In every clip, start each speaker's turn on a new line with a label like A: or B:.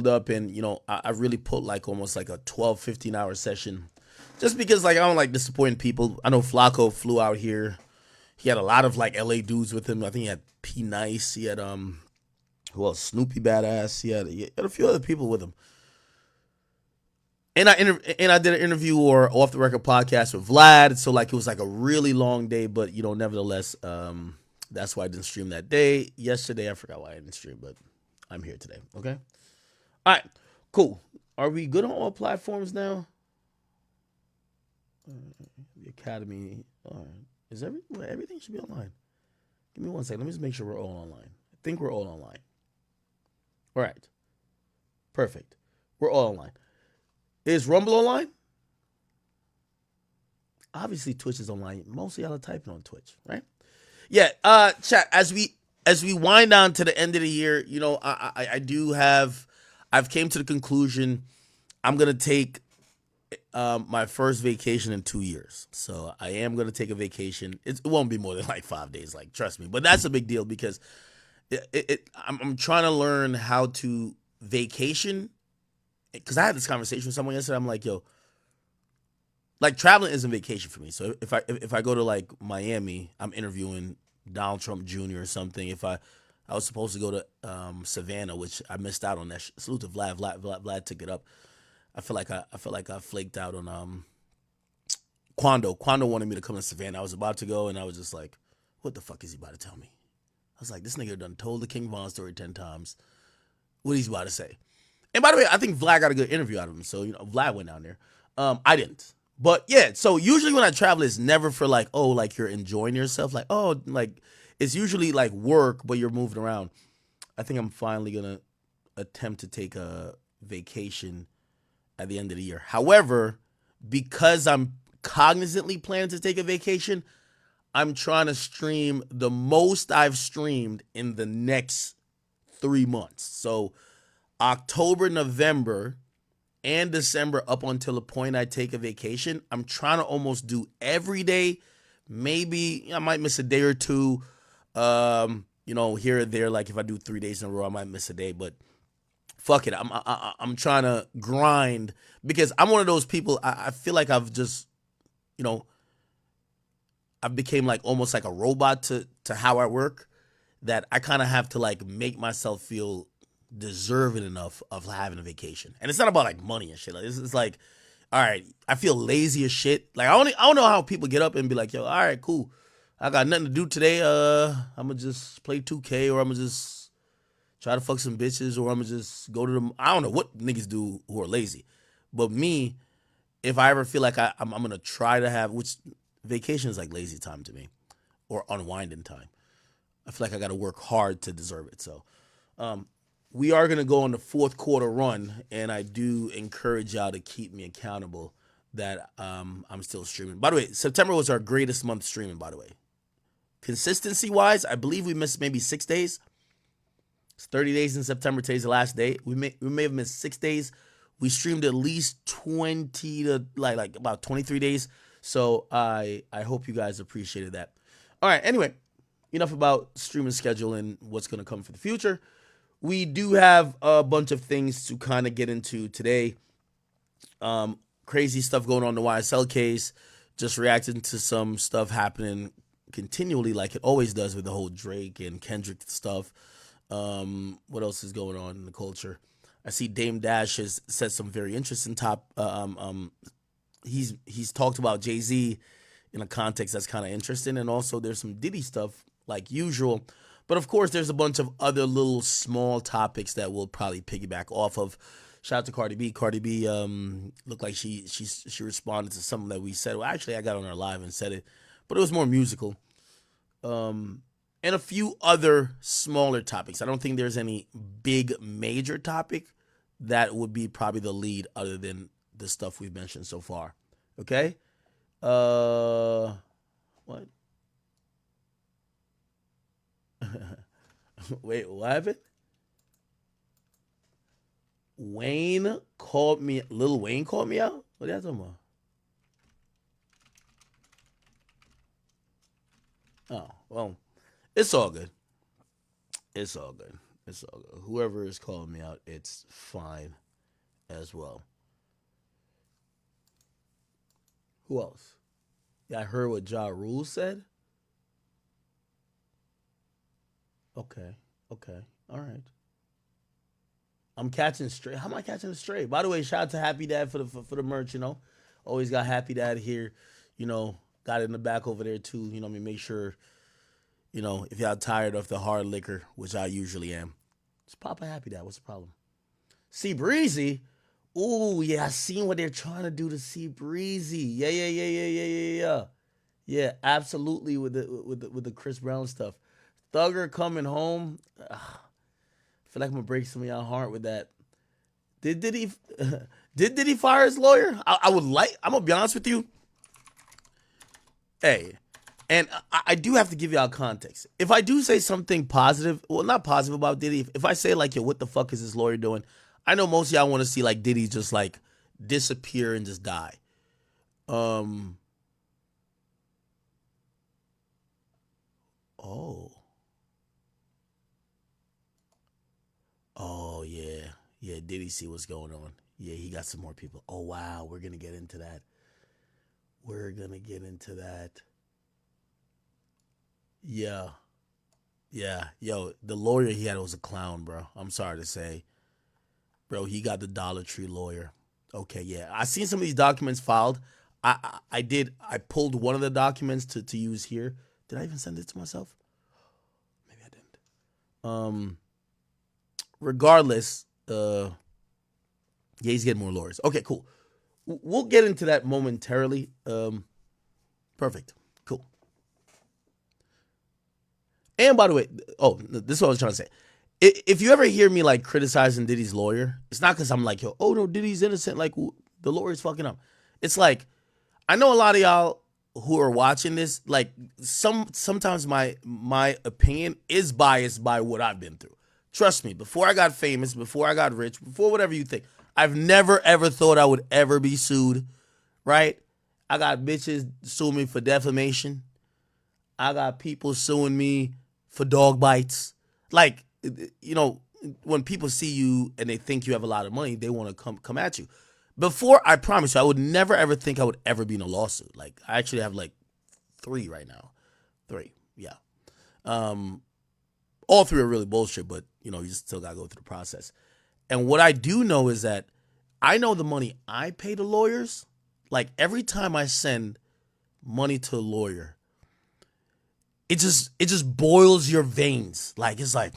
A: up and I really put like almost like a 12, 15 hour session just because like I don't like disappointing people. I know Flacco flew out here. He had a lot of like LA dudes with him. I think he had P Nice. He had who else? Snoopy Badass. He had a few other people with him. And I did an interview or off the record podcast with Vlad. So like it was like a really long day, but nevertheless, that's why I didn't stream that day. Yesterday I forgot why I didn't stream, but I'm here today. Okay. All right. Cool. Are we good on all platforms now? The Academy. All right. Everything should be online? Give me one second. Let me just make sure we're all online. I think we're all online. All right. Perfect. We're all online. Is Rumble online? Obviously, Twitch is online. Most of y'all are typing on Twitch, right? Yeah. Chat. As we wind down to the end of the year, I do have. I've came to the conclusion I'm gonna take my first vacation in 2 years. So I am gonna take a vacation. It won't be more than like 5 days. Like trust me, but that's a big deal because I'm trying to learn how to vacation because I had this conversation with someone yesterday. I'm like, yo, like traveling isn't vacation for me. So if I go to like Miami, I'm interviewing Donald Trump Jr. or something. If I was supposed to go to Savannah, which I missed out on that. Salute to Vlad. Vlad took it up. I feel like I flaked out on Quando. Quando wanted me to come to Savannah. I was about to go, and I was just like, what the fuck is he about to tell me? I was like, this nigga done told the King Von story 10 times. What he's about to say. And by the way, I think Vlad got a good interview out of him. So, Vlad went down there. I didn't. But yeah, so usually when I travel, it's never for like, oh, like you're enjoying yourself. Like, oh, like it's usually like work, but you're moving around. I think I'm finally going to attempt to take a vacation at the end of the year. However, because I'm cognizantly planning to take a vacation, I'm trying to stream the most I've streamed in the next 3 months. So October, November, and December up until the point I take a vacation, I'm trying to almost do every day. Maybe I might miss a day or two. Here or there. Like if I do 3 days in a row, I might miss a day. But fuck it. I'm trying to grind because I'm one of those people. I feel like I've just you know I've became like almost like a robot to how I work that I kind of have to like make myself feel deserving enough of having a vacation. And it's not about like money and shit. Like it's like, all right, I feel lazy as shit. Like I don't know how people get up and be like, yo, all right, cool. I got nothing to do today. I'm gonna just play 2K or I'm gonna just try to fuck some bitches or I'm gonna just go to them. I don't know what niggas do who are lazy, but me, if I ever feel like I'm gonna try to have, which vacation is like lazy time to me or unwinding time. I feel like I got to work hard to deserve it. So, we are going to go on the fourth quarter run, and I do encourage y'all to keep me accountable that I'm still streaming. By the way, September was our greatest month streaming, by the way. Consistency wise, I believe we missed maybe 6 days. It's 30 days in September. Today's the last day. We may have missed 6 days. We streamed at least 20 to like about 23 days. So I hope you guys appreciated that. All right. Anyway, enough about streaming schedule and what's going to come for the future. We do have a bunch of things to kind of get into today. Crazy stuff going on in the YSL case. Just reacting to some stuff happening continually like it always does with the whole Drake and Kendrick stuff. What else is going on in the culture? I see Dame Dash has said some very interesting he's talked about Jay-Z in a context that's kind of interesting, and also there's some Diddy stuff like usual. But of course, there's a bunch of other little small topics that we'll probably piggyback off of. Shout out to Cardi B. Cardi B looked like she responded to something that we said. Well, actually, I got on her live and said it, but it was more musical. And a few other smaller topics. I don't think there's any big major topic that would be probably the lead other than the stuff we've mentioned so far. Okay? What? Wait, what happened? Lil Wayne called me out? What are you talking about? Oh, well, it's all good. It's all good. It's whoever is calling me out, it's fine as well. Who else? Yeah, I heard what Ja Rule said. Okay, okay, all right. I'm catching straight. How am I catching it straight? By the way, shout out to Happy Dad for the merch. Always got Happy Dad here. Got it in the back over there too. I mean, make sure if y'all tired of the hard liquor, which I usually am, just pop a Happy Dad. What's the problem? See Breezy. Ooh, yeah, I seen what they're trying to do to see Breezy. Yeah, yeah, yeah, yeah, yeah, yeah, yeah. Yeah, absolutely with the Chris Brown stuff. Thugger coming home. I feel like I'm gonna break some of y'all heart with that. Did he did he fire his lawyer? I would like. I'm gonna be honest with you. Hey, and I do have to give y'all context. If I do say something positive, well, not positive about Diddy. If I say like, yo, what the fuck is this lawyer doing? I know most of y'all want to see like Diddy just like disappear and just die. Um. Oh. Oh yeah. Yeah. Diddy see what's going on? Yeah, he got some more people. Oh wow, we're gonna get into that. We're gonna get into that. Yeah. Yeah. Yo, the lawyer he had was a clown, bro. I'm sorry to say. Bro, he got the Dollar Tree lawyer. Okay, yeah. I seen some of these documents filed. I did. I pulled one of the documents to use here. Did I even send it to myself? Maybe I didn't. Um, Regardless, yeah, he's getting more lawyers. Okay, cool. We'll get into that momentarily. Perfect. Cool. And by the way, this is what I was trying to say. If you ever hear me like criticizing Diddy's lawyer, it's not because I'm like, yo, oh no, Diddy's innocent. Like the lawyer's fucking up. It's like I know a lot of y'all who are watching this. Like sometimes my opinion is biased by what I've been through. Trust me. Before I got famous, before I got rich, before whatever you think, I've never ever thought I would ever be sued. Right? I got bitches suing me for defamation. I got people suing me for dog bites. Like, when people see you and they think you have a lot of money, they want to come at you. Before, I promise you, I would never ever think I would ever be in a lawsuit. Like, I actually have like 3 right now. 3, yeah. Um, all 3 are really bullshit, but you just still gotta go through the process. And what I do know is that I know the money I pay to lawyers. Like every time I send money to a lawyer, it just boils your veins. Like it's like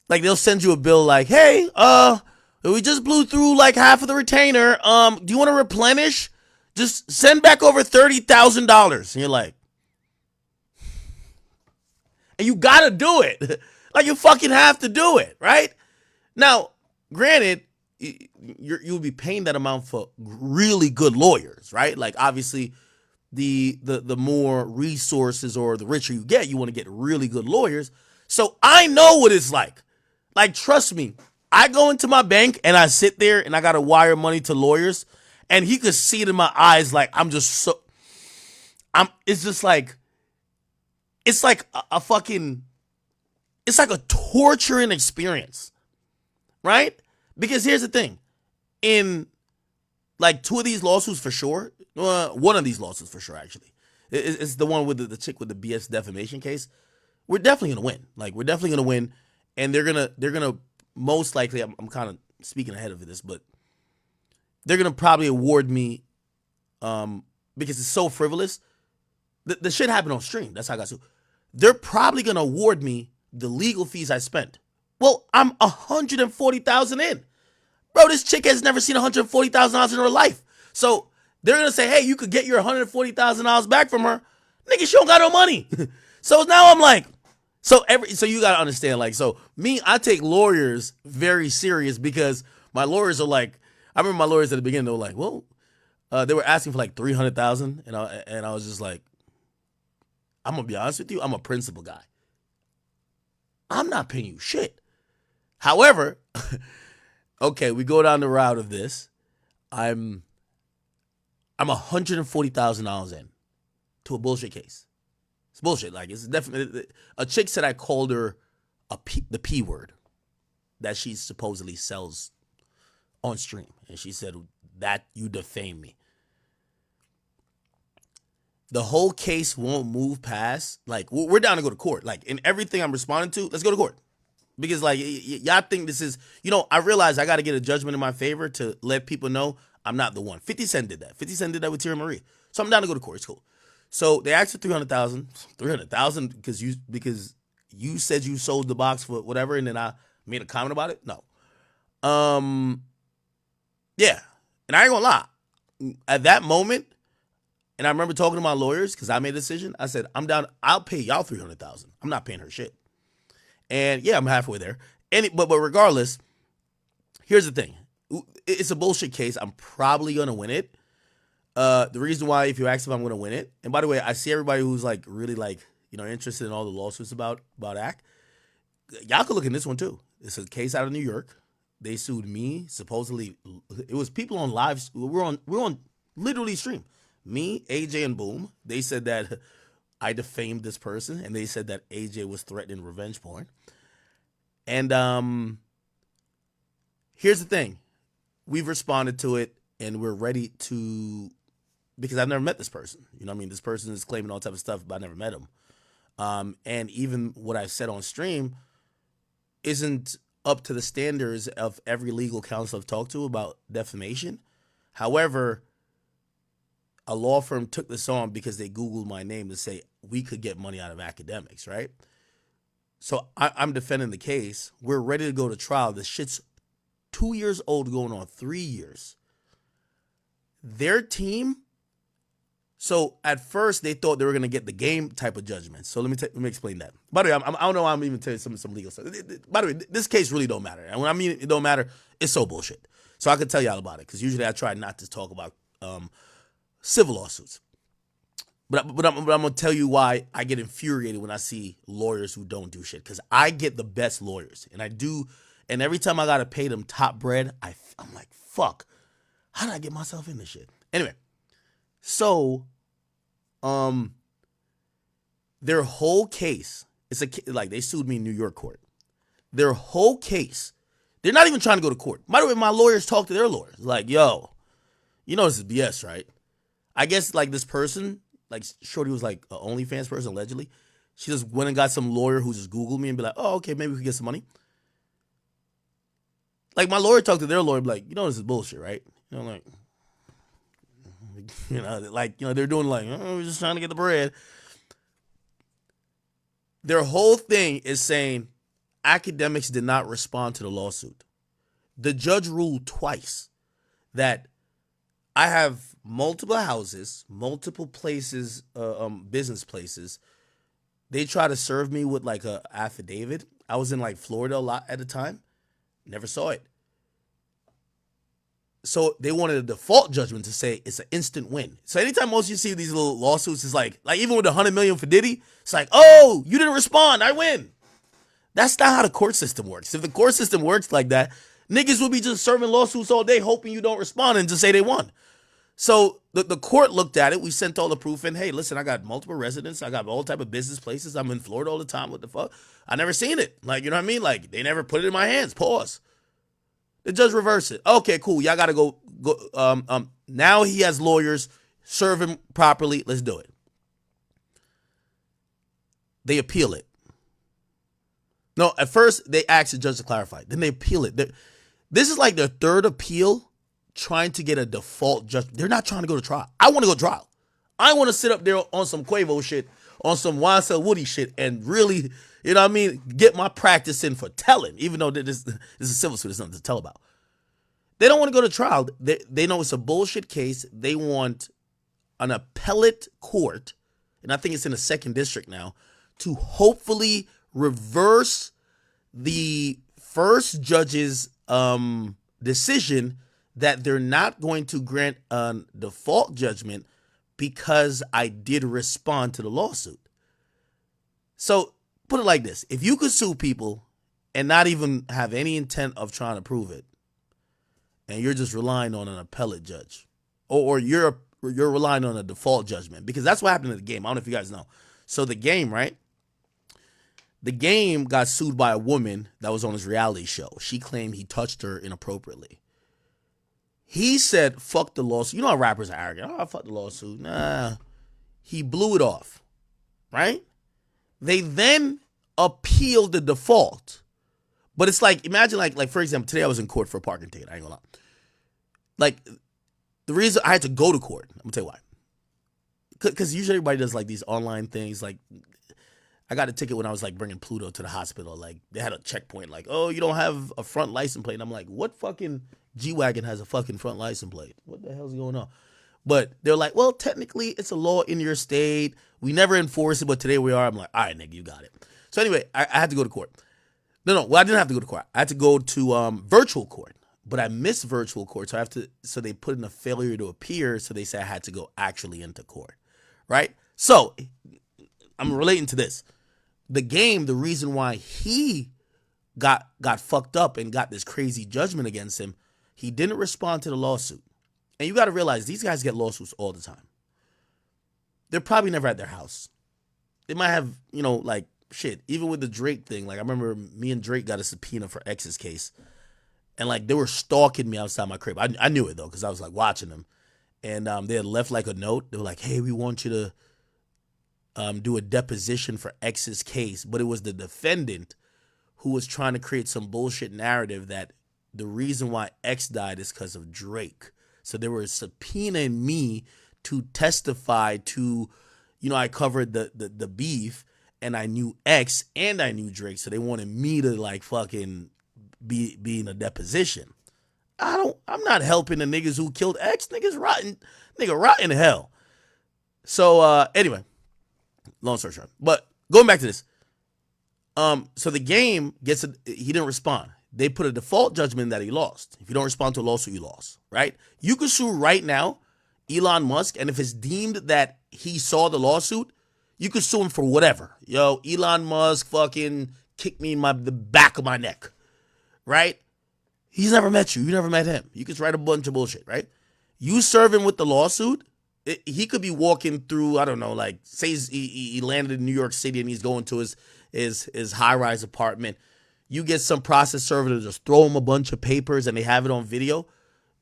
A: they'll send you a bill like, hey, we just blew through like half of the retainer. Do you want to replenish? Just send back over $30,000. And you're like, and you gotta do it. Like you fucking have to do it, right? Now, granted, you'll be paying that amount for really good lawyers, right? Like obviously the more resources or the richer you get, you want to get really good lawyers. So I know what it's like. Like, trust me, I go into my bank and I sit there and I got to wire money to lawyers and he could see it in my eyes. Like, it's just like, it's like a fucking, it's like a torturing experience, right? Because here's the thing. In like 2 of these lawsuits for sure, one of these lawsuits for sure, actually. It's the one with the chick with the BS defamation case. We're definitely gonna win. Like we're definitely gonna win, and they're gonna most likely. I'm kind of speaking ahead of this, but they're gonna probably award me, because it's so frivolous. The shit happened on stream. That's how I got sued. They're probably gonna award me the legal fees I spent. Well, I'm 140,000 in, bro. This chick has never seen $140,000 in her life, so they're gonna say, hey, you could get your $140,000 back from her. Nigga, she don't got no money. So now I'm like, so you gotta understand, like, so me, I take lawyers very serious because my lawyers are like, I remember my lawyers at the beginning, they were like, well, they were asking for like 300,000, and I was just like, I'm gonna be honest with you, I'm a principal guy. I'm not paying you shit. However, okay, we go down the route of this. I'm $140,000 in to a bullshit case. It's bullshit. Like it's definitely a chick said I called her the P word that she supposedly sells on stream. And she said that you defame me. The whole case won't move past, like, we're down to go to court. Like, in everything I'm responding to, let's go to court. Because, like, y'all think this is, I realize I got to get a judgment in my favor to let people know I'm not the one. 50 Cent did that. 50 Cent did that with Tierra Marie. So I'm down to go to court. It's cool. So they asked for 300,000 because you said you sold the box for whatever, and then I made a comment about it. No. Yeah. And I ain't gonna lie. At that moment, and I remember talking to my lawyers because I made a decision. I said, I'm down. I'll pay y'all 300,000. I'm not paying her shit. And yeah, I'm halfway there. But regardless, here's the thing. It's a bullshit case. I'm probably gonna win it. The reason why, if you ask if I'm gonna win it, and by the way, I see everybody who's like really like interested in all the lawsuits about AK. Y'all could look in this one too. It's a case out of New York. They sued me. Supposedly, it was people on live. We're on literally stream. Me, AJ, and Boom. They said that I defamed this person, and they said that AJ was threatening revenge porn. And here's the thing. We've responded to it, and we're ready to, because I've never met this person. This person is claiming all type of stuff, but I never met him. And even what I've said on stream isn't up to the standards of every legal counsel I've talked to about defamation. However, a law firm took this on because they Googled my name to say we could get money out of Akademiks, right? So I'm defending the case. We're ready to go to trial. The shit's 2 years old, going on 3 years. Their team. So at first they thought they were gonna get the game type of judgment. So let me explain that. By the way, I don't know why I'm even telling you some legal stuff. By the way, this case really don't matter. And when I mean it don't matter, it's so bullshit. So I could tell y'all about it because usually I try not to talk about civil lawsuits. But I'm gonna tell you why I get infuriated when I see lawyers who don't do shit. Because I get the best lawyers, and I do. And every time I gotta pay them top bread, I'm like, fuck, how did I get myself in this shit? Anyway, so their whole case, like they sued me in New York court. Their whole case, they're not even trying to go to court. By the way, my lawyers talk to their lawyers. Like, yo, this is BS, right? I guess like this person, like Shorty was like an OnlyFans person allegedly. She just went and got some lawyer who just Googled me and be like, oh, okay, maybe we can get some money. Like my lawyer talked to their lawyer, be like, this is bullshit, right? Like, they're doing like, oh, we're just trying to get the bread. Their whole thing is saying Akademiks did not respond to the lawsuit. The judge ruled twice that I have multiple houses, multiple places, business places. They try to serve me with like a affidavit. I was in like Florida a lot at the time. Never saw it. So they wanted a default judgment to say it's an instant win. So anytime most of you see these little lawsuits, it's like even with $100 million for Diddy, it's like, oh, you didn't respond, I win. That's not how the court system works. If the court system works like that, niggas would be just serving lawsuits all day hoping you don't respond and just say they won. So the court looked at it. We sent all the proof in. Hey, listen, I got multiple residents. I got all type of business places. I'm in Florida all the time. What the fuck? I never seen it. Like, you know what I mean? Like, they never put it in my hands. Pause. The judge reversed it. Okay, cool. Y'all got to go. Now he has lawyers. Serve him properly. Let's do it. They appeal it. No, at first they asked the judge to clarify. Then they appeal it. This is like their third appeal trying to get a default judgment. They're not trying to go to trial. I want to go to trial. I want to sit up there on some Quavo shit, on some YSL Woody shit, and really, you know what I mean, get my practice in for telling, even though this is a civil suit, there's nothing to tell about. They don't want to go to trial. They know it's a bullshit case. They want an appellate court, and I think it's in the 2nd district now, to hopefully reverse the first judge's decision that they're not going to grant a default judgment because I did respond to the lawsuit. So put it like this. If you could sue people and not even have any intent of trying to prove it, and you're just relying on an appellate judge, or you're relying on a default judgment, because that's what happened in the game. I don't know if you guys know. So the game, right? The Game got sued by a woman that was on his reality show. She claimed he touched her inappropriately. He said, fuck the lawsuit. You know how rappers are arrogant. Oh, fuck the lawsuit. Nah. He blew it off, right? They then appealed the default. But it's like, imagine like for example, today I was in court for a parking ticket. I ain't gonna lie. Like, the reason I had to go to court, I'm gonna tell you why. Because usually everybody does like these online things. Like, I got a ticket when I was like bringing Pluto to the hospital. Like, they had a checkpoint like, oh, you don't have a front license plate. And I'm like, what fucking G-Wagon has a fucking front license plate? What the hell's going on? But they're like, well, technically it's a law in your state. We never enforce it, but today we are. I'm like, all right, nigga, you got it. So anyway, I had to go to court. No, well, I didn't have to go to court. I had to go to virtual court, but I missed virtual court. So they put in a failure to appear. So they said I had to go actually into court, right? So I'm relating to this. The Game, the reason why he got fucked up and got this crazy judgment against him, he didn't respond to the lawsuit. And you got to realize these guys get lawsuits all the time. They're probably never at their house. They might have, like, shit, even with the Drake thing. Like, I remember me and Drake got a subpoena for X's case. And, like, they were stalking me outside my crib. I knew it, though, because I was, like, watching them. And they had left, like, a note. They were like, hey, we want you to do a deposition for X's case. But it was the defendant who was trying to create some bullshit narrative that the reason why X died is because of Drake. So they were subpoenaing me to testify to, I covered the beef and I knew X and I knew Drake. So they wanted me to like fucking be in a deposition. I'm not helping the niggas who killed X. Niggas rotten. Nigga rot in hell. So anyway, long story short. But going back to this. So the Game he didn't respond. They put a default judgment that he lost. If you don't respond to a lawsuit, you lost, right? You could sue right now Elon Musk, and if it's deemed that he saw the lawsuit, you could sue him for whatever. Yo, Elon Musk fucking kicked me in the back of my neck, right? He's never met you. You never met him. You could write a bunch of bullshit, right? You serve him with the lawsuit, he could be walking through, I don't know, like, say he landed in New York City and he's going to his high-rise apartment. You get some process server to just throw him a bunch of papers and they have it on video.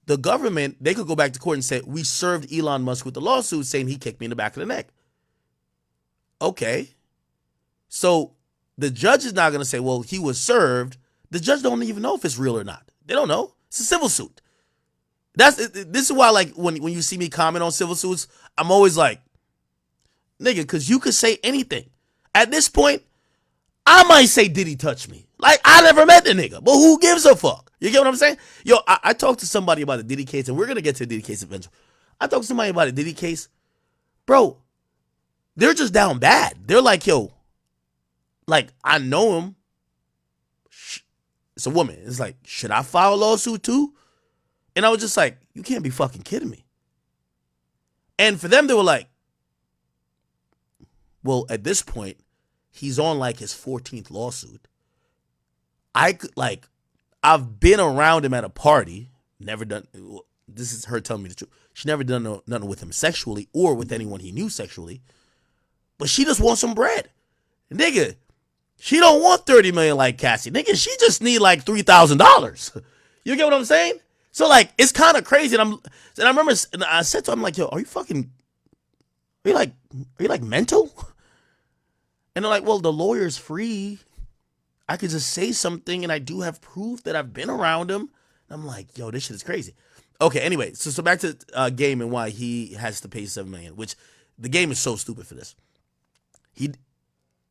A: The government, they could go back to court and say, we served Elon Musk with the lawsuit saying he kicked me in the back of the neck. Okay. So the judge is not going to say, well, he was served. The judge don't even know if it's real or not. They don't know. It's a civil suit. This is why, like, when you see me comment on civil suits, I'm always like, nigga, because you could say anything. At this point, I might say, did he touch me? Like, I never met the nigga, but who gives a fuck? You get what I'm saying? Yo, I talked to somebody about the Diddy case, and we're going to get to the Diddy case eventually. I talked to somebody about the Diddy case. Bro, they're just down bad. They're like, yo, like, I know him. It's a woman. It's like, should I file a lawsuit too? And I was just like, you can't be fucking kidding me. And for them, they were like, well, at this point, he's on like his 14th lawsuit. I've been around him at a party, never done, this is her telling me the truth. She never done nothing with him sexually or with anyone he knew sexually, but she just wants some bread. Nigga, she don't want 30 million like Cassie. Nigga, she just need like $3,000. You get what I'm saying? So like, it's kind of crazy. And I remember, and I said to him, like, yo, are you like mental? And they're like, well, the lawyer's free. I could just say something and I do have proof that I've been around him. And I'm like, yo, this shit is crazy. Okay, anyway, so back to Game and why he has to pay $7 million, which the Game is so stupid for this. He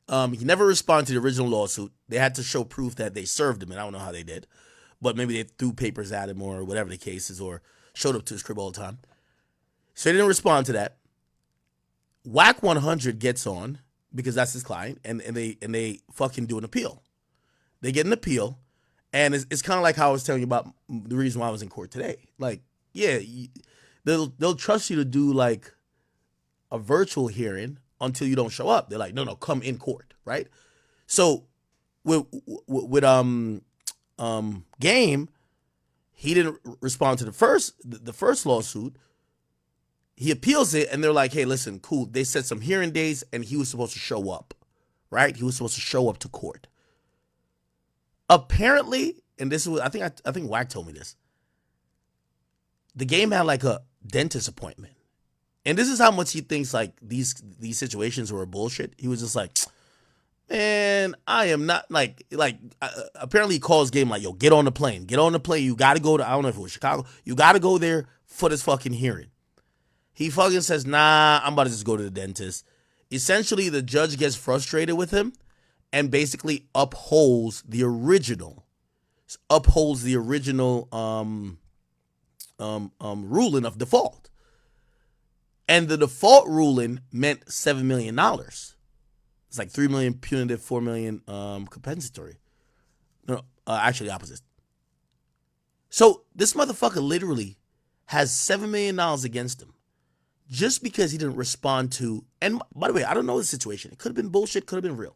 A: never responded to the original lawsuit. They had to show proof that they served him, and I don't know how they did. But maybe they threw papers at him or whatever the case is, or showed up to his crib all the time. So he didn't respond to that. Whack 100 gets on, because that's his client, and they fucking do an appeal. They get an appeal, and it's kind of like how I was telling you about the reason why I was in court today. Like, yeah, they'll trust you to do like a virtual hearing until you don't show up. They're like, no, come in court, right? So with Game, he didn't respond to the first lawsuit. He appeals it, and they're like, hey, listen, cool. They set some hearing days, and he was supposed to show up, right? He was supposed to show up to court. Apparently, and this was I think Wack told me this. The game had like a dentist appointment. And this is how much he thinks like these situations were bullshit. He was just like, man, I am not apparently he calls game like, yo, get on the plane. Get on the plane. You got to go to, I don't know if it was Chicago. You got to go there for this fucking hearing. He fucking says, nah, I'm about to just go to the dentist. Essentially, the judge gets frustrated with him and basically upholds the original ruling of default. And the default ruling meant $7 million. It's like $3 million punitive, $4 million compensatory. No, actually opposite. So this motherfucker literally has $7 million against him just because he didn't respond to, and by the way, I don't know the situation. It could have been bullshit, could have been real.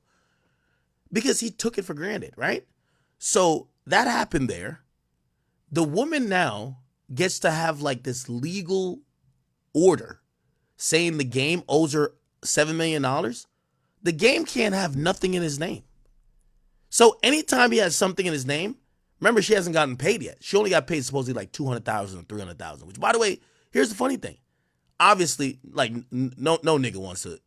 A: Because he took it for granted, right? So that happened there. The woman now gets to have like this legal order saying the game owes her $7 million. The game can't have nothing in his name. So anytime he has something in his name, remember, she hasn't gotten paid yet. She only got paid supposedly like $200,000 or $300,000, which, by the way, here's the funny thing. Obviously, like, no nigga wants to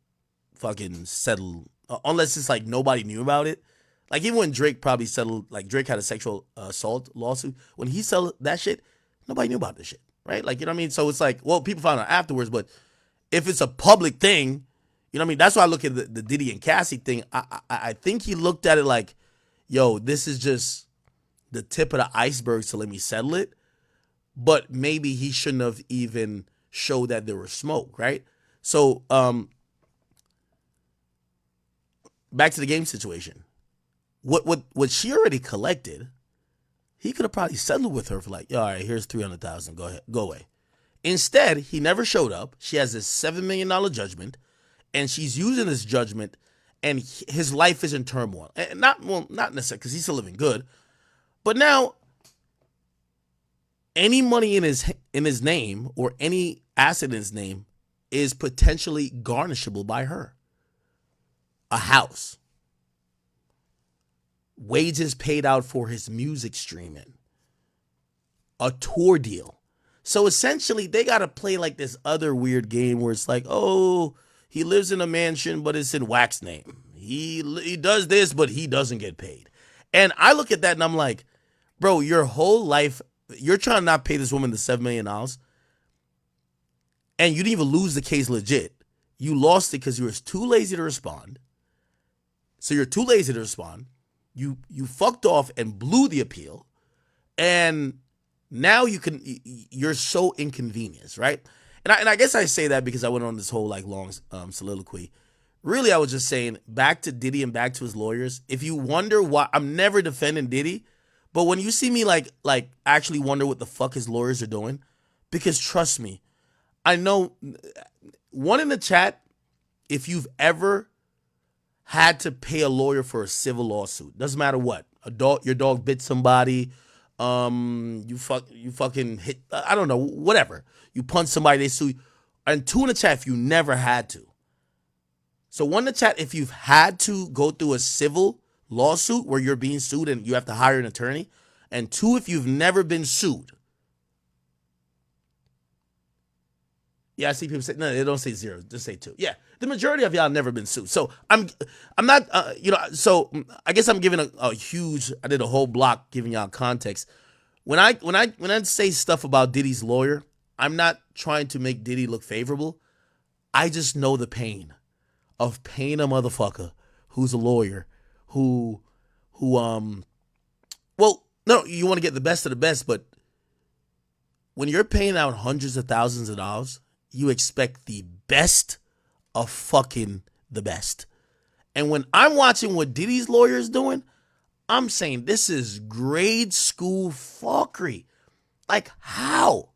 A: fucking settle, unless it's like nobody knew about it. Like, even when Drake probably settled, like Drake had a sexual assault lawsuit, when he settled that shit, nobody knew about this shit, right? Like, you know what I mean? So it's like, well, people found out afterwards, but if it's a public thing, you know what I mean? That's why I look at the Diddy and Cassie thing. I think he looked at it like, yo, this is just the tip of the iceberg, so let me settle it. But maybe he shouldn't have even showed that there was smoke, right? So back to the game situation. What she already collected, he could have probably settled with her for like, all right, here's $300,000. Go ahead, go away. Instead, he never showed up. She has this $7 million judgment, and she's using this judgment, and his life is in turmoil. And not necessarily because he's still living good, but now any money in his name or any asset in his name is potentially garnishable by her. A house, wages paid out for his music streaming, a tour deal. So essentially, they got to play like this other weird game where it's like, oh, he lives in a mansion, but it's in Wack's name. He does this, but he doesn't get paid. And I look at that and I'm like, bro, your whole life, you're trying to not pay this woman the $7 million, and you didn't even lose the case legit. You lost it because you were too lazy to respond. So you're too lazy to respond. You fucked off and blew the appeal, and now you're so inconvenienced, right? And I guess I say that because I went on this whole like long soliloquy. Really, I was just saying, back to Diddy and back to his lawyers. If you wonder why, I'm never defending Diddy, but when you see me like actually wonder what the fuck his lawyers are doing, because trust me, I know one in the chat, if you've ever had to pay a lawyer for a civil lawsuit, doesn't matter what, your dog bit somebody, you fucking hit, I don't know, whatever, you punch somebody, they sue you, and two in the chat if you never had to. So one in the chat if you've had to go through a civil lawsuit where you're being sued and you have to hire an attorney, and two if you've never been sued. Yeah, I see people say, no, they don't say zero, just say two. Yeah, the majority of y'all never been sued. So I'm not, so I guess I'm giving a huge, I did a whole block giving y'all context. When I say stuff about Diddy's lawyer, I'm not trying to make Diddy look favorable. I just know the pain of paying a motherfucker who's a lawyer who well, no, you want to get the best of the best, but when you're paying out hundreds of thousands of dollars, you expect the best of fucking the best. And when I'm watching what Diddy's lawyer is doing, I'm saying this is grade school fuckery. Like how?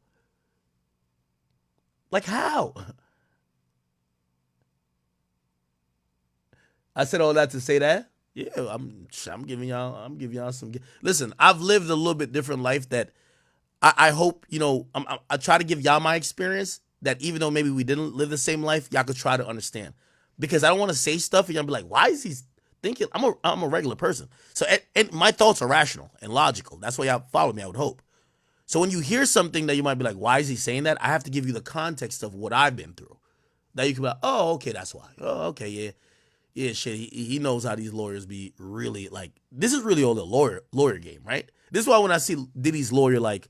A: Like how? I said all that to say that. Yeah, I'm giving y'all some. Listen, I've lived a little bit different life that I hope, I try to give y'all my experience that even though maybe we didn't live the same life, y'all could try to understand. Because I don't want to say stuff and y'all be like, why is he thinking. I'm a regular person. So and my thoughts are rational and logical. That's why y'all follow me, I would hope. So when you hear something that you might be like, why is he saying that? I have to give you the context of what I've been through. That you can be like, oh, okay, that's why. Oh, okay, yeah. Yeah, shit. He knows how these lawyers be really like. This is really all the lawyer game, right? This is why when I see Diddy's lawyer like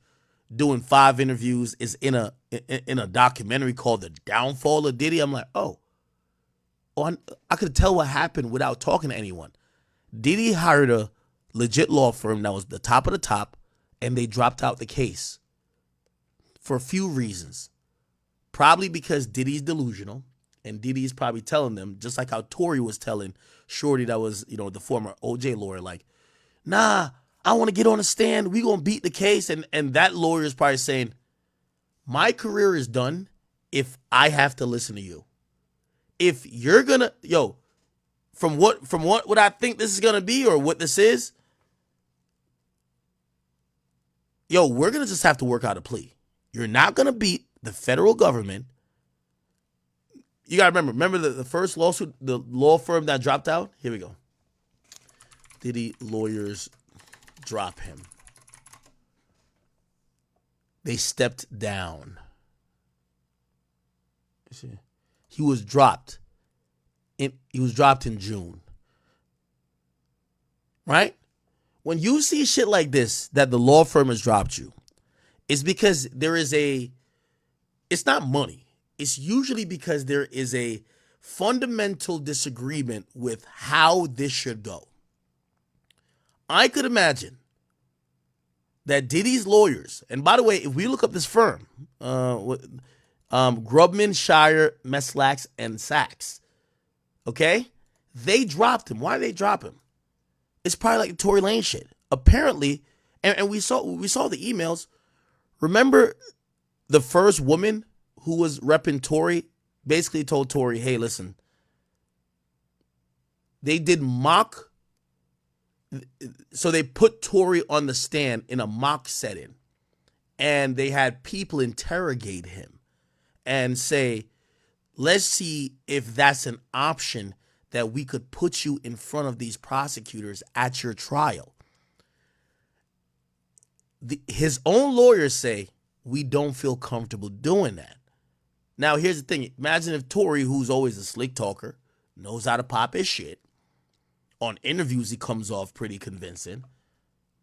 A: doing 5 interviews is in a documentary called The Downfall of Diddy, I'm like, I could tell what happened without talking to anyone. Diddy hired a legit law firm that was the top of the top, and they dropped out the case for a few reasons. Probably because Diddy's delusional. And Diddy's probably telling them, just like how Tory was telling Shorty that was, the former OJ lawyer, like, nah, I want to get on the stand. We going to beat the case. And that lawyer is probably saying, my career is done if I have to listen to you. If you're going to, from what I think this is going to be or what this is, we're going to just have to work out a plea. You're not going to beat the federal government. You got to remember the first lawsuit, the law firm that dropped out? Here we go. Diddy lawyers drop him. They stepped down. He was dropped. He was dropped in June. Right? When you see shit like this, that the law firm has dropped you, it's because it's not money. It's usually because there is a fundamental disagreement with how this should go. I could imagine that Diddy's lawyers, and by the way, if we look up this firm, Grubman, Shire, Meslax, and Sachs, okay, they dropped him. Why did they drop him? It's probably like Tory Lane shit. Apparently, and we saw the emails. Remember the first woman who was repping Tory basically told Tory, hey, listen, they did mock. So they put Tory on the stand in a mock setting, and they had people interrogate him and say, let's see if that's an option that we could put you in front of these prosecutors at your trial. His own lawyers say, we don't feel comfortable doing that. Now, here's the thing. Imagine if Tory, who's always a slick talker, knows how to pop his shit. On interviews, he comes off pretty convincing.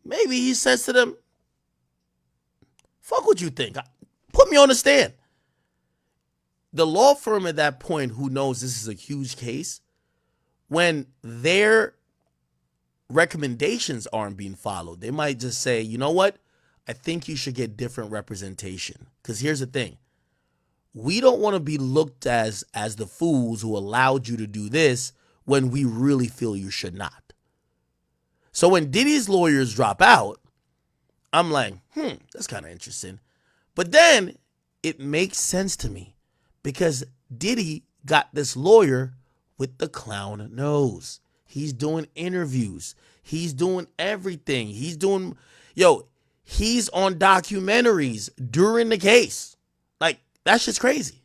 A: Maybe he says to them, fuck what you think. Put me on the stand. The law firm at that point, who knows this is a huge case, when their recommendations aren't being followed, they might just say, you know what? I think you should get different representation. Because here's the thing. We don't want to be looked as the fools who allowed you to do this when we really feel you should not. So when Diddy's lawyers drop out, I'm like, that's kind of interesting. But then it makes sense to me because Diddy got this lawyer with the clown nose. He's doing interviews. He's doing everything. He's on documentaries during the case. Like, that's just crazy.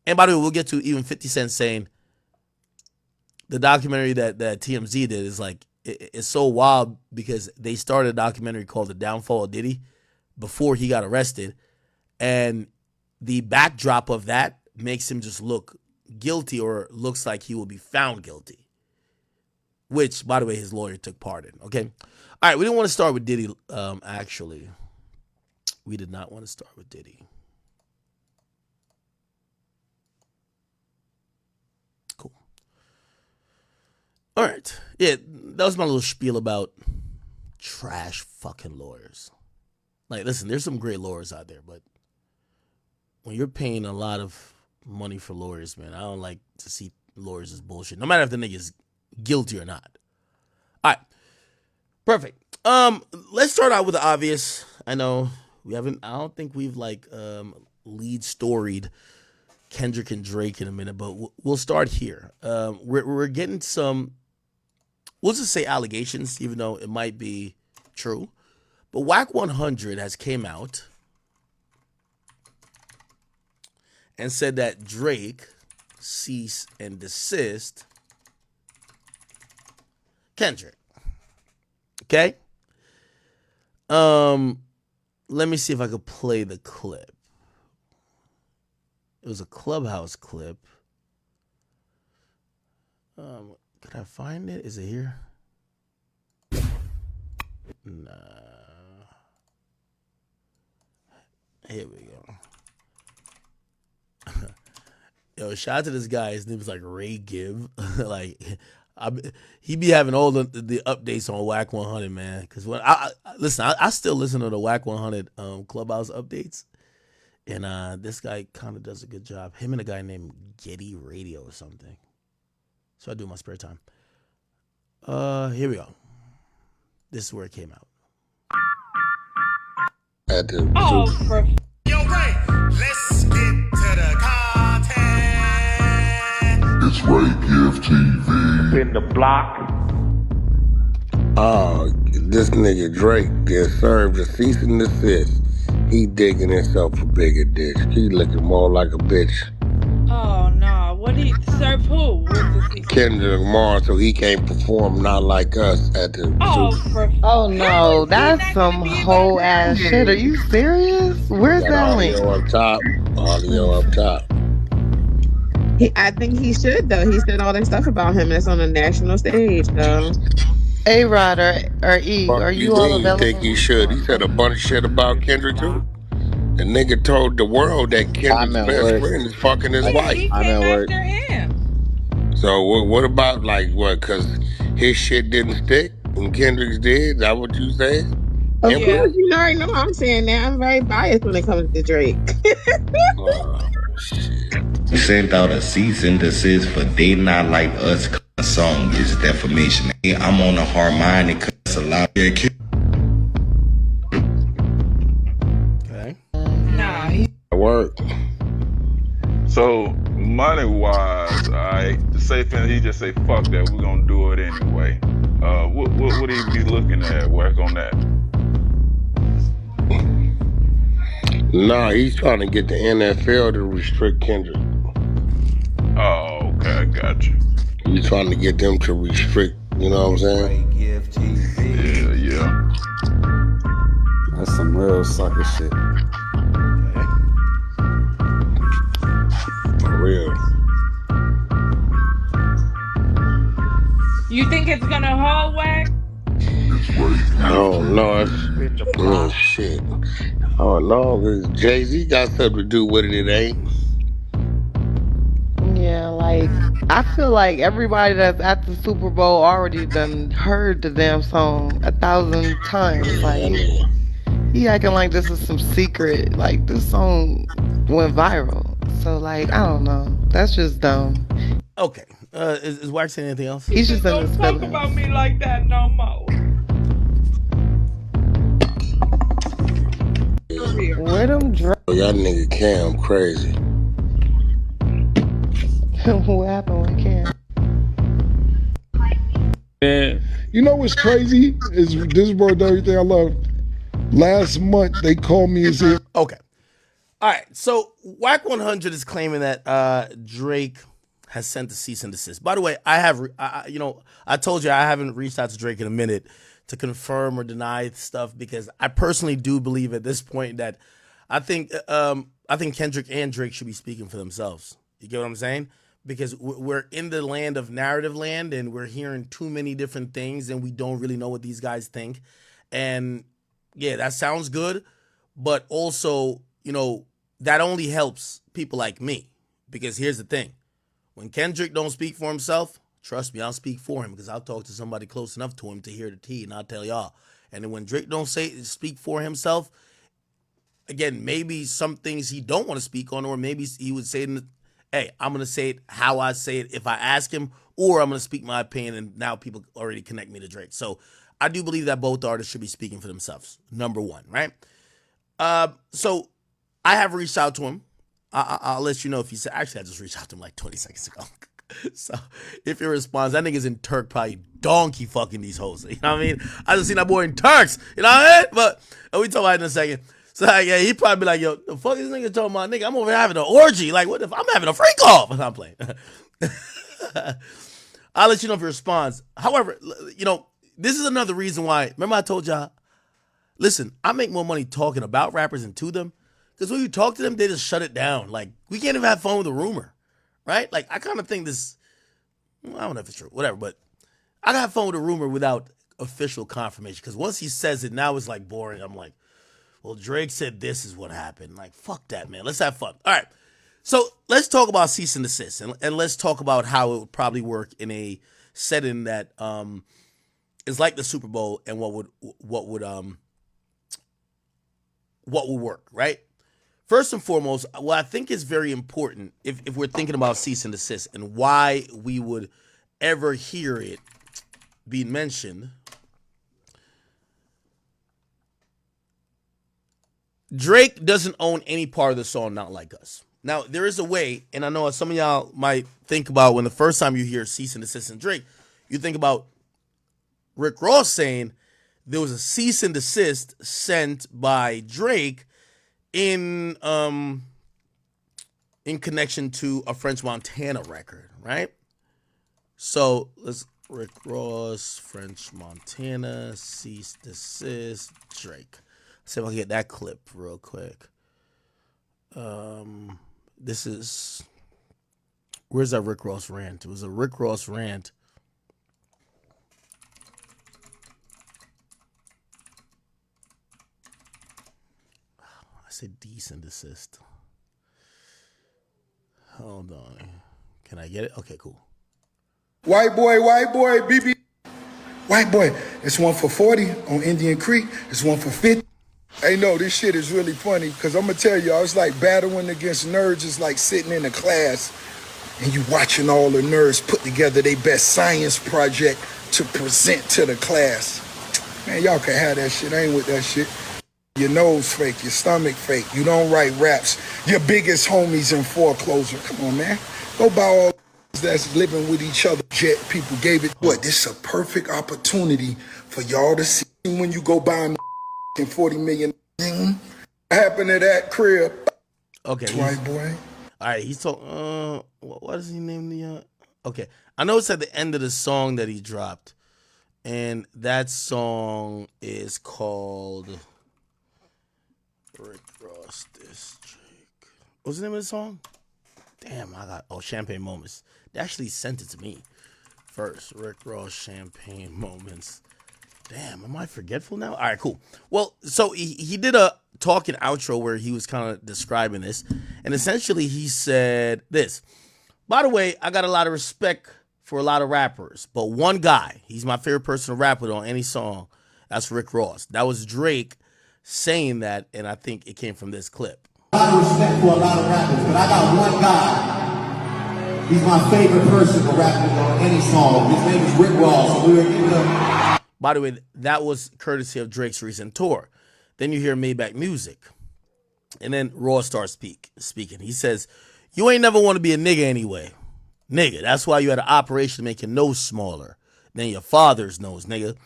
A: And by the way, we'll get to even 50 Cent saying the documentary that TMZ did is like, it's so wild because they started a documentary called The Downfall of Diddy before he got arrested. And the backdrop of that makes him just look guilty or looks like he will be found guilty. Which, by the way, his lawyer took part in. Okay. All right. We didn't want to start with Diddy, actually. We did not want to start with Diddy. Cool. All right. Yeah, that was my little spiel about trash fucking lawyers. Like, listen, there's some great lawyers out there, but when you're paying a lot of money for lawyers, man, I don't like to see lawyers as bullshit, no matter if the nigga's guilty or not. All right. Perfect. Let's start out with the obvious. I know I don't think we've lead storied Kendrick and Drake in a minute, but we'll start here. We're getting some, we'll just say allegations, even though it might be true. But Whack 100 has came out and said that Drake cease and desist Kendrick. Okay? Let me see if I could play the clip. It was a Clubhouse clip. Could I find it? Is it here? Nah. Here we go. Yo, shout out to this guy. His name is like Ray Gibb. Like, he be having all the updates on Whack 100, man. Because when I still listen to the Whack 100 Clubhouse updates, and this guy kind of does a good job. Him and a guy named Getty Radio or something. So I do in my spare time. Here we go. This is where it came out.
B: Yo, Ray, let's get to the content.
C: It's Ray Gift TV.
D: In the block.
B: Oh, this nigga Drake gets served a cease and desist. He digging himself a bigger ditch. He looking more like a bitch.
E: Oh no! What he serve who?
B: Kendrick Lamar, so he can't perform not like us at the.
F: Oh no, that's some whole ass shit. Are you serious? Where's that link?
B: Audio up top.
G: I think he should though. He said all that stuff about him that's on a national stage though.
F: A-Rod or E, are you all available?
B: You think he should? He said a bunch of shit about Kendrick too. The nigga told the world that Kendrick's best friend is fucking his wife.
E: He came after him.
B: So what about like what? Cause his shit didn't stick and Kendrick's did. Is that what you say?
G: Of course, you already know I'm saying that. I'm very biased when it comes to Drake.
B: Oh shit!
H: We sent out a cease and desist for they not like us. Song is defamation. I'm on a harmonic cuss a lot.
A: Okay.
E: Nah, he
B: Work.
D: So money wise, the safe thing, he just say fuck that, we're gonna do it anyway. What would he be looking at, Whack, on that?
B: Nah, he's trying to get the NFL to restrict Kendrick.
D: Oh, okay, I got you.
B: He's trying to get them to restrict, you know what I'm saying?
D: Yeah.
I: That's some real sucker shit.
B: For real.
E: You think it's gonna hold, Whack?
B: I don't know. Oh shit. Oh no, Jay-Z got something to do with it, it ain't.
F: Yeah, like, I feel like everybody that's at the Super Bowl already done heard the damn song 1,000 times. Like, he acting like this is some secret. Like, this song went viral. So, like, I don't know. That's just dumb.
A: Okay. Is Wax saying anything else?
F: He's just in
E: Don't
F: his
E: talk
F: feelings.
E: about me like that no more.
F: Where them
B: Y'all nigga Cam crazy.
F: What happened with Cam?
I: You know what's crazy? Is this word everything I love. Last month they called me and said,
A: Okay. All right. So Whack 100 is claiming that Drake has sent a cease and desist. By the way, I told you I haven't reached out to Drake in a minute to confirm or deny stuff because I personally do believe at this point that I think Kendrick and Drake should be speaking for themselves. You get what I'm saying? Because we're in the land of narrative land and we're hearing too many different things and we don't really know what these guys think. And yeah, that sounds good. But also, that only helps people like me. Because here's the thing. When Kendrick don't speak for himself, trust me, I'll speak for him because I'll talk to somebody close enough to him to hear the tea and I'll tell y'all. And then when Drake don't speak for himself, again, maybe some things he don't want to speak on, or maybe he would say, hey, I'm going to say it how I say it if I ask him, or I'm going to speak my opinion, and now people already connect me to Drake. So I do believe that both artists should be speaking for themselves, number one, right? So I have reached out to him. I'll let you know if he said, actually, I just reached out to him like 20 seconds ago. So if he responds, that nigga's in Turk probably donkey fucking these hoes. You know what I mean? I just seen that boy in Turks. You know what I mean? But we talk about it in a second. So like, yeah, he'd probably be like, yo, the fuck is this nigga talking about? Nigga, I'm over here having an orgy. Like, what if I'm having a freak off? I'm playing. I'll let you know if he responds. However, this is another reason why. Remember I told y'all, listen, I make more money talking about rappers than to them. Because when you talk to them, they just shut it down. Like, we can't even have fun with a rumor. Right? Like, I kind of think this, I don't know if it's true, whatever, but I got fun with a rumor without official confirmation. Because once he says it, now it's like boring. I'm like, well, Drake said this is what happened. Like, fuck that, man. Let's have fun. All right. So let's talk about cease and desist, and let's talk about how it would probably work in a setting that is like the Super Bowl, and what would work, right? First and foremost, what I think is very important if we're thinking about cease and desist and why we would ever hear it being mentioned. Drake doesn't own any part of the song Not Like Us. Now, there is a way, and I know some of y'all might think about when the first time you hear cease and desist and Drake, you think about Rick Ross saying there was a cease and desist sent by Drake in connection to a French Montana record, right? So let's Rick Ross, French Montana, cease, desist, Drake. Let's see if I can get that clip real quick. This is, where's that Rick Ross rant? It was a Rick Ross rant. I said decent desist. Hold on. Can I get it? Okay, cool.
I: White boy, BB. White boy, it's one for 40 on Indian Creek. It's one for 50. Hey, no, this shit is really funny because I'm going to tell y'all, it's like battling against nerds. It's like sitting in a class and you watching all the nerds put together their best science project to present to the class. Man, y'all can have that shit. I ain't with that shit. Your nose fake, your stomach fake. You don't write raps. Your biggest homies in foreclosure. Come on, man. Go buy all that's living with each other. Jet people gave it. What? This is a perfect opportunity for y'all to see when you go buy and 40 million. What happened to that crib?
A: Okay.
I: White boy.
A: All right. He's talking. What does he name the? Okay. I know it's at the end of the song that he dropped, and that song is called Rick Ross Diss Drake. What's the name of the song? Damn, I got Champagne Moments. They actually sent it to me first. Rick Ross Champagne Moments. Damn, am I forgetful now? All right, cool. Well, so he did a talking outro where he was kind of describing this, and essentially he said this. By the way, I got a lot of respect for a lot of rappers, but one guy, he's my favorite person to rap with on any song. That's Rick Ross. That was Drake saying that, and I think it came from this clip.
J: A lot of respect for a lot of rappers, but I got one guy. He's my favorite person to rap with on any song. His name is Rick Ross. We were giving him.
A: By the way, that was courtesy of Drake's recent tour. Then you hear Maybach Music. And then Ross starts speaking. He says, you ain't never want to be a nigga anyway. Nigga, that's why you had an operation to make your nose smaller than your father's nose, nigga.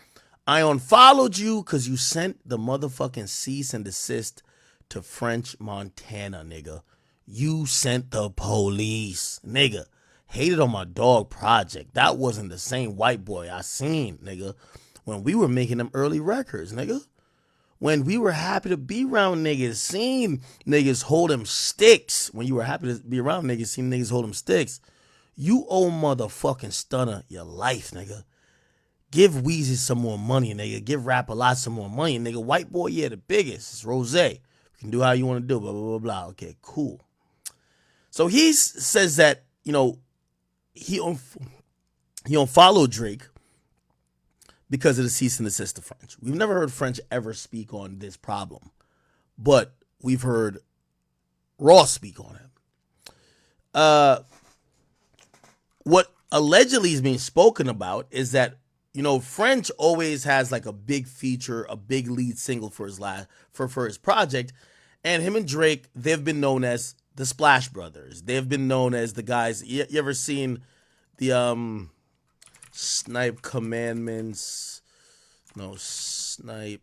A: I unfollowed you because you sent the motherfucking cease and desist to French Montana, nigga. You sent the police, nigga. Hated on my dog project. That wasn't the same white boy I seen, nigga. When we were making them early records, nigga. When we were happy to be around niggas, seeing niggas hold them sticks. When you were happy to be around niggas, seeing niggas hold them sticks. You owe motherfucking Stunner your life, nigga. Give Weezy some more money, nigga. Give Rap a Lot some more money, nigga. White boy, yeah, the biggest. It's Rose. You can do how you want to do, blah, blah, blah, blah. Okay, cool. So he says that, he unfollowed Drake because of the cease and desist of French. We've never heard French ever speak on this problem, but we've heard Ross speak on it. What allegedly is being spoken about is that, French always has like a big feature, a big lead single for his for his project, and him and Drake, they've been known as the Splash Brothers. They've been known as the guys. You ever seen the Snipe Commandments? No, Snipe.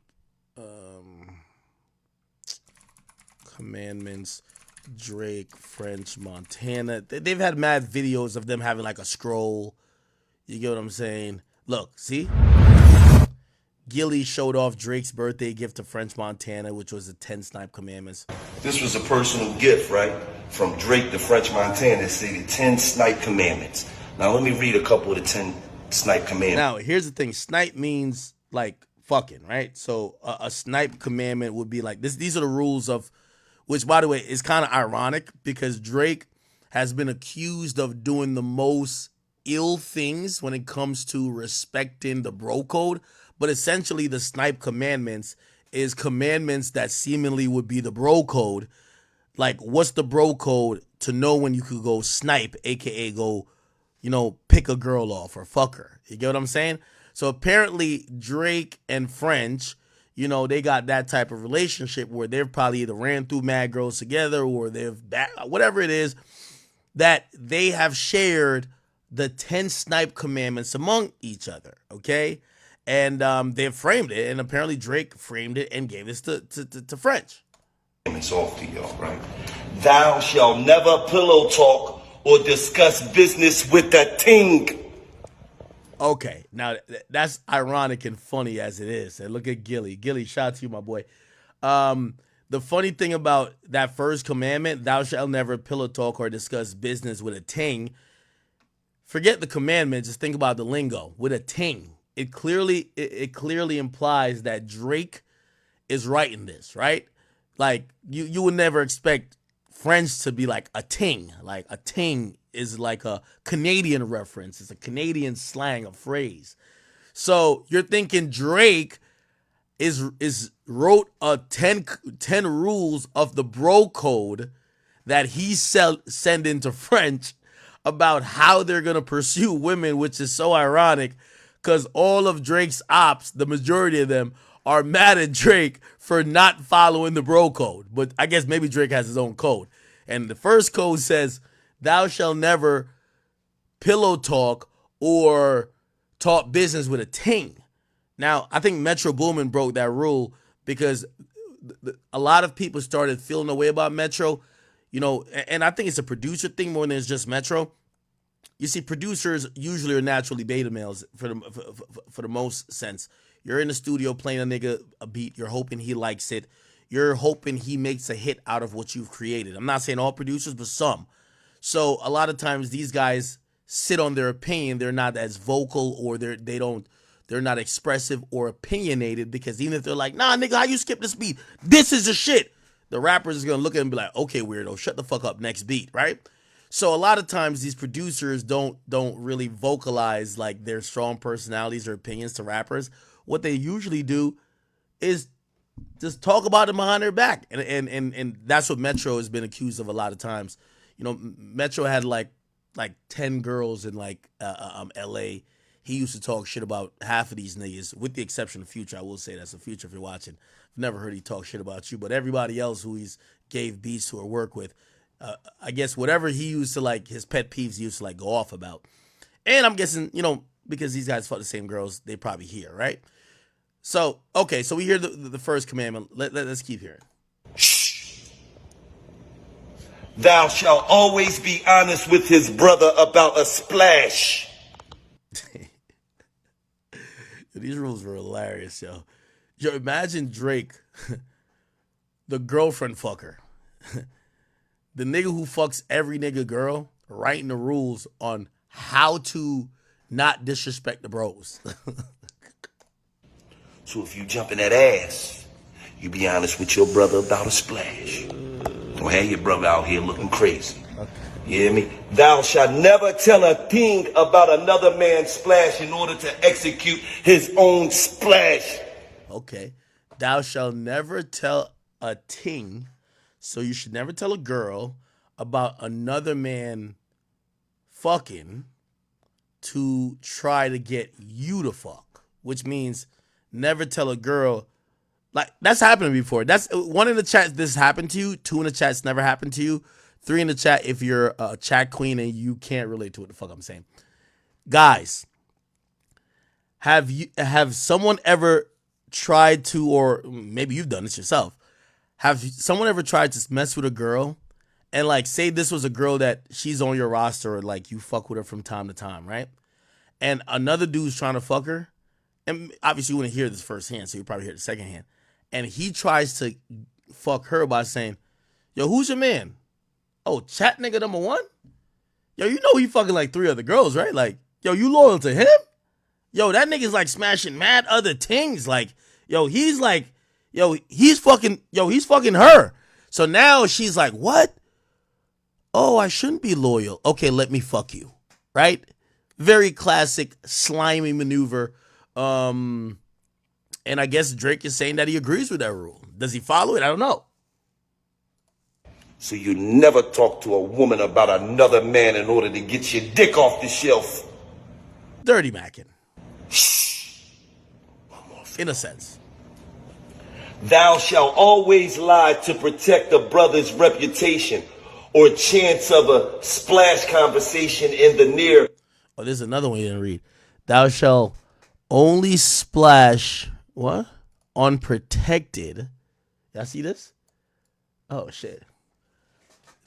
A: Commandments, Drake, French Montana. They've had mad videos of them having like a scroll. You get what I'm saying? Look, see? Gilly showed off Drake's birthday gift to French Montana, which was the 10 Snipe Commandments.
K: This was a personal gift, right? From Drake to French Montana. It stated 10 Snipe Commandments. Now let me read a couple of the 10 Snipe Commandments.
A: Now, here's the thing. Snipe means like fucking, right? So a Snipe commandment would be like this. These are the rules of, which by the way is kind of ironic because Drake has been accused of doing the most ill things when it comes to respecting the bro code. But essentially the Snipe commandments is commandments that seemingly would be the bro code. Like, what's the bro code to know when you could go snipe, aka go, pick a girl off or fuck her. You get what I'm saying? So apparently Drake and French, they got that type of relationship where they've probably either ran through mad girls together or whatever it is, that they have shared the 10 Snipe commandments among each other, okay? And they've framed it, and apparently Drake framed it and gave this to French.
K: It's off to y'all, right? Thou shalt never pillow talk or discuss business with a ting.
A: Okay, now that's ironic and funny as it is. And look at Gilly. Gilly, shout out to you, my boy. The funny thing about that first commandment, thou shalt never pillow talk or discuss business with a ting. Forget the commandment, just think about the lingo. With a ting. It clearly implies that Drake is writing this, right? Like you would never expect French to be like a ting. Like a ting is like a Canadian reference. It's a Canadian slang, a phrase. So you're thinking Drake is wrote a 10 rules of the bro code that he send into French about how they're gonna pursue women, which is so ironic because all of Drake's ops, the majority of them, are mad at Drake for not following the bro code. But I guess maybe Drake has his own code. And the first code says, thou shalt never pillow talk or talk business with a ting. Now, I think Metro Boomin broke that rule because a lot of people started feeling the way about Metro, and I think it's a producer thing more than it's just Metro. You see, producers usually are naturally beta males for the most sense. You're in the studio playing a nigga a beat. You're hoping he likes it. You're hoping he makes a hit out of what you've created. I'm not saying all producers, but some. So a lot of times these guys sit on their opinion. They're not as vocal or they're not expressive or opinionated because even if they're like, nah, nigga, how you skip this beat? This is the shit. The rappers is going to look at him and be like, okay, weirdo, shut the fuck up, next beat, right? So a lot of times these producers don't really vocalize like their strong personalities or opinions to rappers. What they usually do is just talk about them behind their back. And that's what Metro has been accused of a lot of times. Metro had like 10 girls in like LA. He used to talk shit about half of these niggas, with the exception of Future. I will say that's a Future if you're watching. I've never heard he talk shit about you, but everybody else who he's gave beats to or work with, I guess whatever he used to like, his pet peeves he used to like go off about. And I'm guessing, because these guys fuck the same girls, they probably hear, right? So, okay, so we hear the first commandment. Let's keep hearing.
K: Thou shalt always be honest with his brother about a splash.
A: These rules were hilarious, yo. Yo, imagine Drake, the girlfriend fucker. The nigga who fucks every nigga girl, writing the rules on how to not disrespect the bros.
K: So if you jump in that ass, you be honest with your brother about a splash. Don't have your brother out here looking crazy. You hear me? Thou shalt never tell a thing about another man's splash in order to execute his own splash.
A: Okay. Thou shalt never tell a ting, so you should never tell a girl about another man fucking to try to get you to fuck, which means never tell a girl. Like, that's happened before. That's one in the chat. This happened to you. 2 in the chat's never happened to you. 3 in the chat if you're a chat queen and you can't relate to what the fuck I'm saying. Guys, have someone ever tried to, or maybe you've done this yourself, have someone ever tried to mess with a girl and like say this was a girl that she's on your roster or like you fuck with her from time to time, right? And another dude's trying to fuck her, and obviously you wouldn't hear this firsthand, so you probably hear it secondhand. And he tries to fuck her by saying, "Yo, who's your man? Oh, chat nigga number one? Yo, you know he fucking like 3 other girls, right? Like, yo, you loyal to him? Yo, that nigga's like smashing mad other things. Like, yo, he's fucking her." So now she's like, "What? Oh, I shouldn't be loyal. Okay, let me fuck you." Right? Very classic slimy maneuver. And I guess Drake is saying that he agrees with that rule. Does he follow it? I don't know.
K: So you never talk to a woman about another man in order to get your dick off the shelf.
A: Dirty Mackin. In a sense.
K: Thou shalt always lie to protect a brother's reputation or chance of a splash conversation in the near.
A: Oh, there's another one you didn't read. Thou shalt only splash, what? Unprotected. Y'all see this? Oh, shit.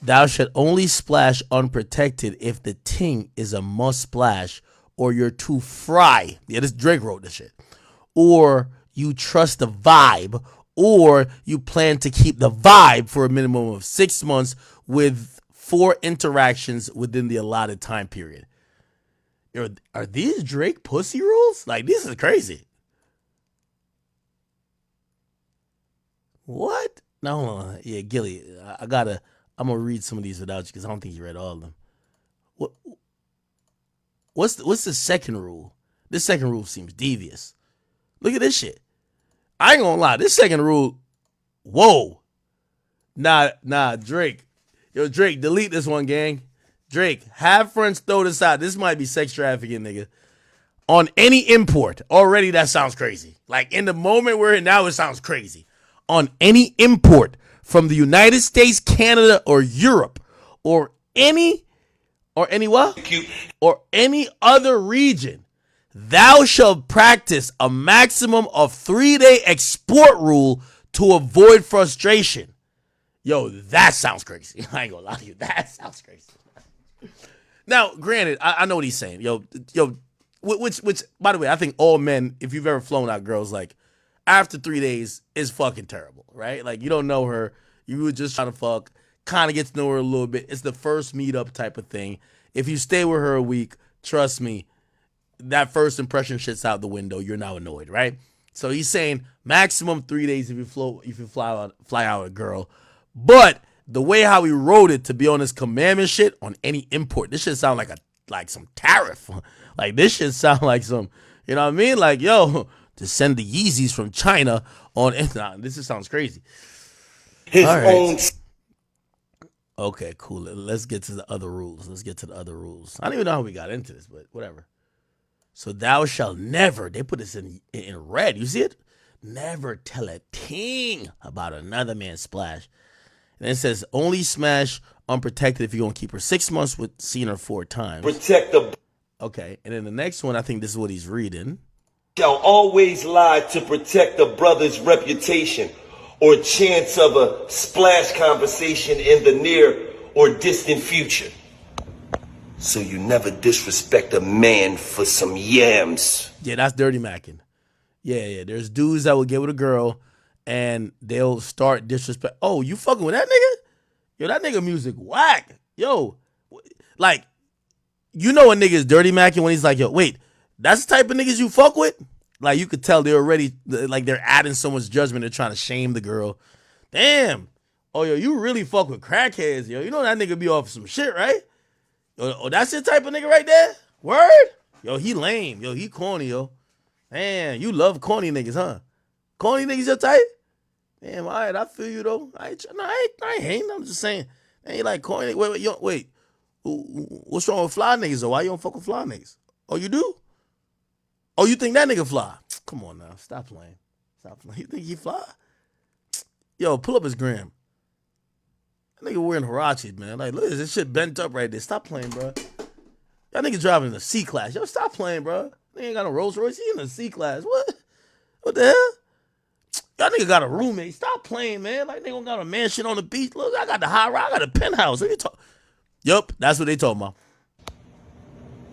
A: Thou shalt only splash unprotected if the ting is a must splash or you're too fry. Yeah, this Drake wrote this shit. Or you trust the vibe, or you plan to keep the vibe for a minimum of 6 months with 4 interactions within the allotted time period. Are these Drake pussy rules? Like, this is crazy. What? No, hold on. Yeah, Gilly, I'm going to read some of these without you because I don't think you read all of them. What's the second rule? This second rule seems devious. Look at this shit. I ain't gonna lie. This second rule, whoa. Nah, Drake. Yo, Drake, delete this one, gang. Drake, have friends throw this out. This might be sex trafficking, nigga. On any import. Already that sounds crazy. Like in the moment we're in now, it sounds crazy. On any import from the United States, Canada, or Europe, or any what? Or any other region, thou shalt practice a maximum of 3-day export rule to avoid frustration. Yo, that sounds crazy. I ain't gonna lie to you. That sounds crazy. Now, granted, I know what he's saying. Yo, which, by the way, I think all men, if you've ever flown out girls, like, after 3 days is fucking terrible, right? Like, you don't know her. You were just trying to fuck, kind of get to know her a little bit. It's the first meetup type of thing. If you stay with her a week, trust me, that first impression shit's out the window. You're now annoyed, right? So he's saying maximum 3 days if you fly out a girl. But the way how he wrote it to be on his commandment shit on any import, this shit sound like some tariff. Like this shit sound like some, you know what I mean? Like, yo, to send the Yeezys from China on, nah, this just sounds crazy.
K: His own.
A: Okay, cool. Let's get to the other rules. I don't even know how we got into this, but whatever. So thou shalt never, they put this in red. You see it? Never tell a ting about another man's splash. And it says only smash unprotected if you're going to keep her 6 months with seeing her 4 times.
K: Protect the.
A: Okay, and then the next one, I think this is what he's reading.
K: Shall always lie to protect a brother's reputation or chance of a splash conversation in the near or distant future. So you never disrespect a man for some yams.
A: Yeah, that's dirty macking. Yeah. There's dudes that will get with a girl and they'll start disrespect. Oh, you fucking with that nigga? Yo, that nigga music whack. Yo, like, you know a nigga is dirty macking when he's like, yo, wait, that's the type of niggas you fuck with? Like, you could tell they're already, like, they're adding so much judgment. They're trying to shame the girl. Damn. Oh, yo, you really fuck with crackheads, yo. You know that nigga be off some shit, right? Oh, that's your type of nigga right there? Word? Yo, he lame. Yo, he corny, yo. Man, you love corny niggas, huh? Corny niggas your type? Damn, all right, I feel you, though. I ain't hating. I'm just saying. Ain't like corny. Wait. What's wrong with fly niggas, though? Why you don't fuck with fly niggas? Oh, you do? Oh, you think that nigga fly? Come on now. Stop playing. You think he fly? Yo, pull up his gram. That nigga wearing Hirachis, man. Like, look, this shit bent up right there. Stop playing, bro. That nigga driving in a C-Class. Yo, stop playing, bro. They ain't got no Rolls Royce. He in a C-Class. What? What the hell? Y'all nigga got a roommate. Stop playing, man. Like, nigga got a mansion on the beach. Look, I got the high rise. I got a penthouse. What you talking? Yup, that's what they talking about.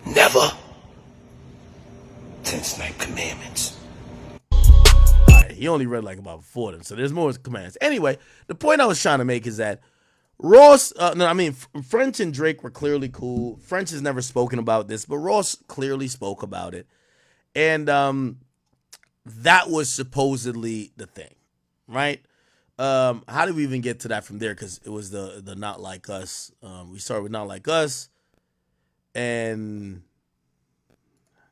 K: Never. 10 Snipe Commandments.
A: Right, he only read like about 4 of them, so there's more commands. Anyway, the point I was trying to make is that Ross, French and Drake were clearly cool. French has never spoken about this, but Ross clearly spoke about it. And that was supposedly the thing, right? How did we even get to that from there? Because it was the Not Like Us. We started with Not Like Us. And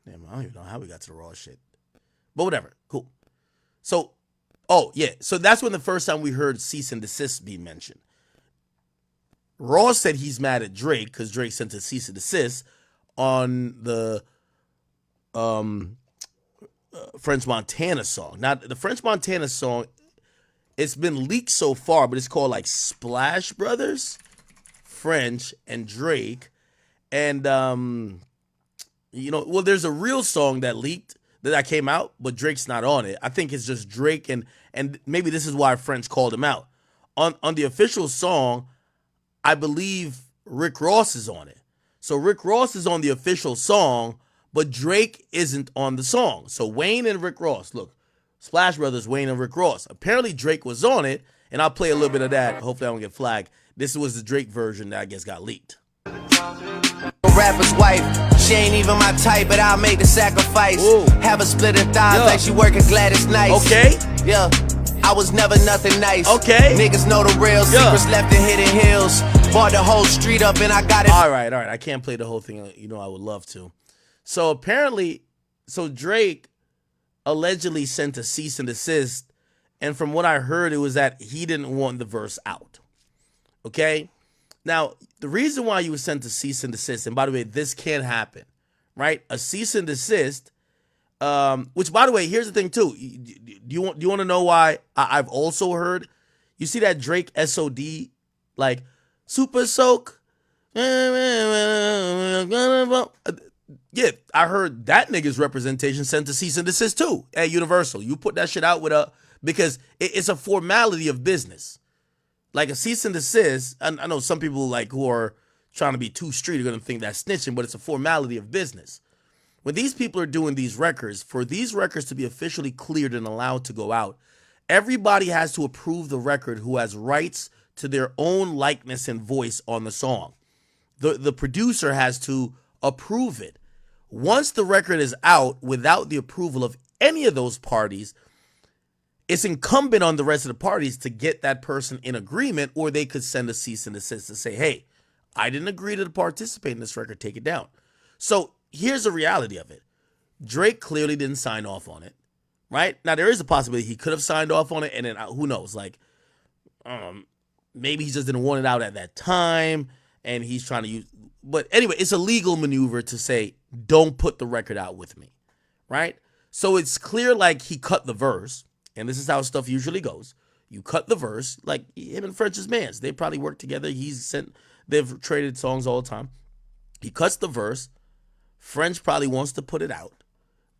A: damn, I don't even know how we got to the Ross shit. But whatever, cool. So, so that's when the first time we heard cease and desist be mentioned. Ross said he's mad at Drake because Drake sent a cease and desist on the French Montana song. Now, the French Montana song, it's been leaked so far, but it's called like Splash Brothers, French, and Drake. And, there's a real song that leaked that came out, but Drake's not on it. I think it's just Drake, and maybe this is why French called him out. On the official song, I believe Rick Ross is on it. So Rick Ross is on the official song, but Drake isn't on the song. So Wayne and Rick Ross, look, Splash Brothers, Wayne and Rick Ross. Apparently Drake was on it, and I'll play a little bit of that. Hopefully I don't get flagged. This was the Drake version that I guess got leaked.
L: Rapper's wife, she ain't even my type, but I'll make the sacrifice. Ooh. Have a split her thighs like she working Gladys Knight.
A: Okay.
L: Yeah. I was never nothing nice.
A: Okay.
L: Niggas know the real secrets left in hidden hills. Bought the whole street up and I got it.
A: All right. I can't play the whole thing. I would love to. So apparently, Drake allegedly sent a cease and desist. And from what I heard, it was that he didn't want the verse out. Okay. Now, the reason why you were sent to cease and desist, and by the way, this can happen, right? A cease and desist, which, by the way, here's the thing too. Do you want to know why I've also heard? You see that Drake SOD, like Super Soak? Yeah, I heard that nigga's representation sent to cease and desist too at Universal. You put that shit out because it's a formality of business. Like a cease and desist, I know some people like who are trying to be too street are going to think that's snitching, but it's a formality of business. When these people are doing these records, for these records to be officially cleared and allowed to go out, everybody has to approve the record who has rights to their own likeness and voice on the song. The producer has to approve it. Once the record is out without the approval of any of those parties, it's incumbent on the rest of the parties to get that person in agreement, or they could send a cease and desist to say, hey, I didn't agree to participate in this record, take it down. So here's the reality of it. Drake clearly didn't sign off on it, right? Now, there is a possibility he could have signed off on it, and then who knows, maybe he just didn't want it out at that time, and he's trying to use, but anyway, it's a legal maneuver to say, don't put the record out with me, right? So it's clear like he cut the verse, and this is how stuff usually goes. You cut the verse, like him and French's Mans. They probably work together. They've traded songs all the time. He cuts the verse. French probably wants to put it out,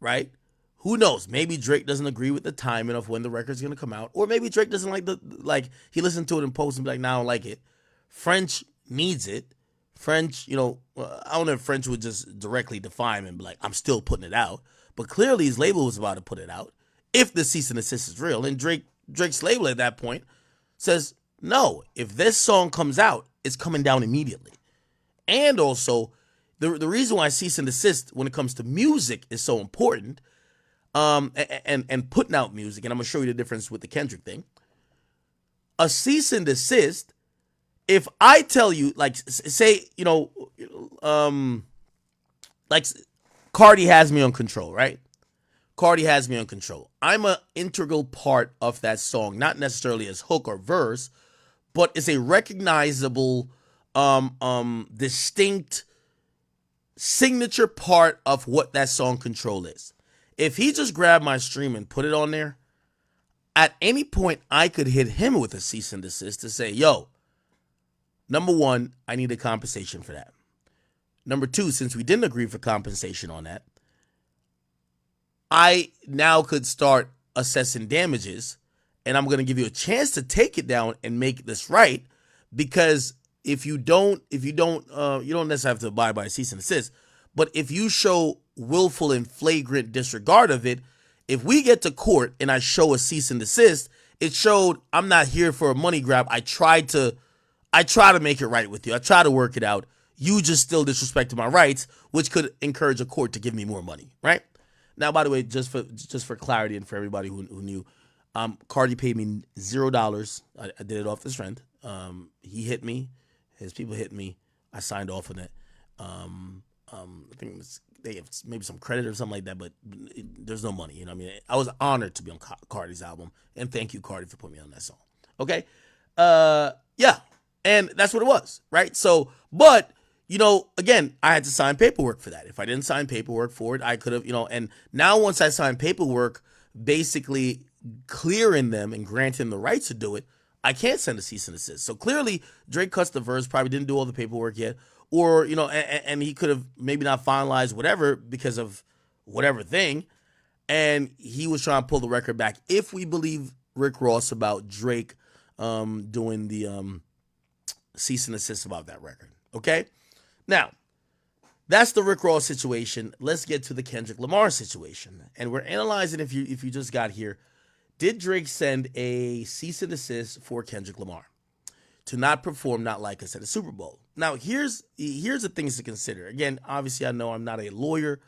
A: right? Who knows? Maybe Drake doesn't agree with the timing of when the record's going to come out. Or maybe Drake doesn't he listened to it in post and be like, nah, I don't like it. French needs it. French, I don't know if French would just directly defy him and be like, I'm still putting it out. But clearly his label was about to put it out. If the cease and desist is real. And Drake's label at that point says, no, if this song comes out, it's coming down immediately. And also, the reason why cease and desist when it comes to music is so important, and putting out music, and I'm going to show you the difference with the Kendrick thing. A cease and desist, if I tell you, like, say, like Cardi has me on control, right? Cardi has me on control. I'm an integral part of that song, not necessarily as hook or verse, but it's a recognizable, distinct signature part of what that song Control is. If he just grabbed my stream and put it on there, at any point I could hit him with a cease and desist to say, yo, number one, I need a compensation for that. Number two, since we didn't agree for compensation on that, I now could start assessing damages and I'm gonna give you a chance to take it down and make this right. Because if you don't, you don't necessarily have to abide by a cease and desist. But if you show willful and flagrant disregard of it, if we get to court and I show a cease and desist, it showed I'm not here for a money grab. I try to make it right with you. I try to work it out. You just still disrespected my rights, which could encourage a court to give me more money, right? Now, by the way, just for clarity and for everybody who knew, Cardi paid me $0. I did it off his friend. He hit me. His people hit me. I signed off on it. I think they have maybe some credit or something like that, but there's no money. You know what I mean? I was honored to be on Cardi's album, and thank you, Cardi, for putting me on that song. Okay? Yeah. And that's what it was, right? So, but, again, I had to sign paperwork for that. If I didn't sign paperwork for it, I could have, and now once I signed paperwork, basically clearing them and granting the right to do it, I can't send a cease and desist. So clearly, Drake cuts the verse, probably didn't do all the paperwork yet, or, and he could have maybe not finalized whatever because of whatever thing, and he was trying to pull the record back. If we believe Rick Ross about Drake doing the cease and desist about that record, okay? Now, that's the Rick Ross situation. Let's get to the Kendrick Lamar situation, and we're analyzing if you just got here. Did Drake send a cease and desist for Kendrick Lamar to not perform Not Like Us at the Super Bowl? Now, here's the things to consider. Again, obviously, I know I'm not a lawyer,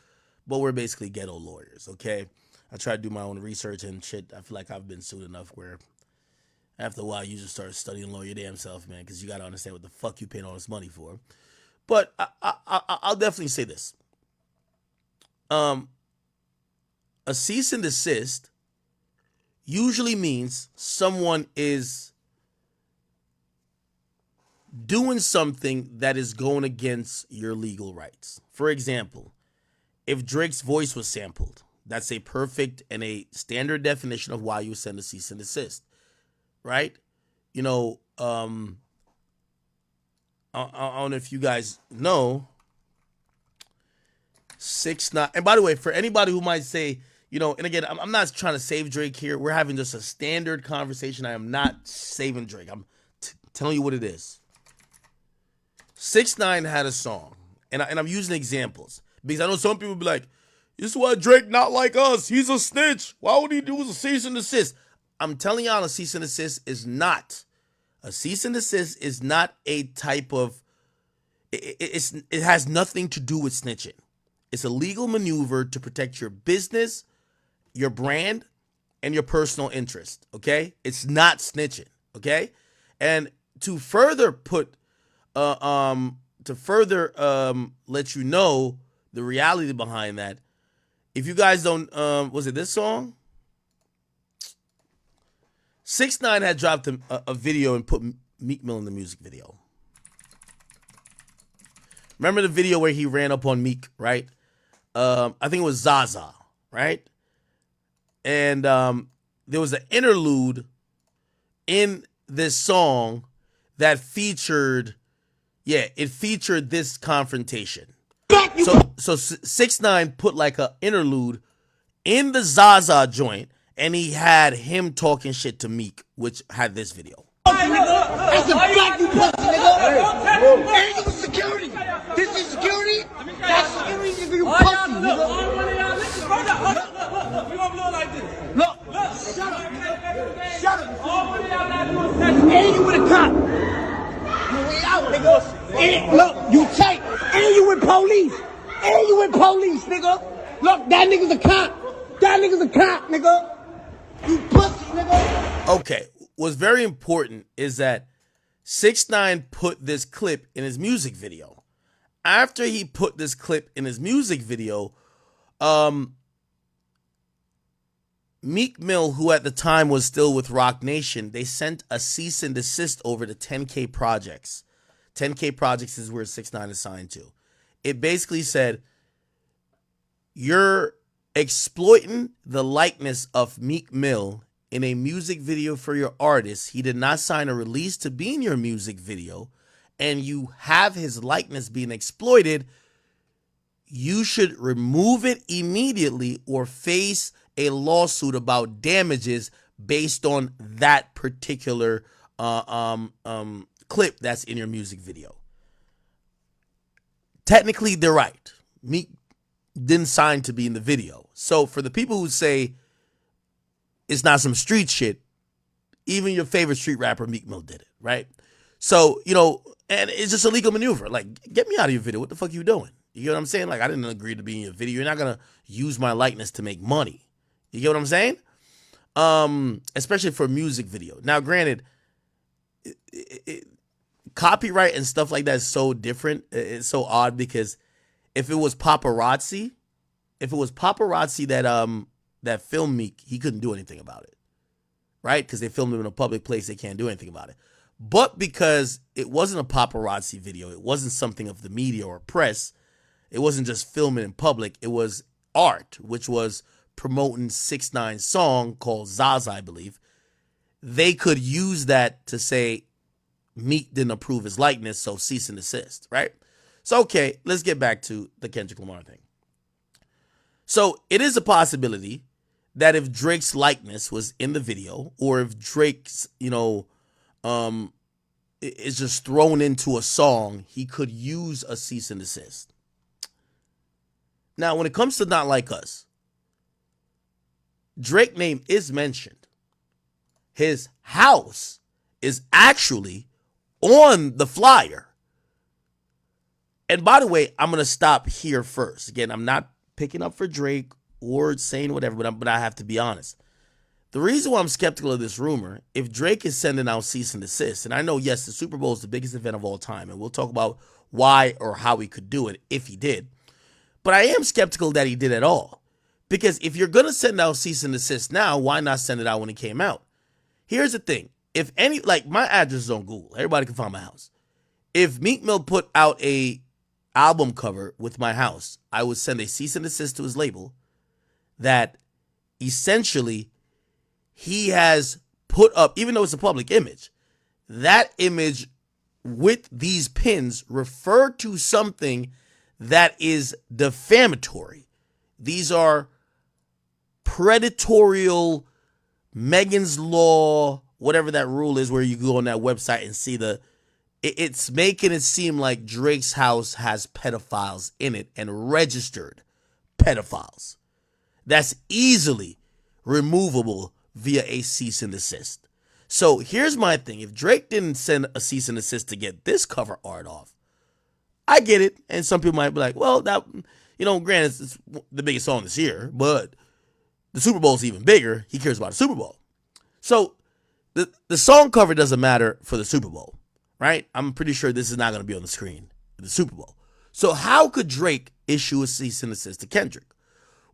A: but we're basically ghetto lawyers, okay? I try to do my own research and shit. I feel like I've been sued enough where after a while, you just start studying law your damn self, man, because you got to understand what the fuck you paying all this money for. But I'll definitely say this. A cease and desist usually means someone is doing something that is going against your legal rights. For example, if Drake's voice was sampled, that's a perfect and a standard definition of why you send a cease and desist, right? I don't know if you guys know, 6ix9ine. And by the way, for anybody who might say, and again, I'm not trying to save Drake here. We're having just a standard conversation. I am not saving Drake. I'm telling you what it is. 6ix9ine had a song, and I'm using examples because I know some people be like, "This is why Drake not like us. He's a snitch. Why would he do a cease and desist?" I'm telling y'all, a cease and desist is not a type of. It has nothing to do with snitching. It's a legal maneuver to protect your business, your brand, and your personal interest, okay? It's not snitching, okay? And to further let you know the reality behind that, if you guys don't, was it this song? 6ix9ine had dropped a video and put Meek Mill in the music video. Remember the video where he ran up on Meek, right? I think it was Zaza, right? And there was an interlude in this song that featured this confrontation. So 6ix9ine put like an interlude in the Zaza joint, and he had him talking shit to Meek, which had this video.
J: That's a black you pussy, nigga. Hey, this is security. This is security. That's security, nigga. You pussy, nigga. You gonna blow like this? Look, shut up. Shut up. All one of y'all not doing sex. And you with a cop. You out, nigga. And look, you tight. And you with police. And you with police, nigga. Look, that nigga's a cop. That nigga's a cop, nigga. You pussy, nigga.
A: Okay, what's very important is that 6ix9ine put this clip in his music video. After he put this clip in his music video, Meek Mill, who at the time was still with Rock Nation, they sent a cease and desist over to 10K Projects. 10K Projects is where 6ix9ine is signed to. It basically said, you're exploiting the likeness of Meek Mill in a music video for your artist. He did not sign a release to be in your music video, and you have his likeness being exploited. You should remove it immediately or face a lawsuit about damages based on that particular clip that's in your music video. Technically, they're right. Meek didn't sign to be in the video. So for the people who say it's not some street shit, even your favorite street rapper, Meek Mill, did it, right? So, and it's just a legal maneuver. Like, get me out of your video. What the fuck are you doing? You get what I'm saying? Like, I didn't agree to be in your video. You're not going to use my likeness to make money. You get what I'm saying? Especially for a music video. Now, granted, copyright and stuff like that is so different. It's so odd because if it was paparazzi that filmed Meek, he couldn't do anything about it, right? Because they filmed him in a public place, they can't do anything about it. But because it wasn't a paparazzi video, it wasn't something of the media or press, it wasn't just filming in public, it was art, which was promoting 6ix9ine's song called Zaza, I believe. They could use that to say Meek didn't approve his likeness, so cease and desist, right? So, okay, let's get back to the Kendrick Lamar thing. So it is a possibility that if Drake's likeness was in the video, or if Drake's, is just thrown into a song, he could use a cease and desist. Now, when it comes to Not Like Us, Drake's name is mentioned. His house is actually on the flyer. And by the way, I'm going to stop here first. Again, I'm not picking up for Drake or saying whatever, but I have to be honest. The reason why I'm skeptical of this rumor, if Drake is sending out cease and desist, and I know, yes, the Super Bowl is the biggest event of all time, and we'll talk about why or how he could do it if he did. But I am skeptical that he did at all. Because if you're going to send out cease and desist now, why not send it out when it came out? Here's the thing. If any, like, my address is on Google. Everybody can find my house. If Meek Mill put out a album cover with my house, I would send a cease and desist to his label that essentially he has put up, even though it's a public image, that image with these pins refer to something that is defamatory. These are predatorial, Megan's Law, whatever that rule is, where you go on that website and see it's making it seem like Drake's house has pedophiles in it and registered pedophiles. That's easily removable via a cease and desist. So here's my thing. If Drake didn't send a cease and desist to get this cover art off, I get it. And some people might be like, well, that, granted, it's the biggest song this year, but the Super Bowl is even bigger. He cares about the Super Bowl. So the song cover doesn't matter for the Super Bowl, right? I'm pretty sure this is not going to be on the screen in the Super Bowl. So how could Drake issue a cease and desist to Kendrick?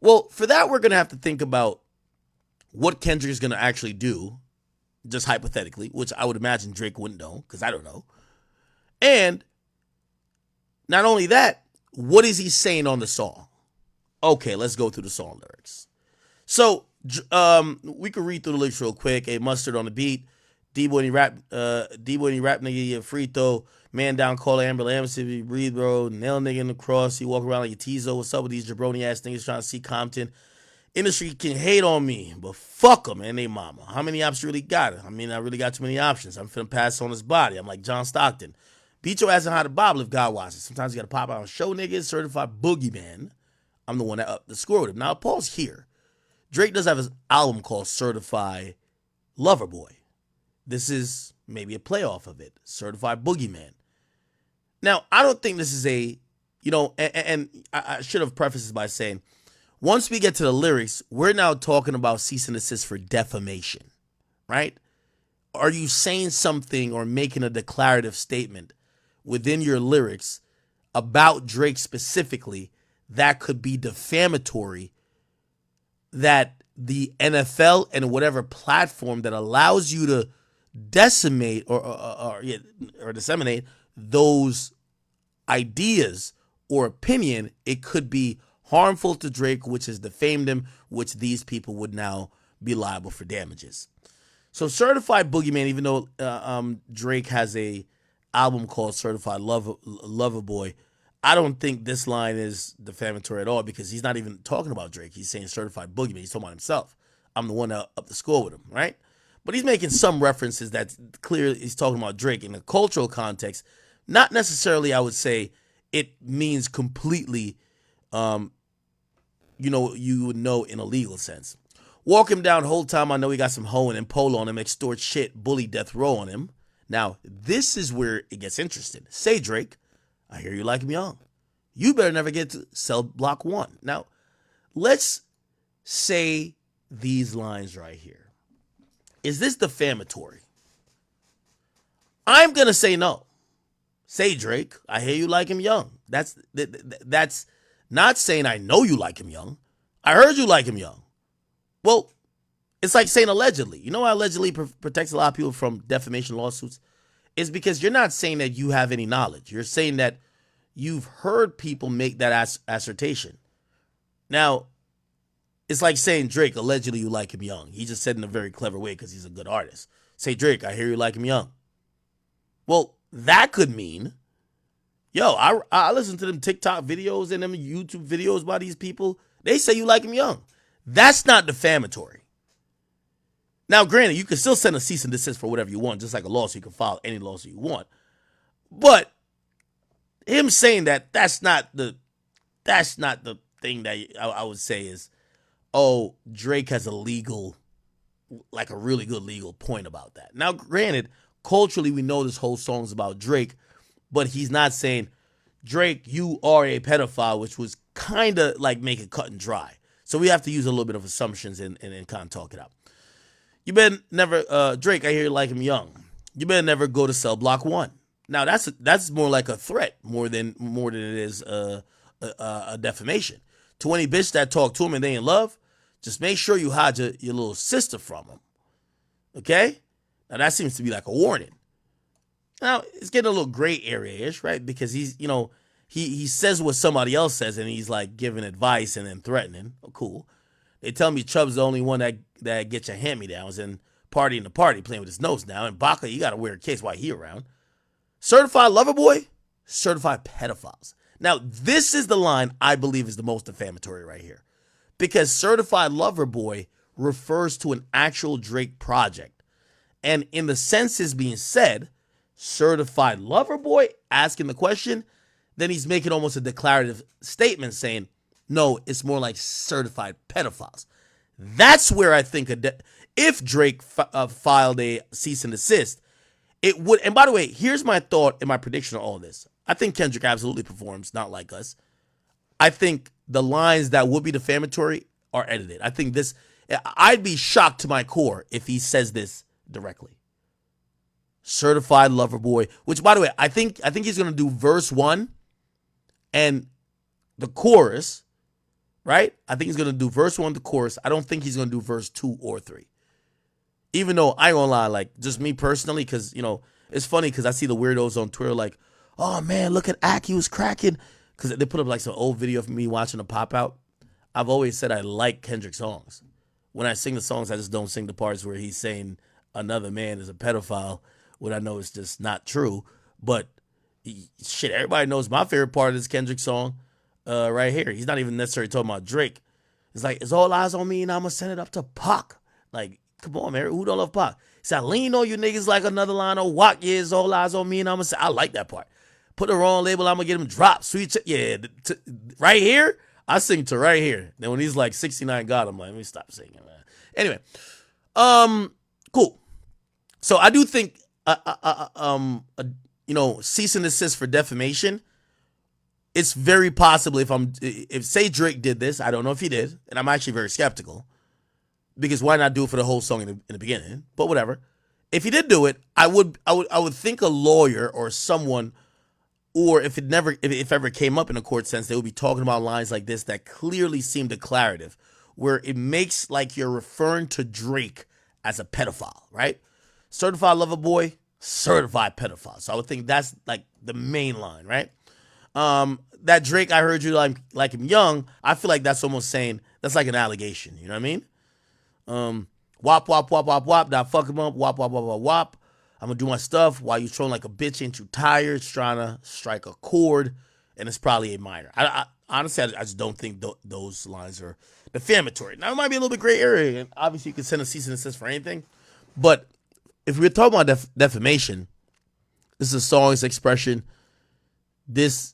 A: Well, for that, we're going to have to think about what Kendrick is going to actually do, just hypothetically, which I would imagine Drake wouldn't know, because I don't know. And not only that, what is he saying on the song? Okay, let's go through the song lyrics. So, we could read through the lyrics real quick. A mustard on the beat. D-boy and rap nigga, free throw. Man down, call ambulance if you breathe, bro. Nail nigga in the cross. He walk around like a Tizo. What's up with these jabroni ass niggas trying to see Compton? Industry can hate on me, but fuck them and they mama. How many options you really got? I mean, I really got too many options. I'm finna pass on his body. I'm like John Stockton. Beat your ass and how to bobble if God watches. Sometimes you gotta pop out and show niggas. Certified boogeyman. I'm the one that up the score with him. Now, pause here. Drake does have his album called Certified Lover Boy. This is maybe a playoff of it. Certified Boogeyman. Now, I don't think this is and I should have prefaced this by saying, once we get to the lyrics, we're now talking about cease and desist for defamation, right? Are you saying something or making a declarative statement within your lyrics about Drake specifically that could be defamatory, that the NFL and whatever platform that allows you to decimate or disseminate those ideas or opinion, it could be harmful to Drake, which has defamed him, which these people would now be liable for damages. So Certified Boogeyman, even though Drake has a album called Certified Lover Boy, I don't think this line is defamatory at all, because he's not even talking about Drake. He's saying Certified Boogeyman. He's talking about himself. I'm the one that up the score with him, right? But he's making some references that clearly he's talking about Drake in a cultural context. Not necessarily, I would say, it means completely, you would know in a legal sense. Walk him down the whole time. I know he got some hoe and pole on him, extort shit, bully death row on him. Now, this is where it gets interesting. Say, Drake, I hear you like him young. You better never get to cell block 1. Now, let's say these lines right here. Is this defamatory? I'm going to say no. Say, Drake, I hear you like him young. That's not saying I know you like him young. I heard you like him young. Well, it's like saying allegedly. You know why allegedly protects a lot of people from defamation lawsuits? It's because you're not saying that you have any knowledge. You're saying that you've heard people make that assertion. Now, it's like saying, Drake, allegedly you like him young. He just said in a very clever way because he's a good artist. Say, Drake, I hear you like him young. Well, that could mean, yo, I listen to them TikTok videos and them YouTube videos by these people. They say you like him young. That's not defamatory. Now, granted, you can still send a cease and desist for whatever you want, just like a lawsuit. You can file any lawsuit you want. But him saying that's not the thing that I would say is, oh, Drake has a really good legal point about that. Now, granted, culturally, we know this whole song's about Drake, but he's not saying, Drake, you are a pedophile, which was kind of like make it cut and dry. So we have to use a little bit of assumptions and kind of talk it out. You better never, Drake, I hear you like him young. You better never go to cell block 1. Now, that's more like a threat more than it is a defamation. To any bitch that talk to him and they in love, just make sure you hide your little sister from him. Okay? Now, that seems to be like a warning. Now, it's getting a little gray area-ish, right? Because he's, he says what somebody else says, and he's like giving advice and then threatening. Oh, cool. They tell me Chubb's the only one that gets your hand-me-downs and partying the party, playing with his nose now. And Baca, you got to wear a case while he around. Certified lover boy, certified pedophiles. Now, this is the line I believe is the most defamatory right here. Because certified lover boy refers to an actual Drake project. And in the senses being said, certified lover boy asking the question, then he's making almost a declarative statement saying, no, it's more like certified pedophiles. That's where I think if Drake filed a cease and desist, it would. And by the way, here's my thought and my prediction on all this. I think Kendrick absolutely performs, not like us. I think the lines that would be defamatory are edited. I think I'd be shocked to my core if he says this directly. Certified lover boy, which by the way, I think he's going to do verse 1 and the chorus, right? I think he's going to do verse 1, the chorus. I don't think he's going to do verse 2 or 3. Even though I ain't gonna lie, like just me personally, because it's funny because I see the weirdos on Twitter like, oh man, look at Ak, he was cracking, because they put up like some old video of me watching a pop out. I've always said I like Kendrick songs. When I sing the songs, I just don't sing the parts where he's saying another man is a pedophile, what I know is just not true. But shit, everybody knows my favorite part of this Kendrick song right here. He's not even necessarily talking about Drake. It's like, it's all eyes on me and I'm gonna send it up to Pac. Like, come on, man. Who don't love Pac? He said, I lean on you niggas like another line of Wack. Yeah, it's all eyes on me and I'm gonna say, I like that part. Put the wrong label, I'm gonna get him dropped. Sweet, right here, I sing to right here. Then when he's like 69 God, I'm like, let me stop singing, man. Anyway, cool. So I do think, cease and desist for defamation. It's very possible if say Drake did this, I don't know if he did, and I'm actually very skeptical. Because why not do it for the whole song in the beginning? But whatever. If he did do it, I would think a lawyer or someone, or if ever came up in a court sense, they would be talking about lines like this that clearly seem declarative, where it makes like you're referring to Drake as a pedophile, right? Certified lover boy, certified pedophile. So I would think that's like the main line, right? That Drake, I heard you like him young. I feel like that's almost saying that's like an allegation. You know what I mean? Wop, wop, wop, wop, wop. Now fuck him up. Wop, wop, wop, wop, wop. I'm gonna do my stuff while you trolling like a bitch. Ain't you tired? Trying to strike a chord, and it's probably a minor. honestly, I just don't think those lines are defamatory. Now, it might be a little bit gray area, and obviously you can send a cease and desist for anything. But if we're talking about defamation, this is a song's expression. This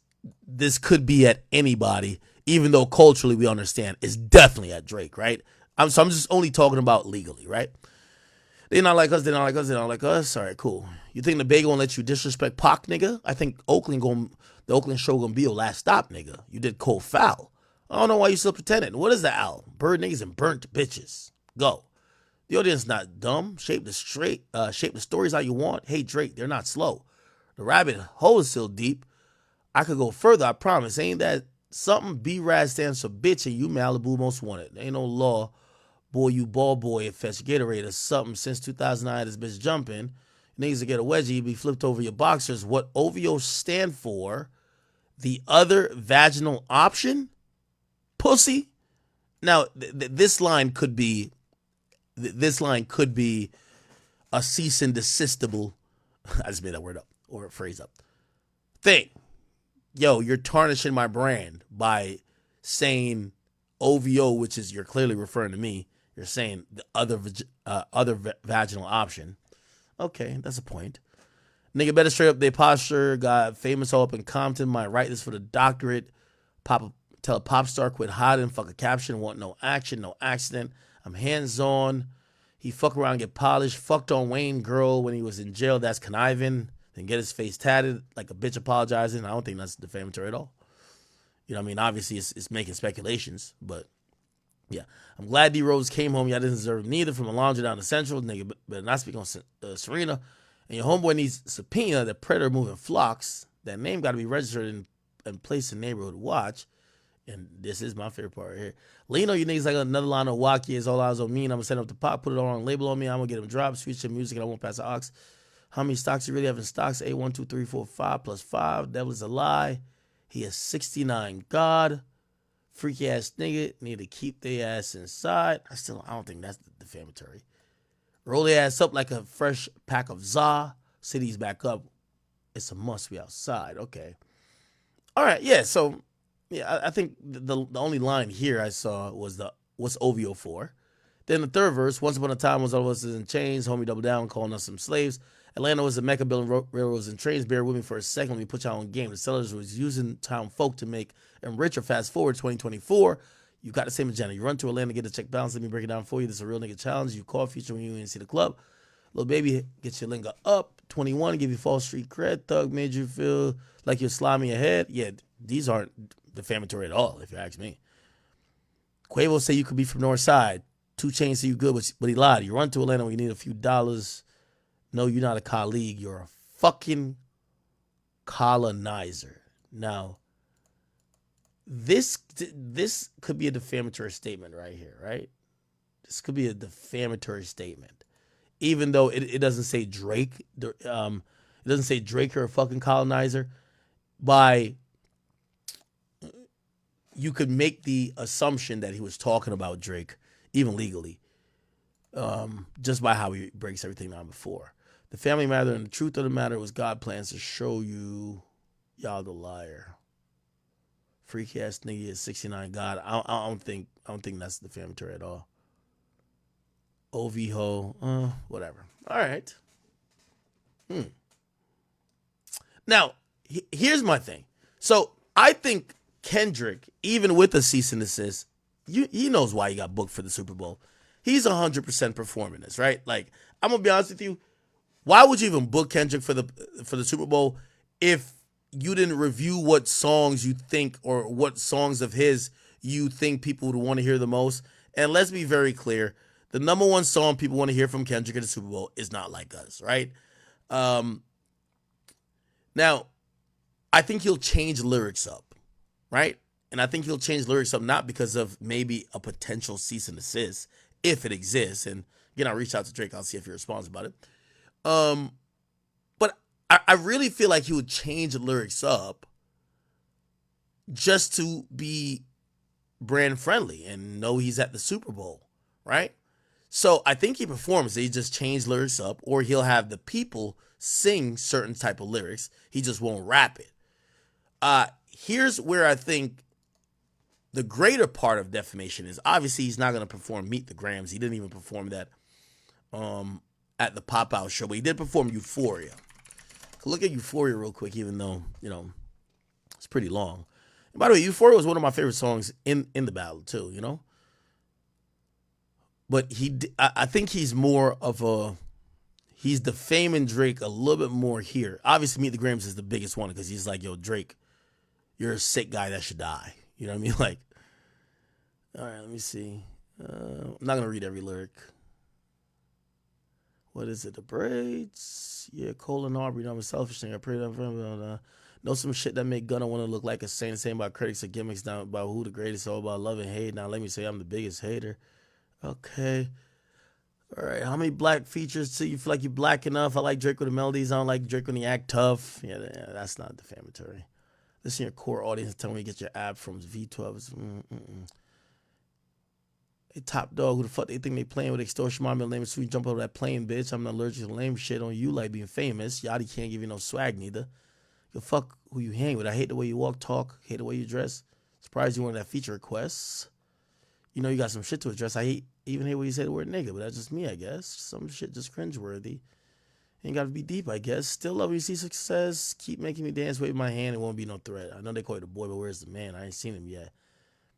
A: could be at anybody, even though culturally we understand it's definitely at Drake, right? I'm just only talking about legally, right? They not like us, they not like us, they not like us. All right, cool. You think the Bay gonna let you disrespect Pac, nigga? I think the Oakland show gonna be your last stop, nigga. You did cold foul. I don't know why you still pretending. What is the Al? Bird niggas and burnt bitches. Go. The audience not dumb. Shape the stories how you want. Hey Drake, they're not slow. The rabbit hole is still deep. I could go further, I promise. Ain't that something? B-Rad stands for bitch and you Malibu most wanted. Ain't no law. Boy, you ball boy at fetch Gatorade or something. Since 2009, this bitch jumping. Niggas to get a wedgie, you be flipped over your boxers. What OVO stand for? The other vaginal option? Pussy? Now, this line could be a cease and desistable. I just made that word up or a phrase up. Thing. Yo, you're tarnishing my brand by saying OVO, which is you're clearly referring to me. You're saying the other vaginal option. Okay, that's a point. Nigga better straight up their posture. Got famous all up in Compton. Might write this for the doctorate. Tell a pop star quit hiding. Fuck a caption. Want no action, no accident. I'm hands on. He fuck around, get polished. Fucked on Wayne girl when he was in jail. That's conniving. Then get his face tatted like a bitch apologizing. I don't think that's defamatory at all. You know what I mean? Obviously, it's making speculations, but yeah. I'm glad D Rose came home. Y'all didn't deserve neither from a laundry down to Central. Nigga better not speak on Serena. And your homeboy needs subpoena the predator moving flocks. That name got to be registered and placed in neighborhood watch. And this is my favorite part right here. Lean on you niggas like another line of Wacky is all eyes on me. And I'm going to send up the pot, put it on label on me. I'm going to get him dropped, switch to music, and I won't pass the aux. How many stocks you really have in stocks? 8, 1, 2, 3, 4, 5 plus 5. That was a lie. He is 69 God. Freaky ass nigga. Need to keep their ass inside. I don't think that's defamatory. Roll their ass up like a fresh pack of za. City's back up. It's a must be outside. Okay. All right. Yeah. So, yeah, I think the only line here I saw was what's OVO for. Then the third verse, once upon a time was all of us in chains, homie double down, calling us some slaves. Atlanta was a mecca building railroads and trains. Bear with me for a second. Let me put y'all on game. The sellers was using town folk to make them richer. Fast forward 2024. You got the same agenda. You run to Atlanta, get the check balance. Let me break it down for you. This is a real nigga challenge. You call feature when you ain't see the club. Little baby, get your lingo up. 21, give you false street cred. Thug made you feel like you're slimy ahead. Yeah, these aren't defamatory at all, if you ask me. Quavo say you could be from North Side. 2 Chainz say you good, but he lied. You run to Atlanta when you need a few dollars. No, you're not a colleague. You're a fucking colonizer. Now, this could be a defamatory statement right here, right? This could be a defamatory statement. Even though it doesn't say Drake. It doesn't say Drake or a fucking colonizer. You could make the assumption that he was talking about Drake, even legally, just by how he breaks everything down before. The family matter and the truth of the matter was God plans to show you y'all the liar. Freaky ass nigga is 69 God. I don't think that's defamatory at all. OVO, whatever. All right. Now, here's my thing. So I think Kendrick, even with a cease and desist, he knows why he got booked for the Super Bowl. He's 100% performing this, right? Like, I'm gonna be honest with you. Why would you even book Kendrick for the Super Bowl if you didn't review what songs you think or what songs of his you think people would want to hear the most? And let's be very clear. The number one song people want to hear from Kendrick at the Super Bowl is Not Like Us, right? Now, I think he'll change lyrics up, right? And I think he'll change lyrics up not because of maybe a potential cease and desist, if it exists. And again, I'll reach out to Drake. I'll see if he responds about it. But I really feel like he would change the lyrics up just to be brand friendly and know he's at the Super Bowl, right? So I think he performs. He just change lyrics up, or he'll have the people sing certain type of lyrics. He just won't rap it. Here's where I think the greater part of defamation is obviously he's not going to perform Meet the Grams. He didn't even perform that at the Pop Out show, but he did perform Euphoria. Look at Euphoria real quick, even though, it's pretty long. And by the way, Euphoria was one of my favorite songs in the battle too, But I think he's more of he's defaming Drake a little bit more here. Obviously, Meet the Grams is the biggest one because he's like, yo, Drake, you're a sick guy that should die. You know what I mean? Like, all right, let me see. I'm not going to read every lyric. What is it? The braids? Yeah, Cole and Aubrey. I'm a selfish thing. I pray that know some shit that make Gunna want to look like a saint. Same about critics or gimmicks. Now about who the greatest. All about love and hate. Now let me say I'm the biggest hater. Okay. All right. How many black features till you feel like you're black enough? I like Drake with the melodies. I don't like Drake when he act tough. Yeah, that's not defamatory. Listen to your core audience. Tell me you get your app from V12. Hey, top dog, who the fuck they think they playing with? Extortion my middle name is Sweet. Jump over that plane, bitch. I'm not allergic to lame shit on you like being famous. Yachty can't give you no swag neither. You fuck who you hang with. I hate the way you walk, talk. Hate the way you dress. Surprised you wanted that feature requests. You know you got some shit to address. I even hate when you say the word nigga, but that's just me, I guess. Some shit just cringeworthy. Ain't gotta be deep, I guess. Still love you, see success. Keep making me dance, wave my hand. It won't be no threat. I know they call you the boy, but where's the man? I ain't seen him yet.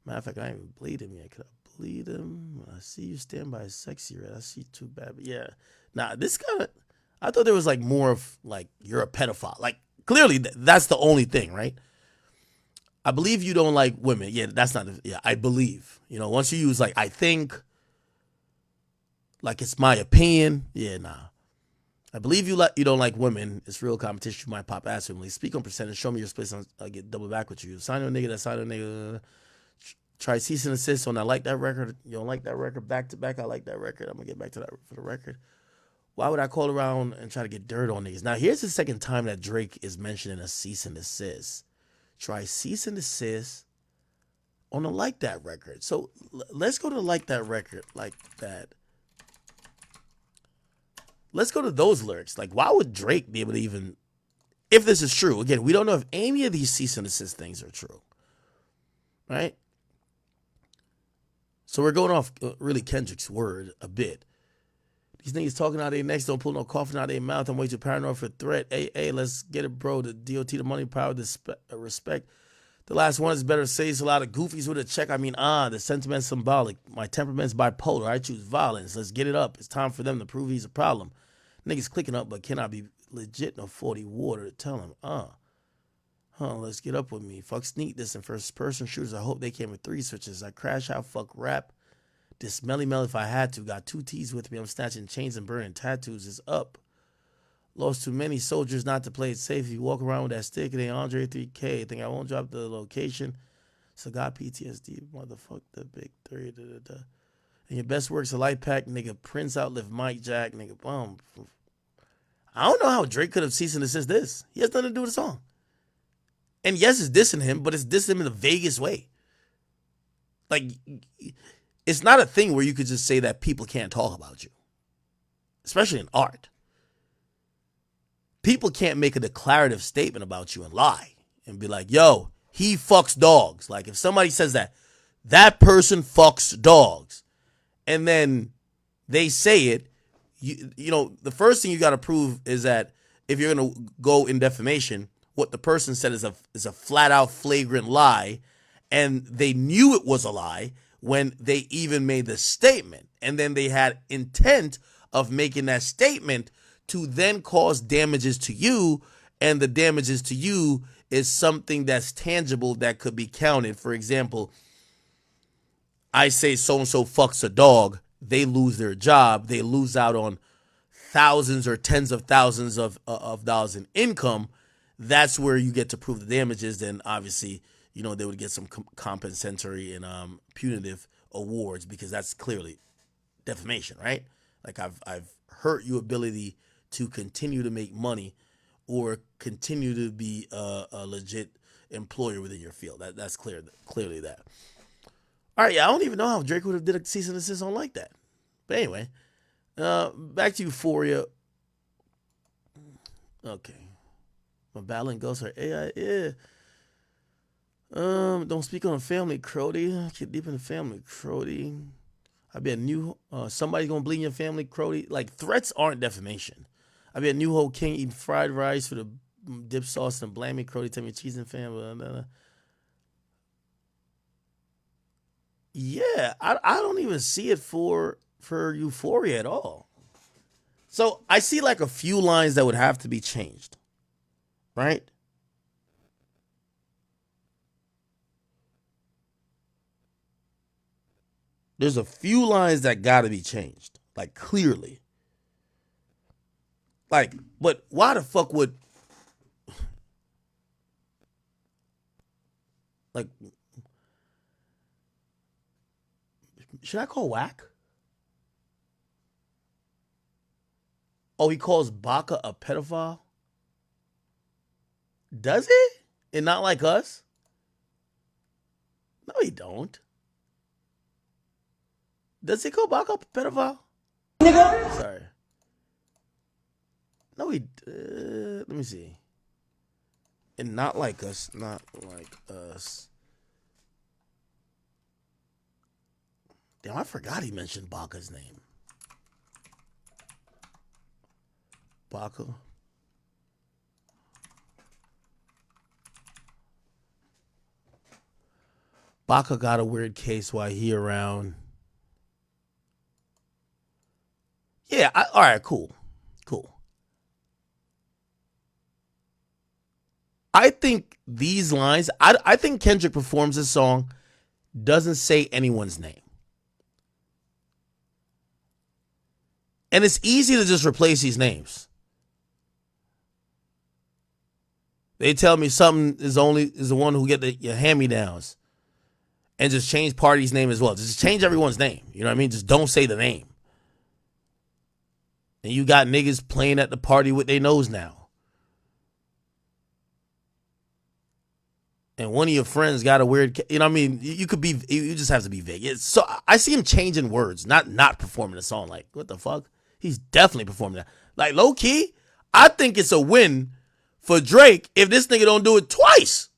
A: Matter of fact, I ain't even bleed him yet. Could I bleed him? I see you stand by sexy red. I see too bad, but yeah. Nah, this kind of, I thought there was like more of like, you're a pedophile. Like, clearly that's the only thing, right? I believe you don't like women. Yeah, that's not, I believe. Once you use like, I think, like it's my opinion. Yeah, nah. I believe you don't like women. It's real competition. You might pop ass with me. Speak on percentage. Show me your space. I'll get double back with you. Sign on a nigga. That sign on a nigga. Try cease and desist on I like that record. You don't like that record. Back to back, I like that record. I'm going to get back to that for the record. Why would I call around and try to get dirt on niggas? Now, here's the second time that Drake is mentioning a cease and desist. Try cease and desist on a like that record. So let's go to like that record. Like that. Let's go to those lyrics. Like, why would Drake be able to even, if this is true, again, we don't know if any of these cease and desist things are true. Right? So we're going off really Kendrick's word a bit. These niggas talking out their necks, don't pull no coffin out their mouth. I'm way too paranoid for threat. Hey, let's get it, bro. The DOT, the money, power, the respect. The last one is better says a lot of goofies with a check. I mean, the sentiment's symbolic. My temperament's bipolar. I choose violence. Let's get it up. It's time for them to prove he's a problem. Niggas clicking up, but cannot be legit. No 40 water to tell him, let's get up with me. Fuck sneak this and first person shooters. I hope they came with 3 switches. I crash out, fuck rap. This Melly Mel if I had to. Got 2 T's with me. I'm snatching chains and burning tattoos. Is up. Lost too many soldiers not to play it safe. If you walk around with that stick, it ain't Andre 3K. Think I won't drop the location. So got PTSD. Motherfuck the big 3. And your best work's a light pack. Nigga, Prince outlive Mike Jack. Nigga, boom. I don't know how Drake could have ceased and desist this. He has nothing to do with the song. And yes, it's dissing him, but it's dissing him in the vaguest way. Like, it's not a thing where you could just say that people can't talk about you. Especially in art. People can't make a declarative statement about you and lie. And be like, yo, he fucks dogs. Like, if somebody says that person fucks dogs. And then they say it, you know, the first thing you got to prove is that if you're going to go in defamation, what the person said is a flat out flagrant lie, and they knew it was a lie when they even made the statement, and then they had intent of making that statement to then cause damages to you, and the damages to you is something that's tangible that could be counted. For example, I say so-and-so fucks a dog, they lose their job, they lose out on thousands or tens of thousands of dollars in income. That's where you get to prove the damages. Then obviously, you know, they would get some compensatory and punitive awards, because that's clearly defamation, right? Like I've hurt your ability to continue to make money or continue to be a legit employer within your field. That's clearly that. All right, yeah, I don't even know how Drake would have did a cease and desist on like that. But anyway, back to Euphoria. Okay. My battling ghosts are AI. Yeah. Don't speak on a family, Crody. Get deep in the family, Crody. I bet somebody's gonna bleed in your family, Crody. Like threats aren't defamation. I bet New Hope King eating fried rice for the dip sauce and blame me, Crody. Tell me cheese and family. Blah, blah, blah. Yeah, I don't even see it for Euphoria at all. So I see like a few lines that would have to be changed, right? There's a few lines that got to be changed, like clearly. Like, but why the fuck would like? Should I call whack? Oh, he calls Baca a pedophile. Does he? And not like us? No, he don't. Does he call Baca a pedophile? Nigga. Sorry. No, let me see. And not like us. Not like us. Damn, I forgot he mentioned Baca's name. Baca. Baca got a weird case while he around. Yeah, all right, cool. I think these lines, I think Kendrick performs this song, doesn't say anyone's name. And it's easy to just replace these names. They tell me something is the one who get your hand-me-downs. And just change party's name as well. Just change everyone's name. You know what I mean? Just don't say the name. And you got niggas playing at the party with their nose now. And one of your friends got a weird, you know what I mean? You just have to be vague. So I see him changing words, not performing the song. Like, what the fuck? He's definitely performing that. Like, low key, I think it's a win for Drake if this nigga don't do it twice.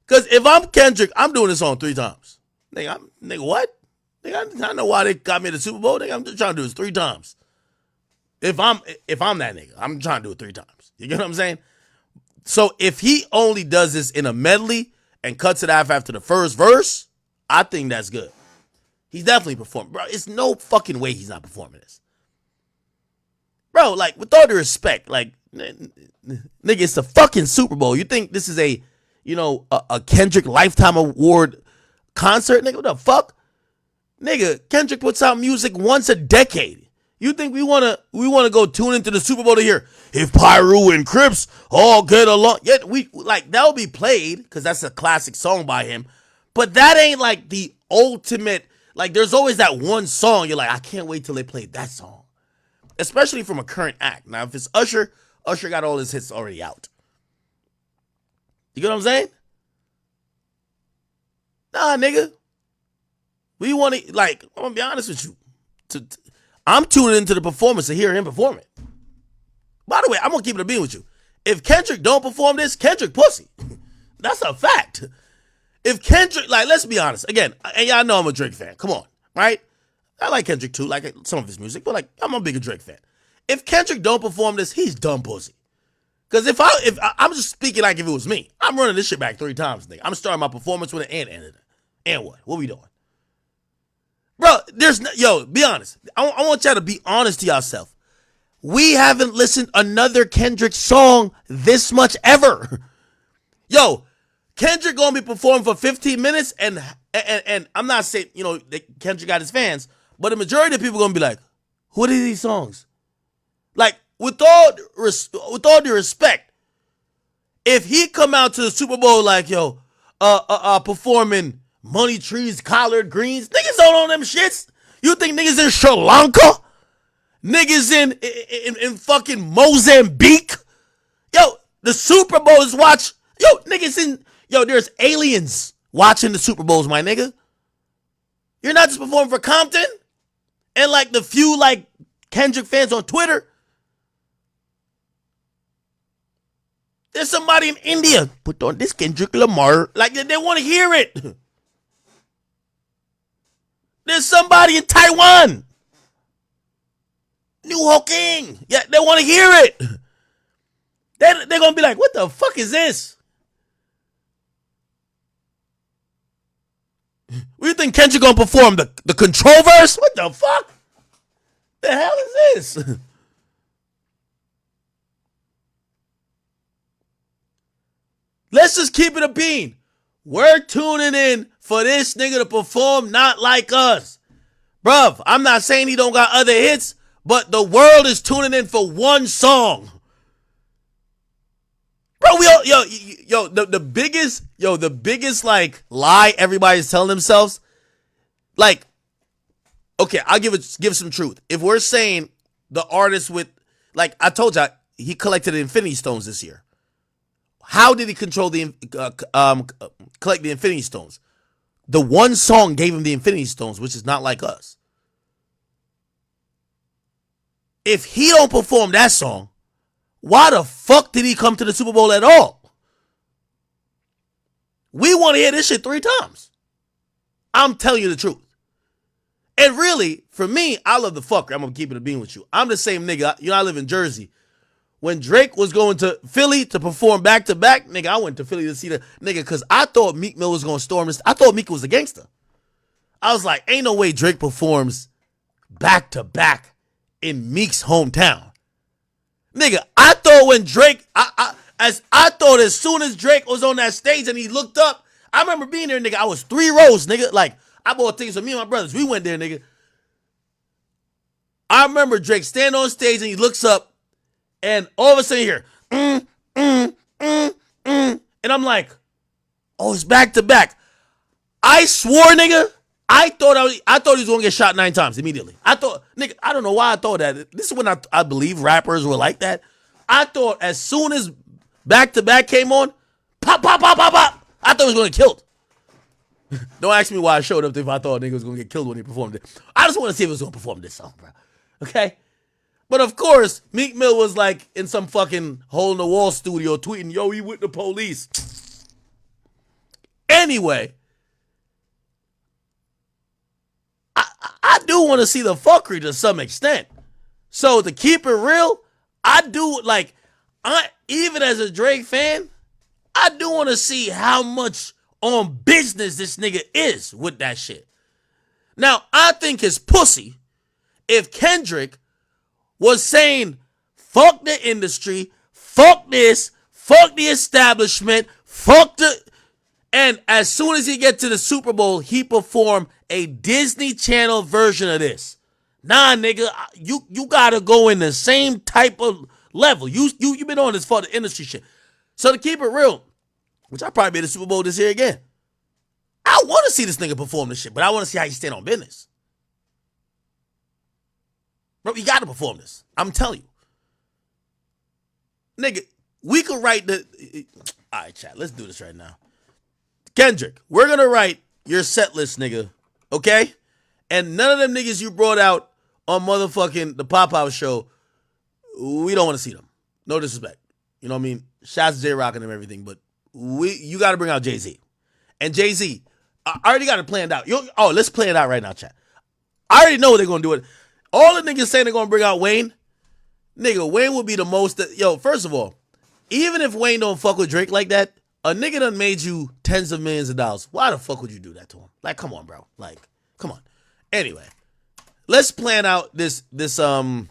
A: Because if I'm Kendrick, I'm doing this song 3 times. Nigga, what? Nigga, I know why they got me at the Super Bowl. Nigga, I'm just trying to do this 3 times. If I'm that nigga, I'm trying to do it 3 times. You get what I'm saying? So if he only does this in a medley and cuts it off after the first verse, I think that's good. He's definitely performing. Bro, it's no fucking way he's not performing this. Bro, like, with all due respect, like, nigga, it's the fucking Super Bowl. You think this is a Kendrick Lifetime Award concert? Nigga, what the fuck? Nigga, Kendrick puts out music once a decade. You think we wanna go tune into the Super Bowl to hear if Pyru and Crips all get along? Yeah, that'll be played because that's a classic song by him. But that ain't like the ultimate. Like, there's always that one song you're like, I can't wait till they play that song, especially from a current act. Now, if it's Usher got all his hits already out. You get what I'm saying? Nah, nigga. We want to, like, I'm gonna be honest with you. I'm tuning into the performance to hear him perform it. By the way, I'm gonna keep it a bean with you. If Kendrick don't perform this, Kendrick pussy. That's a fact. If Kendrick, like, let's be honest. Again, and y'all know I'm a Drake fan. Come on, right? I like Kendrick too, like some of his music, but like, I'm a bigger Drake fan. If Kendrick don't perform this, he's dumb pussy. Because if I'm just speaking like if it was me, I'm running this shit back 3 times, nigga. I'm starting my performance with an and ending it. And what? What we doing? Bro, be honest. I want y'all to be honest to yourself. We haven't listened another Kendrick song this much ever. Yo, Kendrick gonna be performing for 15 minutes, and I'm not saying, Kendrick got his fans, but the majority of people gonna be like, what are these songs? Like, with all due respect, if he come out to the Super Bowl like, performing Money Trees, Collard Greens, niggas don't own them shits. You think niggas in Sri Lanka? Niggas in fucking Mozambique? Yo, the Super Bowl is there's aliens watching the Super Bowls, my nigga. You're not just performing for Compton and like the few like Kendrick fans on Twitter. There's somebody in India. Put on this Kendrick Lamar. Like, they want to hear it. There's somebody in Taiwan. New Hoking. Yeah, they want to hear it. They're going to be like, what the fuck is this? What do you think Kendrick going to perform? The control verse? What the fuck? The hell is this? Let's just keep it a bean. We're tuning in for this nigga to perform Not Like Us. Bruv, I'm not saying he don't got other hits, but the world is tuning in for one song. Bro, the biggest like lie everybody's telling themselves, like, okay, I'll give some truth. If we're saying the artist with, like I told you, he collected the Infinity Stones this year. How did he collect the Infinity Stones? The one song gave him the Infinity Stones, which is Not Like Us. If he don't perform that song, why the fuck did he come to the Super Bowl at all? We want to hear this shit 3 times. I'm telling you the truth. And really, for me, I love the fucker. I'm going to keep it a bean with you. I'm the same nigga. You know, I live in Jersey. When Drake was going to Philly to perform back-to-back, nigga, I went to Philly to see the nigga because I thought Meek Mill was going to storm this. I thought Meek was a gangster. I was like, ain't no way Drake performs back-to-back in Meek's hometown. Nigga, I thought when Drake, I thought as soon as Drake was on that stage and he looked up, I remember being there, nigga. I was 3 rows, nigga. Like, I bought tickets for me and my brothers. We went there, nigga. I remember Drake stand on stage and he looks up and all of a sudden here, and I'm like, oh, it's back-to-back. I swore, nigga, I thought he was gonna get shot 9 times immediately. I thought, nigga, I don't know why I thought that. This is when I believe rappers were like that. I thought as soon as back-to-back came on, pop, pop, pop, pop, pop, I thought he was gonna get killed. Don't ask me why I showed up if I thought a nigga was gonna get killed when he performed it. I just want to see if he was gonna perform this song, bro. Okay? But of course, Meek Mill was like in some fucking hole-in-the-wall studio tweeting, yo, he with the police. Anyway, I do want to see the fuckery to some extent. So to keep it real, I do, like, even as a Drake fan, I do want to see how much on business this nigga is with that shit. Now, I think it's pussy if Kendrick was saying, fuck the industry, fuck this, fuck the establishment, fuck the... And as soon as he get to the Super Bowl, he performed a Disney Channel version of this. Nah, nigga, you gotta go in the same type of level. You been on this for the industry shit. So to keep it real, which I probably be at the Super Bowl this year again, I want to see this nigga perform this shit, but I want to see how he stand on business. Bro, you gotta perform this. I'm telling you. Nigga, we could write the... All right, chat, let's do this right now. Kendrick, we're gonna write your set list, nigga, okay? And none of them niggas you brought out on motherfucking the Pop-Out show, we don't want to see them. No disrespect. You know what I mean? Shouts to J-Rock and them everything, but you got to bring out Jay-Z. And Jay-Z, I already got it planned out. Let's play it out right now, chat. I already know they're going to do it. All the niggas saying they're going to bring out Wayne, nigga, Wayne would be the most... first of all, even if Wayne don't fuck with Drake like that, a nigga done made you tens of millions of dollars. Why the fuck would you do that to him? Like, come on, bro. Like, come on. Anyway, let's plan out this damn,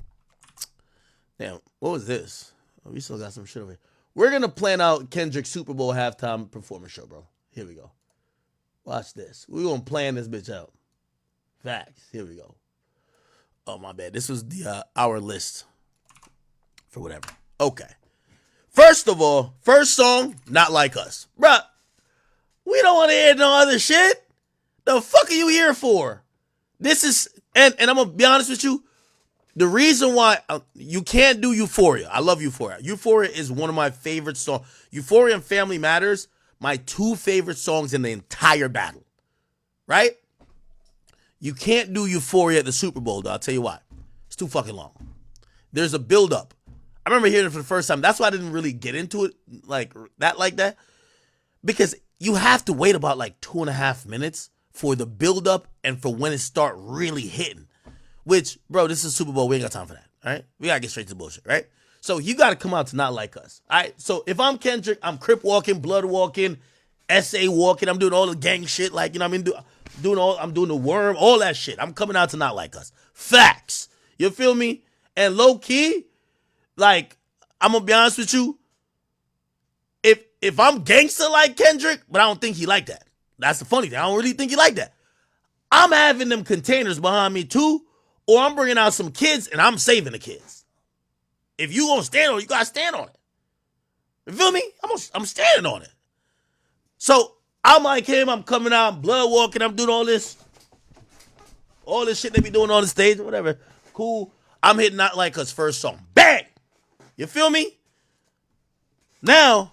A: what was this? Oh, we still got some shit over here. We're going to plan out Kendrick's Super Bowl halftime performance show, bro. Here we go. Watch this. We're going to plan this bitch out. Facts. Here we go. Oh, my bad. This was the our list for whatever. Okay. First of all, first song, Not Like Us. Bruh, we don't want to hear no other shit. The fuck are you here for? This is, and I'm going to be honest with you, the reason why you can't do Euphoria. I love Euphoria. Euphoria is one of my favorite songs. Euphoria and Family Matters, my 2 favorite songs in the entire battle. Right? You can't do Euphoria at the Super Bowl, though. I'll tell you why. It's too fucking long. There's a build-up. I remember hearing it for the first time. That's why I didn't really get into it like that. Because you have to wait about like 2.5 minutes for the build up and for when it start really hitting. Which, bro, this is Super Bowl. We ain't got time for that. All right? We gotta get straight to the bullshit, right? So you gotta come out to not like us. All right. So if I'm Kendrick, I'm Crip walking, blood walking, SA walking, I'm doing all the gang shit, like, you know what I mean? I'm doing the worm, all that shit. I'm coming out to not like us. Facts. You feel me? And low key, like, I'm gonna be honest with you. If I'm gangster like Kendrick, but I don't think he like that. That's the funny thing. I don't really think he like that. I'm having them containers behind me too, or I'm bringing out some kids and I'm saving the kids. If you gonna stand on it, you gotta stand on it. You feel me? I'm standing on it. So I'm like him. I'm coming out, I'm blood walking. I'm doing all this shit they be doing on the stage, whatever. Cool. I'm hitting Not Like Us first song. Bang! You feel me? Now,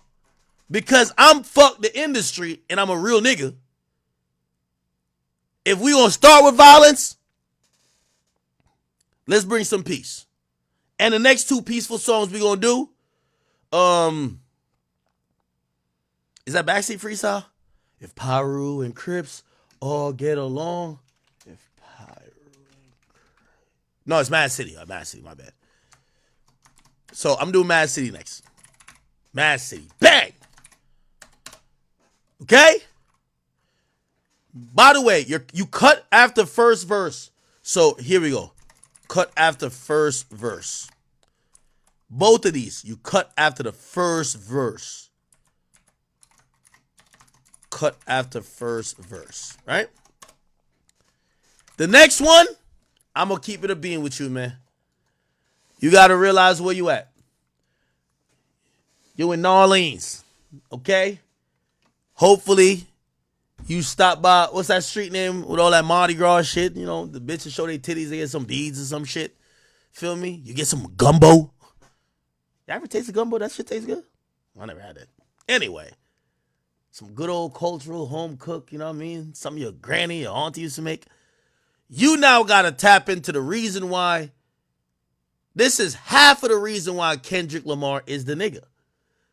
A: because I'm fuck the industry and I'm a real nigga, if we gonna start with violence, let's bring some peace. And the next 2 peaceful songs we gonna do, is that Backseat Freestyle? If Pyru and Crips all get along. No, it's Mad City. Mad City, my bad. So I'm doing Mad City next. Mad City. Bang! Okay? By the way, you cut after first verse. So here we go. Cut after first verse. Both of these, you cut after the first verse. Cut after first verse, right? The next one, I'm going to keep it a bean with you, man. You got to realize where you at. You in New Orleans, okay? Hopefully, you stop by, what's that street name with all that Mardi Gras shit? You know, the bitches show their titties, they get some beads or some shit. Feel me? You get some gumbo. You ever taste the gumbo? That shit tastes good? I never had it. Anyway, some good old cultural home cook, you know what I mean? Some of your granny, your auntie used to make. You now got to tap into the reason why. This is half of the reason why Kendrick Lamar is the nigga.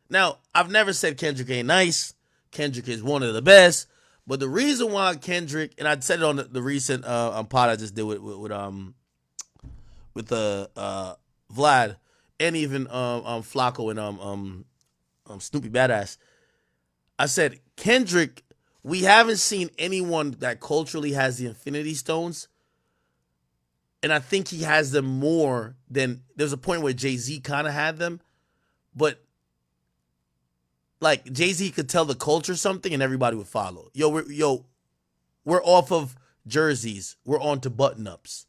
A: Now, I've never said Kendrick ain't nice. Kendrick is one of the best. But the reason why Kendrick, and I said it on the recent pod I just did with Vlad and even Flacco and Snoopy Badass, I said Kendrick, we haven't seen anyone that culturally has the Infinity Stones, and I think he has them more than, there's a point where Jay-Z kind of had them, but like Jay-Z could tell the culture something and everybody would follow. We're off of jerseys. We're on to button-ups.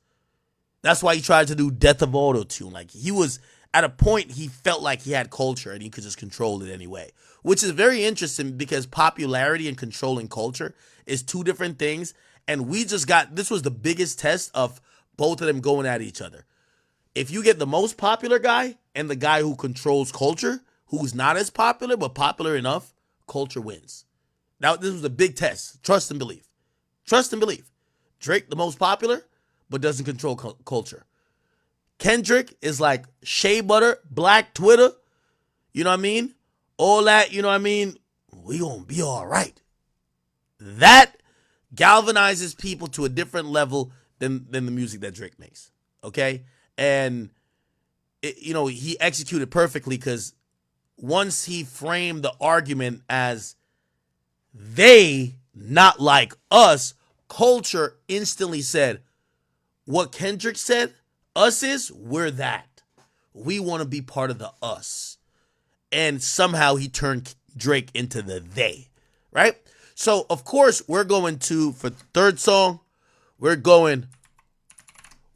A: That's why he tried to do Death of Auto-Tune. Like, he was, at a point, he felt like he had culture and he could just control it anyway. Which is very interesting because popularity and controlling culture is 2 different things. And this was the biggest test of both of them going at each other. If you get the most popular guy and the guy who controls culture, who's not as popular but popular enough, culture wins. Now, this was a big test. Trust and believe. Trust and believe. Drake, the most popular, but doesn't control culture. Kendrick is like shea butter, black Twitter. You know what I mean? All that, you know what I mean? We gonna be all right. That galvanizes people to a different level than the music that Drake makes. Okay? And, he executed perfectly because once he framed the argument as they not like us, culture instantly said, what Kendrick said, us is, we're that. We want to be part of the us. And somehow he turned Drake into the they, right? So, of course, we're going to, for third song, we're going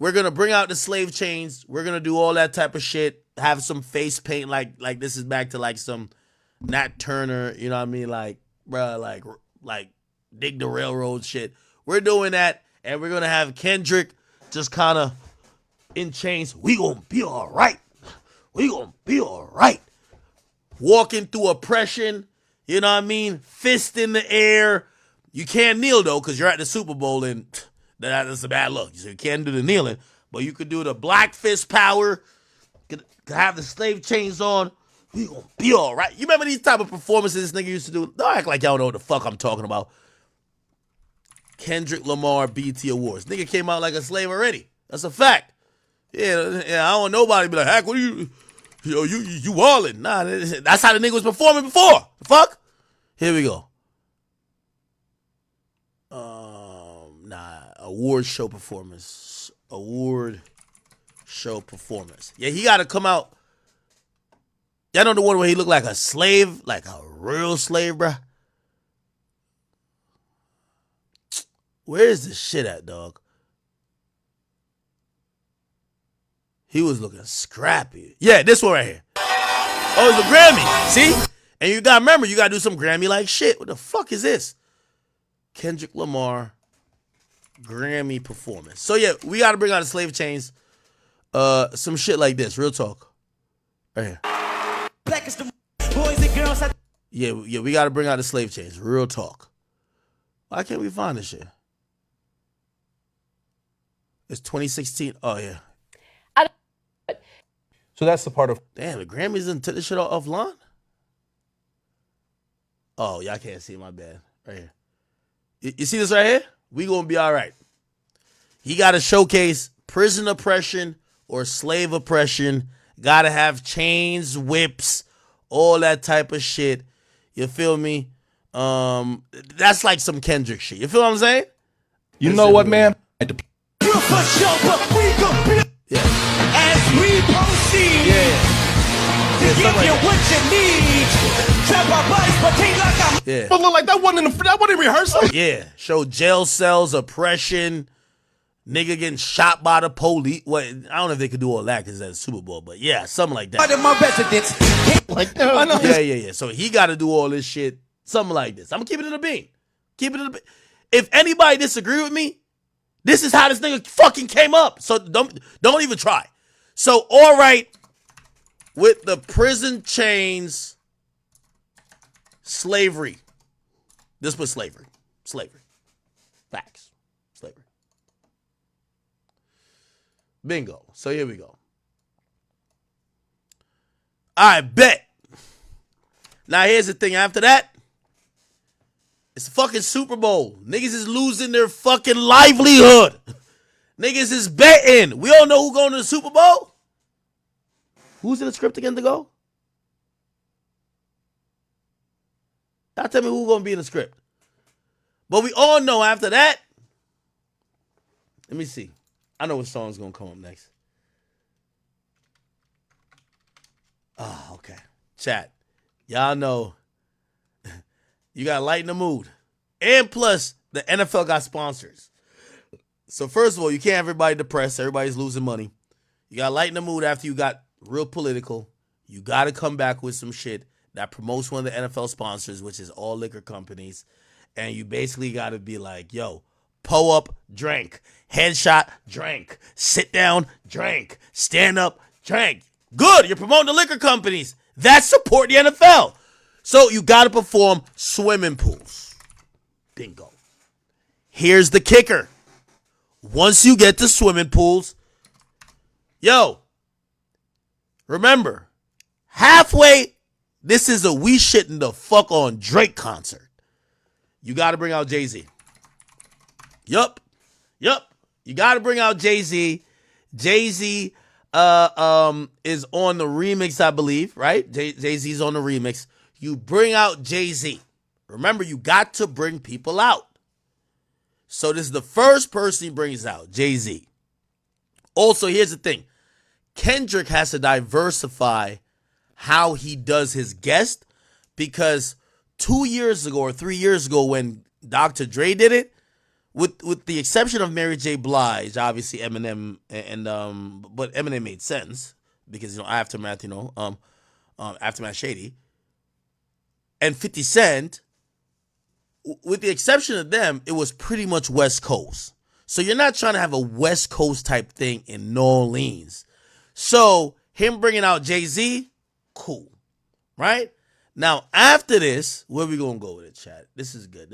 A: to bring out the slave chains. We're going to do all that type of shit. Have some face paint like this is back to like some Nat Turner, you know what I mean? Like, bruh, like dig the railroad shit. We're doing that, and we're going to have Kendrick just kind of in chains. We going to be all right. We going to be all right. Walking through oppression, you know what I mean? Fist in the air. You can't kneel, though, because you're at the Super Bowl, and that's a bad look. So you can't do the kneeling. But you could do the black fist power. Could have the slave chains on. We gonna be all right. You remember these type of performances this nigga used to do? Don't act like y'all know what the fuck I'm talking about. Kendrick Lamar BET Awards. Nigga came out like a slave already. That's a fact. Yeah, I don't want nobody to be like, Hack, what are you wildin'. Nah, that's how the nigga was performing before. The fuck? Here we go. Award show performance. Award show performance. Yeah, he got to come out. Y'all know the one where he looked like a slave? Like a real slave, bruh? Where is this shit at, dog? He was looking scrappy. Yeah, this one right here. Oh, it's a Grammy. See? And you got to remember, you got to do some Grammy-like shit. What the fuck is this? Kendrick Lamar Grammy performance. So, yeah, we got to bring out the slave chains. Some shit like this. Real talk. Right here.
L: Black is the boys and girls.
A: Yeah, we got to bring out the slave chains. Real talk. Why can't we find this shit? It's 2016. Oh, yeah.
M: So that's the part of...
A: Damn, the Grammys didn't take this shit offline? Oh, y'all can't see my bad. Right here. You see this right here? We gonna be all right. He got to showcase prison oppression or slave oppression. Got to have chains, whips, all that type of shit. You feel me? That's like some Kendrick shit. You feel what I'm saying?
M: You know what, man?
A: Yeah.
L: As we proceed, to give you what you need. Trap our bodies, but take like I'm.
A: Yeah.
M: But look, like that wasn't in rehearsal.
A: Yeah. Show jail cells, oppression, nigga getting shot by the police. Well, I don't know if they could do all that because that's Super Bowl, but yeah, something like that.
L: My residents.
M: Like that.
A: Yeah. So he got to do all this shit, something like this. I'm gonna keep it in the bean. Keep it in the bean. If anybody disagree with me, this is how this nigga fucking came up. So don't even try. So all right, with the prison chains, slavery. This was slavery. Facts. Slavery. Bingo. So here we go. I bet. Now here's the thing. After that, it's the fucking Super Bowl. Niggas is losing their fucking livelihood. Niggas is betting. We all know who going to the Super Bowl. Who's in the script again to go? Y'all tell me who's going to be in the script. But we all know after that. Let me see. I know what song's going to come up next. Oh, okay. Chat. Y'all know. You got to lighten the mood. And plus, the NFL got sponsors. So first of all, you can't have everybody depressed. Everybody's losing money. You got to lighten the mood after you got real political. You got to come back with some shit that promotes one of the NFL sponsors, which is all liquor companies. And you basically got to be like, yo, pull up, drink. Headshot, drink. Sit down, drink. Stand up, drink. Good. You're promoting the liquor companies. That support the NFL. So you got to perform swimming pools. Bingo. Here's the kicker. Once you get to swimming pools, yo, remember, halfway, this is a we shitting the fuck on Drake concert. You got to bring out Jay-Z. Yup. You got to bring out Jay-Z. Jay-Z is on the remix, I believe, right? Jay-Z's on the remix. You bring out Jay-Z. Remember, you got to bring people out. So this is the first person he brings out, Jay-Z. Also, here's the thing. Kendrick has to diversify how he does his guest because 2 years ago or 3 years ago when Dr. Dre did it, with the exception of Mary J. Blige, obviously Eminem, but Eminem made sense because, Aftermath, Aftermath Shady. And 50 Cent, with the exception of them, it was pretty much West Coast. So you're not trying to have a West Coast type thing in New Orleans. So him bringing out Jay-Z, cool. Right? Now, after this, where we going to go with it, chat? This is good.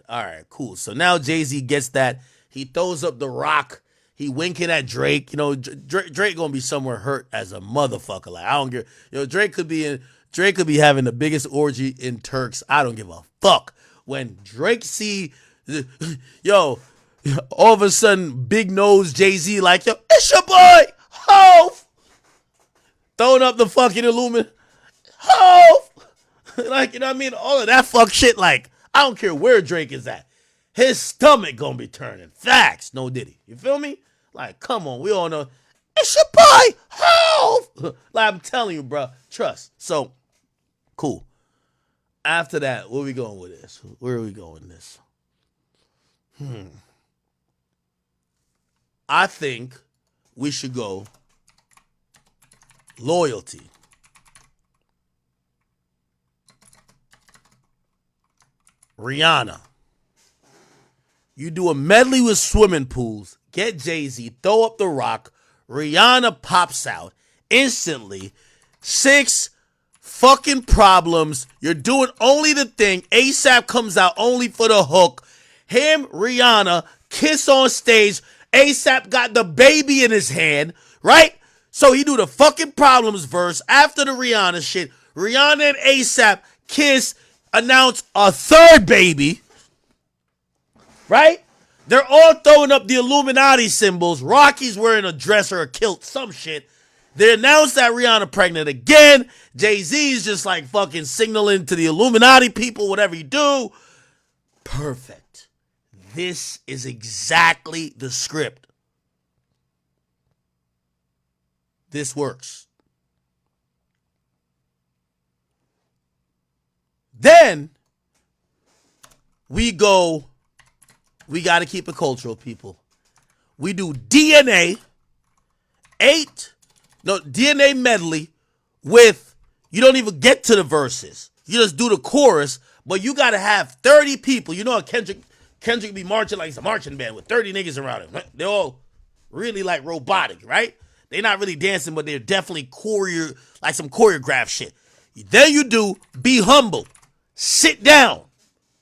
A: All right, cool. So now Jay-Z gets that. He throws up the rock. He winking at Drake. You know, Drake gonna be somewhere hurt as a motherfucker. Like I don't give. You know, Drake could be having the biggest orgy in Turks. I don't give a fuck. When Drake see, yo, all of a sudden, big nose Jay-Z like, yo, it's your boy Hov, throwing up the fucking Illuminati. Hov, like, you know what I mean? All of that fuck shit. Like, I don't care where Drake is at. His stomach gonna be turning. Facts. No Diddy. You feel me? Like, come on. We all know. It's your boy. Hov. Like, I'm telling you, bro. Trust. So, cool. After that, where we going with this? Where are we going with this? I think we should go loyalty. Rihanna. You do a medley with swimming pools, get Jay-Z, throw up the rock, Rihanna pops out instantly. 6 fucking problems. You're doing only the thing. ASAP comes out only for the hook. Him, Rihanna, kiss on stage. ASAP got the baby in his hand, right? So he do the fucking problems verse after the Rihanna shit. Rihanna and ASAP kiss, announce a third baby. Right? They're all throwing up the Illuminati symbols. Rocky's wearing a dress or a kilt, some shit. They announced that Rihanna pregnant again. Jay-Z's just like fucking signaling to the Illuminati people, whatever you do. Perfect. This is exactly the script. This works. Then we go, we got to keep it cultural, people. We do DNA medley with, you don't even get to the verses. You just do the chorus, but you got to have 30 people. You know how Kendrick be marching like it's a marching band with 30 niggas around him. They're all really like robotic, right? They're not really dancing, but they're definitely like some choreographed shit. Then you do Be Humble. Sit down.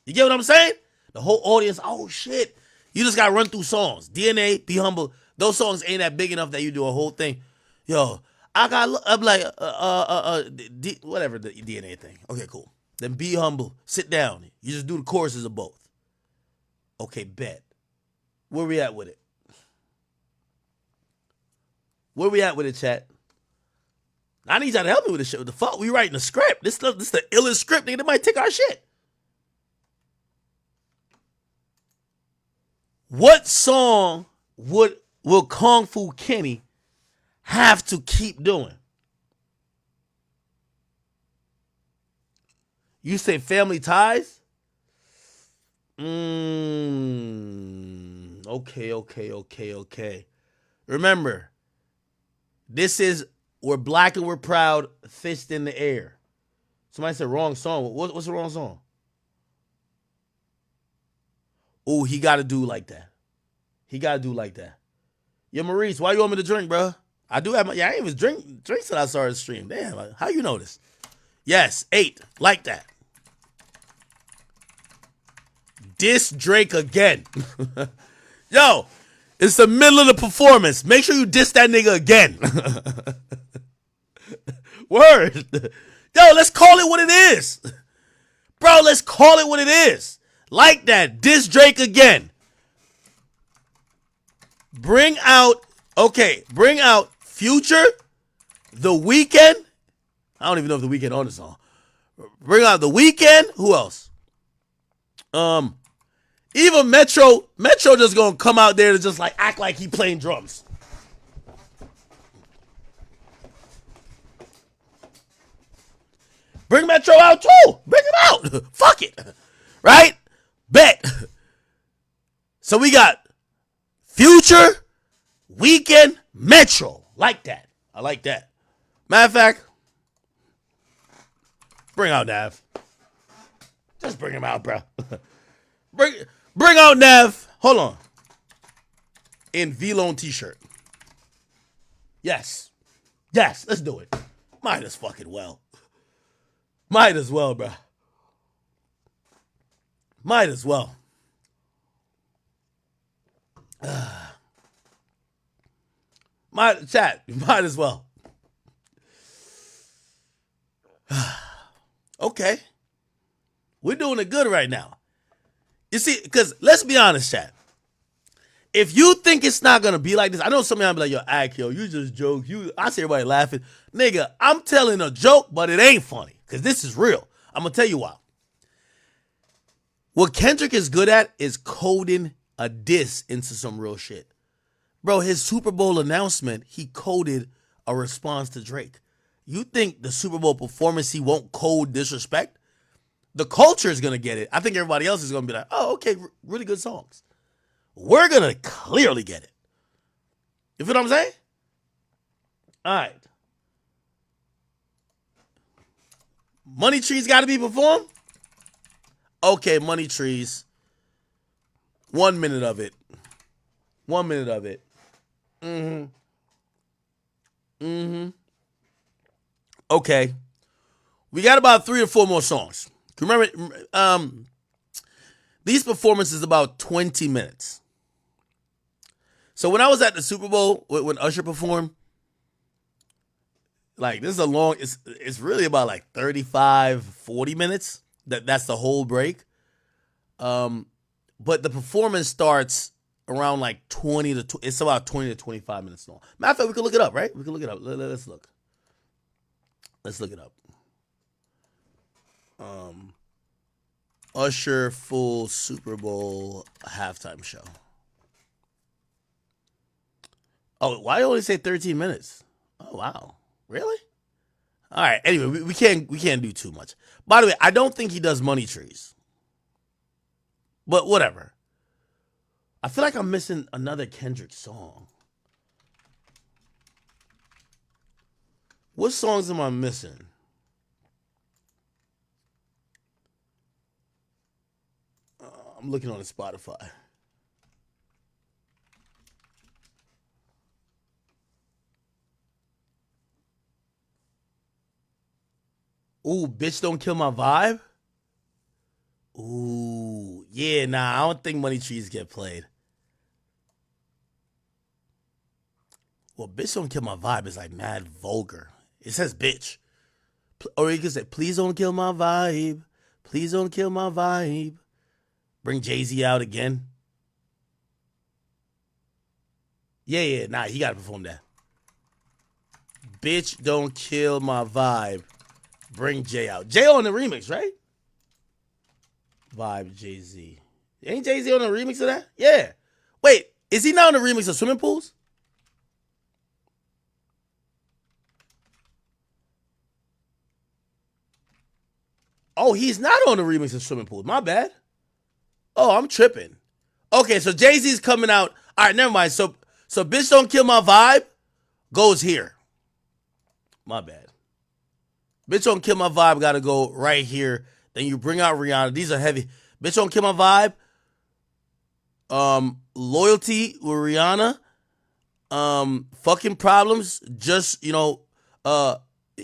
A: You get what I'm saying? The whole audience, oh shit. You just got to run through songs. DNA, Be Humble. Those songs ain't that big enough that you do a whole thing. Yo, I'm like, whatever the DNA thing. Okay, cool. Then Be Humble. Sit down. You just do the choruses of both. Okay, bet. Where we at with it? Where we at with it, chat? I need y'all to help me with this shit. What the fuck? We writing a script. This is the illest script, nigga. They might take our shit. What song will Kung Fu Kenny have to keep doing? You say Family Ties? Okay. Remember, this is We're Black and We're Proud, Fist in the Air. Somebody said wrong song. What's the wrong song? Oh, he got to do like that. Yo, Maurice, why you want me to drink, bro? I do have I ain't even drink till I started the stream. Damn, how you know this? Yes, 8, like that. Diss Drake again. Yo, it's the middle of the performance. Make sure you diss that nigga again. Word. Yo, let's call it what it is. Bro, let's call it what it is. Like that. Diss Drake again. Bring out Future, The Weeknd. I don't even know if The Weeknd on the song. Bring out The Weeknd. Who else? Even Metro just gonna come out there to just like act like he playing drums. Bring Metro out too. Bring him out. Fuck it. Right? Bet. So we got Future, Weeknd, Metro. Like that. I like that. Matter of fact, bring out Nav. Just bring him out, bro. Bring out Nav. Hold on. In V-Lone t-shirt. Yes, let's do it. Might as fucking well. Might as well, bro. Might as well. Chat, might as well. Okay. We're doing it good right now. You see, because let's be honest, chat. If you think it's not gonna be like this, I know some of y'all be like, yo, Akio, you just joke. I see everybody laughing. Nigga, I'm telling a joke, but it ain't funny. Because this is real. I'm gonna tell you why. What Kendrick is good at is coding a diss into some real shit. Bro, his Super Bowl announcement, he coded a response to Drake. You think the Super Bowl performance, he won't code disrespect? The culture is going to get it. I think everybody else is going to be like, oh, okay, really good songs. We're going to clearly get it. You feel what I'm saying? All right. Money Trees got to be performed? Okay, Money Trees. 1 minute of it. 1 minute of it. Okay. We got about 3 or 4 more songs. Remember, these performances about 20 minutes. So when I was at the Super Bowl, when Usher performed, like this is a long, it's really about like 35, 40 minutes. That's the whole break. But the performance starts around like it's about 20 to 25 minutes long. Matter of fact, we can look it up, right? We can look it up. Let's look. Let's look it up. Usher full Super Bowl halftime show. Oh, why only say 13 minutes? Oh, wow. Really? All right. Anyway, we can't do too much. By the way, I don't think he does Money Trees. But whatever. I feel like I'm missing another Kendrick song. What songs am I missing? I'm looking on the Spotify. Ooh, Bitch Don't Kill My Vibe? Ooh, yeah, nah, I don't think Money Trees get played. Well, Bitch Don't Kill My Vibe is like mad vulgar. It says bitch. Or you can say, please don't kill my vibe. Please don't kill my vibe. Bring Jay-Z out again. Yeah, nah, he gotta perform that. Bitch Don't Kill My Vibe. Bring Jay out. Jay on the remix, right? Vibe Jay-Z. Ain't Jay-Z on the remix of that? Yeah. Wait, is he not on the remix of Swimming Pools? Oh, he's not on the remix of Swimming Pools. My bad. Oh, I'm tripping. Okay, so Jay-Z's coming out. All right, never mind. So Bitch Don't Kill My Vibe goes here. My bad. Bitch Don't Kill My Vibe got to go right here. Then you bring out Rihanna. These are heavy. Bitch Don't Kill My Vibe. Loyalty with Rihanna. Fucking Problems. Just, you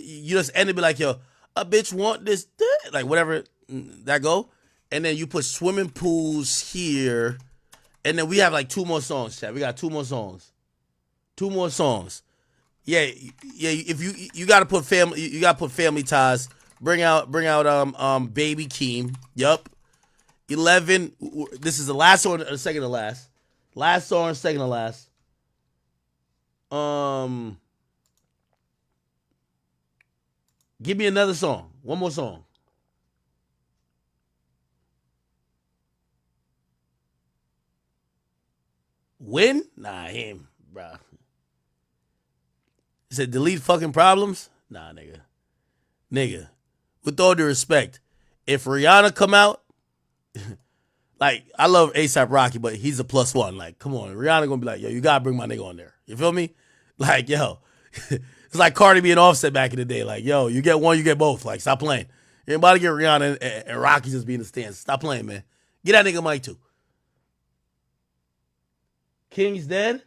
A: just end it be like, yo, a bitch want this, like whatever that go. And then you put Swimming Pools here. And then we have like 2 more songs, chat. We got 2 more songs. 2 more songs. Yeah. If you gotta put Family Ties. Bring out Baby Keem. Yup. 11. This is the last song, or second to last. Last song, second to last. Give me another song. One more song. Win? Nah, him, bruh. He said delete fucking Problems? Nah, nigga. Nigga. With all due respect, if Rihanna come out, like, I love A$AP Rocky, but he's a +1. Like, come on. Rihanna gonna be like, yo, you gotta bring my nigga on there. You feel me? Like, yo. It's like Cardi B and Offset back in the day. Like, yo, you get one, you get both. Like, stop playing. Anybody get Rihanna and Rocky just be in the stands. Stop playing, man. Get that nigga Mike too. King's Dead?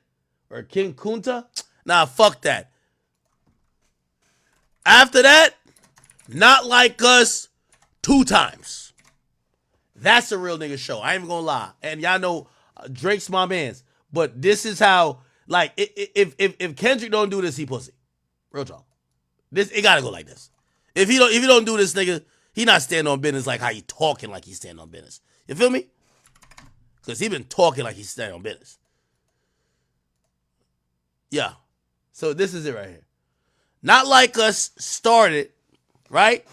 A: Or King Kunta? Nah, fuck that. After that, Not Like Us 2 times. That's a real nigga show. I ain't even gonna lie. And y'all know Drake's my mans. But this is how, Like if Kendrick don't do this, he pussy. Real talk. This it gotta go like this. If he don't do this, nigga, he not standing on business like how he talking like he's standing on business. You feel me? Because he been talking like he's standing on business. Yeah. So this is it right here. Not Like Us started, right?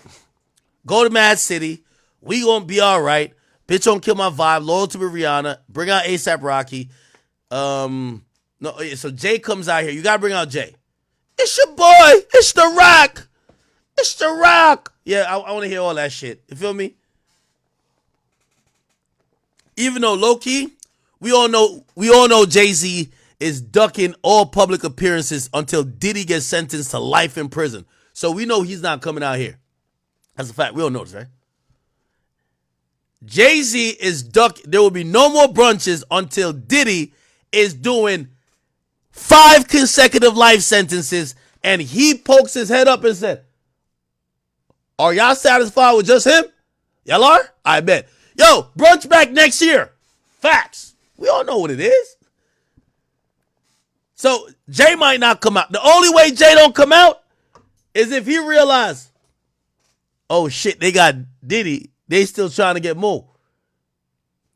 A: Go to Mad City. We gonna be all right. Bitch don't kill my vibe. Loyal to Rihanna. Bring out ASAP Rocky. No, so Jay comes out here. You gotta bring out Jay. It's your boy. It's The Rock. It's The Rock. Yeah, I want to hear all that shit. You feel me? Even though low key, we all know Jay-Z is ducking all public appearances until Diddy gets sentenced to life in prison. So we know he's not coming out here. That's a fact. We all know this, right? Jay-Z is ducking. There will be no more brunches until Diddy is doing 5 consecutive life sentences, and he pokes his head up and said, are y'all satisfied with just him? Y'all are? I bet. Yo, brunch back next year. Facts. We all know what it is. So Jay might not come out. The only way Jay don't come out is if he realize, oh shit, they got Diddy. They still trying to get more.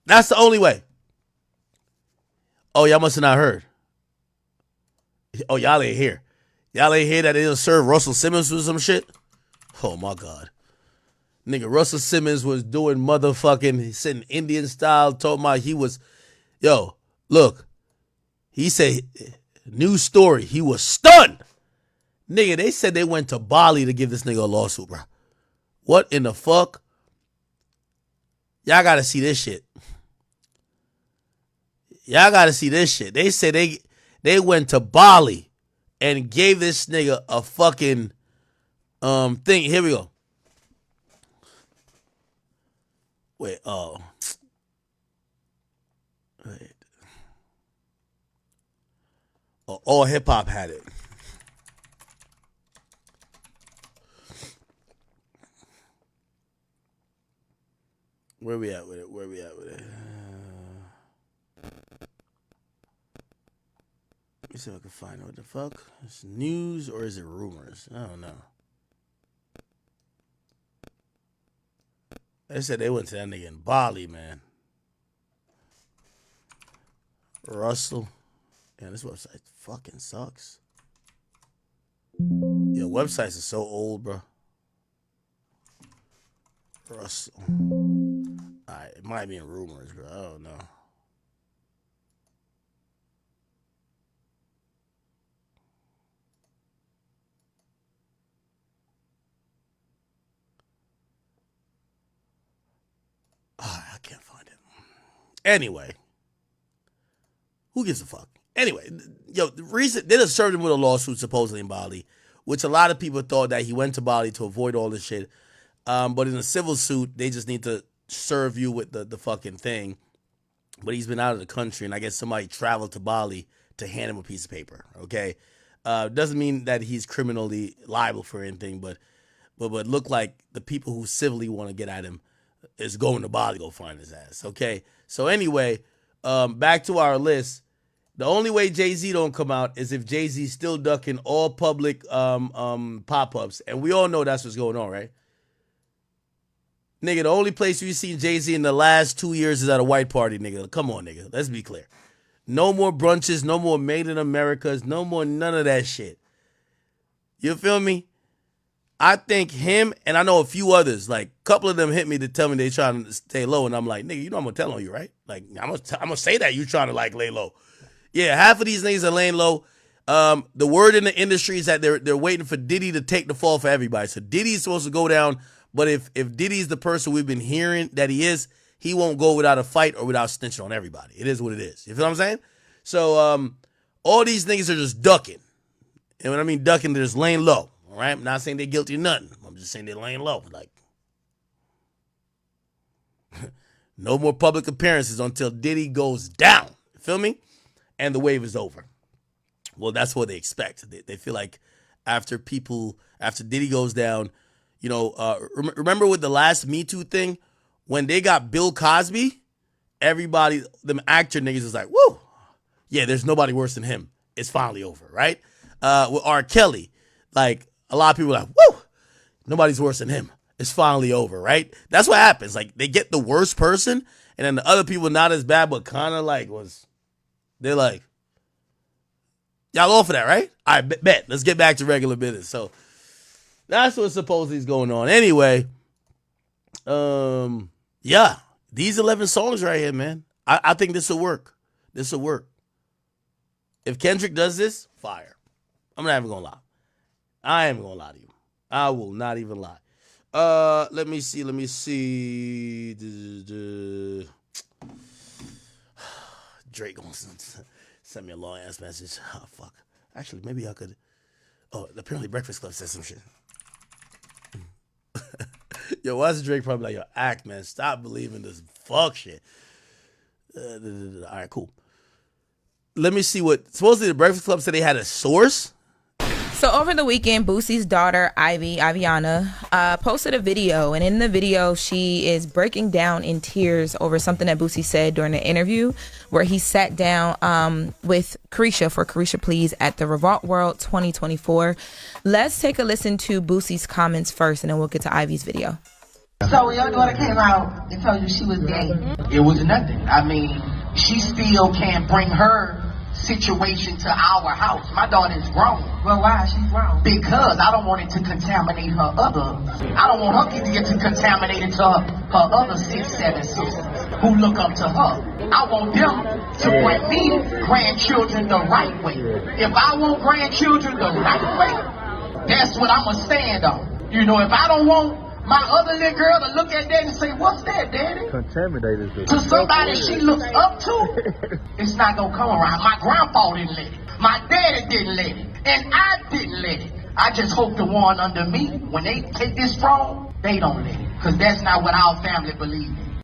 A: That's the only way. Oh, y'all must have not heard. Oh, y'all ain't here. Y'all ain't hear that they done serve Russell Simmons with some shit? Oh my God. Nigga, Russell Simmons was doing motherfucking sitting Indian style, talking about he was, yo, look, he said, news story, he was stunned. Nigga, they said they went to Bali to give this nigga a lawsuit, bro. What in the fuck? Y'all gotta see this shit. Y'all gotta see this shit. They said they went to Bali and gave this nigga a fucking thing. Here we go. Wait, wait. Oh, all hip hop had it. Where we at with it? Where we at with it? Let me see if I can find it. What the fuck? Is it news or is it rumors? I don't know. They said they went to that nigga in Bali, man. Russell. Yeah, this website fucking sucks. Yeah, websites are so old, bro. Russell. Alright, it might be in rumors, bro. I don't know. I can't find it. Anyway. Who gives a fuck? Anyway, yo, the reason they just served him with a lawsuit supposedly in Bali, which a lot of people thought that he went to Bali to avoid all this shit. But in a civil suit, they just need to serve you with the fucking thing. But he's been out of the country, and I guess somebody traveled to Bali to hand him a piece of paper. Okay, doesn't mean that he's criminally liable for anything, but look like the people who civilly want to get at him is going to Bali to go find his ass. Okay, so anyway, back to our list. The only way Jay-Z don't come out is if Jay-Z's still ducking all public pop-ups, and we all know that's what's going on, right? Nigga, the only place you've seen Jay-Z in the last 2 years is at a white party, nigga. Come on, nigga. Let's be clear. No more brunches, no more Made in Americas, no more none of that shit. You feel me? I think him, and I know a few others, like a couple of them hit me to tell me they trying to stay low, and I'm like, nigga, you know I'm gonna tell on you, right? Like, I'm gonna say that you trying to like lay low. Yeah, half of these niggas are laying low. The word in the industry is that they're waiting for Diddy to take the fall for everybody. So Diddy's supposed to go down, but if Diddy's the person we've been hearing that he is, he won't go without a fight or without snitching on everybody. It is what it is. You feel what I'm saying? So all these niggas are just ducking. And when I mean ducking, they're just laying low. All right? I'm not saying they're guilty of nothing. I'm just saying they're laying low. Like, no more public appearances until Diddy goes down. You feel me? And the wave is over. Well, that's what they expect. They feel like after Diddy goes down, you know, remember with the last Me Too thing, when they got Bill Cosby, everybody, them actor niggas is like, woo, yeah, there's nobody worse than him. it's finally over, right? With R. Kelly, like a lot of people are like, woo, nobody's worse than him. It's finally over, right? That's what happens. Like they get the worst person, and then the other people not as bad, but kind of like they're like, y'all all for that, right? I bet. Let's get back to regular business. So that's what's supposedly going on. Anyway, yeah, these 11 songs right here, man. I think this will work. This will work. If Kendrick does this, fire. I'm not even gonna lie. I am gonna lie to you. I will not even lie. Let me see. Drake gonna send me a long ass message. Oh fuck. Actually, maybe I could. Oh, apparently Breakfast Club said some shit. Yo, why's Drake probably like, yo, act, man. Stop believing this fuck shit. All right, cool. Let me see what. Supposedly the Breakfast Club said they had a source.
N: So over the weekend, Boosie's daughter, Ivyana, posted a video. And in the video, she is breaking down in tears over something that Boosie said during the interview where he sat down with Carisha for Carisha Please at the Revolt World 2024. Let's take a listen to Boosie's comments first, and then we'll get to Ivy's video.
O: So when your daughter came out and told you she was gay, it was nothing. I mean, she still can't bring her situation to our house. My daughter's grown. Well, why is she grown? Because I don't want it to contaminate her other. I don't want her to get to contaminated to her other 6, 7 sisters who look up to her. I want them to bring me grandchildren the right way. If I want grandchildren the right way, that's what I'm going to stand on. You know, if I don't want my other little girl to look at that and say, what's that, daddy?
P: Contaminated.
O: To somebody she looks up to, it's not going to come around. My grandpa didn't let it. My daddy didn't let it. And I didn't let it. I just hope the one under me, when they take this strong, they don't let it. Because that's not what our family believes in.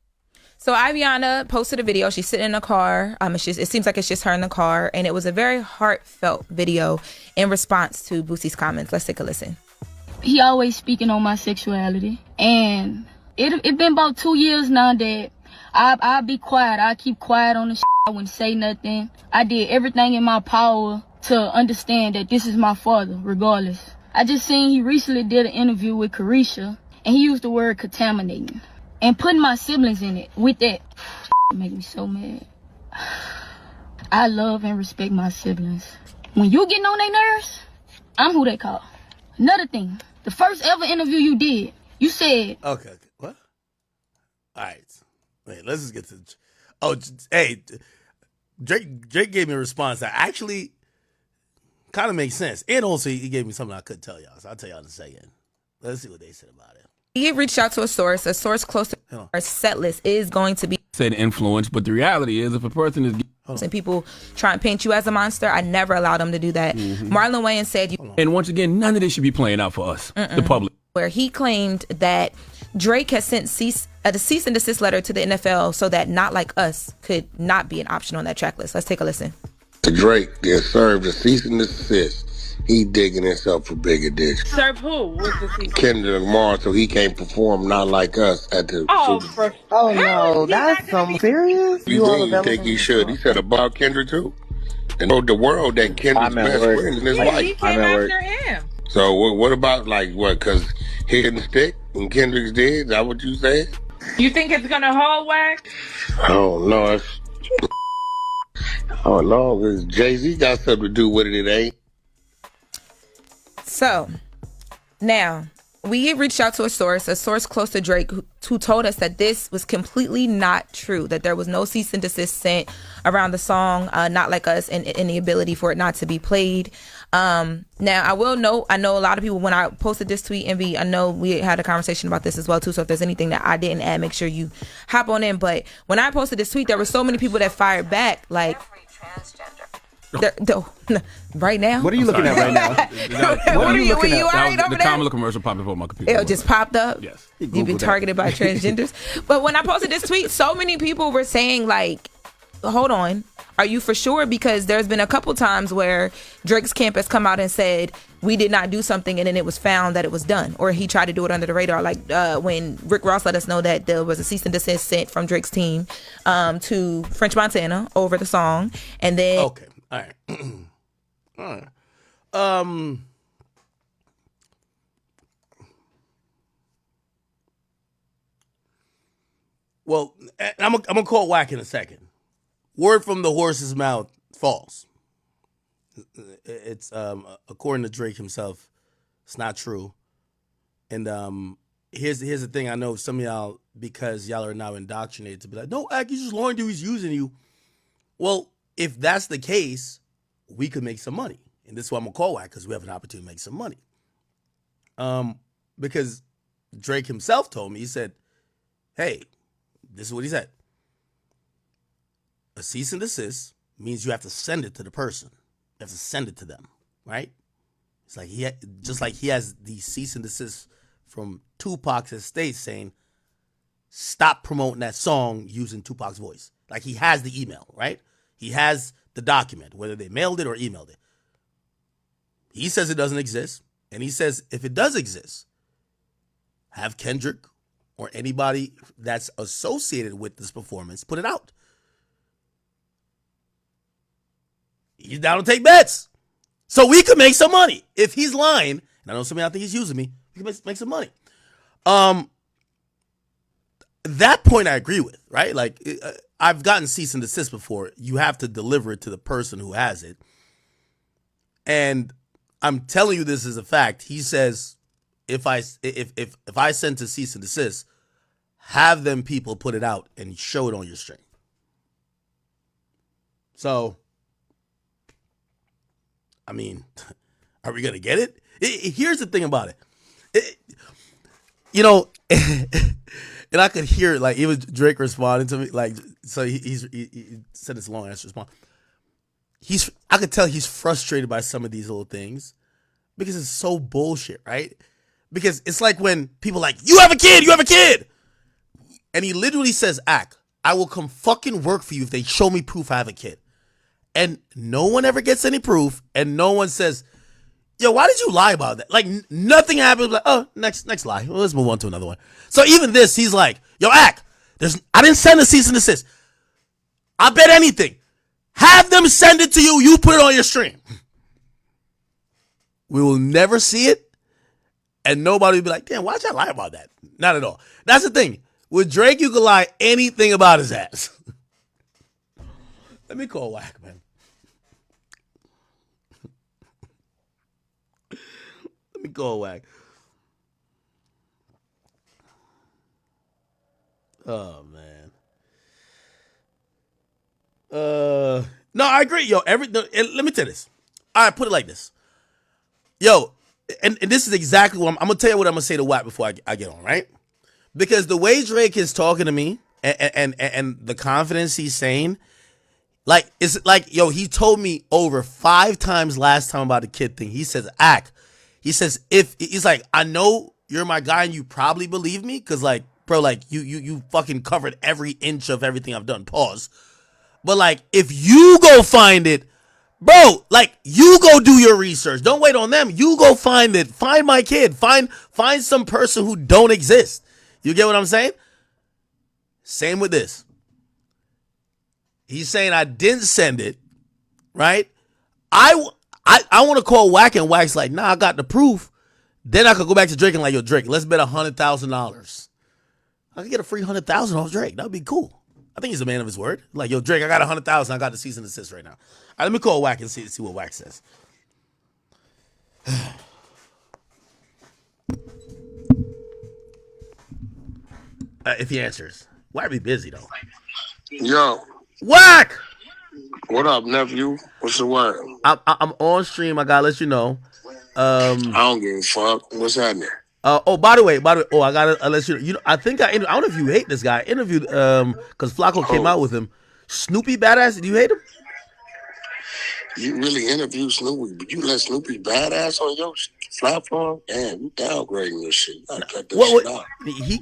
N: So Ivyana posted a video. She's sitting in a car. It seems like it's just her in the car. And it was a very heartfelt video in response to Boosie's comments. Let's take a listen.
Q: He always speaking on my sexuality, and it been about 2 years now that I be quiet. I keep quiet on the shit. I wouldn't say nothing. I did everything in my power to understand that this is my father, regardless. I just seen he recently did an interview with Carisha, and he used the word contaminating and putting my siblings in it. With that, it make me so mad. I love and respect my siblings. When you getting on their nerves, I'm who they call. Another thing, the first ever interview you did, you said...
A: Okay, what? All right. Wait, let's just get to... Oh, hey, Drake gave me a response that actually kind of makes sense. And also, he gave me something I couldn't tell y'all, so I'll tell y'all in a second. Let's see what they said about it.
N: He reached out to a source close to our set list is going to be...
R: Said influence, but the reality is if a person is...
N: And people try and paint you as a monster, I never allow them to do that. Marlon Wayans said...
R: And once again, none of this should be playing out for us, the public.
N: Where he claimed that Drake has sent a cease and desist letter to the NFL so that Not Like Us could not be an option on that track list. Let's take a listen.
B: Drake gets served a cease and desist. He digging himself for bigger dicks.
E: Serve who with the season?
B: Kendrick Lamar, so he can't perform Not Like Us at the Super Bowl.
F: Oh no, that's some serious.
B: You think he should? He said about Kendrick too, and told the world that Kendrick's best friend is his wife.
E: He came after him.
B: So what about like what? Because he didn't stick and Kendrick's dead. Is that what you said?
E: You think it's gonna hold, Wax?
B: Oh no, oh no, because Jay-Z got something to do with it. It ain't.
N: So, now, we reached out to a source close to Drake, who told us that this was completely not true, that there was no cease and desist sent around the song Not Like Us and the ability for it not to be played. Now, I will note, I know a lot of people, when I posted this tweet, Envy, I know we had a conversation about this as well, too, so if there's anything that I didn't add, make sure you hop on in. But when I posted this tweet, there were so many people that fired back, like... Right now?
P: What are you looking at right now?
N: What are you looking at? Right over
R: the
N: there?
R: Kamala commercial popped up on my computer.
N: It just popped up?
R: Yes.
N: You've been targeted by transgenders? But when I posted this tweet, so many people were saying, like, hold on, are you for sure? Because there's been a couple times where Drake's camp has come out and said, we did not do something, and then it was found that it was done. Or he tried to do it under the radar, like when Rick Ross let us know that there was a cease and desist sent from Drake's team to French Montana over the song. And then...
A: Okay. All right. All right. Um. Well, I'm gonna call whack in a second. Word from the horse's mouth, false. It's according to Drake himself, it's not true. And here's the thing. I know some of y'all, because y'all are now indoctrinated to be like, no, Ak, he's just lying to you. He's using you. Well, if that's the case, we could make some money. And this is why I'm gonna call whack, because we have an opportunity to make some money. Because Drake himself told me, he said, hey, this is what he said. A cease and desist means you have to send it to the person. You have to send it to them, right? It's like just like he has the cease and desist from Tupac's estate saying, stop promoting that song using Tupac's voice. Like he has the email, right? He has the document, whether they mailed it or emailed it. He says it doesn't exist. And he says if it does exist, have Kendrick or anybody that's associated with this performance put it out. He's down to take bets. So we could make some money. If he's lying, and I know some of y'all think he's using me, we can make some money. That point I agree with, right? Like, I've gotten cease and desist before. You have to deliver it to the person who has it. And I'm telling you this is a fact. He says, if I send to cease and desist, have them people put it out and show it on your stream. So, I mean, are we going to get it? Here's the thing about it. And I could hear it, like, even Drake responding to me, like, so he said this long ass response. I could tell he's frustrated by some of these little things because it's so bullshit, right? Because it's like when people are like, you have a kid. And he literally says, Ak, I will come fucking work for you if they show me proof I have a kid. And no one ever gets any proof, and no one says, yo, why did you lie about that? Like, nothing happened. Like, oh, next lie. Well, let's move on to another one. So even this, he's like, yo, Ak, I didn't send a cease and desist. I bet anything. Have them send it to you. You put it on your stream. We will never see it, and nobody will be like, damn, why'd you lie about that? Not at all. That's the thing. With Drake, you can lie anything about his ass. Let me call whack, man. Let me go whack. Oh man. No, I agree, yo. Let me tell you this. All right, put it like this, yo. And this is exactly what I'm gonna tell you. What I'm gonna say to Watt before I get on, right? Because the way Drake is talking to me and the confidence he's saying, like, it's like, yo, he told me over 5 times last time about the kid thing. He says, Ak. He says, he's like, I know you're my guy and you probably believe me, because, like, bro, like, you fucking covered every inch of everything I've done. Pause. But, like, if you go find it, bro, like, you go do your research. Don't wait on them. You go find it. Find my kid. Find some person who don't exist. You get what I'm saying? Same with this. He's saying I didn't send it, right? I want to call Wack, and Wack's like, nah, I got the proof. Then I could go back to Drake and like, yo, Drake, let's bet $100,000. I could get a free $100,000 off Drake. That'd be cool. I think he's a man of his word. Like, yo, Drake, I got $100,000. I got the cease and desist right now. All right, let me call Wack and see what Wack says. If he answers. Wack be busy though.
B: Yo.
A: Wack!
B: What up, nephew? What's the word?
A: I'm on stream. I gotta let you know.
B: I don't give a fuck. What's happening?
A: By the way, I gotta let you know. You know, I don't know if you hate this guy. I interviewed because Flacco came out with him. Snoopy Badass. Do you hate him?
B: You really interviewed Snoopy, but you let Snoopy Badass on your platform? Damn, you downgrading this shit. You gotta cut this shit out.
A: He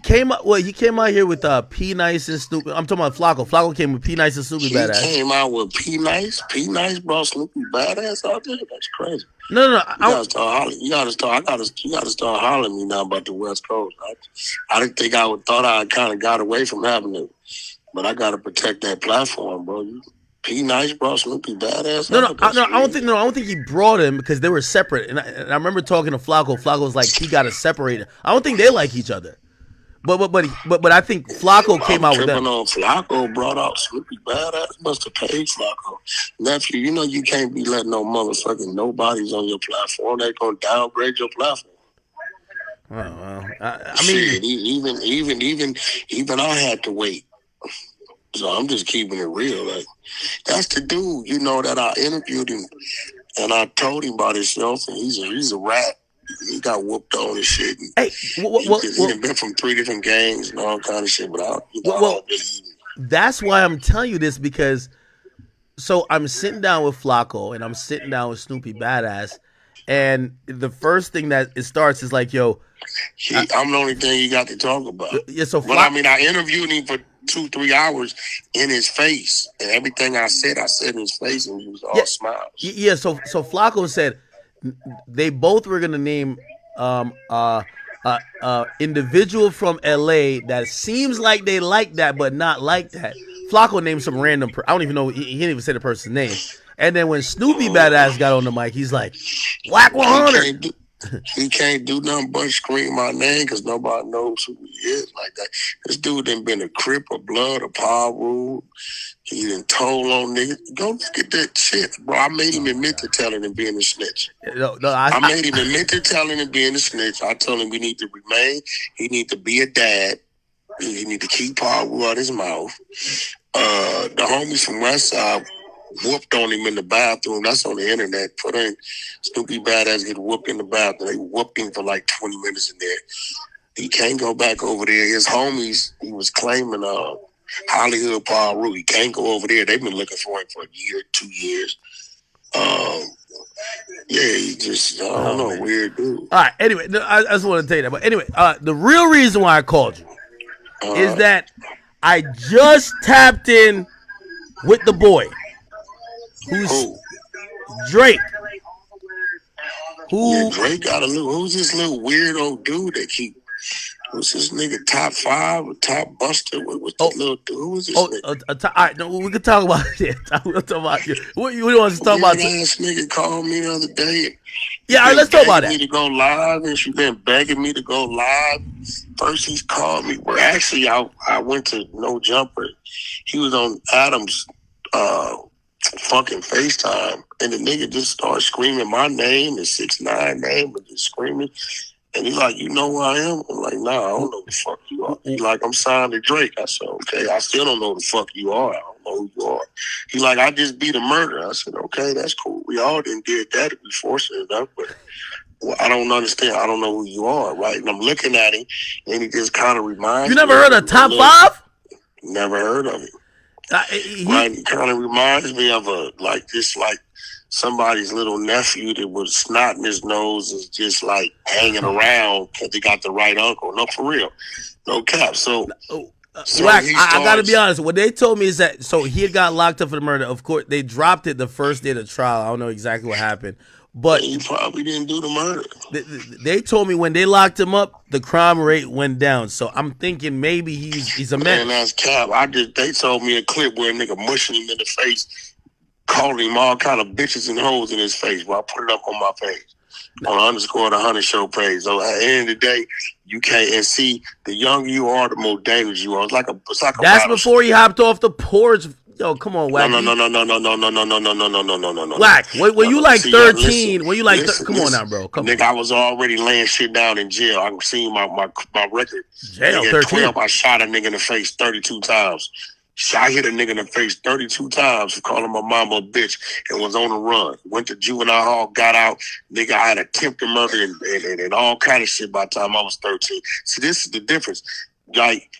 A: came out here with P Nice and Snoopy. I'm talking about Flacco. Flacco came with P Nice and Snoopy Badass.
B: He came out with P Nice. P Nice brought Snoopy Badass out there. That's crazy.
A: No.
B: You gotta start hollering. You gotta start hollering me now about the West Coast. I didn't think thought I kind of got away from having it, but I gotta protect that platform, bro. P Nice brought Snoopy Badass.
A: No, I don't think he brought him because they were separate. And I remember talking to Flacco. Flacco was like, he got to separate it. I don't think they like each other. But I think Flacco came out with them.
B: Flacco brought out Snoopy Badass. Must have paid Flacco. Nephew, you know you can't be letting no motherfucking nobodies on your platform. They're gonna downgrade your platform.
A: Oh, well, I
B: Shit,
A: mean,
B: even I had to wait. So I'm just keeping it real. Like, that's the dude, you know, that I interviewed him and I told him about himself, and he's a rat. He got whooped on and shit. And
A: hey,
B: he's been from 3 different gangs and all kind of shit. But I don't believe him.
A: That's why I'm telling you this, because so I'm sitting down with Flacco and I'm sitting down with Snoopy Badass, and the first thing that it starts is like, yo,
B: I'm the only thing he got to talk about.
A: Yeah, so
B: but I mean, I interviewed him for 2-3 hours in his face, and everything I said in his face, and he was all smiles.
A: Yeah, so Flacco said they both were gonna name individual from LA that seems like they like that but not like that. Flacco named some random I don't even know, he didn't even say the person's name. And then when Snoopy Badass got on the mic, he's like, Whack 100.
B: He can't do nothing but scream my name because nobody knows who he is like that. This dude done been a Crip, a Blood, a Power Rule. He done told on niggas. Go look at that shit, bro. I made him admit to telling and being a snitch. I made him admit to telling and being a snitch. I told him we need to remain. He need to be a dad. He need to keep Power Rule out his mouth. The homies from West Side whooped on him in the bathroom. That's on the internet. Put in Snoopy Badass get whooped in the bathroom. They whooped him for like 20 minutes in there. He can't go back over there. His homies, he was claiming Hollywood Paul Rue. He can't go over there. They've been looking for him for a year, 2 years. Yeah, he just, I don't know, weird dude.
A: All right, anyway, I just want to tell you that. But anyway, the real reason why I called you is that I just tapped in with the boy. Who's Drake?
B: Drake got a little. Who's this little weirdo dude that keep? Who's this nigga? Top 5 or top buster? What's the little dude? Who's this nigga?
A: All right, no, we can talk about it. We'll talk about it. What you want to talk about?
B: This nigga called me the other day.
A: Yeah, all right, let's talk about that.
B: Me to go live, and she been begging me to go live. First, he's called me. Well, actually, I went to No Jumper. He was on Adam's fucking FaceTime, and the nigga just started screaming my name, the 6ix9ine name, but just screaming. And he's like, you know who I am? I'm like, nah, I don't know who the fuck you are. He's like, I'm signed to Drake. I said, okay, I still don't know who the fuck you are. I don't know who you are. He's like, I just beat a murder. I said, okay, that's cool. We all didn't did that if we forced it enough, but I don't understand. I don't know who you are, right? And I'm looking at him, and he just kind of reminds me.
A: You never heard of Top 5?
B: Never heard of him. Right, he kind of reminds me of somebody's little nephew that was snot in his nose is just like hanging around because they got the right uncle. No, for real. No cap. So
A: Wack, I got to be honest. What they told me is that, so he had got locked up for the murder. Of course, they dropped it the first day of the trial. I don't know exactly what happened. But
B: he probably didn't do the murder.
A: They told me when they locked him up, the crime rate went down. So I'm thinking maybe he's a man.
B: Man, that's cap. They told me a clip where a nigga mushing him in the face, calling him all kind of bitches and hoes in his face. Well, I put it up on my page. On _the100 show page. So at the end of the day, you can't, and see, the younger you are, the more dangerous you are. It's like a
A: That's before he hopped off the porch. Yo, come on, Wack.
B: No.
A: Wack, when you like 13, when you like, come on now, bro. Come
B: nigga,
A: on.
B: I was already laying shit down in jail. I seen my record.
A: Jail, 13.
B: 12, I shot a nigga in the face 32 times. I hit a nigga in the face 32 times for calling my mama a bitch and was on the run. Went to juvenile hall, got out. Nigga, I had attempted murder and all kind of shit by the time I was 13. See, this is the difference. Like,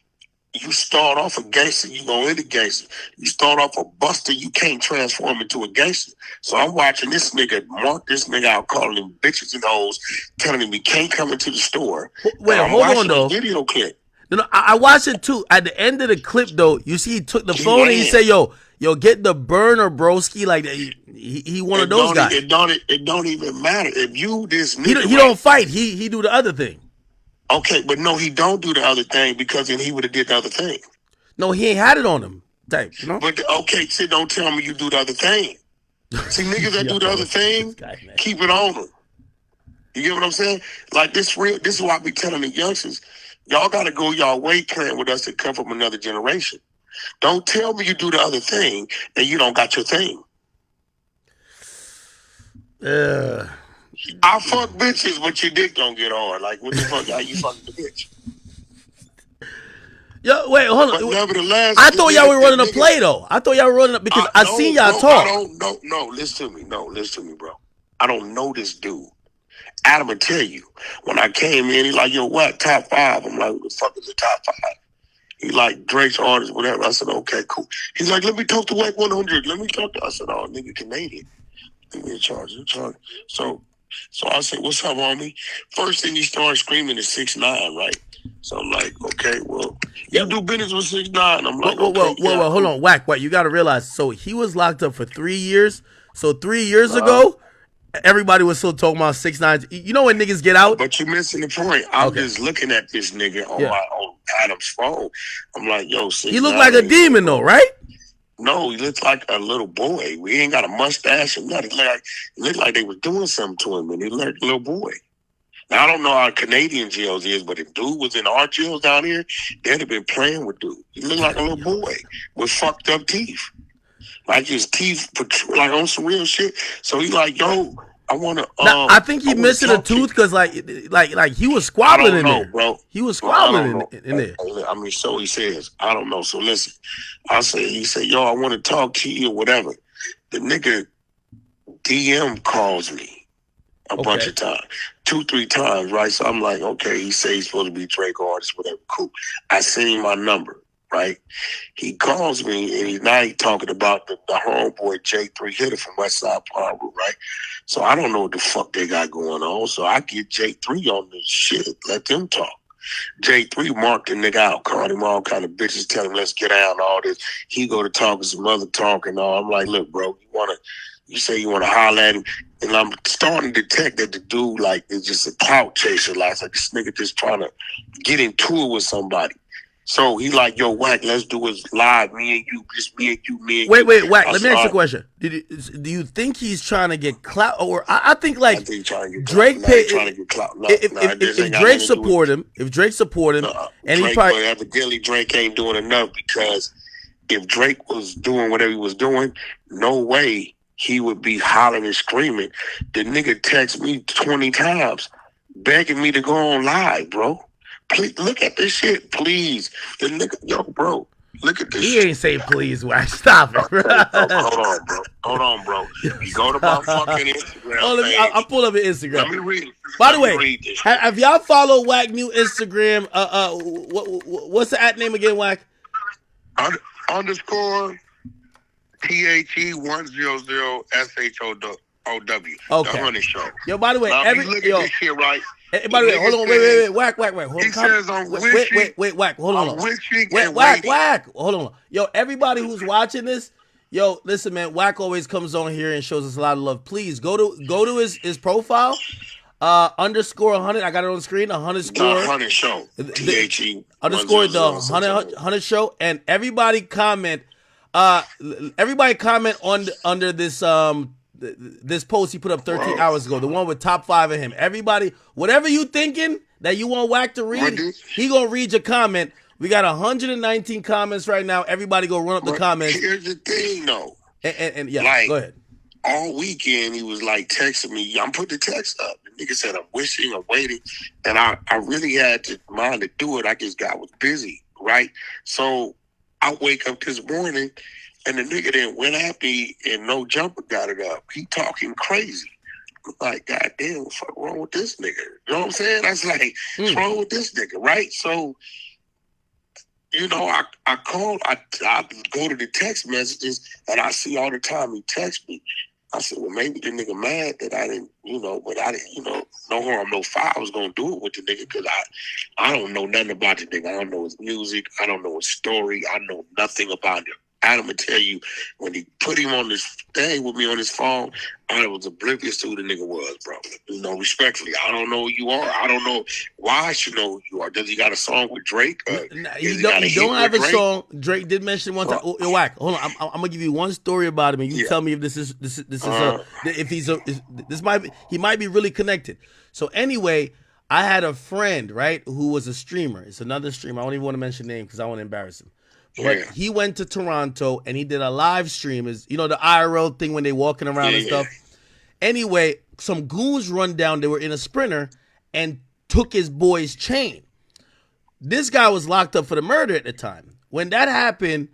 B: you start off a gangster, you go into gangster. You start off a buster, you can't transform into a gangster. So I'm watching this nigga mark this nigga out, calling him bitches and hoes, telling him he can't come into the store.
A: Wait, hold on though.
B: Video clip.
A: No, I watched it too. At the end of the clip though, you see he took the phone and he said, yo, get the burner, broski. Like he one of those guys.
B: It don't even matter. If you this nigga,
A: he don't fight. He do the other thing.
B: Okay, but no, he don't do the other thing because then he would have did the other thing.
A: No, he ain't had it on him. type, you know?
B: But okay, see, don't tell me you do the other thing. See, niggas that do the other thing, keep it on them. You get what I'm saying? Like this is why I be telling the youngsters, y'all gotta go y'all way playing with us and come from another generation. Don't tell me you do the other thing and you don't got your thing. I fuck bitches, but your dick don't get hard. Like, what the fuck? How you fucking the bitch?
A: Yo, wait, hold on.
B: But nevertheless,
A: I thought y'all were running a play though. I thought y'all were running because I seen y'all talk.
B: I don't know. No, listen to me. No, listen to me, bro. I don't know this dude. Adam will tell you. When I came in, he like, yo, what? Top 5. I'm like, what the fuck is the top 5? He like Drake's artist, whatever. I said, okay, cool. He's like, let me talk to Wack 100. Let me talk to. I said, oh, nigga, Canadian. Give me a charge. So I said, what's up, homie? First thing he started screaming is 6ix9ine, right? So I'm like, okay, well, you do business with 6ix9ine. I'm like,
A: whoa, hold on, Wack, you got to realize. So he was locked up for 3 years. So 3 years ago, everybody was still talking about 6ix9ine. You know when niggas get out?
B: But you're missing the point. I'm just looking at this nigga on Adam's phone. I'm like, yo, 6ix9ine.
A: He looked like a demon though, right?
B: No, he looked like a little boy. We ain't got a mustache or nothing. It looked like they were doing something to him, and he looked like a little boy. Now, I don't know how Canadian jails is, but if dude was in our jails down here, they'd have been playing with dude. He looked like a little boy with fucked up teeth. Like his teeth, like on some real shit. So he like, yo, I want to.
A: I think he missing a tooth because like he was squabbling in there,
B: bro.
A: He was squabbling in there.
B: I mean, so he says. I don't know. So listen, he said, yo, I want to talk to you or whatever. The nigga DM calls me a bunch of times, 2-3 times, right? So I'm like, okay, he says he's supposed to be Drake artist, whatever. Cool. I sent him my number, right? He calls me and he's talking about the homeboy J3 hitter from West Side Palm Road, right? So I don't know what the fuck they got going on. So I get J3 on this shit. Let them talk. J3 marked the nigga out, called him all kind of bitches, tell him let's get out and all this. He go to talking some other talk and all. I'm like, look, bro, you say you want to holler at him, and I'm starting to detect that the dude like is just a clout chaser. Like this nigga just trying to get into it with somebody. So he like, yo, Wack, let's do it live, me and you, just me and you, me and you.
A: Wait, Wack, let me ask you a question. Do you think he's trying to get clout, or I think like Drake paid? If Drake support him, and he probably
B: evidently Drake ain't doing enough, because if Drake was doing whatever he was doing, no way he would be hollering and screaming. The nigga text me 20 times begging me to go on live, bro. Please look at this shit, please. The nigga, yo, bro, look at this shit.
A: He ain't say please, Wack. Stop it, bro.
B: Hold on, bro. You go to my fucking Instagram.
A: I'll pull up your Instagram.
B: Let me read it.
A: By the way, have y'all followed Wack new Instagram? What's the at name again, Wack?
B: _THE100SHOW.
A: Okay.
B: The Honey Show.
A: Yo, by the way,
B: look at this shit, right?
A: By the way, hold on, wait, Wack.
B: He says I'm wishing.
A: Wait, Wack, hold on.
B: I'm wishing and
A: Wack,
B: waiting.
A: hold on. Yo, everybody who's watching this, yo, listen, man. Wack always comes on here and shows us a lot of love. Please go to his profile, _100. I got it on the screen. The Honey
B: Show. THE
A: _ Honey Show, and everybody comment. Everybody comment under this post he put up 13 hours ago, the one with top 5 of him. Everybody, whatever you thinking that you want Wack to read, he gonna read your comment. We got 119 comments right now. Everybody go run up the comments.
B: Here's the thing, though.
A: And yeah,
B: like,
A: go ahead.
B: All weekend he was like texting me. I'm putting the text up. The nigga said I'm wishing, I'm waiting, and I really had to mind to do it. I just was busy, right? So I wake up this morning. And the nigga then went at me and no jumper got it up. He talking crazy. I'm like, God damn, what's wrong with this nigga? You know what I'm saying? I was like, what's wrong with this nigga, right? So, you know, I called, I go to the text messages and I see all the time he text me. I said, well, maybe the nigga mad that I didn't, but I didn't, no harm, no foul. I was going to do it with the nigga because I don't know nothing about the nigga. I don't know his music. I don't know his story. I know nothing about him. Adam would tell you when he put him on this thing with me on his phone, I was oblivious to who the nigga was, bro. You know, respectfully, I don't know who you are. I don't know why I should know who you are. Does he got a song with Drake?
A: He don't have a song. Drake did mention one time. Yo, Wack, hold on. I'm gonna give you one story about him, and you tell me if this is he might be really connected. So anyway, I had a friend, right, who was a streamer. It's another streamer. I don't even want to mention name because I want to embarrass him. But he went to Toronto and he did a live stream. Is the IRL thing when they walking around and stuff. Anyway, some goons run down. They were in a Sprinter and took his boy's chain. This guy was locked up for the murder at the time. When that happened,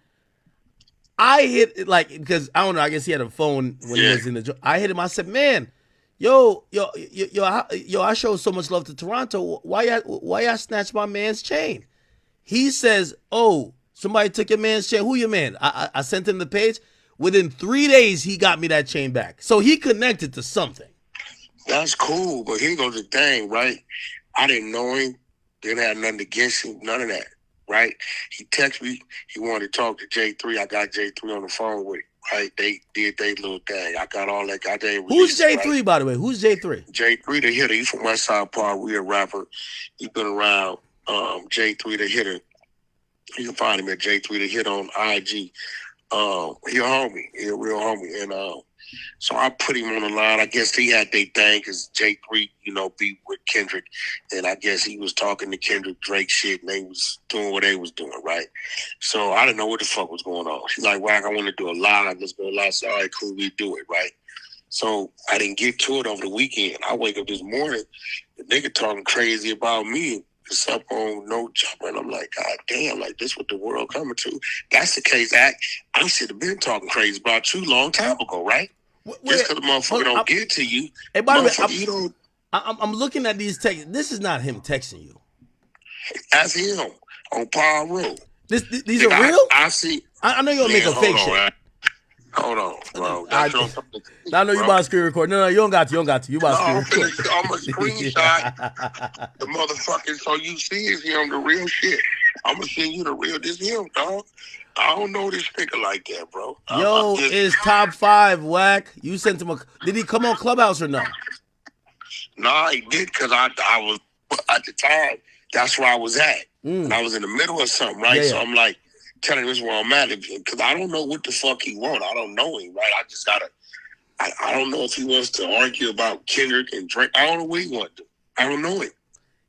A: I hit because I don't know. I guess he had a phone when he was in the. I hit him. I said, "Man, yo, I showed so much love to Toronto. Why y'all snatched my man's chain?" He says, "Oh, somebody took your man's chain. Who your man?" I sent him the page. Within 3 days, he got me that chain back. So he connected to something.
B: That's cool, but here goes the thing, right? I didn't know him. Didn't have nothing against him. None of that, right? He texted me. He wanted to talk to J3. I got J3 on the phone with him, right? They did their little thing. I got all that.
A: Who's J3, right? By the way? Who's J3?
B: J3 the hitter. He's from West Side Park. We a rapper. He's been around. J3 the hitter. You can find him at J3 the hit on IG. He a homie. He a real homie. And so I put him on the line. I guess he had their thing because J3, be with Kendrick. And I guess he was talking to Kendrick Drake shit and they was doing what they was doing, right? So I didn't know what the fuck was going on. She's like, Wack, I want to do a live. Let's go live. So, all right, cool, we do it, right? So I didn't get to it over the weekend. I wake up this morning, the nigga talking crazy about me. It's up on No Jumper, and I'm like, God damn, like this what the world coming to. That's the case, I should have been talking crazy about you a long time ago, right? Just because the motherfucker don't get to you.
A: Hey, by the way, I'm looking at these texts. This is not him texting you.
B: That's him on Power Road.
A: These are real?
B: I see.
A: I know you'll make a fake shit.
B: Right? Hold on, bro.
A: I know you about to screen record. No, you don't got to. You about to screen record.
B: I'm going to screenshot the motherfucker so you see it's him, the real shit. I'm going to send you the real, this him, dog. I don't know this nigga like that, bro.
A: Yo, it's top 5, Wack. You sent him did he come on Clubhouse or no?
B: Nah, he did because I was, at the time, that's where I was at. And I was in the middle of something, right? So I'm like, telling him this where I'm at because I don't know what the fuck he want. I don't know him, right? I just gotta. I don't know if he wants to argue about Kendrick and Drake. I don't know what he wants to do. I don't know him.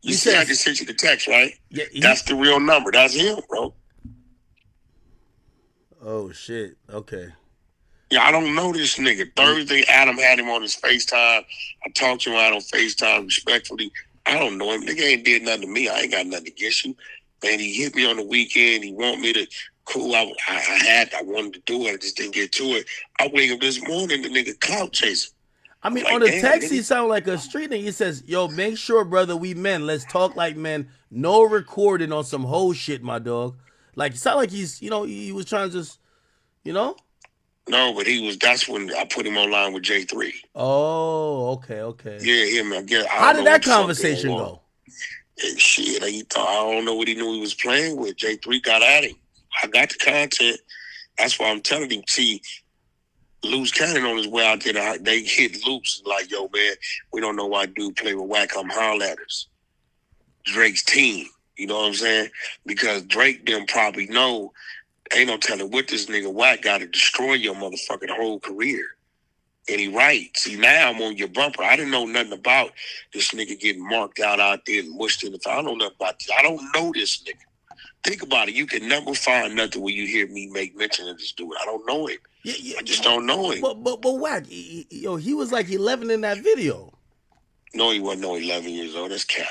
B: You see, I just sent you the text, right? Yeah, that's the real number. That's him, bro.
A: Oh shit. Okay.
B: Yeah, I don't know this nigga. Thursday, Adam had him on his FaceTime. I talked to him out on FaceTime respectfully. I don't know him. Nigga ain't did nothing to me. I ain't got nothing against you. Man, he hit me on the weekend. He want me to, cool. I wanted to do it. I just didn't get to it. I wake up this morning, the nigga clout chasing.
A: I mean, on the text, he sound like a street nigga. He says, yo, make sure, brother, we men. Let's talk like men. No recording on some whole shit, my dog. Like, it sound like he's, he was trying to just,
B: No, but that's when I put him online with J3.
A: Oh, okay.
B: Yeah, him.
A: How did that conversation go?
B: And shit, I don't know what he knew he was playing with. J3 got at him. I got the content. That's why I'm telling him. See, Loose Cannon on his way out there, they hit Loose like, yo, man, we don't know why dude play with Wack. Come holler at us. Drake's team. You know what I'm saying? Because Drake them probably know, ain't no telling what this nigga Wack got to destroy your motherfucking whole career. And he right. See, now I'm on your bumper. I didn't know nothing about this nigga getting marked out there and mushed in the I don't know nothing about this. I don't know this nigga. Think about it. You can never find nothing where you hear me make mention of this dude. I don't know him. I just don't know him.
A: But Wack, he was like 11 in that video.
B: No, he wasn't no 11 years old. That's cap.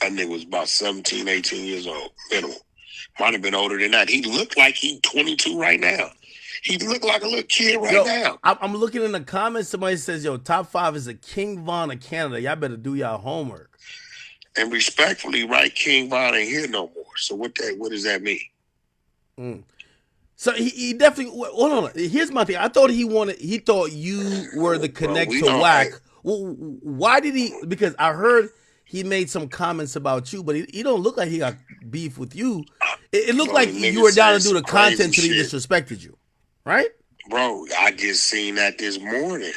B: That nigga was about 17, 18 years old. Minimum. Might have been older than that. He looked like he's 22 right now. He look like a little kid now.
A: I'm looking in the comments. Somebody says, yo, top 5 is a King Von of Canada. Y'all better do y'all homework.
B: And respectfully, right, King Von ain't here no more. So what does that mean?
A: So he definitely, hold on. Here's my thing. I thought he thought you were the connect to Wack. Why did he, because I heard he made some comments about you, but he don't look like he got Drake beef with you, it looked
B: Bro,
A: like
B: the
A: you
B: nigga
A: were down to
B: said
A: do the
B: some crazy
A: content till he
B: shit.
A: disrespected you, right?
B: Bro, I just seen that this morning.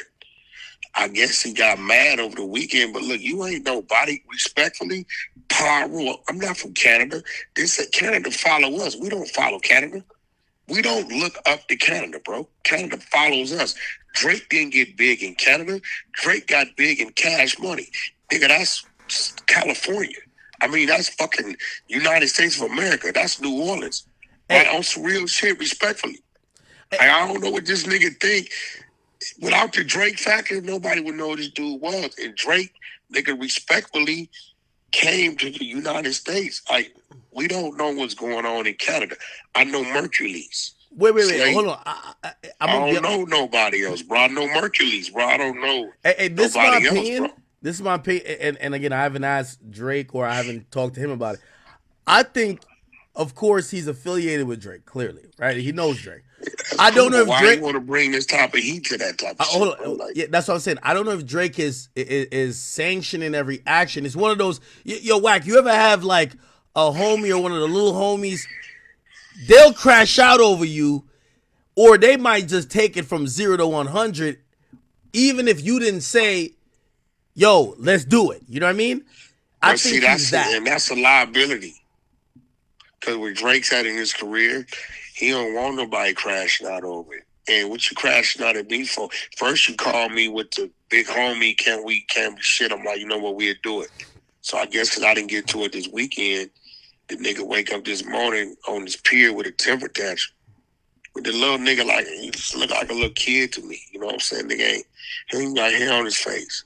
B: I guess he got mad over the weekend, but look, you ain't nobody. Respectfully, Power. I'm not from Canada. Canada follow us. We don't follow Canada. We don't look up to Canada, bro. Canada follows us. Drake didn't get big in Canada. Drake got big in Cash Money. Nigga, that's California. I mean, that's fucking United States of America. That's New Orleans. Right? On some real shit, respectfully. I don't know what this nigga think. Without the Drake factor, nobody would know who this dude was. And Drake, nigga, respectfully came to the United States. Like, we don't know what's going on in Canada. I know Mercules.
A: Wait, hold on.
B: I don't know nobody else, bro. I know Mercules, bro. I don't know
A: this is my
B: nobody
A: opinion.
B: else, bro.
A: This is my opinion. And again, I haven't asked Drake or I haven't talked to him about it. I think, of course, he's affiliated with Drake, clearly, right? He knows Drake. I don't know if
B: why
A: Drake
B: you want to bring this type of heat to that type of shit, bro. Like,
A: yeah, that's what I'm saying. I don't know if Drake is sanctioning every action. It's one of those, yo, Whack, you ever have like a homie or one of the little homies, they'll crash out over you, or they might just take it from 0 to 100, even if you didn't say, yo, let's do it. You know what I mean? I think he's that.
B: And that's a liability. Because where Drake's at in his career, he don't want nobody crashing out over it. And what you crashing out at me for? First you call me with the big homie, can we shit? I'm like, you know what, we'll do it. So I guess because I didn't get to it this weekend, the nigga wake up this morning on this pier with a temper tantrum. With the little nigga, like, he just look like a little kid to me. You know what I'm saying? Nigga he ain't got hair on his face.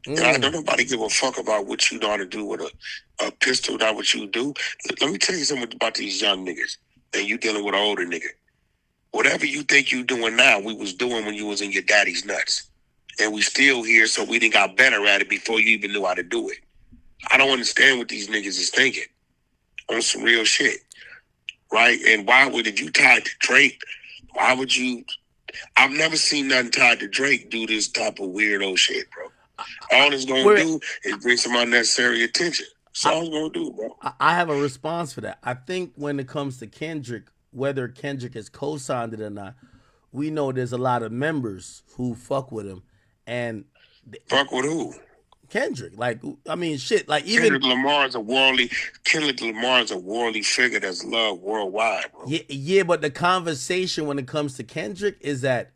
B: And I don't nobody give a fuck about what you know how to do with a pistol, not what you do. Let me tell you something about these young niggas. And you dealing with an older nigga. Whatever you think you doing now, we was doing when you was in your daddy's nuts. And we still here, so we didn't got better at it before you even knew how to do it. I don't understand what these niggas is thinking. On some real shit. Right? And why would you tied to Drake? Why would you... I've never seen nothing tied to Drake do this type of weirdo shit, bro. All it's gonna do is bring some unnecessary attention. That's all it's gonna do, bro.
A: I have a response for that. I think when it comes to Kendrick, whether Kendrick has co-signed it or not, we know there's a lot of members who fuck with him. And
B: fuck with who?
A: Kendrick. Like, I mean, shit. Like, even
B: Kendrick Lamar is a worldly figure that's loved worldwide, bro.
A: Yeah, but the conversation when it comes to Kendrick is that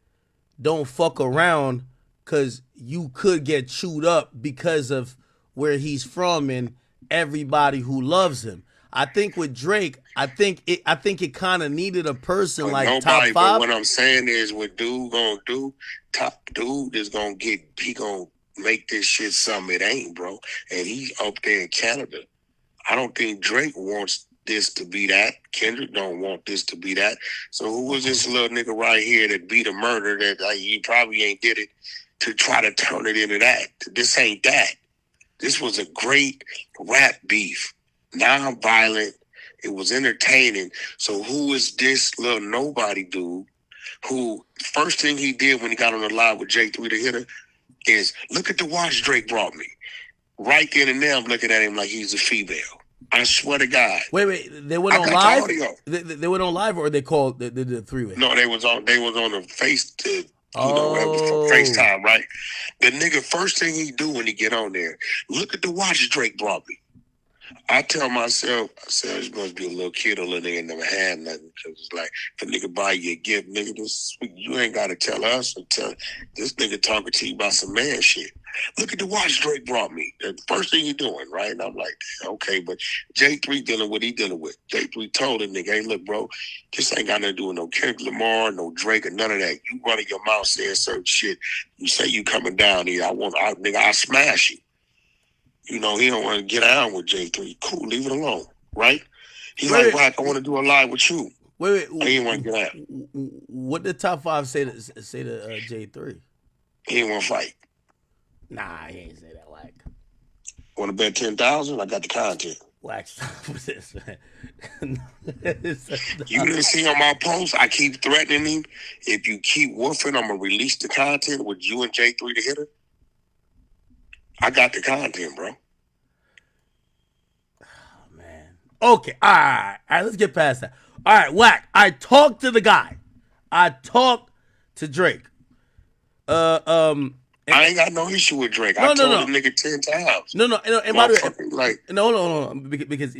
A: don't fuck around, because you could get chewed up because of where he's from and everybody who loves him. I think with Drake, I think it kind of needed a person
B: but
A: like
B: nobody,
A: top 5.
B: But what I'm saying is, what dude gonna do? Top dude is gonna make this shit something it ain't, bro. And he's up there in Canada. I don't think Drake wants this to be that. Kendrick don't want this to be that. So who was this little nigga right here that beat a murder that he probably ain't did it to try to turn it into that? This ain't that. This was a great rap beef. Non-violent. It was entertaining. So who is this little nobody dude who first thing he did when he got on the live with J3 the Hitter is look at the watch Drake brought me. Right then and there, I'm looking at him like he's a female. I swear to God.
A: Wait, they went on live? They went on live, or they called the three-way?
B: No, they was on the face to, it was for FaceTime, right? The nigga, first thing he do when he get on there, look at the watch Drake brought me. I tell myself, this must be a little kid or little nigga never had nothing. Because it's like, if a nigga buy you a gift, nigga, you ain't got to tell us or tell this nigga talking to you about some man shit. Look at the watch Drake brought me. The first thing he doing, right? And I'm like, okay, but J3 dealing with what he dealing with. J3 told him, nigga, hey, look, bro, this ain't got nothing to do with no Kendrick Lamar, no Drake, or none of that. You running your mouth saying certain shit. You say you coming down here. Nigga, I'll smash you. You know, he don't want to get down with J3. Cool, leave it alone, right? He's like, Whack, I want to do a live with you.
A: Wait.
B: He didn't want to get out.
A: What did top 5 say to J3?
B: He didn't want to fight.
A: Nah, he ain't say that. Like,
B: want to bet 10,000? I got the content.
A: Wax, stop with this, man.
B: You didn't see on my post, I keep threatening him. If you keep woofing, I'm going to release the content with you and J3 the Hitter. I got the content, bro.
A: Oh, man. Okay, all right, let's get past that. All right, Whack. I talked to the guy. I talked to Drake.
B: I ain't got no issue with Drake.
A: No,
B: I told the nigga 10 times.
A: No. And by the way,
B: Like,
A: no. Because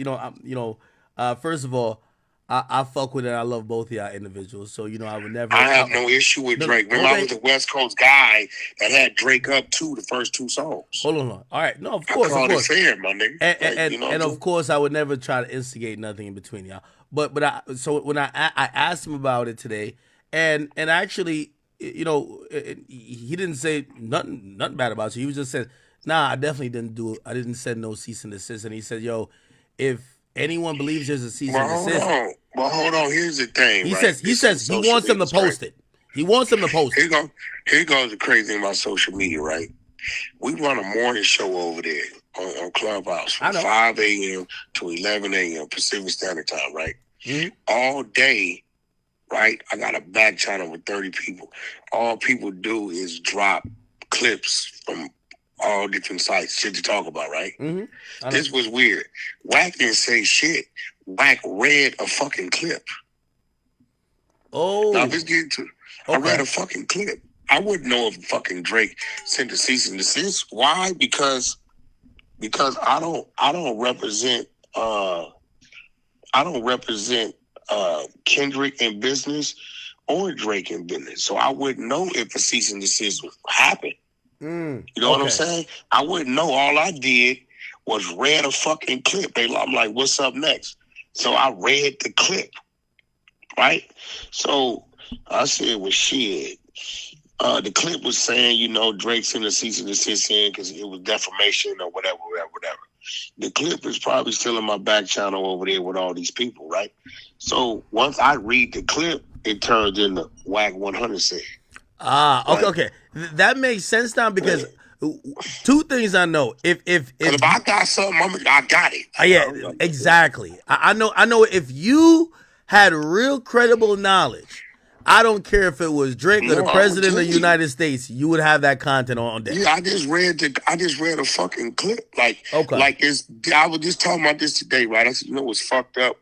A: first of all, I fuck with it. I love both of y'all individuals. So I would never.
B: I have no issue with Drake. Remember, I was the West Coast guy that had Drake up too the first 2 songs.
A: Hold on. All right, no, of course,
B: I called it fair, my nigga.
A: And of course, I would never try to instigate nothing in between y'all. But when I asked him about it today, and actually, he didn't say nothing bad about you. He was just said, "Nah, I definitely didn't do it. I didn't send no cease and desist." And he said, "Yo, if anyone believes there's a cease and desist."
B: Hold on. Here's the thing.
A: He says he wants them to post it. He wants them to post it.
B: Here goes the crazy thing about social media, right? We run a morning show over there on Clubhouse from 5 a.m. to 11 a.m. Pacific Standard Time, right?
A: Mm-hmm.
B: All day, right? I got a back channel with 30 people. All people do is drop clips from all different sites, shit to talk about, right?
A: Mm-hmm.
B: This was weird. Wack didn't say shit. Wack read a fucking clip.
A: Oh.
B: Now let's get into it. I read a fucking clip. I wouldn't know if fucking Drake sent a cease and desist. Why? Because I don't represent Kendrick in business or Drake in business. So I wouldn't know if a cease and desist would happen. You know what I'm saying? I wouldn't know. All I did was read a fucking clip. I'm like, what's up next? So I read the clip, right? So I said, well, shit. The clip was saying, Drake sent a cease and desist in because it was defamation or whatever. The clip is probably still in my back channel over there with all these people, right? So once I read the clip, it turns into Wack 100 said.
A: Okay. That makes sense now because two things I know. If
B: I got something, I got it.
A: Yeah, exactly. I know if you had real credible knowledge, I don't care if it was Drake or the president of the United States, you would have that content on deck.
B: Yeah, I just read a fucking clip. I was just talking about this today, right? I said, what's fucked up?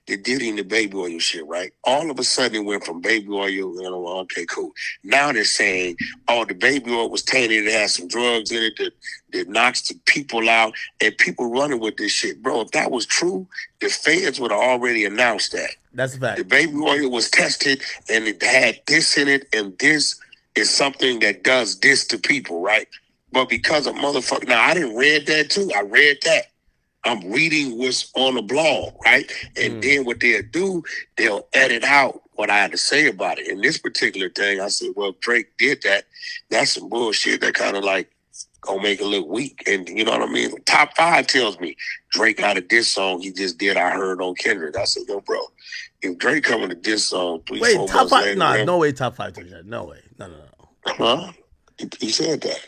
B: The Diddy and the baby oil shit, right? All of a sudden it went from baby oil, okay, cool. Now they're saying, the baby oil was tainted, it had some drugs in it that knocks the people out, and people running with this shit. Bro, if that was true, the feds would have already announced that.
A: That's a fact.
B: The baby oil was tested, and it had this in it, and this is something that does this to people, right? But because of motherfucker, now I didn't read that too. I read that. I'm reading what's on the blog, right? And then what they'll do, they'll edit out what I had to say about it. In this particular thing, I said, well, Drake did that. That's some bullshit that kind of like gonna make it look weak. And you know what I mean? Top 5 tells me Drake out of this song he just did, I heard on Kendrick. I said, yo, bro, if Drake coming to this song 3-4 months
A: top 5?
B: later,
A: Nah, no way top 5 to that. No way. No.
B: Huh? He said that.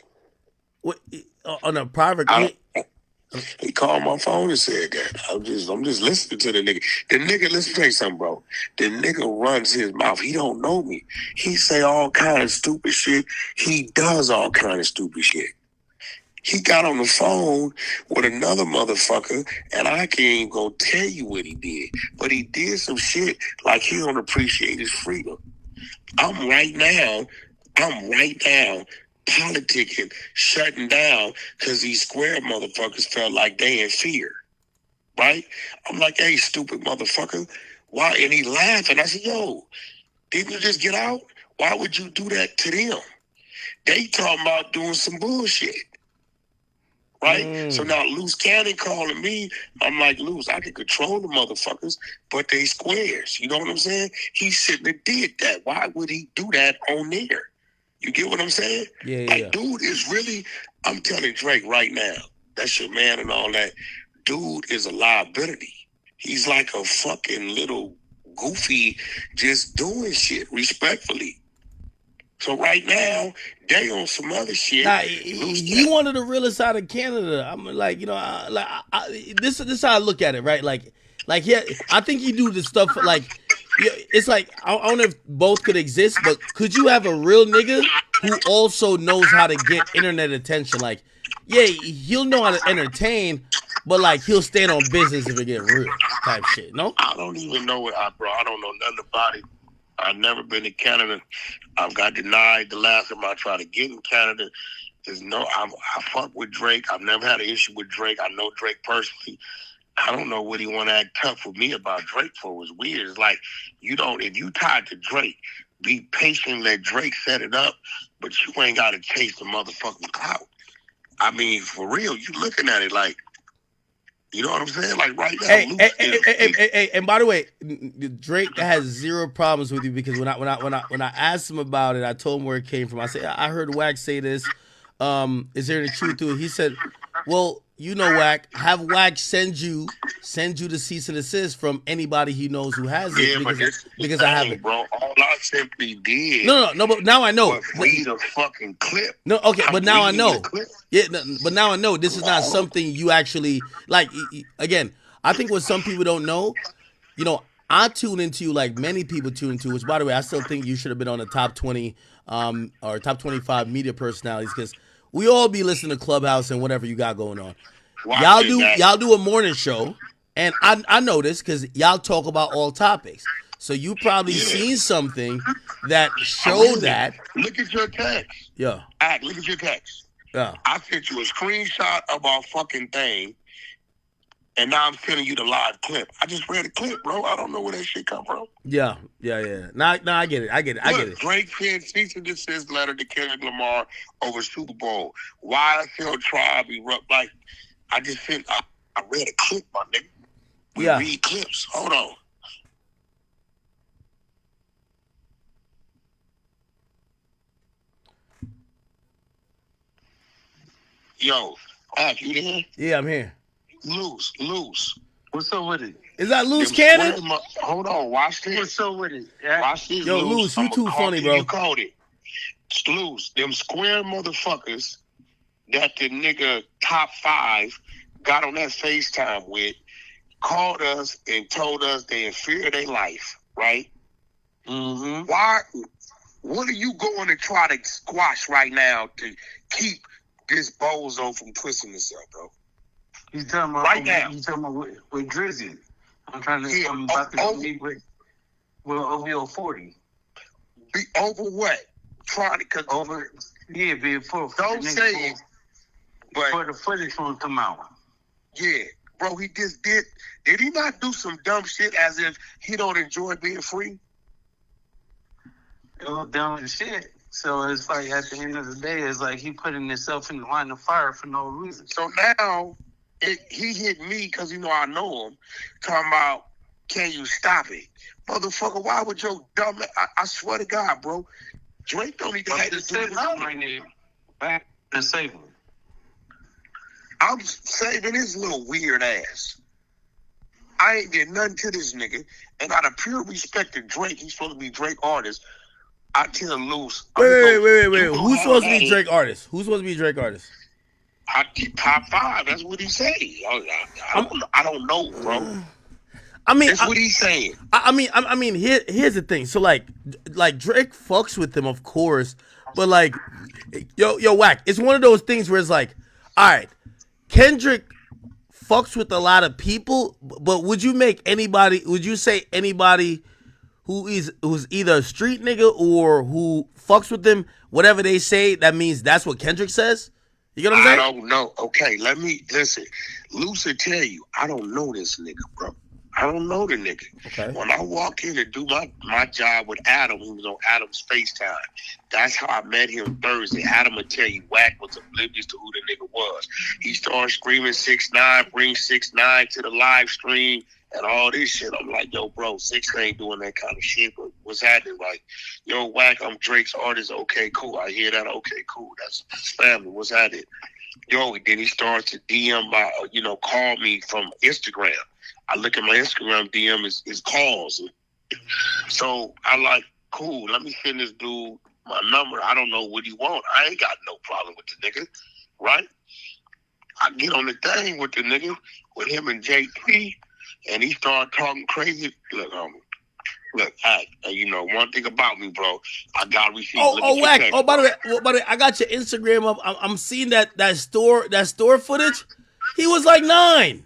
A: What, on a private...
B: He called my phone and said that. I'm just listening to the nigga. The nigga, listen to you something, bro. The nigga runs his mouth. He don't know me. He say all kind of stupid shit. He does all kind of stupid shit. He got on the phone with another motherfucker, and I can't even go tell you what he did. But he did some shit like he don't appreciate his freedom. I'm right now politicking, shutting down because these square motherfuckers felt like they in fear, right? I'm like, hey, stupid motherfucker. Why? And he laughing. I said, yo, didn't you just get out? Why would you do that to them? They talking about doing some bullshit, right? So now Loose Cannon calling me. I'm like, Loose, I can control the motherfuckers, but they squares. You know what I'm saying? He shouldn't have did that. Why would he do that on there? You get what I'm saying?
A: Yeah.
B: Dude is really, I'm telling Drake right now, that's your man and all that. Dude is a liability. He's like a fucking little goofy just doing shit respectfully. So right now, they on some other shit.
A: Nah, he one of the realest out of Canada. I'm like, this is how I look at it, right? Like, yeah, I think you do the stuff like, yeah, it's like, I don't know if both could exist, but could you have a real nigga who also knows how to get internet attention? Like, yeah, he'll know how to entertain, but like he'll stand on business if it get real type shit. No,
B: I don't even know what bro. I don't know nothing about it. I've never been to Canada. I've got denied the last time I tried to get in Canada. I fuck with Drake. I've never had an issue with Drake. I know Drake personally. I don't know what he want to act tough with me about Drake for. It's weird. It's like, if you tied to Drake, be patient, let Drake set it up, but you ain't got to chase the motherfucking clout. I mean, for real, you looking at it like, you know what I'm saying? Like right now.
A: Hey, and by the way, Drake has zero problems with you because when I asked him about it, I told him where it came from. I said, I heard Wack say this. Is there any truth to it? He said, well, you know, Wack, have Wack send you the cease and desist from anybody he knows who has it because I have it,
B: bro. All I simply did.
A: No, but now I know.
B: Read a fucking clip.
A: No, okay, but now I know. Yeah, but now I know this is not something you actually like. Again, I think what some people don't know, you know, I tune into you like many people tune into. Which, by the way, I still think you should have been on the top 20 or top 25 media personalities because we all be listening to Clubhouse and whatever you got going on. Y'all do a morning show, and I know this because y'all talk about all topics. So you probably seen something that showed that.
B: Look at your text.
A: Yeah.
B: Look at your text.
A: Yeah.
B: I sent you a screenshot of our fucking thing, and now I'm sending you the live clip. I just read a clip, bro. I don't know where that shit come from.
A: Yeah. Now I get it. I get it.
B: Drake sent cease and desist letter to Kendrick Lamar over Super Bowl. YSL Tribe erupt. Like, I just sent. I read a clip, my nigga. We read clips. Hold on. Yo, you there?
A: Yeah, I'm here.
B: Loose. What's up with it?
A: Is that Loose Cannon?
B: Hold on, watch this. What's up with it? Watch this.
A: Yo, Loose, you too funny, bro.
B: You called it. Loose. Them square motherfuckers that the nigga top 5 got on that FaceTime with called us and told us they in fear of their life, right? Mm-hmm. Why? What are you going to try to squash right now to keep this bozo from twisting himself, bro?
P: He's talking about
B: right now.
P: He's talking about with Drizzy. I'm trying to. I'm about to meet with OVO 40.
B: Be over what? Trying to
P: over. Yeah, be for.
B: Don't say it. But
P: for the footage won't come out.
B: Yeah, bro. He just did. Did he not do some dumb shit as if he don't enjoy being free?
P: It was dumb as shit. So it's like at the end of the day, it's like he putting himself in the line of fire for no reason.
B: So now he hit me because I know him. Talking about, can you stop it, motherfucker? Why would your dumb? I swear to God, bro. Drake don't even have to do this right now.
P: Back and save him.
B: I'm saving his little weird ass. I ain't did nothing to this nigga, and out of pure respect to Drake, he's supposed to be Drake artist. I tell Loose.
A: Wait. Who's supposed to be Drake artist?
B: Top 5. That's what he say. I don't know, bro.
A: I mean,
B: that's what he's saying.
A: I mean, here's the thing. So like Drake fucks with them, of course, but like, yo, Wack. It's one of those things where it's like, all right, Kendrick fucks with a lot of people, but would you say anybody who's either a street nigga or who fucks with them, whatever they say, that means that's what Kendrick says? You get what I'm saying?
B: I don't know. Okay, let me listen. Luce will tell you, I don't know this nigga, bro. I don't know the nigga. Okay. When I walk in to do my job with Adam, he was on Adam's FaceTime. That's how I met him Thursday. Adam would tell you Wack was oblivious to who the nigga was. He started screaming 6ix9ine, bring 6ix9ine to the live stream and all this shit. I'm like, yo, bro, 6 ain't doing that kind of shit. But what's happening? Like, yo, Wack, I'm Drake's artist. Okay, cool. I hear that. Okay, cool. That's family. What's happening? Yo, then he starts to DM call me from Instagram. I look at my Instagram DM is calls. So I like, cool, let me send this dude my number. I don't know what he want. I ain't got no problem with the nigga, right? I get on the thing with the nigga, with him and JP, and he started talking crazy. Look, one thing about me, bro, I got receipts.
A: Wack. By the way, I got your Instagram up. I'm seeing that store footage. He was like 9.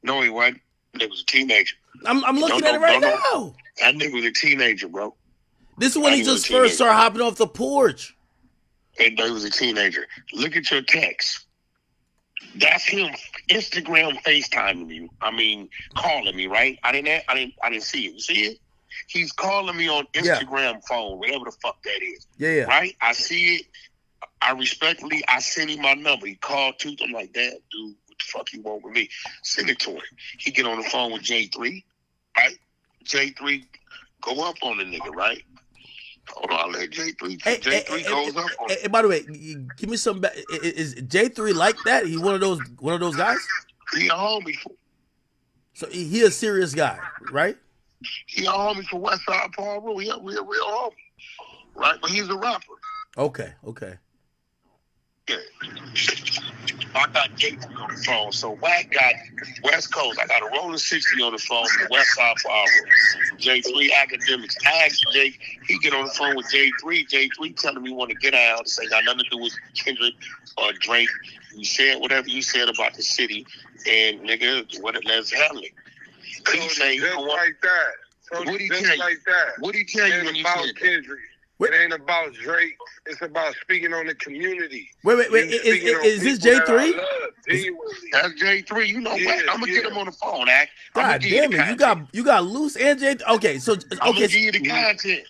B: No, he wasn't. He was a teenager.
A: I'm looking at it right now.
B: That nigga was a teenager, bro.
A: This is when he just first started hopping off the porch.
B: And he was a teenager. Look at your text. That's him Instagram FaceTiming you. I mean, calling me, right? I didn't see it. You see it? He's calling me on Instagram phone, whatever the fuck that is.
A: Yeah.
B: Right? I see it. I send him my number. He called too. I'm like, damn, dude, what the fuck you want with me? Send it to him. He get on the phone with J3, right? J3 go up on the nigga, right? Hold on, I'll let J3. J3 goes up on him.
A: By the way, give me some. Is J3 like that? He one of those guys?
B: He a homie.
A: So he a serious guy, right?
B: He a homie for Westside Paul Rule. He a real homie, right? But he's a rapper.
A: Okay.
B: Yeah. I got J3 on the phone. So Wack got West Coast. I got a Rolling 60 on the phone from Westside Power. J3 Akademiks. I asked Jake, he get on the phone with J3. J3 telling me want to get out. This ain't got nothing to do with Kendrick or Drake. You said whatever you said about the city, and nigga, let's handle it. He say
S: just like that. So
B: what he
S: just
B: tell you?
S: like that.
B: What he tell you when
S: It's
B: you
S: about
B: said
S: Kendrick. It ain't about Drake. It's about speaking on the community.
A: Wait. Is this J3?
B: That's J3. You know what? I'm gonna get him on the phone, Act.
A: God damn it! You got Loose and J. Okay, so
B: I'm gonna give you the content.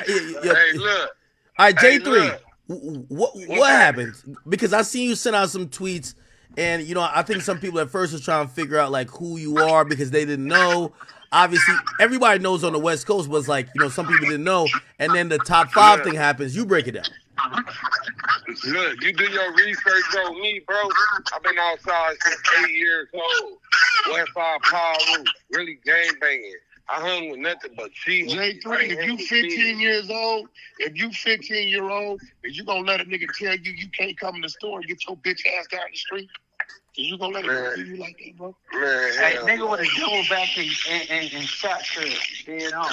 S: Hey, look.
A: All right, J3. What happened? Because I seen you send out some tweets, and I think some people at first was trying to figure out like who you are because they didn't know. Obviously, everybody knows on the West Coast, but it's like, some people didn't know. And then the top 5 thing happens. You break it down.
S: Look, you do your research on me, bro. I've been outside since 8 years old. Westside Power Roof, really gang banging. I hung with nothing but cheese.
B: J3, if you 15 years old, is you gonna let a nigga tell you can't come in the store and get your bitch ass down the street? Is you gonna let him do you like that, bro?
P: Hey, nigga would have doubled back and shot to dead on.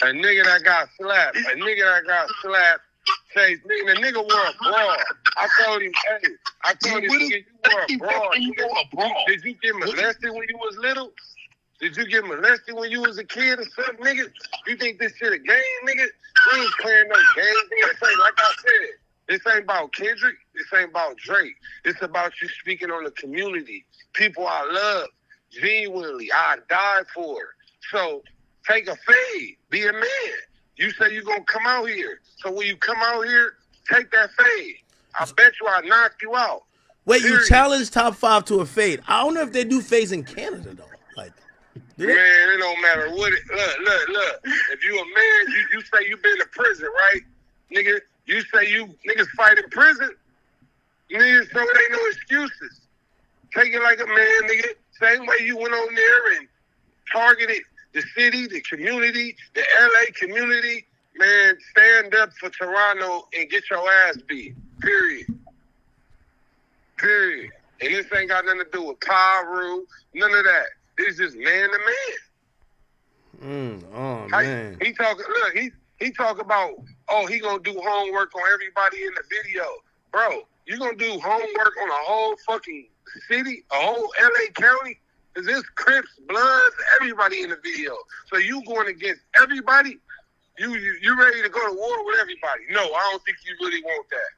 S: A nigga that got slapped says, the nigga wore a bra. I told him, nigga, you wore a bra. Did you get molested when you was little? Did you get molested when you was a kid or something, nigga? You think this shit a game, nigga? We ain't playing no game. This ain't, like I said, this ain't about Kendrick. This ain't about Drake. It's about you speaking on the community. People I love. Genuinely, I died for. So take a fade. Be a man. You say you gonna come out here. So when you come out here, take that fade. I bet you I knock you out.
A: Wait, you challenged top 5 to a fade. I don't know if they do fades in Canada though. Like,
S: man, it don't matter what it. Look. If you a man, you say you been to prison, right, nigga? You say you niggas fight in prison. Niggas, so it ain't no excuses. Take it like a man, nigga. Same way you went on there and targeted the city, the community, the LA community. Man, stand up for Toronto and get your ass beat. Period. And this ain't got nothing to do with Pyru, none of that. This is man to man.
A: Oh man.
S: He talk about, he gonna do homework on everybody in the video. Bro, you gonna do homework on a whole fucking city, a whole LA County? Cause there's Crips, Bloods, everybody in the video. So you going against everybody? You ready to go to war with everybody? No, I don't think you really want that.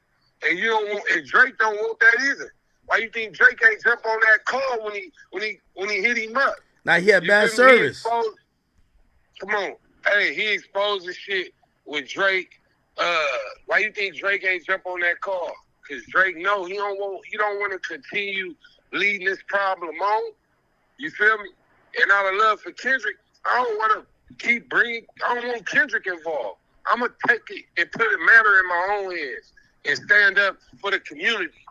S: And you don't want, and Drake don't want that either. Why you think Drake ain't jump on that call when he hit him up?
A: Now he had bad service.
S: Come on. Hey, he exposed the shit with Drake. Why you think Drake ain't jump on that call? Cause Drake he don't want to continue leading this problem on. You feel me? And out of love for Kendrick, I don't want Kendrick involved. I'm gonna take it and put a matter in my own hands and stand up for the community.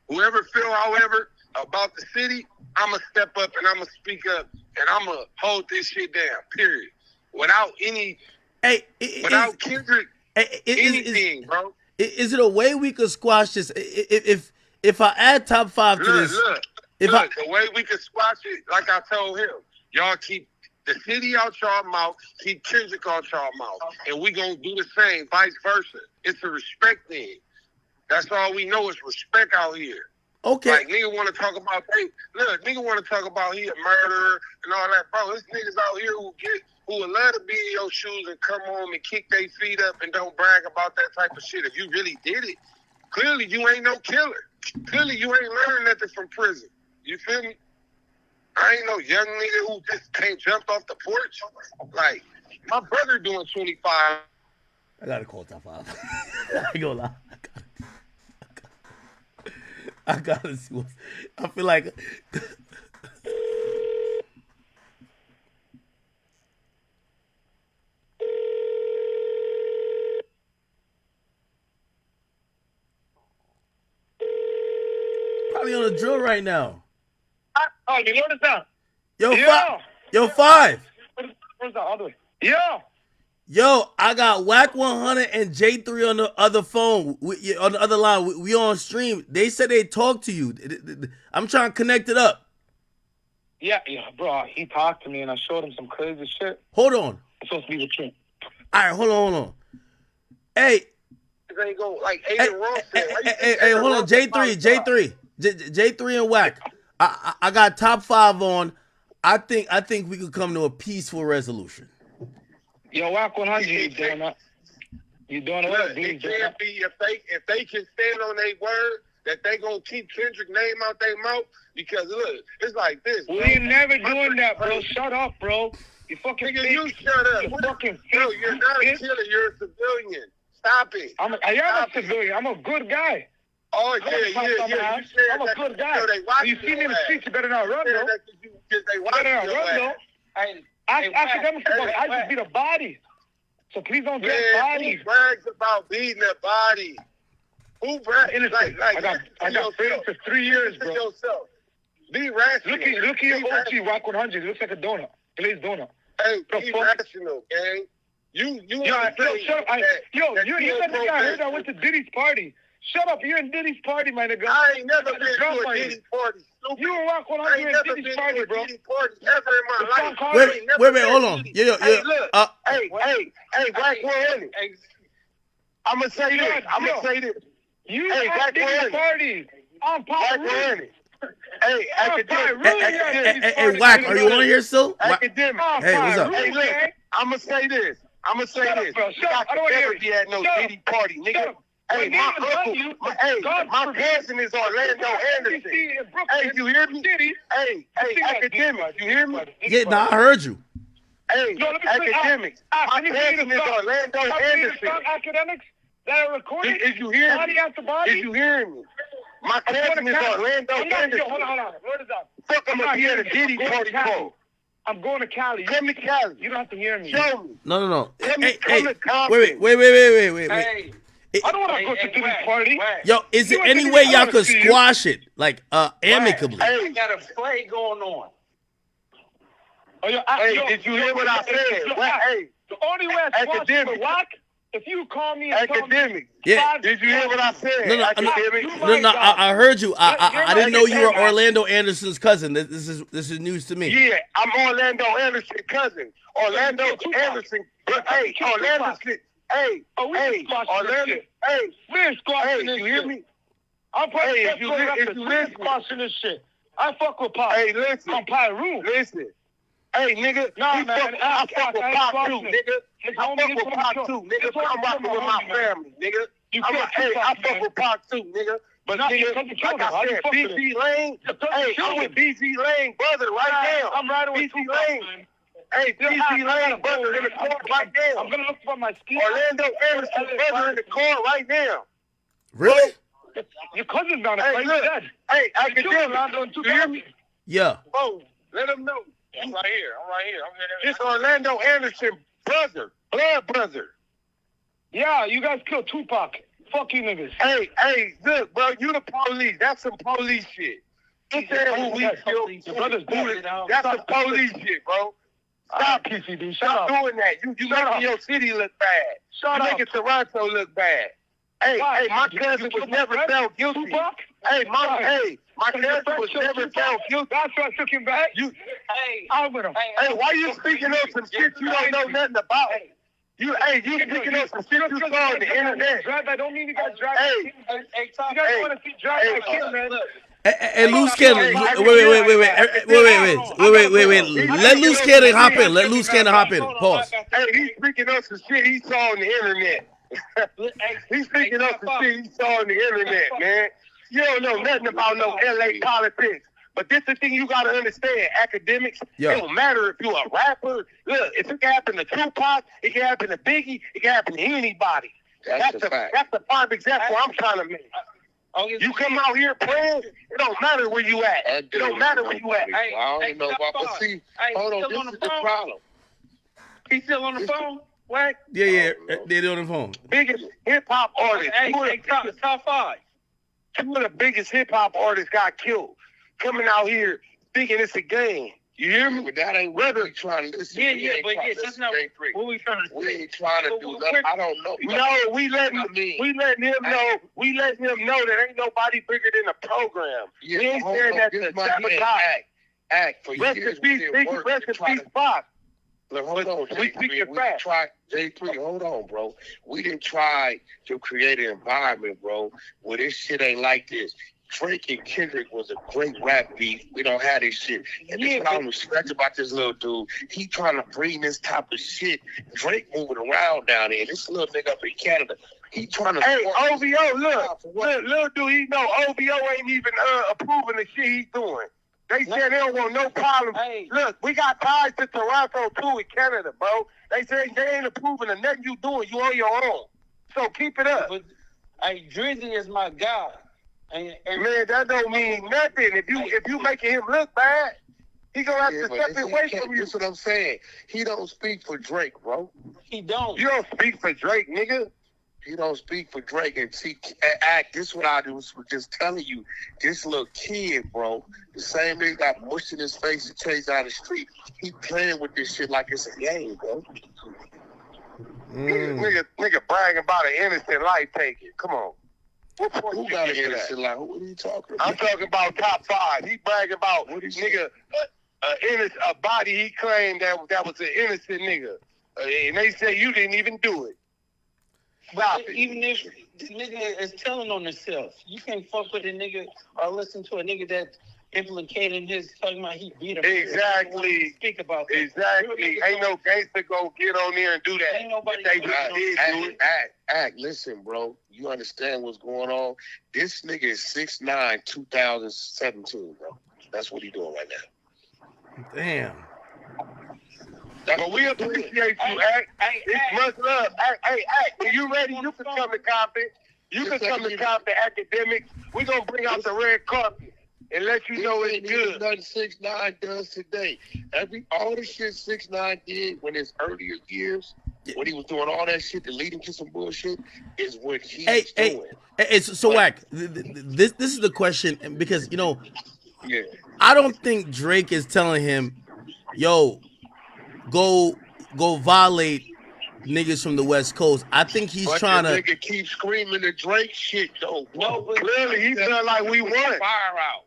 S: Whoever feel however about the city, I'm gonna step up and I'm gonna speak up and I'm gonna hold this shit down. Period. Without any, Kendrick, anything, bro.
A: Is it a way we could squash this? If I add top 5 to this,
S: Look, the way we could squash it, like I told him, y'all keep the city out y'all mouth, keep Kendrick out y'all mouth, and we gonna do the same, vice versa. It's a respect thing. That's all we know is respect out here.
A: Okay.
S: Like, nigga want to talk about, nigga want to talk about he a murderer and all that. Bro, there's niggas out here who would love to be in your shoes and come home and kick their feet up and don't brag about that type of shit. If you really did it, clearly you ain't no killer. Clearly you ain't learned nothing from prison. You feel me? I ain't no young nigga who just can't jump off the porch. Like, my brother doing 25.
A: I gotta call top 5. I ain't gonna lie. I gotta see what. I feel like. Probably on a drill right now.
J: Oh, you know what's up?
A: Yo, 5.
J: Where's the other way? Yeah.
A: Yo, I got Whack 100 and J3 on the other phone, on the other line. We on stream. They said they talked to you. I'm trying to connect it up.
J: Yeah, bro. He talked to me and I showed him some crazy shit.
A: Hold on.
J: It's supposed to be the truth.
A: All right, hold on. Hey.
S: They go like Aiden Ross said.
A: Hey, hold on. J3 and Whack. I got top 5 on. I think we could come to a peaceful resolution.
J: Yo, Whack 100, you doing that? You doing it?
S: Look, it can't be if they can stand on their word that they gonna keep Kendrick name out their mouth, because look, it's like this.
J: We ain't never doing that, bro. Shut up, bro. You fucking
S: nigga, you shut up.
J: You fucking
S: no, you're not a killer. You're a civilian. Stop it.
J: I am a civilian. I'm a good guy.
S: Oh yeah.
J: I'm a good guy. You see me in the streets, you better not run, though. You better not run, though. Academics, I just beat a body. So please don't get bodies.
S: Who brags about beating a body? Who brags?
J: I got friends for 3 years, bro.
S: Yourself. Be rational.
J: Look at your OG Rock 100. It looks like a donut. Glazed donut.
S: Hey, be rational, gang. You
J: shut up. You're the nigga I heard that went to Diddy's party. Shut up, you're in Diddy's party, my nigga.
S: I ain't never been to a Diddy party. Stupid.
J: You Rock 100 in Diddy's party, bro.
S: Diddy party ever in my life.
A: Wait, hold on. Yeah.
S: Hey, Black 100. I'ma say this.
J: You at Diddy's party. I'm Black
A: Hey, Whack, are you on here still?
S: Academic.
A: Hey, what's up?
S: Hey, look, I'ma say this. I could never be at no Diddy party, nigga. Hey, my cousin is Orlando Anderson. Hey, you hear me? Hey, Academic, you hear me?
A: Yeah, I heard you.
S: Hey, Academics, my cousin is Orlando Anderson.
J: Academics that are recording?
S: Is you hearing me? Is you hearing me? My cousin is Orlando Anderson.
J: Hold on. Where is that?
S: Fuck, I'm gonna be at a Diddy party for.
J: I'm going to Cali.
S: Come to Cali.
J: You don't have to hear me.
S: Show me.
A: No.
S: Come to
A: Wait.
S: Compton.
A: Hey.
J: I don't want to go to Diddy's party.
A: Yo, is there any way y'all could squash it, like, amicably?
S: Hey,
J: got a play going on.
S: Did you hear what I said?
J: The only way I squash it with Rock, if you call me and
S: Academic.
A: Yeah.
S: Did you hear what I said?
A: No, I heard you. I didn't know you were Orlando Anderson's cousin. This is news to me.
S: Yeah, I'm Orlando Anderson's cousin. Orlando Anderson. Hey, Orlando. Orlando.
J: We're squashing this
S: you hear
J: shit.
S: me?
J: I'm probably
S: if you listen,
J: squashing this shit. I fuck with Pop.
S: Hey, listen.
J: I'm Pyru.
S: Listen. Hey, nigga.
J: Nah, man.
S: I fuck with Pop too, nigga. I fuck with Pop too, nigga. But I'm rocking with my family, nigga. I fuck with Pop too, nigga. But nigga, like I said, BG Lane. Hey, I'm with BG Lane, brother, right now.
J: I'm riding with
S: BG Lane. Hey, BG Lane, brother, in the car right now.
J: I'm gonna look for my ski.
S: Orlando Anderson, brother, in the car right now.
A: Really?
J: Your cousin's down
S: there. Hey, look. Hey, Academic. You hear me?
A: Yeah.
S: Oh, let him know. I'm right here. It's Orlando Anderson, brother, blood brother.
J: Yeah, you guys killed Tupac. Fuck you niggas.
S: Hey, look, bro, you the police. That's some police shit. You said who we killed. That's some police shit, bro. Stop,
J: PCD.
S: Stop doing that. You making your city look bad. You making Toronto look bad. Hey, my cousin was never found guilty.
J: Tupac?
S: My cousin was never found guilty.
J: That's why I took him back. I'm with him.
S: Hey, why you speaking on some shit you don't know nothing about? You speaking on some shit you saw on the internet.
J: I don't mean you guys drag
S: you
J: guys want to see drag my kid, man.
A: And Loose Cannon, wait. Let Loose Cannon hop in. Let Loose Cannon hop in. Pause.
S: Hey, he's speaking of some shit he saw on the internet. He's speaking of some shit he saw on the internet, man. You don't know nothing about no LA politics. But this is the thing you gotta understand. Academics, it don't matter if you're a rapper. Look, if it can happen to Tupac, it can happen to Biggie, it can happen to anybody. That's the prime example I'm trying to make. You come out here playing, it don't matter where you at. It don't matter where you at.
B: I don't know about, but see, hold on, this is the problem.
S: He's still on the phone? What?
A: Yeah, they're on the phone.
S: Biggest hip hop artist. Top 5. 2 of the biggest hip hop artists got killed. Coming out here thinking it's a game. You hear me?
B: But that ain't what we trying to listen.
S: That's not what we trying to say.
B: We ain't trying to do that. I don't know.
S: No, we letting him know. We letting him know that ain't nobody bigger than the program.
B: Yeah,
S: we ain't saying that to sabotage.
B: Act for
S: rest
B: years.
S: In peace, Biggie. Rest in peace, Fox.
B: Look, hold on, J3, hold on, bro. We didn't try to create an environment, bro, where this shit ain't like this. Drake and Kendrick was a great rap beef. We don't have this shit. And this is what I respect about this little dude. He trying to bring this type of shit. Drake moving around down there. This little nigga up in Canada. He trying to...
S: Hey, OVO, look, little dude, he know OVO ain't even approving the shit he's doing. They said they don't want no problem. Hey. Look, we got ties to Toronto, too, in Canada, bro. They said they ain't approving of nothing you doing. You on your own. So keep it up. But, hey, Drizzy is my guy. And man, that don't mean nothing. If you making him look bad, he gonna have to step away from you.
B: That's what I'm saying. He don't speak for Drake, bro.
S: He don't. You don't speak for Drake, nigga.
B: He don't speak for Drake. And see, Act, this is what I do was just telling you, this little kid, bro, the same nigga got mushed in his face and chased out the street. He playing with this shit like it's a game, bro.
S: Nigga bragging about an innocent life taking. Come on.
B: Who got an innocent life? What are you talking about?
S: I'm talking about top 5. He bragging about nigga a body he claimed that was an innocent nigga. And they say you didn't even do it. Stop it. Even if the nigga is telling on himself, you can't fuck with a nigga or listen to a nigga that's implicating his talking about he beat him. Exactly. Speak about that. Exactly. Ain't no gangster go get on there and do that. Ain't nobody
B: Act, listen, bro. You understand what's going on? This nigga is 6'9", 2017, bro. That's what he doing right now.
A: Damn.
S: But we appreciate you, Act. It's much love. Act. When you ready, you can come to Compton. You can come to Compton Academics. We're going to bring out the red carpet and let you know it's good.
B: Nothing 6'9" does today. All the shit 6'9" did when his earlier years, when he was doing all that shit to lead him to some bullshit, is what he's doing.
A: So Wack, this is the question, because, I don't think Drake is telling him, yo, go violate niggas from the West Coast. I think he's trying to...
B: nigga keep screaming the Drake shit, though.
S: No, but clearly he felt like we won. Fire out.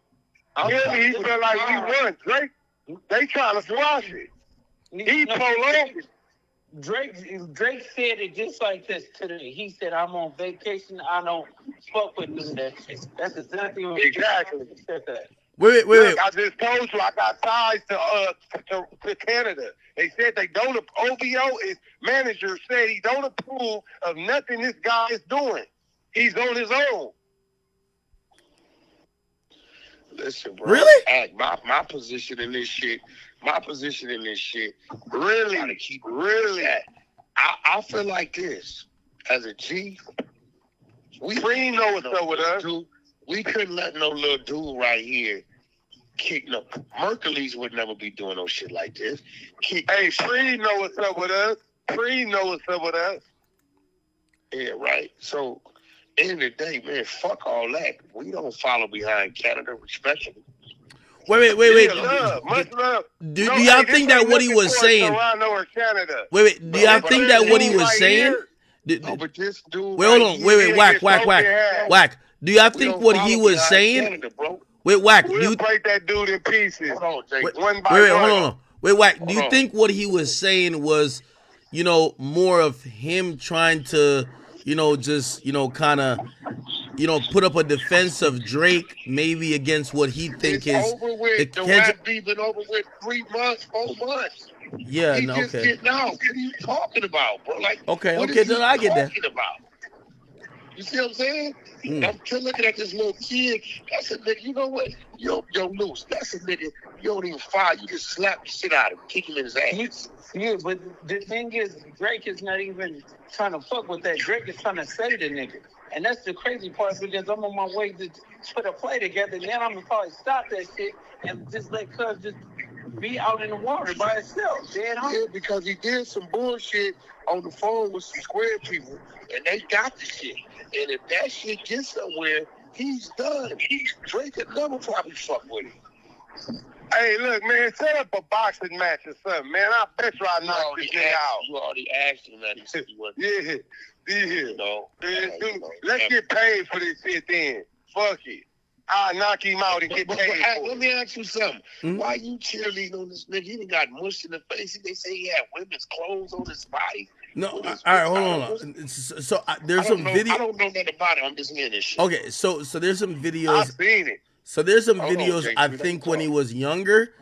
S: Clearly he felt like we won. Drake, they trying to squash it. He prolonged it. Drake said it just like this today. He said, I'm on vacation. I don't fuck with that shit. That's exactly what he said that.
A: Wait.
S: I just told you I got ties to Canada. They said they don't. OVO, his manager said he don't approve of nothing this guy is doing. He's on his own.
B: Listen, bro.
A: Really?
B: Act, my position in this shit. Really. I feel like this. As a G, we know what's up with us. We couldn't let no little dude right here kick no. Mercules would never be doing no shit like this. Free know what's up with us. Yeah, right. So, end of the day, man, fuck all that. We don't follow behind Canada, respectfully.
A: Wait.
S: Much love.
A: Do y'all think that what he was saying?
S: Toronto or Canada.
A: Wait. Do y'all think that what he was saying?
B: No, but this dude.
A: Wait, hold on. Wait. Whack. Do y'all think what he was saying?
B: Canada,
A: wait, Wack.
S: We'll break that dude in pieces.
B: Hold on, Jake.
A: Wait, hold on. Wait, Wack. Do you think what he was saying was, more of him trying to, just, kind of put up a defense of Drake, maybe against what he think
B: It's
A: is
B: over with. The rap beef been over with 3 months, 4 months.
A: Yeah,
B: he
A: no,
B: just
A: okay.
B: getting out. What are you talking about, bro? Like,
A: Okay,
B: what
A: okay,
B: is he
A: then I get that.
B: talking about? You see what I'm saying? I'm still looking at this little kid. That's a nigga. You know what? Yo, Loose. That's a nigga. You don't even fire. You just slap the shit out of him, kick him in his ass.
P: Yeah, but the thing is, Drake is not even trying to fuck with that. Drake is trying to say the nigga. And that's the crazy part, because I'm on my way to put a play together, and then I'm gonna probably stop that shit and just let Cuz just be out in the water by itself. Dead home.
B: Yeah, because he did some bullshit on the phone with some square people, and they got the shit. And if that shit gets somewhere, he's done. Drake could never probably fuck with him.
S: Hey, look, man, set up a boxing match or something, man. I bet you I knock this nigga out.
B: You already asked him that. He said he wasn't.
S: Yeah.
B: You know,
S: Dude, let's get paid for this shit then. Fuck it. I'll knock him out and get paid for
B: Let
S: it.
B: me ask you something. Why you cheerleading on this nigga? He done got mushed in the face. They say he had women's clothes on his body.
A: No, all right, hold on. So there's some video.
B: I don't know nothing about it. I'm just hearing this shit.
A: Okay, so there's some videos.
S: I've seen it.
A: So there's some
B: Hold on,
A: videos
B: Jake,
A: I
B: we
A: think
B: don't
A: when
B: talk.
A: he was younger,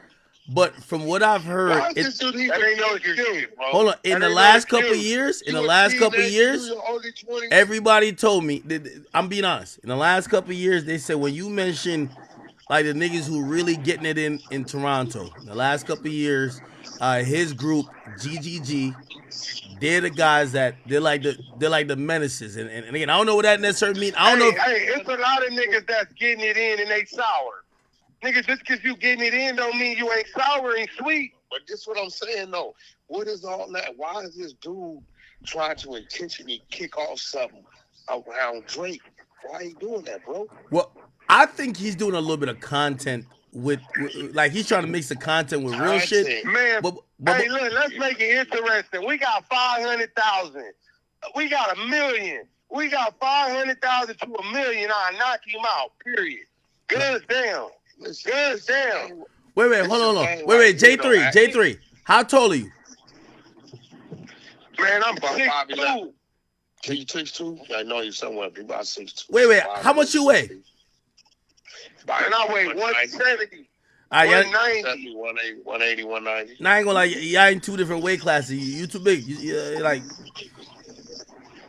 A: but from what I've heard,
B: Why is this dude
S: That ain't no excuse, bro.
A: hold on. In
S: That
A: the
S: ain't
A: last
S: no
A: couple
S: excuse.
A: years, everybody told me. I'm being honest. In the last couple years, they said when you mention like the niggas who really getting it in Toronto, in the last couple years, his group GGG, they're the guys that they're like the menaces, and again, I don't know what that necessarily means. I don't know.
S: Hey, it's a lot of niggas that's getting it in and they sour. Niggas, just because you getting it in don't mean you ain't sour and sweet.
B: But this is what I'm saying, though. What is all that? Why is this dude trying to intentionally kick off something around Drake? Why are you doing that, bro?
A: Well, I think he's doing a little bit of content with like he's trying to mix the content with real shit.
S: Man,
A: but
S: hey, look, let's make it interesting. We got 500,000. We got 1 million. We got 500,000 to 1 million. I'll knock him out, period. Guns down. Guns down.
A: Wait, hold on. Wait, J3. How tall are you?
S: Man, I'm
B: about
S: 6'2".
B: Can you 6'2"? I know you somewhere. Be about 6'2".
A: Wait. How much you weigh?
S: And I weigh 170.
A: All right,
S: 190.
B: 180, 190.
A: Now I ain't gonna lie, y'all in two different weight classes. You too big. You like.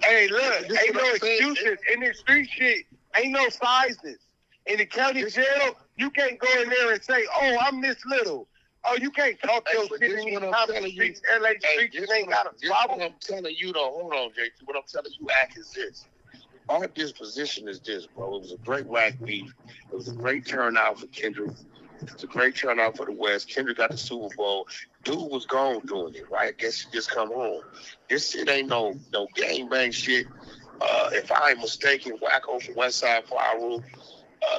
S: Hey, look, ain't no excuses. In this street shit, ain't no sizes. In the county jail, you can't go in there and say, oh, I'm this little. Oh, you can't talk your shit in these common streets, LA streets, and ain't got a problem.
B: What I'm telling you, though, hold on, JT. What I'm telling you, Ack, is this. Our disposition is this, bro. It was a great whack beef. It was a great turnout for Kendrick. It was a great turnout for the West. Kendrick got the Super Bowl. Dude was gone doing it, right? I guess he just come home. This shit ain't no gang bang shit. If I ain't mistaken, Wacko from West Side Fire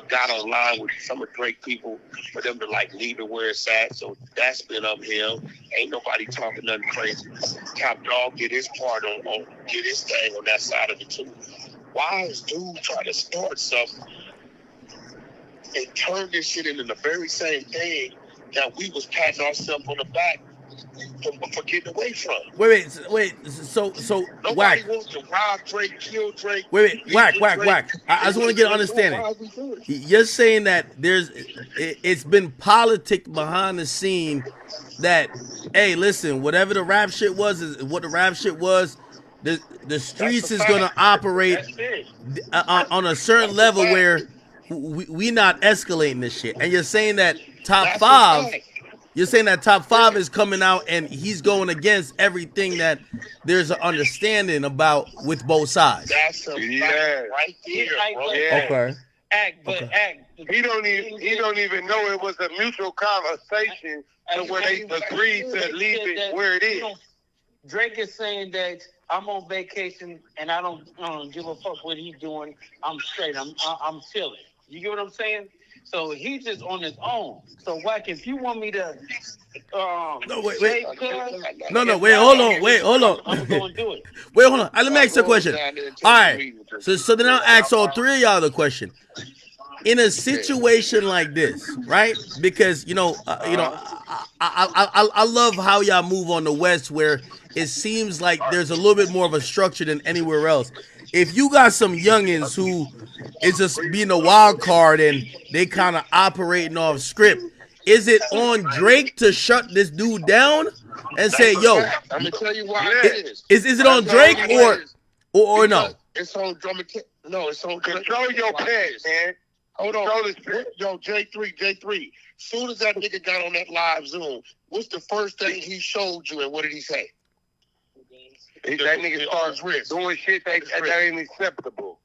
B: got online with some of Drake people for them to like leave it where it's at. So that's been uphill. Ain't nobody talking nothing crazy. Top Dog did his part on did his thing on that side of it too. Why is dude trying to start something and turn this shit into the very same thing that we was patting ourselves on the back for getting away from?
A: Wait. So
B: nobody
A: Whack.
B: wants to rob Drake, kill Drake.
A: Wait. Whack. I just want to get an understanding. You're saying that it's been politic behind the scene that, hey, listen, whatever the rap shit was is what the rap shit was. The streets is gonna operate on a certain level where we not escalating this shit. And you're saying that top five. You're saying that top five is coming out and he's going against everything that there's an understanding about with both sides.
B: That's a fact right there, bro.
A: Okay.
S: He don't even know it was a mutual conversation to where they agreed to leave it where it is.
P: Drake is saying that I'm on vacation and I don't give a fuck what he's doing. I'm straight. I'm chilling. You get what I'm saying? So he's just on his own. So Wack, if you want me to
A: wait.
P: wait,
A: Hold on.
P: I'm gonna do it.
A: Wait, hold on. Let me ask you a question. All right. So then I'll ask all three of y'all the question. In a situation like this, right? Because I love how y'all move on the West, where it seems like there's a little bit more of a structure than anywhere else. if you got some youngins who is just being a wild card and they kind of operating off script, is it on Drake to shut this dude down and say, "Yo"?
B: I'm gonna tell you why it is.
A: Is it on Drake or no?
B: It's on no, it's on control your pants, man. Hold on. Yo, J3. Soon as that nigga got on that live Zoom, what's the first thing he showed you and what did he say?
S: That nigga started doing shit that ain't acceptable.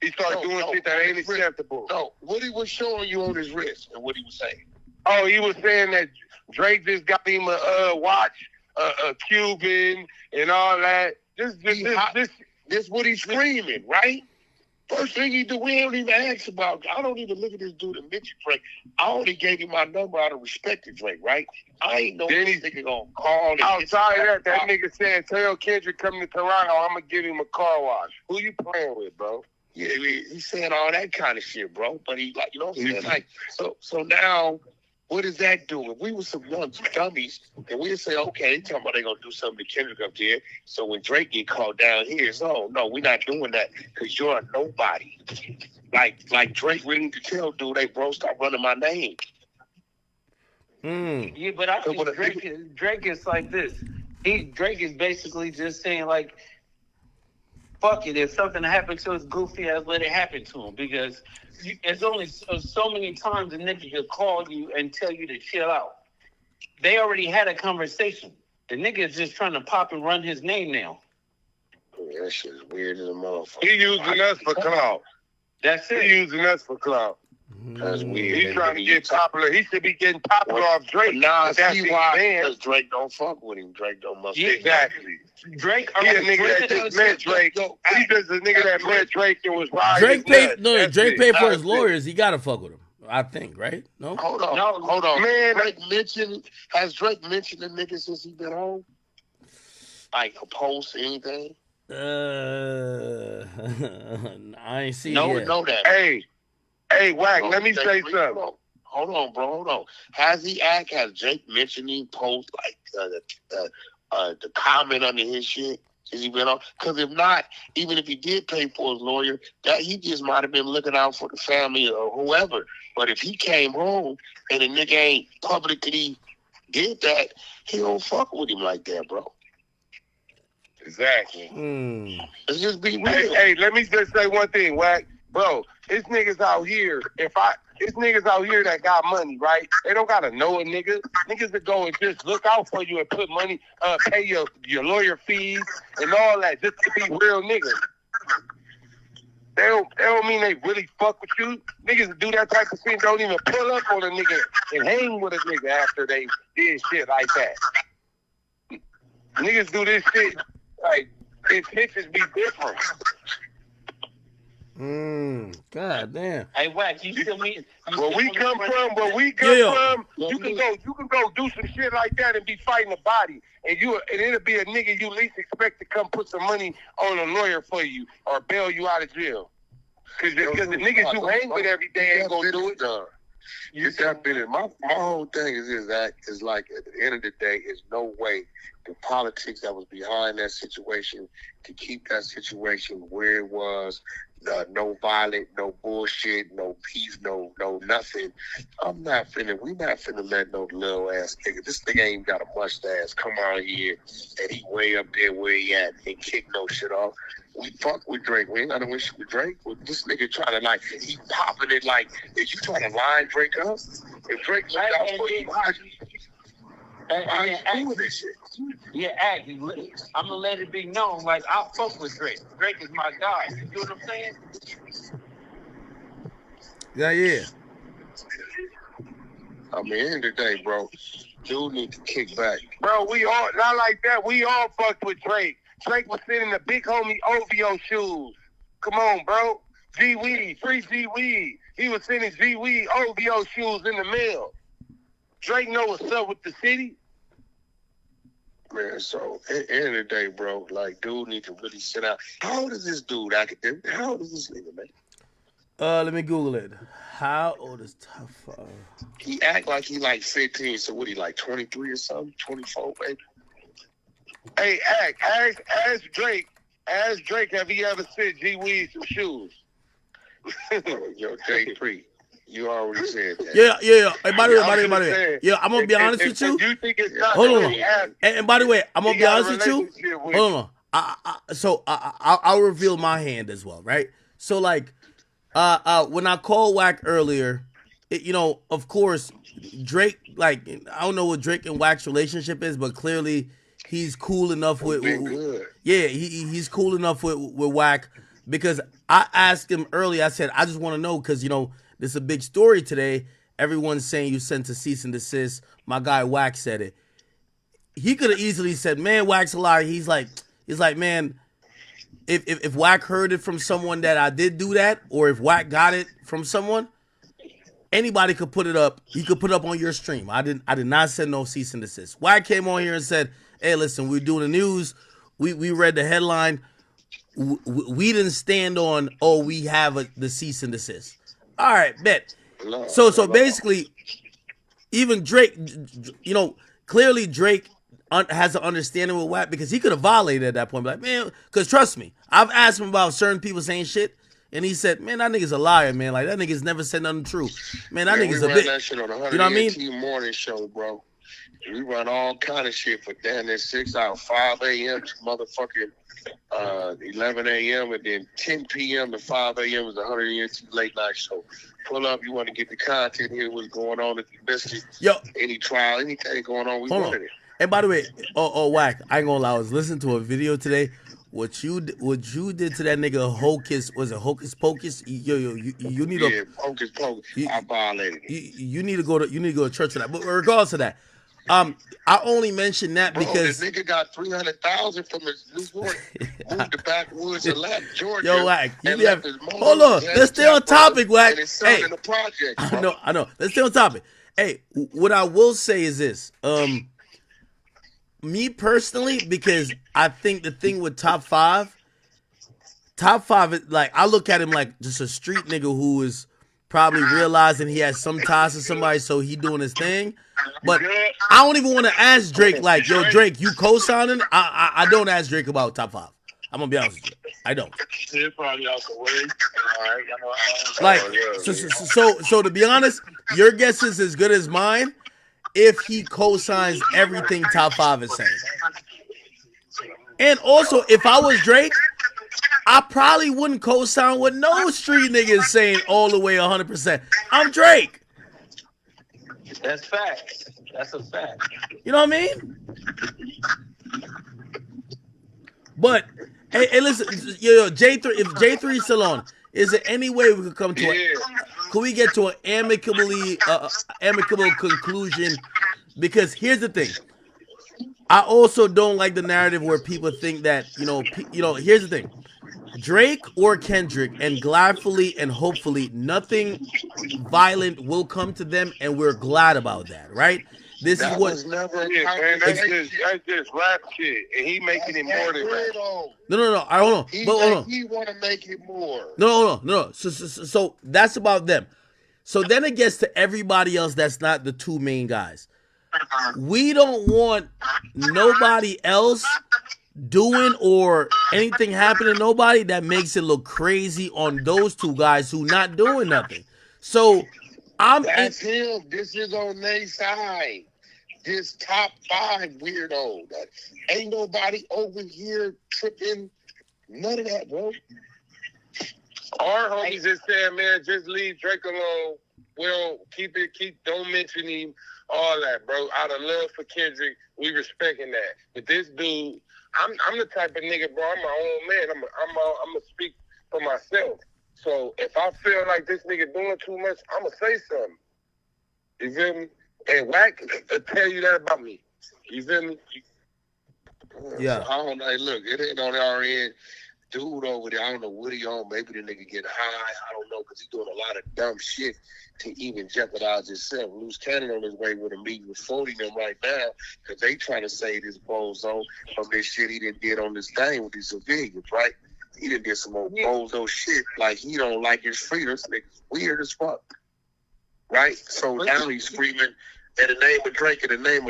S: He started doing shit that ain't acceptable.
B: No, what he was showing you on his wrist and what he was saying.
S: Oh, he was saying that Drake just got him a watch, a Cuban, and all that. This
B: what he's screaming, right? First thing he do, we don't even ask about. I don't even look at this dude and mention Drake. I only gave him my number out of respect to Drake, right? I ain't know this nigga gonna call.
S: Outside of that nigga saying, tell Kendrick come to Toronto, I'm gonna give him a car wash. Who you playing with, bro?
B: Yeah, he's saying all that kind of shit, bro. But he like, you know what I'm saying? Like, so now, what does that do? If we were some young dummies, and we'd say, okay, they talking about they gonna do something to Kendrick up there. So when Drake get called down here, so no, we're not doing that because you're a nobody. Like Drake really need to tell dude, hey bro, stop running my name.
P: Yeah, but I think Drake is like this. Drake is basically just saying like, fuck it, if something happened to his goofy ass, let it happen to him because it's only so many times a nigga could call you and tell you to chill out. They already had a conversation. The nigga is just trying to pop and run his name now.
B: Yeah, that shit is weird as a motherfucker.
S: He using us for clout.
P: That's it.
S: He using us for clout.
B: That's weird.
S: He's trying to get popular. He should be getting popular off Drake.
B: Nah, see why? Because Drake don't fuck with him. Drake don't must.
S: Exactly.
P: Drake,
S: he a nigga that just met Drake. He just a nigga that met Drake and was riding.
A: Drake paid for his lawyers. He gotta fuck with him. I think, right? No.
B: Hold on, man. Has Drake mentioned the nigga since he been home? Like a post, anything?
A: I ain't seen.
B: No one know that.
S: Hey, Wack. Let me say something.
B: Hold on, bro. Hold on. Has Drake mentioned him post like the comment under his shit? Has he been on? Because if not, even if he did pay for his lawyer, that he just might have been looking out for the family or whoever. But if he came home and the nigga ain't publicly did that, he don't fuck with him like that, bro.
S: Exactly.
B: Let's just be real.
S: Hey, let me just say one thing, Wack. Bro, it's niggas out here. It's niggas out here that got money, right? They don't gotta know a nigga. Niggas that go and just look out for you and put money, pay your lawyer fees and all that just to be real niggas. They don't mean they really fuck with you. Niggas that do that type of thing don't even pull up on a nigga and hang with a nigga after they did shit like that. Niggas do this shit like his bitches be different.
A: God damn.
P: Hey, Wack, you still mean?
S: Where we come from, you can go do some shit like that and be fighting a body, and it'll be a nigga you least expect to come put some money on a lawyer for you or bail you out of jail. Because the niggas you hang with every day ain't gonna do it.
B: You got been in my whole thing is like at the end of the day, is no way the politics that was behind that situation to keep that situation where it was. No violent, no bullshit, no peace, no nothing. We not finna let no little ass nigga. This nigga ain't got a mustache come out here and he way up there where he at and kick no shit off. We fuck with Drake. We ain't got no issue with Drake. With this nigga trying to he popping it like, is you trying to line Drake up? If Drake looked out for you, why you doing this shit?
P: Yeah, I'm gonna let it be known. Like I fuck with Drake. Drake is my guy. You know what I'm saying?
A: Yeah.
B: I mean, end of the day, bro, dude need to kick back.
S: Bro, we all not like that. We all fucked with Drake. Drake was sitting in the big homie OVO shoes. Come on, bro. G-Weed, free G-Weed. He was sending G-Weed OVO shoes in the mail. Drake know what's up with the city.
B: Man, so at the end of the day, bro, like, dude need to really sit out. How old is this dude, Akademiks? How old is this nigga, man?
A: Let me Google it. How old is Tough?
B: He act like he like 15, so what, he like 23 or something? 24, baby?
S: Hey, ask ask Drake, have he ever sent G Weed some shoes?
B: Yo, J3, you already said that.
A: Yeah. Hey, by the way. Yeah, I'm gonna be honest with you.
S: You think it's not
A: Hold on.
S: ask,
A: And by the way, I'm gonna
S: he
A: be
S: got a
A: honest with you.
S: relationship with
A: Hold on. I'll reveal my hand as well, right? So like, when I called Wack earlier, of course, Drake. Like, I don't know what Drake and Wack's relationship is, but clearly he's cool enough with.
B: Good.
A: Yeah, he's cool enough with Wack, because I asked him earlier. I said, I just want to know, because this is a big story today. Everyone's saying you sent a cease and desist. My guy Wack said it. He could have easily said, man, Wack's a liar. He's like, man, if Wack heard it from someone that I did do that, or if Wack got it from someone, anybody could put it up. He could put it up on your stream. I did not send no cease and desist. Wack came on here and said, hey, listen, we're doing the news. We read the headline. We didn't stand on, we have the cease and desist. All right, bet. So basically, even Drake, clearly Drake has an understanding with Wack, because he could have violated at that point. Like, man, because trust me, I've asked him about certain people saying shit, and he said, man, that nigga's a liar, man. Like, that nigga's never said nothing true. Man, that nigga's a bitch.
B: We run that shit on the 100
A: you know what I mean?
B: T morning show, bro. We run all kind of shit for damn near 6 out, 5 a.m. to motherfucking 11 a.m. and then 10 p.m. to 5 a.m. is the 100 T late night show. Pull up, you want to get the content here, what's going on, if you missed it, any trial, anything going on, we wanted it.
A: And by the way, Wack, I ain't gonna lie, I was listening to a video today. What you did to that nigga Hocus, was it Hocus Pocus? You need to.
B: Yeah, Hocus Pocus. I violated it.
A: You need to go to church for that. But regardless of that, I only mention that because
B: this nigga got 300,000 from his New York, moved to backwoods and left Georgia.
A: Yo, Wack,
B: hold
A: on, let's stay on topic, Wack.
B: Hey, in the project,
A: I know. Let's stay on topic. Hey, what I will say is this. Me personally, because I think the thing with top five is like, I look at him like just a street nigga who is probably realizing he has some ties to somebody, so he doing his thing. But I don't even want to ask Drake, like, yo, Drake, you co-signing? I don't ask Drake about top five. I'm gonna be honest with you. I don't.
S: Probably out the way. All right,
A: like, so to be honest, your guess is as good as mine. If he co-signs everything top five is saying. And also, if I was Drake, I probably wouldn't co-sign what no street nigga is saying all the way 100%. I'm Drake.
P: That's facts. That's a fact.
A: You know what I mean? But, hey, listen, yo, J3, if J3 is still on, is there any way we could come to could we get to an amicable conclusion? Because here's the thing. I also don't like the narrative where people think that, here's the thing. Drake or Kendrick, and gladfully and hopefully nothing violent will come to them, and we're glad about that, right? This
B: that
A: is what
B: was never
S: man, that's just rap shit, and he making it more than rap.
A: No. I don't know. Hold on.
B: He want to make it more.
A: No. So that's about them. So then it gets to everybody else that's not the two main guys. We don't want nobody else doing or anything happening to nobody that makes it look crazy on those two guys who not doing nothing. So
B: that's him. This is on their side. This top five weirdo. That ain't nobody over here tripping. None of that, bro.
S: Our homies just saying, man, just leave Drake alone. Don't mention him. All that, bro. Out of love for Kendrick, we respecting that. But this dude, I'm the type of nigga, bro. I'm my own man. I'm gonna speak for myself. So if I feel like this nigga doing too much, I'm gonna say something. You feel me? And Wack will tell you that about me. You feel me?
A: Yeah.
B: So I don't know. Look, it ain't on our end. Dude over there, I don't know what he on. Maybe the nigga get high. I don't know, because he's doing a lot of dumb shit to even jeopardize himself. Loose Cannon on his way with a meeting with 40 them right now, because they trying to save this bozo from this shit he did on this thing with these civilians, right? He did some more bozo shit, like he don't like his freedom. This nigga's weird as fuck, right? So now he's screaming in the name of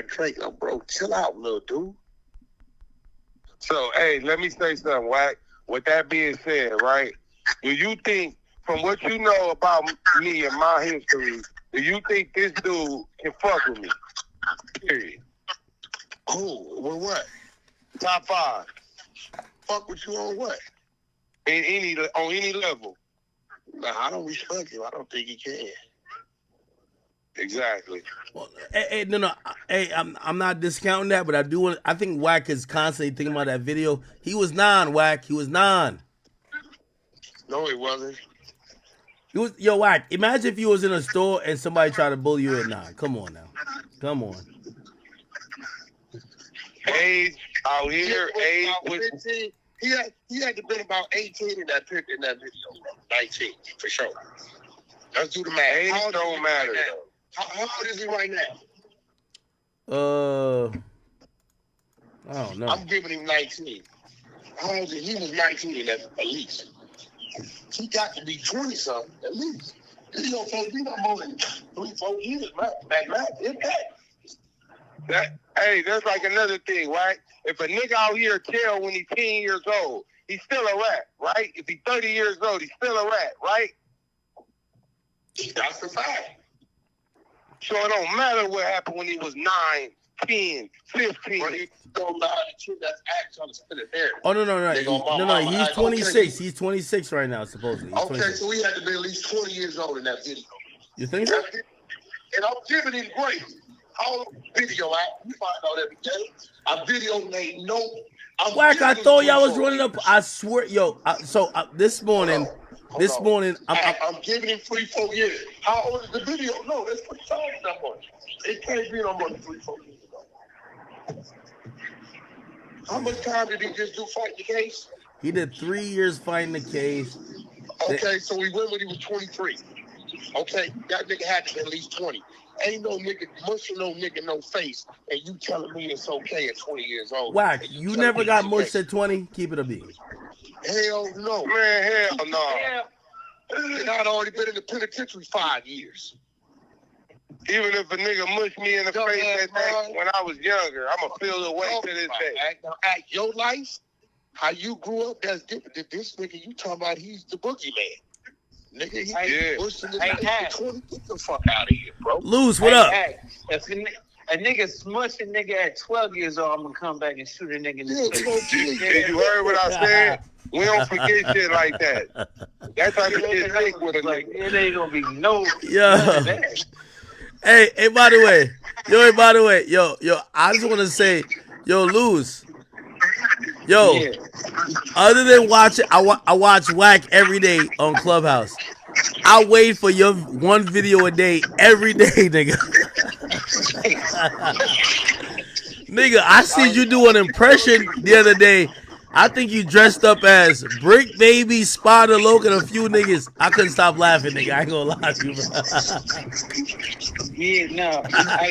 B: Drake, Oh, bro, chill out, little dude.
S: So, hey, let me say something, Wack. with that being said, right? Do you think, from what you know about me and my history, do you think this dude can fuck with me? Period.
B: Who? With what?
S: Top 5.
B: Fuck with you on what?
S: On any level.
B: Nah, I don't respect you. I don't think he can.
S: Exactly.
A: Well, no. Hey, I'm not discounting that, but I do want. I think Wack is constantly thinking about that video. He was 9, Wack. He was 9.
B: No, he wasn't.
A: Yo, Wack. Imagine if you was in a store and somebody tried to bully you at 9. Come on now. Come on.
S: Age out here, age with
B: 15. He had to been about 18 in that video, 19 for sure. Let's do the math.
S: age don't matter.
B: How old is he right now?
A: I don't know.
B: I'm giving him 19. How old is he? He was 19 at least. He got to be 20 something at least. He don't supposed to be no more than 3-4 years.
S: Hey, that's like another thing, right? If a nigga out here tell when he's 10 years old, he's still a rat, right? If he's 30 years old, he's still a rat, right?
B: That's the fact.
S: So it don't matter what happened when he was 9, 10, 15.
B: But he don't lie to that's act trying to spit it there.
A: Oh no. He's 26. Okay. He's 26 right now, supposedly. He's 26.
B: So he had to be at least 20 years old in that video.
A: You think so?
B: And I'm giving him grace. How video out? We find out every day. A video made no.
A: Wack, I thought y'all was running up. I swear, this morning,
B: I'm giving him 3-4 years. How old is the video? No, that's pretty time that much. It can't be no more than 3-4 years ago. How much time did he just do fighting the case?
A: He did 3 years fighting the case.
B: Okay, so he went when he was 23. Okay, that nigga had to be at least 20. Ain't no nigga mushing no nigga no face, and you telling me it's okay at 20 years old.
A: Wack, you never got mushed at 20? Keep it a beat.
B: Hell no.
S: Man, hell no.
B: And I'd already been in the penitentiary 5 years.
S: Even if a nigga mushed me in the face when I was younger, I'ma feel the way to this day.
B: Act your life, how you grew up, that's different than this nigga. You talking about he's the boogeyman. Nigga, he pushing his ass. Get the fuck out of here, bro.
A: Lose, what up?
P: If a nigga smush a nigga at 12 years old, I'm gonna come back and shoot a nigga in the face.
S: Did you heard what I said? We don't forget shit like that. That type of shit stick with a nigga.
P: It ain't gonna be no.
A: Yo. Hey, by the way, I just want to say, Lose. Other than watching, I watch Wack every day on Clubhouse. I wait for your one video a day every day, nigga. Nigga, I see you do an impression the other day. I think you dressed up as Brick Baby, Spider Logan, and a few niggas. I couldn't stop laughing, nigga. I ain't gonna lie to you, bro.
P: Yeah, no.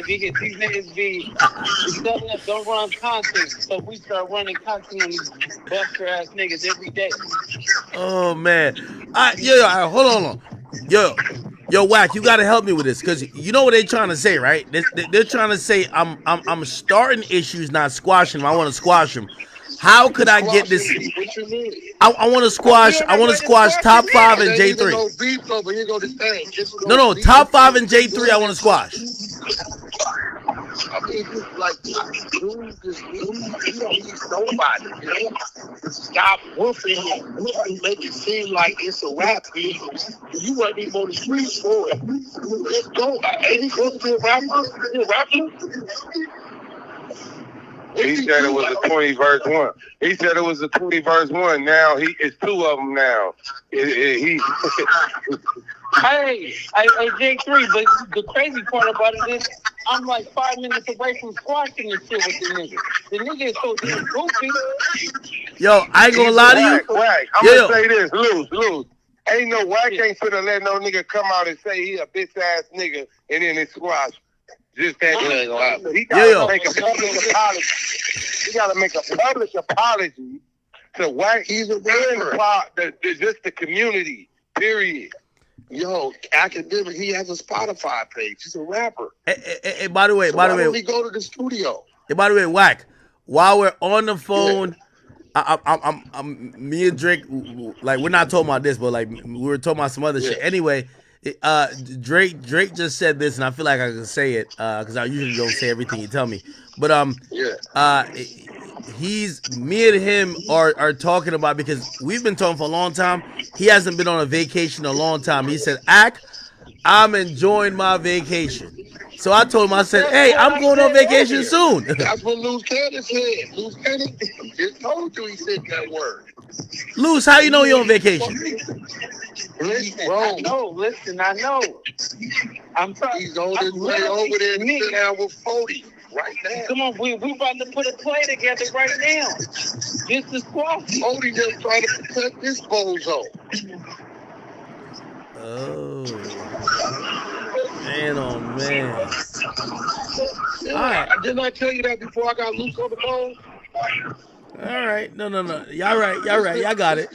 P: These niggas be don't run content, so we start running content on these buster ass niggas every day.
A: Oh man, hold on. Yo, Wack, you gotta help me with this, cause you know what they're trying to say, right? They're trying to say I'm starting issues, not squashing them. I want to squash them. How could I get this? I want to squash. I want to squash top 5 and J3. No, top 5 and J3. I want to squash.
B: I mean, like, dude, you don't need nobody, you know? Stop woofing him. Make it seem like it's a rap video. You wasn't even on the streets for it. Let's go. Ain't he supposed to be a rapper? Is he a rapper?
S: He said it was a 20 verse 1. He said it was a 20 verse 1. Now it's 2 of them now.
P: Hey, J3, but the crazy part about it is I'm like 5 minutes away from squashing this shit with the nigga. The nigga is so damn goofy.
A: Yo, I ain't gonna lie to you.
S: Wack. I'm gonna say this, lose. Ain't no Wack ain't finna let no nigga come out and say he a bitch ass nigga and then it's squash. Just that he gotta make a public apology. He gotta make a public apology to Wack. He's a rapper. Just the community. Period.
B: Yo, Akademiks, he has a Spotify page. He's a rapper.
A: Hey, by the way,
B: why don't he go to the studio?
A: Hey, by the way, Wack, while we're on the phone, Me and Drake, like, we're not talking about this, but like we were talking about some other shit. Anyway, Drake just said this, and I feel like I can say it because I usually don't say everything you tell me. But he's me and him are talking about, because we've been talking for a long time. He hasn't been on a vacation in a long time. He said, I'm enjoying my vacation. So I told him, I said, hey, I'm going on vacation soon.
B: That's what Luz Cannon said. Luz Cannon just told you he said that word.
A: Luz, how you know you're on vacation?
P: Listen, I know. I'm trying.
B: He's on his way over there to now with 40 right now.
P: Come on, we about to put a play together right now. This is squad.
B: 40 just trying to protect this bozo.
A: Oh. Man, oh man.
B: All right. Didn't I tell you that before I got loose on the phone?
A: All right. No. Y'all right. Y'all got it.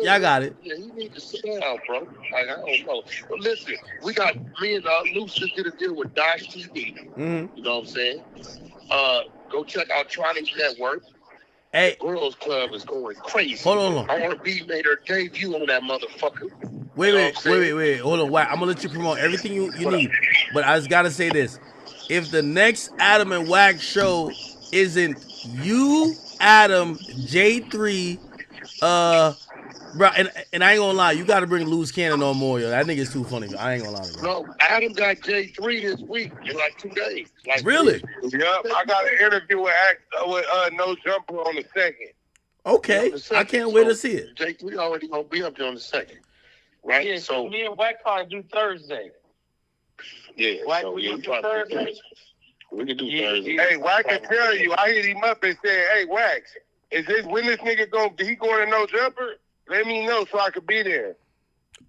A: Y'all got it.
B: Yeah, you need to sit down, bro. Like, I don't know. But listen, we got me and Luce just did a deal with Dash TV.
A: Mm-hmm.
B: You know what I'm saying? Go check out Tronics Network.
A: Hey,
B: the Girls Club is going crazy.
A: Hold on.
B: R&B made her debut on that motherfucker.
A: Wait. Hold on. Wack, I'm gonna let you promote everything you need. But I just gotta say this: if the next Adam and Wack show isn't you, Adam, J3, bro, and I ain't gonna lie, you gotta bring Luz Cannon on more, yo. That nigga's too funny. I ain't gonna lie to you.
B: No, Adam got J3 this week in like 2 days. Like,
A: really?
S: Yep. I got an interview with No Jumper on the 2nd.
A: Okay, I can't wait to see it.
B: J3 already gonna be up there on the 2nd, right?
P: Yeah, so me and Wack probably do Thursday.
B: Yeah,
P: Wack,
B: so
P: we
B: yeah,
P: can do Thursday.
B: We can do Thursday.
S: Hey, Wack can tell you. I hit him up and said, "Hey, Wack, when this nigga going to No Jumper? Let me know so I could be there."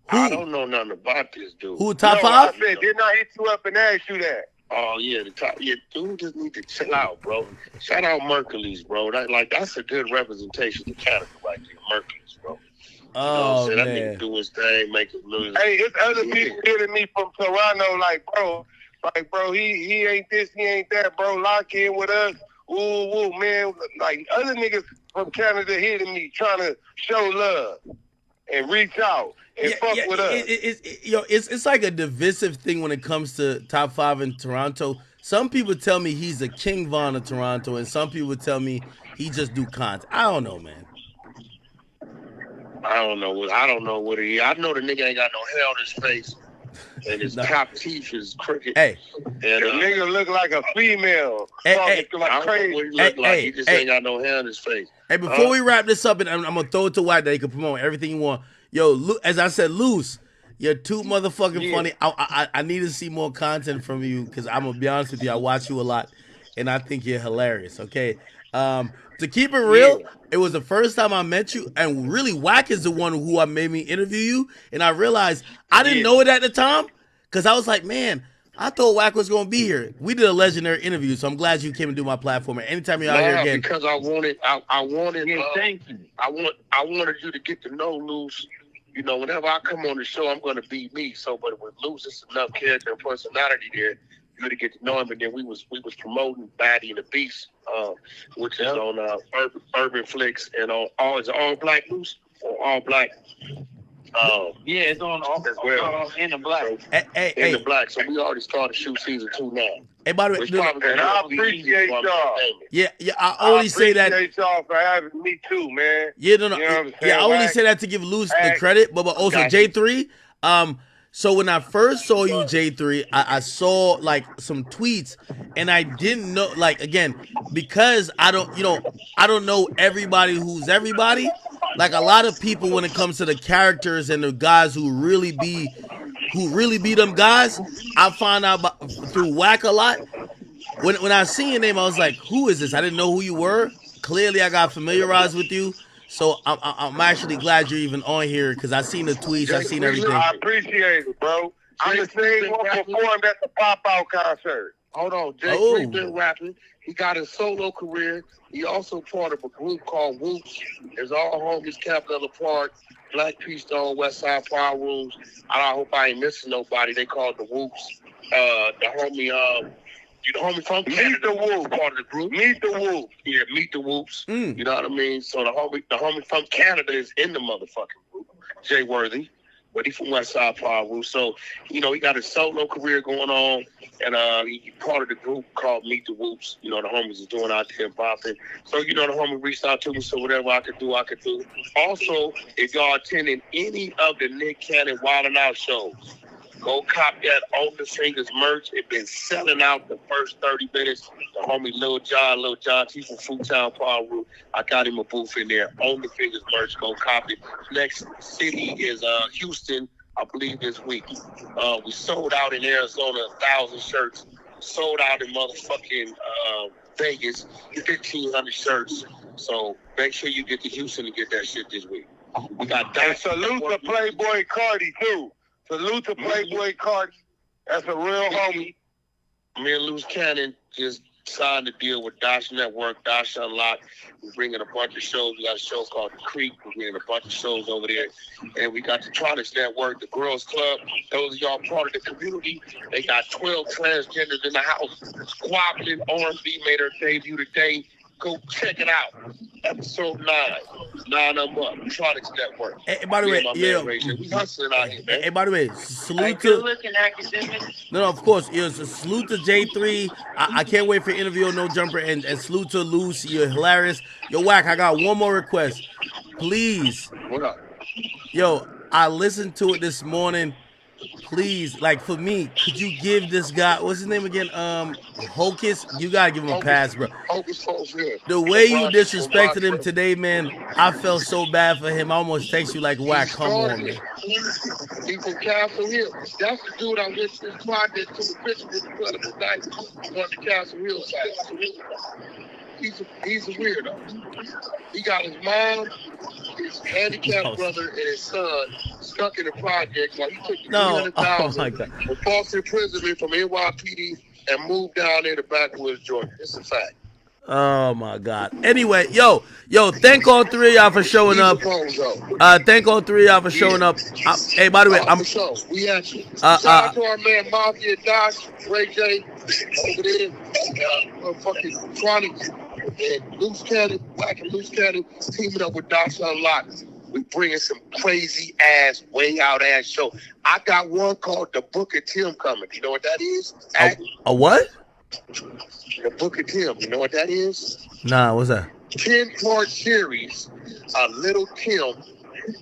B: I don't know nothing about this dude.
A: Who, top 5?
S: I said, didn't I hit you up and ask you that?
B: Oh yeah, the top. Yeah, dude just need to chill out, bro. Shout out Mercules, bro. That's a good representation of Canada right there, Mercules, bro.
A: Oh,
B: man. That nigga do his thing, make his music.
S: Hey, it's other people hitting me from Toronto, like, bro, he ain't this, he ain't that, bro. Lock in with us. Ooh, man. Like, other niggas from Canada hitting me, trying to show love and reach out and fuck with us.
A: It's like a divisive thing when it comes to top 5 in Toronto. Some people tell me he's a King Von of Toronto, and some people tell me he just do content. I don't know, man.
B: I don't know what he. I know the nigga ain't got no hair on his face, and his top teeth is crooked.
A: Hey,
B: and
S: the nigga look like a female.
B: Like crazy. What he look like. He just ain't got no hair on his face.
A: Hey, before we wrap this up, and I'm gonna throw it to White that he can promote everything you want. Yo, as I said, Luz, you're too motherfucking funny. I need to see more content from you, because I'm gonna be honest with you, I watch you a lot, and I think you're hilarious. Okay, to keep it real, it was the first time I met you, and really, Wack is the one who made me interview you, and I realized I didn't know it at the time, because I was like, man, I thought Wack was gonna be here. We did a legendary interview, so I'm glad you came and do my platform. And anytime you're out here again,
B: because I wanted.
P: Thank you.
B: I wanted you to get to know Luz. You know, whenever I come on the show, I'm gonna be me. So, but with Luz, it's enough character and personality there. You to get to know him. And then we was promoting Baddie and the Beast, which is on Urban Flicks and on all black Luz or all black.
P: Yeah, it's on all
B: as well.
P: In the black.
B: In the black. So we already started shoot season 2 now.
A: Hey, by the way,
S: and I appreciate y'all.
A: Yeah, I only say that.
S: I appreciate y'all for having me too, man.
A: Yeah, no.
S: You know what I'm
A: Yeah, I
S: saying?
A: only say that to give Luz the credit, but also J3. So when I first saw you, J3, I saw like some tweets, and I didn't know, like, again, because I don't know everybody who's everybody. Like, a lot of people, when it comes to the characters and the guys who really be them guys, I find out through Wack a lot. When I seen your name, I was like, who is this? I didn't know who you were. Clearly, I got familiarized with you. So I'm actually glad you're even on here, because I seen the tweets, I seen everything.
S: I appreciate it, bro. I'm the same one performed at the Pop Out concert.
B: Hold on, J3 been rapping. He got his solo career. He also part of a group called Whoops. There's all homies, Capitol Park, Black Peace Stone, West Side Power Rooms. I hope I ain't missing nobody. They call it the Whoops. The homie You the homie from Meet the Wolf part of the group. Meet the Wolf. Yeah, Meet the Wolves. You know what I mean? So the homie from Canada is in the motherfucking group. Jay Worthy. But he's from West Side Power Group. So, he got a solo career going on. And he part of the group called Meet the Whoops. The homies is doing out there bopping. So, the homie reached out to me. So, whatever I could do, I could do. Also, if y'all attending any of the Nick Cannon Wild 'N Out shows, go cop that On the Fingers merch. It's been selling out the first 30 minutes. The homie Lil John, he's from Foodtown Power Group. I got him a booth in there. On the Fingers merch. Go cop it. Next city is Houston, I believe this week. We sold out in Arizona 1,000 shirts. Sold out in motherfucking Vegas 1,500 shirts. So make sure you get to Houston to get that shit this week. We got that. And salute to Playboy Cardi too. Salute to Playboy Cardi. That's a real homie. Me and Loose Cannon just signed a deal with Dash Network, Dash Unlocked. We're bringing a bunch of shows. We got a show called The Creek. We're bringing a bunch of shows over there. And we got the Tronics Network, the Girls Club. Those of y'all part of the community. They got 12 transgenders in the house. Squabbling R&B made her debut today. Go check it out. Episode 9. 9 of them up. Tronics Network.
A: Hey, by the way,
B: we hustling out here, man.
A: Hey, by the way, salute to.
P: Looking Akademiks.
A: No, of course. Salute to J3. I can't wait for interview on No Jumper. And salute to Luce. You're hilarious. Yo, Wack, I got one more request. Please.
B: What up?
A: Yo, I listened to it this morning. Please, like for me, could you give this guy, what's his name again? Hocus? You gotta give him a pass, bro. The way you disrespected him today, man, I felt so bad for him. I almost text you like, Wack, come on, man.
B: He from Castle Hill. That's the dude I went to this project to the picture with the brother tonight on the Castle Hill side. He's a weirdo. He got his mom, his handicapped brother, and his son stuck in the project while he took the $300,000 for false imprisonment from NYPD and moved down there to backwoods Georgia. It's a fact.
A: Oh my God. Anyway, yo, thank all three of y'all for showing up. Thank all three of y'all for showing up. Hey, by the way, I'm
B: we actually shout out to our man Mafia Dosh, Ray J over there, fucking Tronics and Loose Cannon, Black and Loose Cannon, teaming up with Dosh Unlocked. We bringing some crazy ass, way out ass show. I got one called The Book of Tim coming. You know what that is?
A: a what?
B: The Book of Tim. You know what that is?
A: Nah, what's that?
B: 10-part series, Little Tim,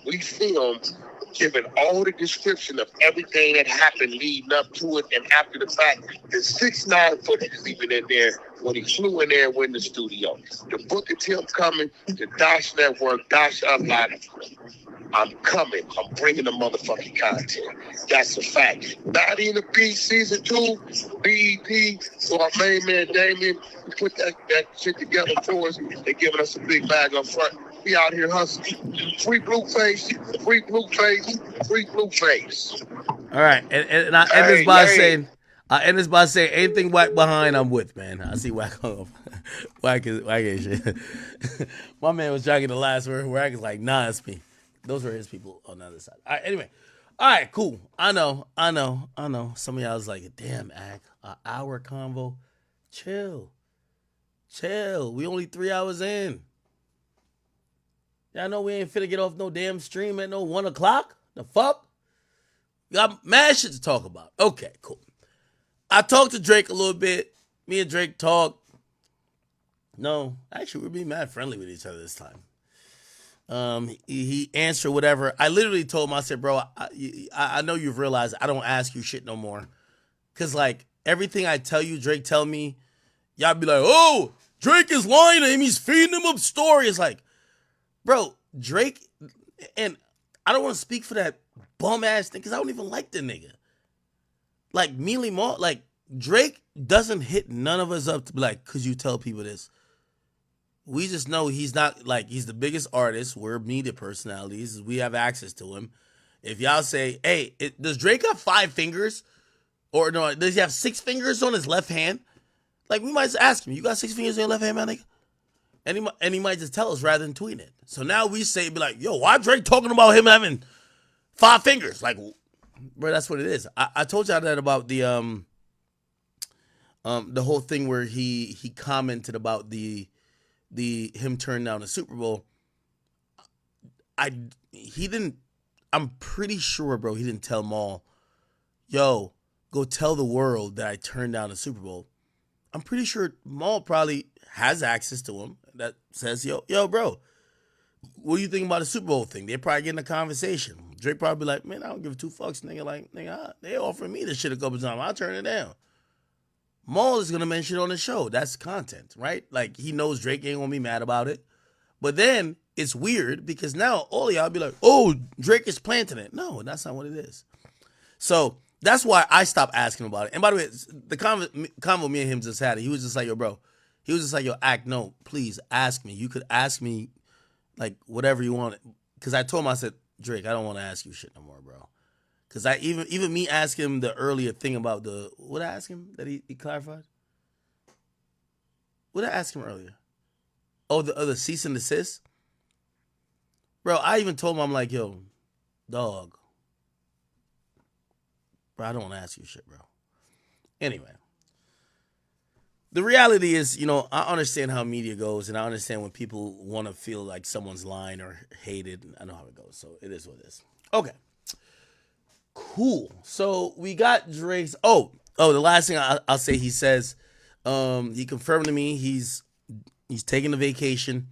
B: we filmed, giving all the description of everything that happened leading up to it and after the fact. The 6ix9ine footage is even in there when he flew in there and went in the studio. The Book of Tim coming, the Dash Network, Dash Unlocked. I'm coming. I'm bringing the motherfucking content. That's a fact. Naughty and the Beast Season 2, BEP. So our main man Damien, we put that shit together for us. They're giving us a big bag up front. We out here hustling. Free Blueface, free Blueface, free Blueface.
A: All right, and I end this by saying, anything Wack behind, I'm with, man. I see Wack on. Wack ain't shit. My man was jogging the last word. Wack is like, nah, it's me. Those were his people on the other side. All right, anyway. All right, cool. I know. Some of y'all was like, damn, Ak, an hour convo. Chill. We only 3 hours in. Y'all know we ain't finna get off no damn stream at no 1 o'clock? The fuck? Got mad shit to talk about. Okay, cool. I talked to Drake a little bit. Me and Drake talked. No, actually, we're being mad friendly with each other this time. He answered whatever. I literally told him, I said, bro, I know you've realized I don't ask you shit no more. Because, like, everything I tell you, Drake tell me, y'all be like, oh, Drake is lying to him. He's feeding him up stories. Like, bro, Drake, and I don't want to speak for that bum-ass thing because I don't even like the nigga. Like, Mealy Moore, like, Drake doesn't hit none of us up to be like, could you tell people this? We just know he's not, like, he's the biggest artist. We're media personalities. We have access to him. If y'all say, hey, does Drake have 5 fingers? Or no, does he have 6 fingers on his left hand? Like, we might just ask him, you got 6 fingers on your left hand, man, nigga? And he might just tell us rather than tweet it. So now we say, be like, yo, why Drake talking about him having 5 fingers? Like, bro, that's what it is. I told y'all that about the The whole thing where he commented about the him turning down the Super Bowl. He didn't. I'm pretty sure, bro. He didn't tell Maul, "Yo, go tell the world that I turned down the Super Bowl." I'm pretty sure Maul probably has access to him that says, yo, bro, what do you think about the Super Bowl thing? They're probably getting a conversation. Drake probably be like, man, I don't give two fucks, nigga. Like, nigga, they offering me this shit a couple times. I'll turn it down. Maul is gonna mention it on the show. That's content, right? Like, he knows Drake ain't gonna be mad about it. But then it's weird because now all of y'all be like, oh, Drake is planting it. No, that's not what it is. So that's why I stopped asking about it. And by the way, the convo me and him just had it. He was just like, yo, bro. He was just like, yo, act no, please ask me. You could ask me like whatever you want. Because I told him, I said, Drake, I don't want to ask you shit no more, bro. Because I even me asking him the earlier thing about what I asked him that he clarified? What did I ask him earlier? Oh, the cease and desist? Bro, I even told him, I'm like, yo, dog. Bro, I don't want to ask you shit, bro. Anyway. The reality is, I understand how media goes, and I understand when people want to feel like someone's lying or hated. I know how it goes, so it is what it is. Okay. Cool. So we got Drake's. Oh, the last thing I'll say, he says, he confirmed to me he's taking a vacation.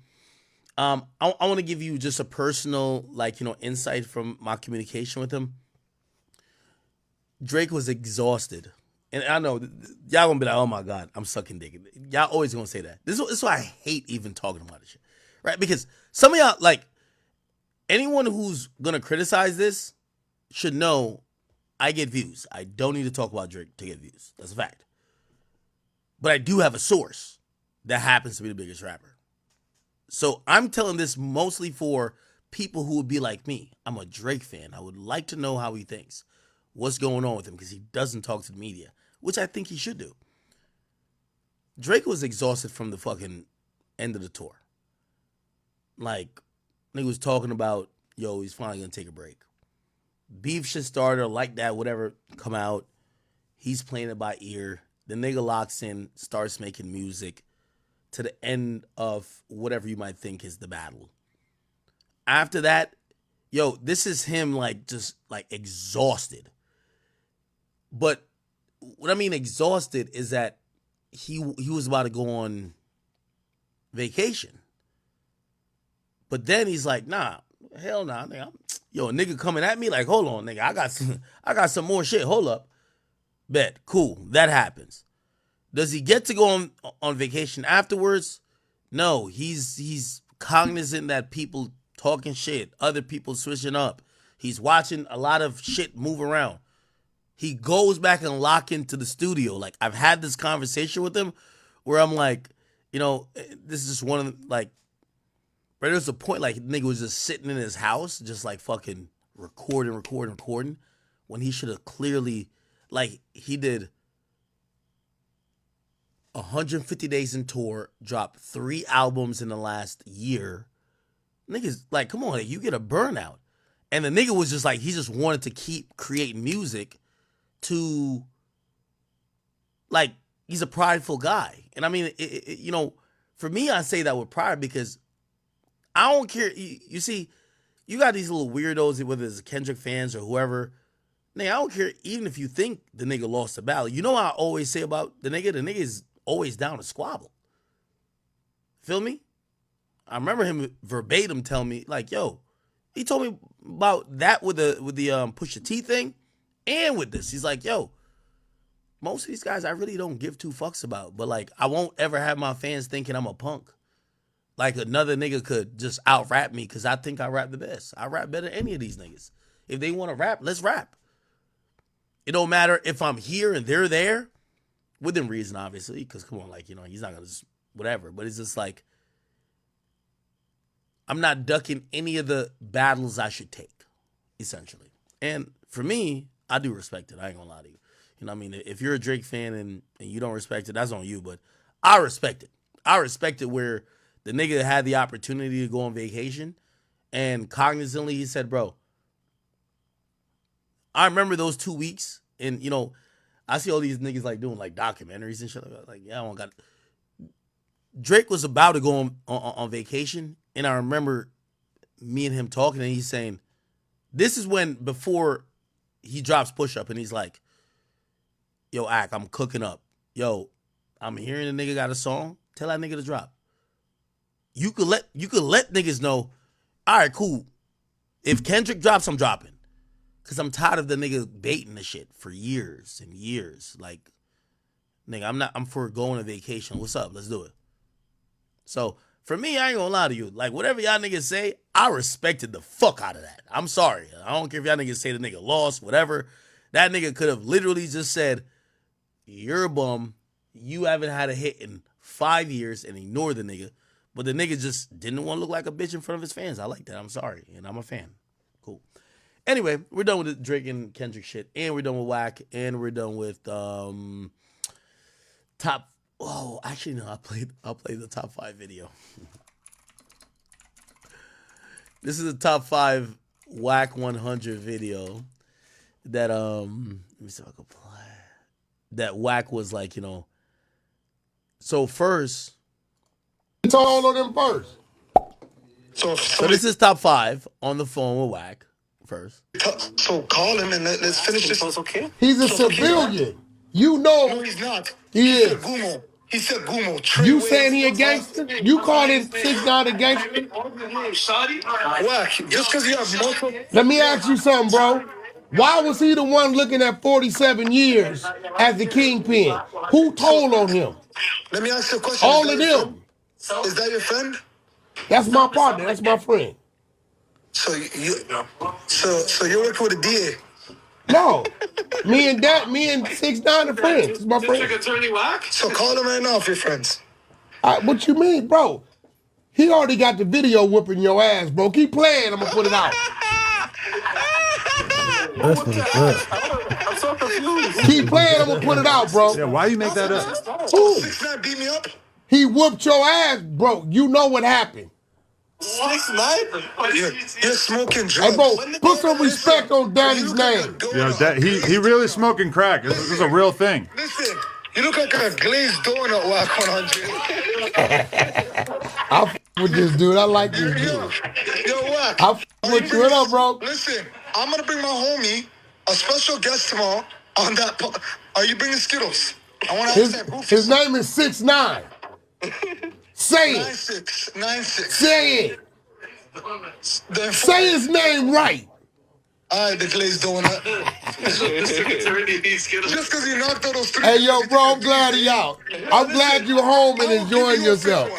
A: I want to give you just a personal, insight from my communication with him. Drake was exhausted. And I know y'all gonna be like, oh my God, I'm sucking dick. Y'all always gonna say that. This is why I hate even talking about this shit. Right? Because some of y'all, anyone who's gonna criticize this should know I get views. I don't need to talk about Drake to get views. That's a fact. But I do have a source that happens to be the biggest rapper. So I'm telling this mostly for people who would be like me. I'm a Drake fan. I would like to know how he thinks. What's going on with him, because he doesn't talk to the media, which I think he should do. Drake was exhausted from the fucking end of the tour. Like, nigga was talking about, yo, he's finally gonna take a break. Beef shit started, like that, whatever, come out. He's playing it by ear. The nigga locks in, starts making music to the end of whatever you might think is the battle. After that, yo, this is him just exhausted. But what I mean exhausted is that he was about to go on vacation. But then he's like, nah, hell nah, nigga. Yo, a nigga coming at me like, hold on, nigga, I got some more shit. Hold up. Bet. Cool. That happens. Does he get to go on vacation afterwards? No, he's cognizant that people talking shit, other people switching up. He's watching a lot of shit move around. He goes back and lock into the studio. Like, I've had this conversation with him where I'm like, this is just one of the, but there's a point nigga was just sitting in his house, just fucking recording, when he should have clearly, he did 150 days in tour, dropped 3 albums in the last year. Niggas, come on, you get a burnout. And the nigga was just he just wanted to keep creating music to, he's a prideful guy. And I mean, for me, I say that with pride because I don't care. You see, you got these little weirdos, whether it's Kendrick fans or whoever. Nigga, I don't care even if you think the nigga lost the battle. You know what I always say about the nigga? The nigga is always down to squabble. Feel me? I remember him verbatim telling me, yo, he told me about that with the Pusha T thing. And with this, he's like, yo, most of these guys I really don't give two fucks about. But I won't ever have my fans thinking I'm a punk. Another nigga could just out rap me because I think I rap the best. I rap better than any of these niggas. If they want to rap, let's rap. It don't matter if I'm here and they're there. Within reason, obviously, because come on, he's not gonna just whatever. But it's just I'm not ducking any of the battles I should take, essentially. And for me, I do respect it. I ain't gonna lie to you. You know what I mean? If you're a Drake fan and you don't respect it, that's on you. But I respect it. I respect it where the nigga had the opportunity to go on vacation and cognizantly he said, bro, I remember those 2 weeks and, I see all these niggas like doing like documentaries and shit like that. Like, yeah, I don't got. Drake was about to go on vacation, and I remember me and him talking, and he's saying, "This is when before he drops Push Up, and he's like, yo, Ak, I'm cooking up. Yo, I'm hearing a nigga got a song. Tell that nigga to drop. You could let niggas know, all right, cool. If Kendrick drops, I'm dropping. Cause I'm tired of the nigga baiting the shit for years and years. Like, nigga, I'm for going on vacation. What's up? Let's do it. So for me, I ain't gonna lie to you. Like, whatever y'all niggas say, I respected the fuck out of that. I'm sorry. I don't care if y'all niggas say the nigga lost, whatever. That nigga could have literally just said, you're a bum. You haven't had a hit in 5 years, and ignore the nigga. But the nigga just didn't want to look like a bitch in front of his fans. I like that. I'm sorry. And I'm a fan. Cool. Anyway, we're done with the Drake and Kendrick shit. And we're done with Whack. And we're done with top. Oh, actually, no. I'll play the top 5 video. This is the top 5 Whack 100 video that let me see if I can play. That Whack was like, you know. So first,
T: it's all of them first.
A: So this is top 5 on the phone with Whack first.
T: So call him and let's finish this. Okay. He's a civilian. You know. No, he's not. He is. Gumo. He said Gumo. You saying he a gangster? You calling 6ix9ine a gangster? Whack. Just because you have multiple. Let me ask you something, bro. Why was he the one looking at 47 years as the kingpin? Who told on him? Let me ask you a question. All of them. Is that your friend? That's my partner. That's my friend. So you're working with a DA? No. Me and 6ix9ine are friends. It's my friend. Attorney Whack? So call him right now if you're friends. What you mean, bro? He already got the video whooping your ass, bro. Keep playing. I'm gonna put it out.
A: That's fucked up.
T: I'm so confused. Keep playing. I'm gonna put it out, bro.
U: Yeah, why you make that up?
T: Who? 6ix9ine beat me up. He whooped your ass, bro. You know what happened. 6ix9ine? You're smoking drugs. Hey, bro, put some respect on Daddy's name.
U: Yeah, he really smoking crack. This is a real thing.
T: Listen, you look like a glazed donut, Whack 100. I f with this dude. I like this dude. Yo, Whack. I f with you. What up, bro? Listen, I'm gonna bring my homie, a special guest tomorrow on that. Are you bringing Skittles? I want to ask that goofy. His name is 6ix9ine. Say it. 96. Say it. Say his name right. All right, the glazed donut. Just because you knocked out those 3. Hey, yo, bro, I'm glad he out. I'm glad you're home and enjoying yourself.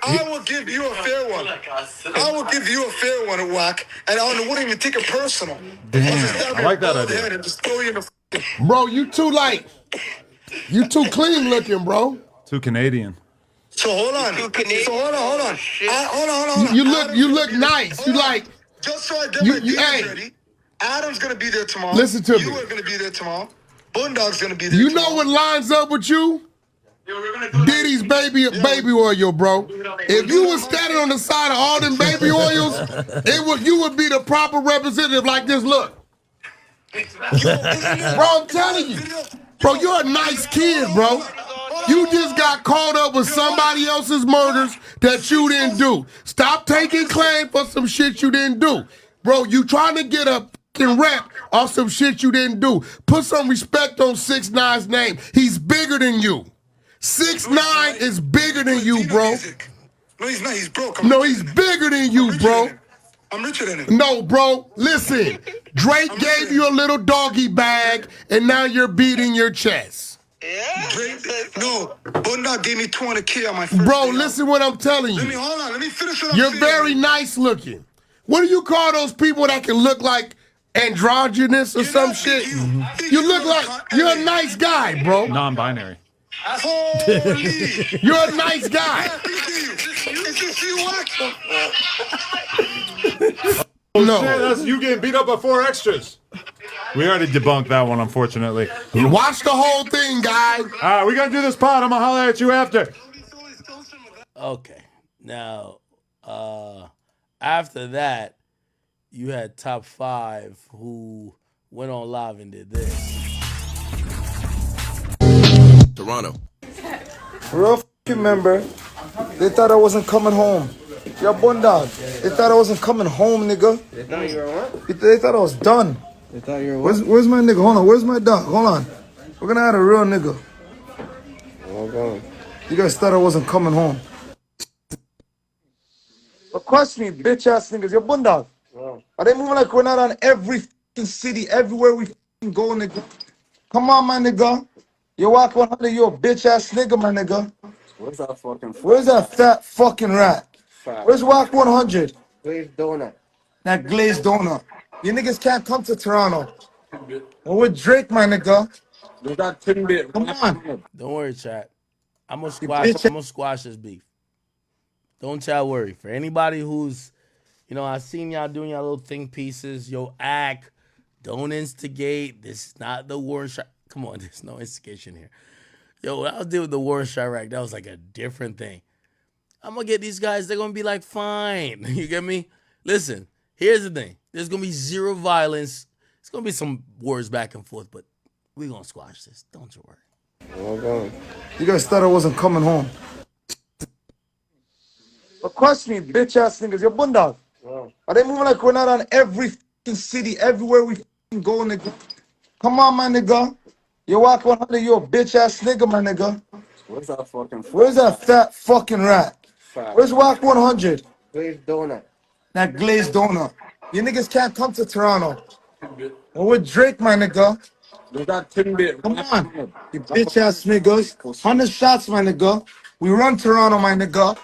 T: I will give you a fair one. I will give you a fair one, Whack, and I wouldn't even take it personal.
U: Damn, I like that idea.
T: Just throw you in the bro, you too clean looking, bro.
U: Too Canadian.
T: So hold on. Hold on. You look nice. You like. Just so I get my DMs ready. Adam's gonna be there tomorrow. Listen to me. You are gonna be there tomorrow. Boondog's gonna be there. You know what lines up with you? Diddy's baby oil, bro. If you was standing on the side of all them baby oils, you would be the proper representative like this. Look. Bro, I'm telling you. Bro, you're a nice kid, bro. You just got caught up with somebody else's murders that you didn't do. Stop taking claim for some shit you didn't do. Bro, you trying to get a fucking rep off some shit you didn't do. Put some respect on 6ix9ine's name. He's bigger than you. 6ix9ine is bigger than you, bro. No, he's not. He's broke. No, he's bigger than you, bro. I'm richer than him. No, bro. Listen, Drake gave you a little doggy bag, and now you're beating your chest. Yeah. Drake, no, Bunda gave me 200K on my first day. Listen what I'm telling you. Hold on. Let me finish what I'm saying. You're very nice looking. What do you call those people that can look like androgynous or some shit? You look like you're a nice guy, bro.
U: Non-binary.
T: Holy. You're a nice guy.
U: No. That's you getting beat up by 4 extras. We already debunked that one, unfortunately.
T: Watch the whole thing, guys.
U: All right, we got to do this pod. I'm going to holler at you after.
A: Okay. Now, after that, you had top 5 who went on live and did this.
R: Toronto.
I: Real fucking member. They thought I wasn't coming home. Yo, Bundog. They thought I wasn't coming home, nigga.
C: They thought you were what?
I: They thought I was done.
C: They thought you were what?
I: Where's my nigga? Hold on. Where's my dog? Hold on. We're gonna add a real nigga.
C: Okay.
I: You guys thought I wasn't coming home. But question me, bitch ass niggas. Yo, Bundog.
C: Oh.
I: Are they moving like we're not on every fucking city, everywhere we fucking go, nigga? Come on, my nigga. You walk 100, you a bitch ass nigga, my nigga.
C: Where's that fucking
I: Where's that fat fucking rat?
C: fat?
I: Where's Walk 100?
C: Glazed donut.
I: That glazed donut. You niggas can't come to Toronto. We're with Drake, my nigga.
C: There's that Timbit.
I: Come on.
A: Don't worry, chat. I'm gonna
I: bitch.
A: squash this beef. Don't y'all worry. For anybody who's, I seen y'all doing y'all little think pieces. Yo, act. Don't instigate. This is not the war in Chirac. Come on, there's no instigation here. Yo, when I was dealing with the war in Chirac, that was like a different thing. I'm gonna get these guys. They're gonna be like, fine. You get me? Listen, here's the thing. There's gonna be zero violence. It's gonna be some words back and forth, but we're gonna squash this. Don't you worry.
C: Okay.
I: You guys thought I wasn't coming home. But question me, bitch ass niggas. Yo, Bundog.
C: Oh.
I: Are they moving like we're not on every fucking city, everywhere we fucking go, nigga? Come on, my nigga. You walk 100, you a bitch ass nigga, my nigga.
C: Where's that fucking
I: Where's that fat fucking rat?
C: fat?
I: Where's Walk 100?
C: Glazed donut.
I: That glazed donut. You niggas can't come to Toronto. We're with Drake, my nigga.
C: There's that Timbit.
I: Come on. You bitch ass niggas. 100 shots, my nigga. We run Toronto, my nigga.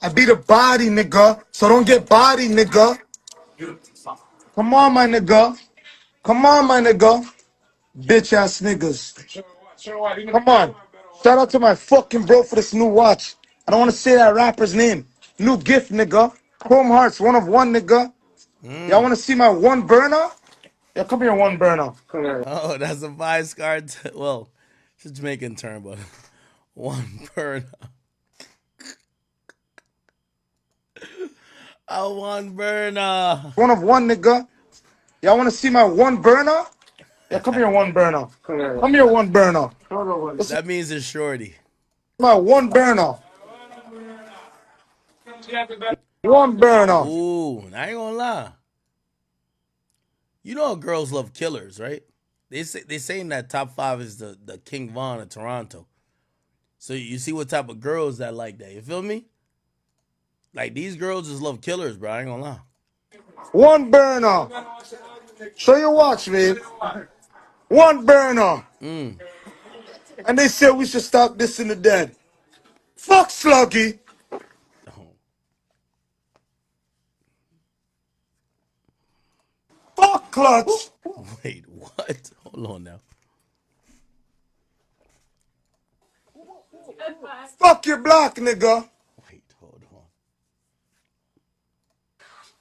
I: I beat a body, nigga. So don't get body, nigga. Come on, my nigga. Come on, my nigga. Bitch ass niggas. Come on. Shout out to my fucking bro for this new watch. I don't want to say that rapper's name. New gift, nigga. Chrome Hearts, 1 of 1, nigga. Y'all want to see my 1 burner? Yeah, come here, 1 burner.
C: Come here.
A: Oh, that's a vice card. Well, it's a Jamaican term, but 1 burner. A 1 burner.
I: 1 of 1, nigga. Y'all want to see my 1 burner? Yeah, come here, 1 burner.
C: Come here.
I: Come here, 1 burner.
A: That means it's shorty.
I: My 1 burner. 1 burner.
A: Ooh, I ain't gonna lie. You know girls love killers, right? They saying that top 5 is the King Von of Toronto. So you see what type of girls that like that. You feel me? Like these girls just love killers, bro. I ain't gonna lie.
I: 1 burner. Show your watch, man. 1 burner.
A: Mm.
I: And they said we should stop this in the dead. Fuck Sluggy. Fuck Clutch.
A: Wait, what? Hold on now.
I: Fuck your block, nigga.
A: Wait, hold on.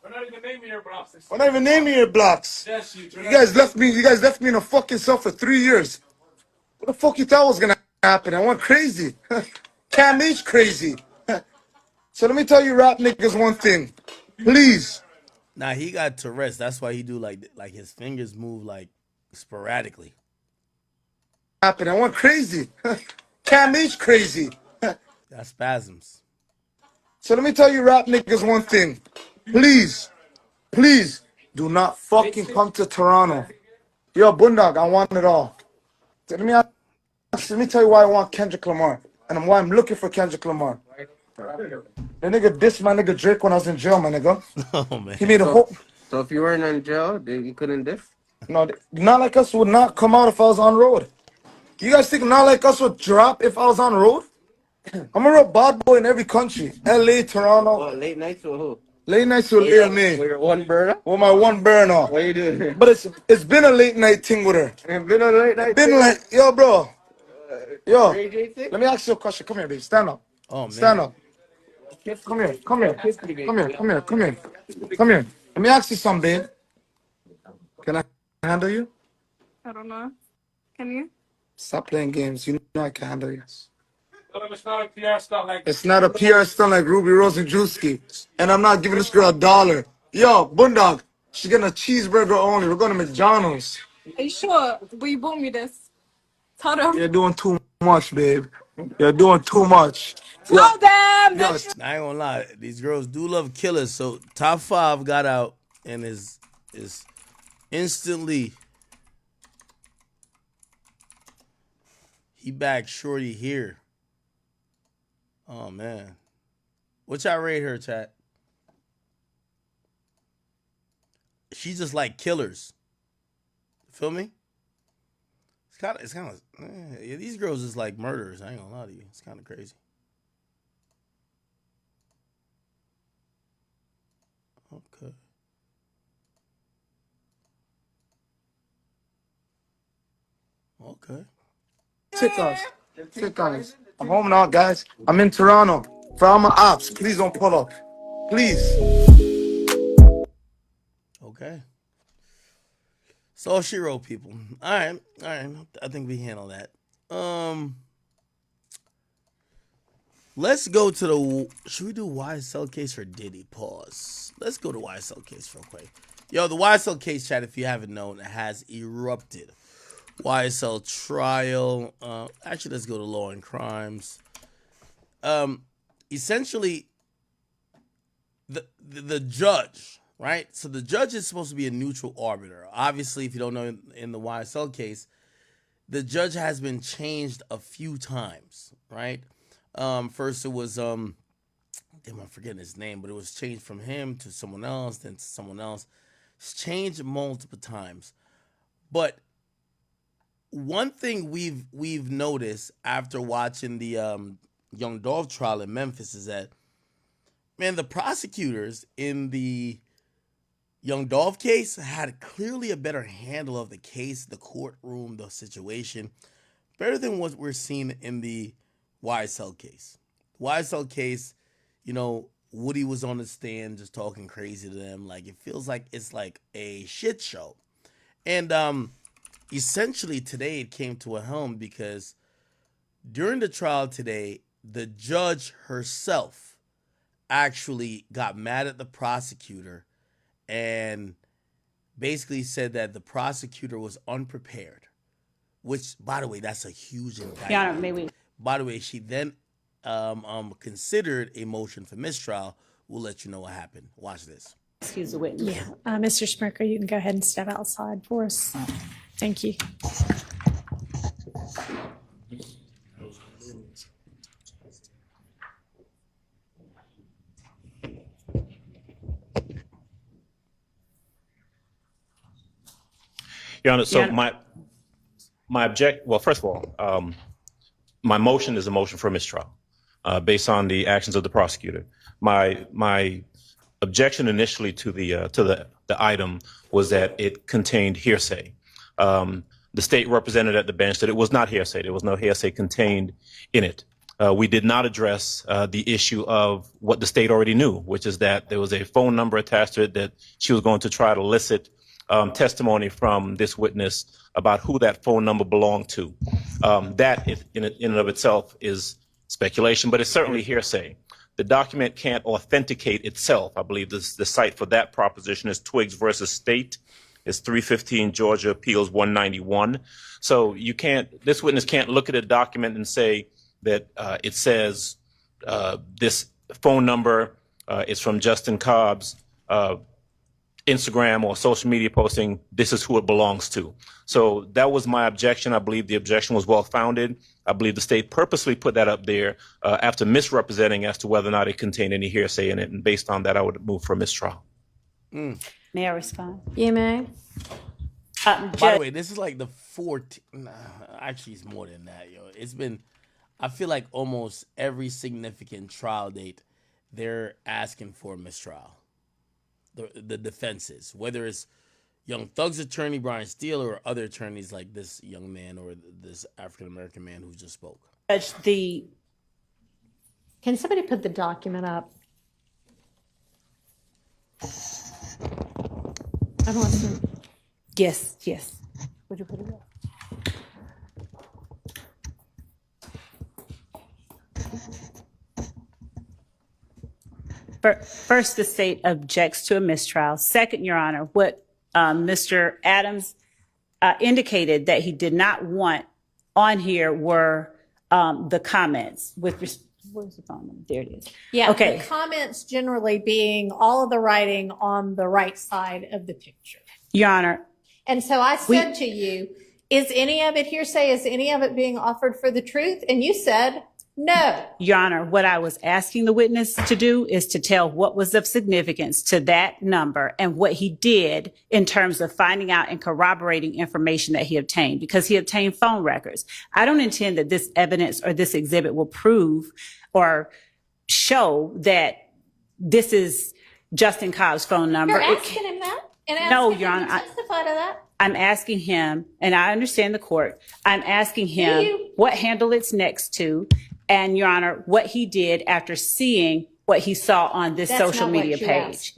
I: We're not even naming your blocks. You guys left me. You guys left me in a fucking cell for 3 years. What the fuck you thought was gonna happen? I went crazy. Cam H crazy. So let me tell you, rap niggas, one thing. Please.
A: Nah, he got Tourette's. That's why he do like his fingers move like sporadically.
I: Happen. I went crazy. Cam H crazy.
A: That's spasms.
I: So let me tell you, rap niggas, one thing. Please, please do not fucking come to Toronto. Yo, Boondog, I want it all. So let me tell you why I want Kendrick Lamar. And why I'm looking for Kendrick Lamar. The nigga dissed my nigga Drake when I was in jail, my nigga.
A: Oh, man.
I: He made a whole...
C: So if you weren't in jail, you couldn't diff?
I: No, not like us would not come out if I was on road. You guys think not like us would drop if I was on road? I'm a real bad boy in every country. LA, Toronto.
C: What, late nights with who?
I: Late nights with Leah me.
C: With your 1 burner?
I: With my 1 burner.
C: What are you doing?
I: But it's been a late night thing with her.
C: It's been a late night
I: Been
C: thing?
I: like, yo, bro. Yo,
C: Ray J thing?
I: let me ask you a question. Come here, baby. Stand up.
A: Oh, man.
I: Stand up. Come here. Come here. Come here. Come here. Come here. Come here. Let me ask you something, babe. Can I handle you?
V: I don't know. Can you?
I: Stop playing games. You know I can handle you.
V: It's not a PR stunt like
I: It's not a PR stunt like Ruby Rose and Drewski. And I'm not giving this girl $1. Yo, Boondog, she's getting a cheeseburger only. We're going to McDonald's.
V: Are you sure? But you bought me this. Hold on.
J: You're doing too much, babe. You're doing too much.
V: Slow down,
J: Yo,
V: bitch.
A: I ain't gonna lie, these girls do love killers. So top 5 got out and is instantly he back shorty here. Oh man. What y'all rate her, chat? She just like killers. Feel me? It's kind of yeah, these girls is like murderers. I ain't gonna lie to you. It's kind of crazy. Okay. Okay.
J: sit guys. I'm home now, guys. I'm in Toronto. For all my ops, please don't pull up. Please.
A: Okay. So she wrote people. All right. I think we handle that. Let's go to the. Should we do YSL case or Diddy? Pause. Let's go to YSL case real quick. Yo, the YSL case, chat, if you haven't known, has erupted. YSL trial. Actually, let's go to Law and Crimes. Essentially, the judge, right? So the judge is supposed to be a neutral arbiter. Obviously, if you don't know, in the YSL case, the judge has been changed a few times, right? First it was damn, I'm forgetting his name, but it was changed from him to someone else, then to someone else. It's changed multiple times. But one thing we've noticed after watching the Young Dolph trial in Memphis is that, man, the prosecutors in the Young Dolph case had clearly a better handle of the case, the courtroom, the situation, better than what we're seeing in the YSL case. YSL case, Woody was on the stand just talking crazy to them. Like, it feels like it's like a shit show. And essentially today it came to a helm because during the trial today, the judge herself actually got mad at the prosecutor and basically said that the prosecutor was unprepared, which, by the way, that's a huge indictment.
G: Your Honor, may we?
A: By the way, she then considered a motion for mistrial. We'll let you know what happened. Watch this.
G: Excuse the witness.
H: Yeah, Mr. Smirker, you can go ahead and step outside for us. Thank you.
W: Your Honor, so well, first of all, my motion is a motion for mistrial based on the actions of the prosecutor. My objection initially to the item was that it contained hearsay. The state represented at the bench that it was not hearsay. There was no hearsay contained in it. We did not address the issue of what the state already knew, which is that there was a phone number attached to it that she was going to try to elicit testimony from this witness about who that phone number belonged to. That in and of itself is speculation, but it's certainly hearsay. The document can't authenticate itself. I believe the site for that proposition is Twiggs versus State. It's 315 Georgia Appeals 191. So this witness can't look at a document and say that it says this phone number is from Justin Cobb's Instagram or social media posting. This is who it belongs to. So that was my objection. I believe the objection was well founded. I believe the state purposely put that up there after misrepresenting as to whether or not it contained any hearsay in it. And based on that, I would move for mistrial.
G: May I respond?
H: You may.
A: By the way, this is like the 14th. Actually, it's more than that, yo. It's been, I feel like almost every significant trial date, they're asking for a mistrial. The defenses, whether it's Young Thug's attorney, Brian Steele, or other attorneys like this young man or this African-American man who just spoke.
G: Judge,
H: Can somebody put the document up? I don't want to.
G: Yes.
H: Would you put it up?
G: First, the state objects to a mistrial. Second, Your Honor, what Mr. Adams indicated that he did not want on here were the comments with where's the phone number? There it is.
D: Yeah.
G: Okay.
D: The comments generally being all of the writing on the right side of the picture.
G: Your Honor.
D: And so I said to you, is any of it hearsay? Is any of it being offered for the truth? And you said no.
G: Your Honor, what I was asking the witness to do is to tell what was of significance to that number and what he did in terms of finding out and corroborating information that he obtained, because he obtained phone records. I don't intend that this evidence or this exhibit will prove or show that this is Justin Cobb's phone number.
D: You're asking him that? And
G: No,
D: asking
G: Your
D: him
G: Honor.
D: to testify to that?
G: I'm asking him, and I understand the court, I'm asking him what handle it's next to, and Your Honor, what he did after seeing what he saw on this social media page.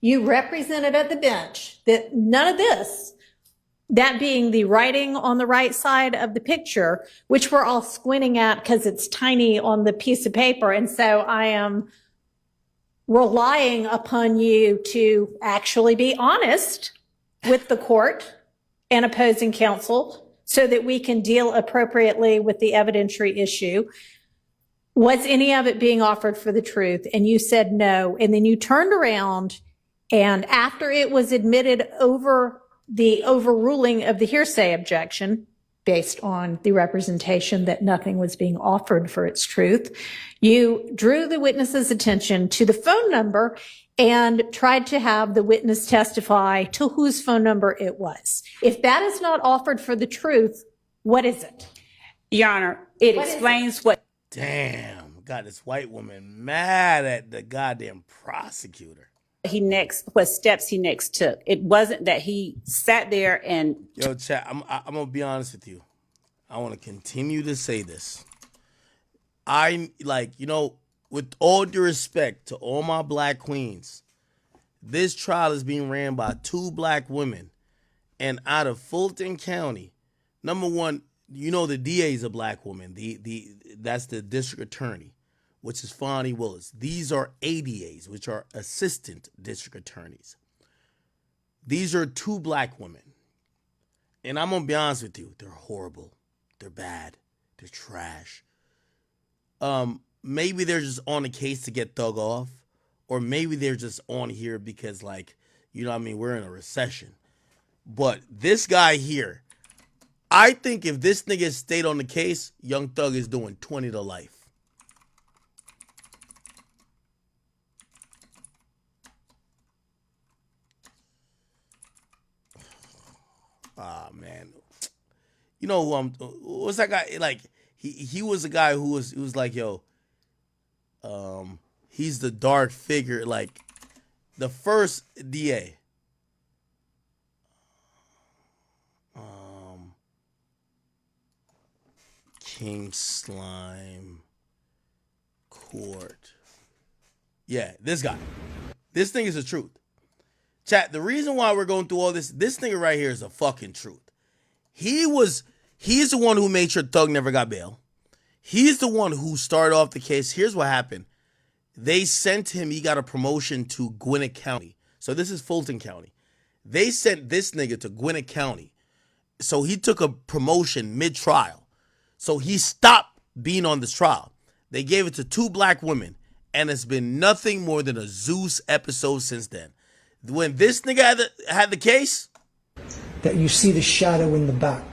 D: You represented at the bench that none of this, that being the writing on the right side of the picture, which we're all squinting at because it's tiny on the piece of paper. And so I am relying upon you to actually be honest with the court and opposing counsel so that we can deal appropriately with the evidentiary issue. Was any of it being offered for the truth? And you said no. And then you turned around, and after it was admitted over the overruling of the hearsay objection, based on the representation that nothing was being offered for its truth, you drew the witness's attention to the phone number and tried to have the witness testify to whose phone number it was. If that is not offered for the truth, what is it?
G: Your Honor, it explains what.
A: Damn, got this white woman mad at the goddamn prosecutor.
G: What steps he next took. It wasn't that he sat there and.
A: Yo, chat, I'm gonna be honest with you. I want to continue to say this. With all due respect to all my black queens, this trial is being ran by 2 black women. And out of Fulton County, number one, the DA is a black woman. That's the district attorney, which is Fonnie Willis. These are ADAs, which are assistant district attorneys. These are 2 black women. And I'm going to be honest with you. They're horrible. They're bad. They're trash. Maybe they're just on the case to get thug off. Or maybe they're just on here because, we're in a recession. But this guy here, I think if this nigga stayed on the case, Young Thug is doing 20 to life. Ah, man. You know who what's that guy? He was a guy who was like, yo, he's the dark figure, the first DA. King Slime Court. Yeah, this guy. This thing is the truth. Chat, the reason why we're going through all this nigga right here is the fucking truth. He's the one who made sure Thug never got bail. He's the one who started off the case. Here's what happened. They sent him, he got a promotion to Gwinnett County. So this is Fulton County. They sent this nigga to Gwinnett County. So he took a promotion mid-trial. So he stopped being on this trial. They gave it to 2 black women. And it's been nothing more than a Zeus episode since then. When this nigga had the case.
K: That you see the shadow in the back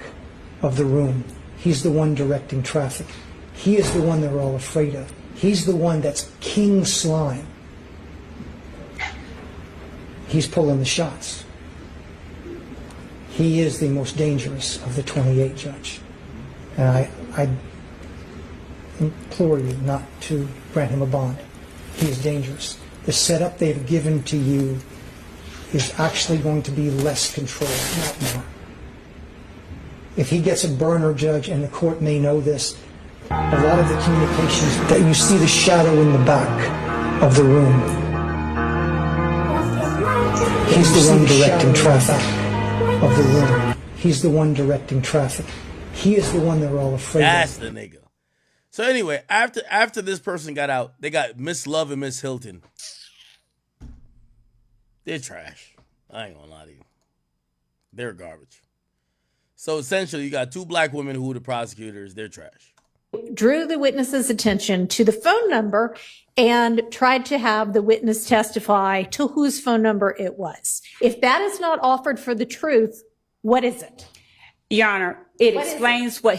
K: of the room. He's the one directing traffic. He is the one they're all afraid of. He's the one that's King Slime. He's pulling the shots. He is the most dangerous of the 28, Judge. And I implore you not to grant him a bond. He is dangerous. The setup they've given to you is actually going to be less control, not more. If he gets a burner, Judge, and the court may know this, a lot of the communications that you see the shadow in the back of the room. He's the one directing traffic of the room. He's the one directing traffic. He is the one they're all afraid of.
A: That's the nigga. So anyway, after this person got out, they got Miss Love and Miss Hilton. They're trash. I ain't gonna lie to you. They're garbage. So essentially, you got two black women who are the prosecutors. They're trash.
D: Drew the witness's attention to the phone number and tried to have the witness testify to whose phone number it was. If that is not offered for the truth, what is it?
G: Your Honor, it explains what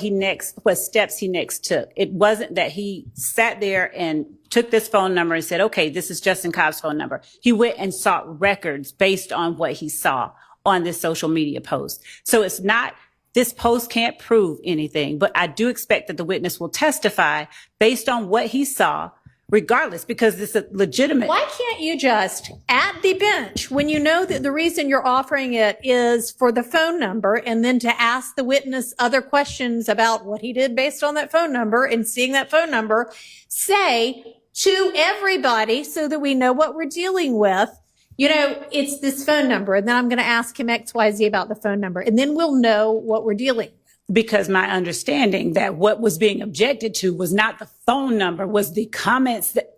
G: steps he next took. It wasn't that he sat there and took this phone number and said, okay, this is Justin Cobb's phone number. He went and sought records based on what he saw on this social media post. So it's not, this post can't prove anything, but I do expect that the witness will testify based on what he saw, regardless, because it's a legitimate.
D: Why can't you just, at the bench, when you know that the reason you're offering it is for the phone number, and then to ask the witness other questions about what he did based on that phone number and seeing that phone number, say to everybody so that we know what we're dealing with, you know, it's this phone number, and then I'm going to ask him XYZ about the phone number, and then we'll know what we're dealing with.
G: Because my understanding that what was being objected to was not the phone number, was the comments that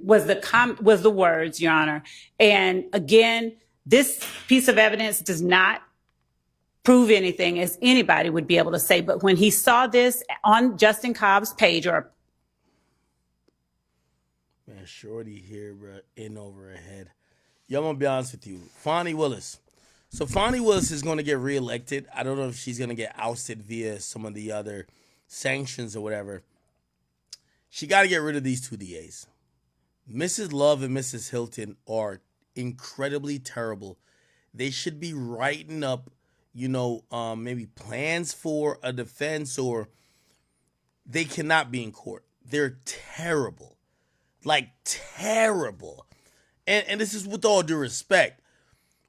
G: was the words, Your Honor. And again, this piece of evidence does not prove anything, as anybody would be able to say. But when he saw this on Justin Cobb's page, or
A: man, shorty here, bro, in over her head. Yo, I'm gonna be honest with you, Fonnie Willis. So Fonnie Willis is going to get reelected. I don't know if she's going to get ousted via some of the other sanctions or whatever. She got to get rid of these two DAs. Mrs. Love and Mrs. Hilton are incredibly terrible. They should be writing up, maybe plans for a defense, or they cannot be in court. They're terrible. Like, terrible. And this is with all due respect.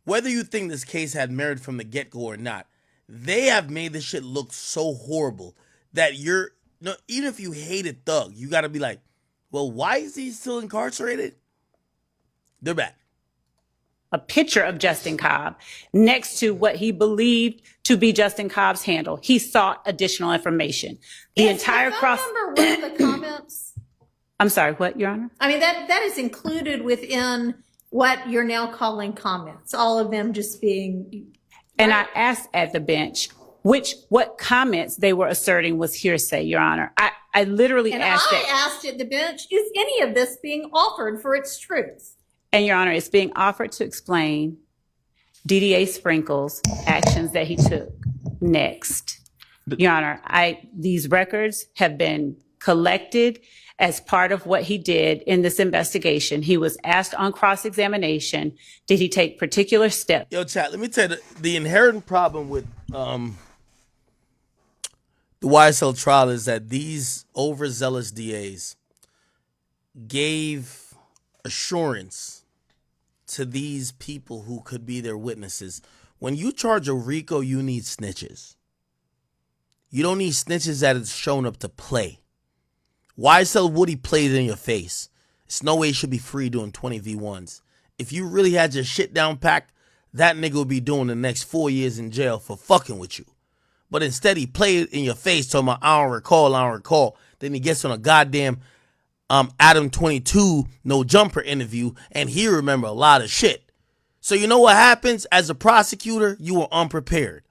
A: Whether you think this case had merit from the get-go or not, they have made this shit look so horrible that even if you hated Thug, you got to be like, well, why is he still incarcerated? They're bad.
G: A picture of Justin Cobb next to what he believed to be Justin Cobb's handle. He sought additional information. The entire cross.
D: Remember one of the comments?
G: I'm sorry, what, Your Honor?
D: I mean, that is included within what you're now calling comments, all of them just being.
G: And I asked at the bench what comments they were asserting was hearsay, Your Honor. I literally asked
D: that. I asked at the bench, is any of this being offered for its truth?
G: And Your Honor, it's being offered to explain DDA Sprinkle's actions that he took next. Your Honor, these records have been collected as part of what he did in this investigation. He was asked on cross-examination, did he take particular steps?
A: Yo, chat, let me tell you, the inherent problem with the YSL trial is that these overzealous DAs gave assurance to these people who could be their witnesses. When you charge a RICO, you need snitches. You don't need snitches that is shown up to play. YSL Woody played in your face. There's no way he should be free doing 20v1s. If you really had your shit down packed, that nigga would be doing the next 4 years in jail for fucking with you. But instead he played in your face talking about, I don't recall. Then he gets on a goddamn Adam 22 no jumper interview and he remember a lot of shit. So you know what happens? As a prosecutor, you were unprepared.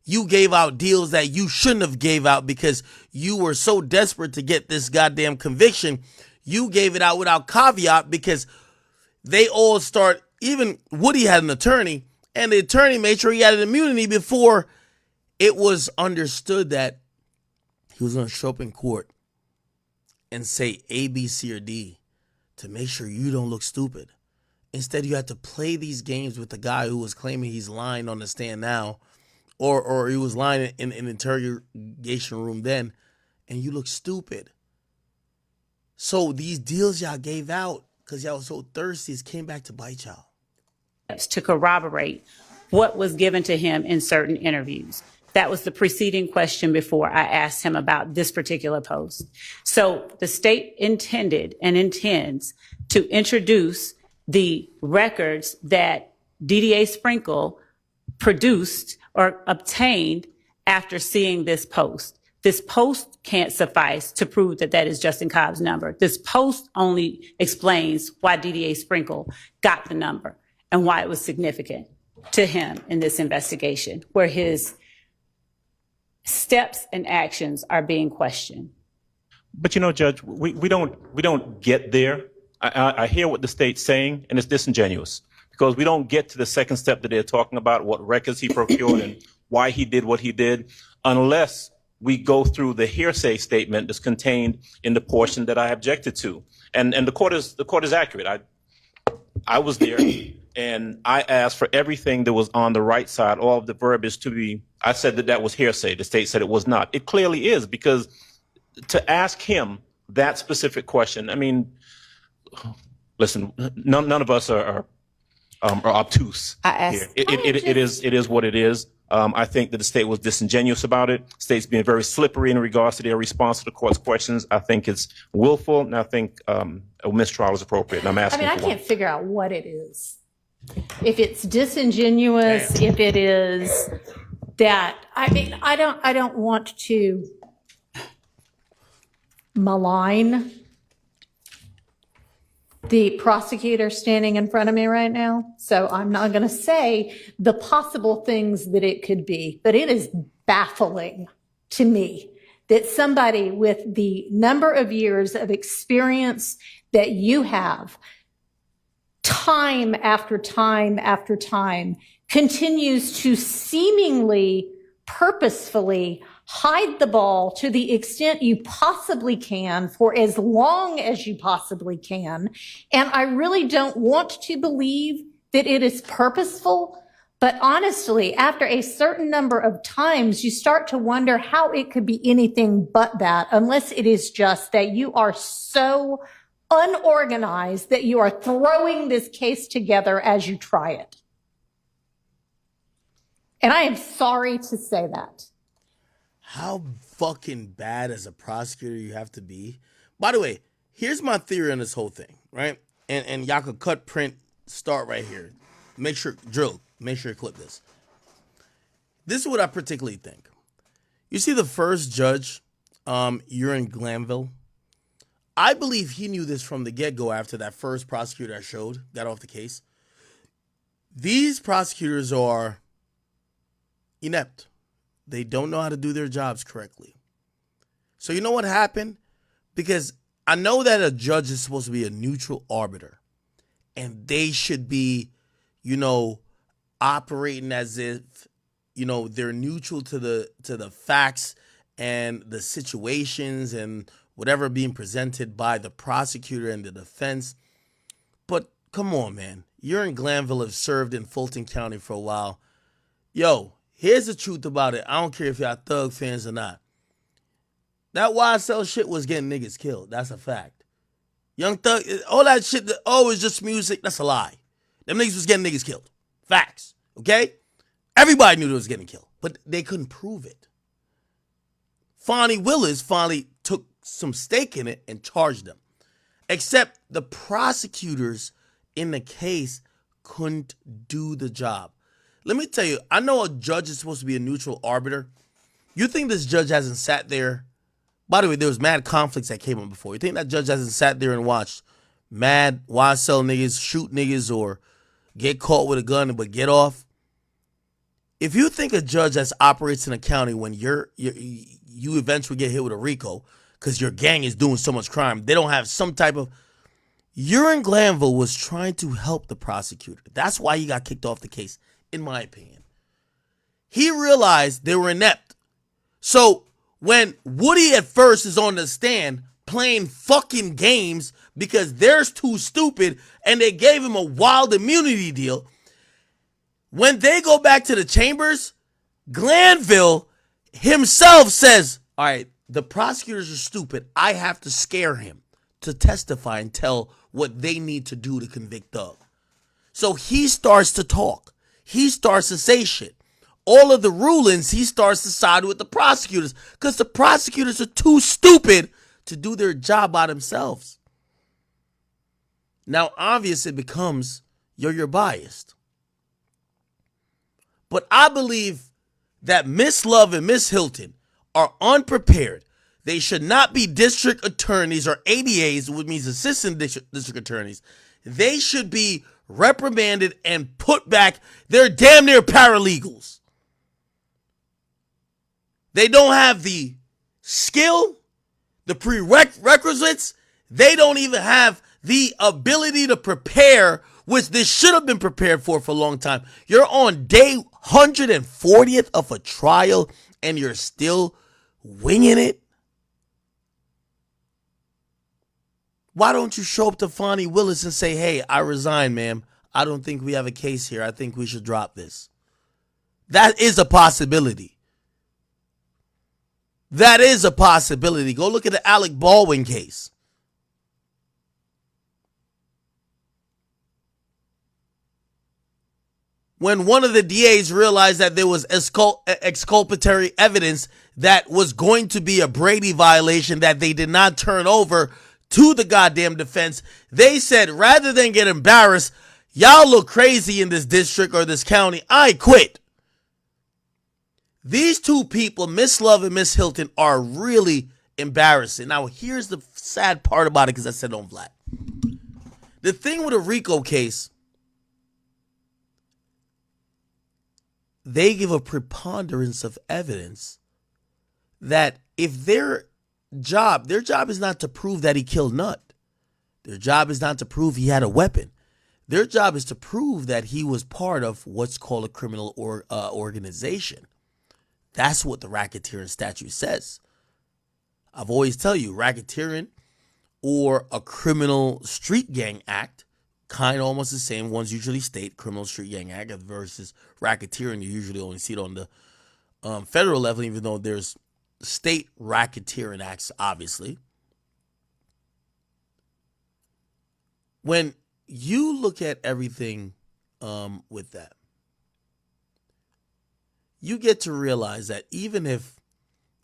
A: You gave out deals that you shouldn't have gave out because you were so desperate to get this goddamn conviction. You gave it out without caveat because they all start, even Woody had an attorney, and the attorney made sure he had an immunity before it was understood that he was going to show up in court and say A, B, C, or D to make sure you don't look stupid. Instead, you had to play these games with the guy who was claiming he's lying on the stand now, or he was lying in an interrogation room then, and you look stupid. So these deals y'all gave out because y'all was so thirsty, it came back to bite y'all.
G: To corroborate what was given to him in certain interviews. That was the preceding question before I asked him about this particular post. So the state intended and intends to introduce the records that DDA Sprinkle produced or obtained after seeing this post. This post can't suffice to prove that that is Justin Cobb's number. This post only explains why DDA Sprinkle got the number and why it was significant to him in this investigation, where his steps and actions are being questioned.
W: But Judge, we don't get there. I hear what the state's saying, and it's disingenuous because we don't get to the second step that they're talking about, what records he procured and why he did what he did, unless we go through the hearsay statement that's contained in the portion that I objected to. And the court is accurate. I was there, and I asked for everything that was on the right side, all of the verbiage to be. I said that was hearsay. The state said it was not. It clearly is, because to ask him that specific question, I mean, listen, none of us are obtuse here. It is what it is. I think that the state was disingenuous about it. State's being very slippery in regards to their response to the court's questions. I think it's willful, and I think a mistrial is appropriate. And I'm asking.
D: I can't figure out what it is. If it's disingenuous, if it is that, I don't want to malign the prosecutor standing in front of me right now. So I'm not going to say the possible things that it could be, but it is baffling to me that somebody with the number of years of experience that you have, time after time after time, continues to seemingly purposefully hide the ball to the extent you possibly can for as long as you possibly can. And I really don't want to believe that it is purposeful. But honestly, after a certain number of times, you start to wonder how it could be anything but that, unless it is just that you are so unorganized that you are throwing this case together as you try it. And I am sorry to say that.
A: How fucking bad as a prosecutor you have to be. By the way, here's my theory on this whole thing, right? And y'all could cut, print, start right here. Make sure you clip this. This is what I particularly think. You see the first judge, you're in Glanville. I believe he knew this from the get-go after that first prosecutor I showed got off the case. These prosecutors are inept. They don't know how to do their jobs correctly. So you know what happened? Because I know that a judge is supposed to be a neutral arbiter, and they should be, operating as if, they're neutral to the facts and the situations and whatever being presented by the prosecutor and the defense. But come on, man. You're in Glanville, have served in Fulton County for a while. Yo, here's the truth about it. I don't care if y'all Thug fans or not. That YSL shit was getting niggas killed. That's a fact. Young Thug, all that shit, it's just music. That's a lie. Them niggas was getting niggas killed. Facts. Okay? Everybody knew they was getting killed, but they couldn't prove it. Fonnie Willis finally took some stake in it and charged them. Except the prosecutors in the case couldn't do the job. Let me tell you, I know a judge is supposed to be a neutral arbiter. You think this judge hasn't sat there? By the way, there was mad conflicts that came up before. You think that judge hasn't sat there and watched mad YSL niggas shoot niggas or get caught with a gun but get off? If you think a judge that operates in a county when you eventually get hit with a RICO because your gang is doing so much crime, they don't have some type of... Urine Glanville was trying to help the prosecutor. That's why he got kicked off the case, in my opinion. He realized they were inept. So when Woody at first is on the stand playing fucking games because they're too stupid and they gave him a wild immunity deal, when they go back to the chambers, Glanville himself says, all right, the prosecutors are stupid. I have to scare him to testify and tell what they need to do to convict Doug. So he starts to talk. He starts to say shit. All of the rulings, he starts to side with the prosecutors because the prosecutors are too stupid to do their job by themselves. Now, obvious it becomes you're biased. But I believe that Miss Love and Miss Hilton are unprepared. They should not be district attorneys or ADAs, which means assistant district attorneys. They should be reprimanded and put back. They're damn near paralegals. They don't have the skill, the prerequisites. They don't even have the ability to prepare, which this should have been prepared for a long time. You're on day 140th of a trial and you're still winging it. Why don't you show up to Fonnie Willis and say, hey, I resign, ma'am. I don't think we have a case here. I think we should drop this. That is a possibility. That is a possibility. Go look at the Alec Baldwin case. When one of the DAs realized that there was exculpatory evidence that was going to be a Brady violation that they did not turn over to the goddamn defense, they said, rather than get embarrassed, y'all look crazy in this district or this county, I quit. These two people, Miss Love and Miss Hilton, are really embarrassing. Now, here's the sad part about it, because I said on Vlad. The thing with a RICO case, they give a preponderance of evidence that if their job is not to prove that he killed Nut. Their job is not to prove he had a weapon. Their job is to prove that he was part of what's called a criminal organization. That's what the racketeering statute says. I've always tell you, racketeering or a criminal street gang act, kind of almost the same. Ones usually state criminal street gang act versus racketeering. You usually only see it on the federal level, even though there's state racketeering acts, obviously. When you look at everything with that, you get to realize that even if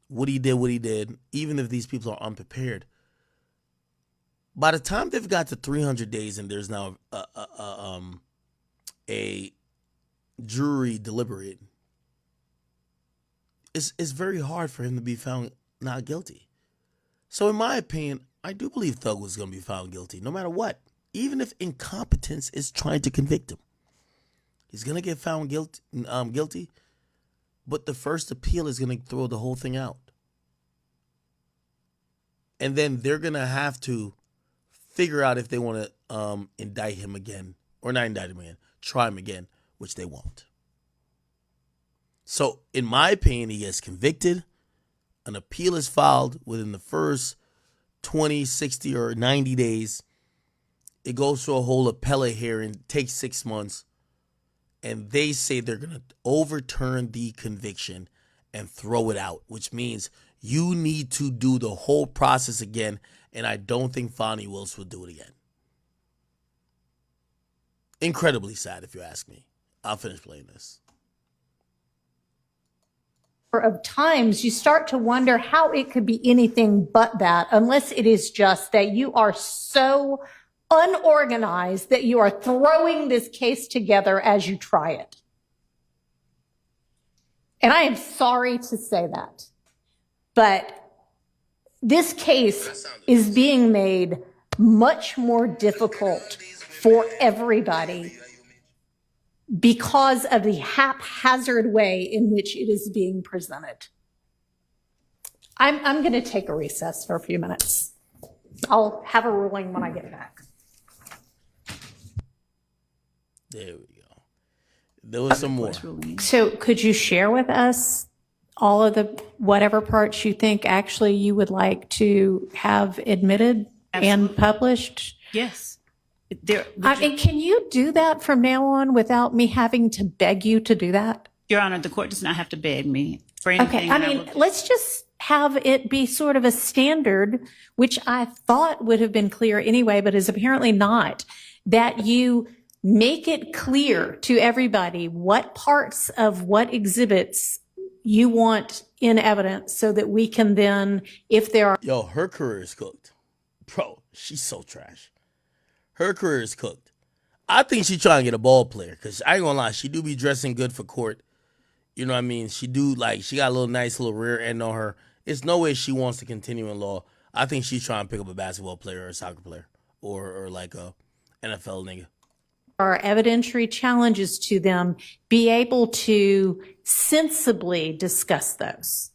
A: what he did, even if these people are unprepared, by the time they've got to 300 days and there's now a jury deliberate, it's very hard for him to be found not guilty. So in my opinion, I do believe Thug was going to be found guilty no matter what. Even if incompetence is trying to convict him, he's going to get found guilty. But the first appeal is going to throw the whole thing out. And then they're going to have to figure out if they want to indict him again. Or not indict him again. Try him again, which they won't. So, in my opinion, he gets convicted. An appeal is filed within the first 20, 60, or 90 days. It goes through a whole appellate hearing. Takes 6 months. And they say they're going to overturn the conviction and throw it out, which means you need to do the whole process again. And I don't think Fonnie Willis will do it again. Incredibly sad, if you ask me. I'll finish playing this.
D: Of times, you start to wonder how it could be anything but that, unless it is just that you are so unorganized that you are throwing this case together as you try it. And I am sorry to say that, but this case is being made much more difficult for everybody because of the haphazard way in which it is being presented. I'm going to take a recess for a few minutes. I'll have a ruling when I get back.
A: There we go. There was some more.
D: So could you share with us all of the whatever parts you think actually you would like to have admitted and published?
G: Yes.
D: I mean, can you do that from now on without me having to beg you to do that?
G: Your Honor, the court does not have to beg me for anything.
D: Okay, I mean, let's just have it be sort of a standard, which I thought would have been clear anyway, but is apparently not, that you make it clear to everybody what parts of what exhibits you want in evidence so that we can then, if there are...
A: Yo, her career is cooked. Bro, she's so trash. Her career is cooked. I think she's trying to get a ball player, because I ain't gonna lie, she do be dressing good for court. You know what I mean? She do, like, she got a little nice little rear end on her. It's no way she wants to continue in law. I think she's trying to pick up a basketball player or a soccer player or like a NFL nigga.
D: Are evidentiary challenges to them, be able to sensibly discuss those.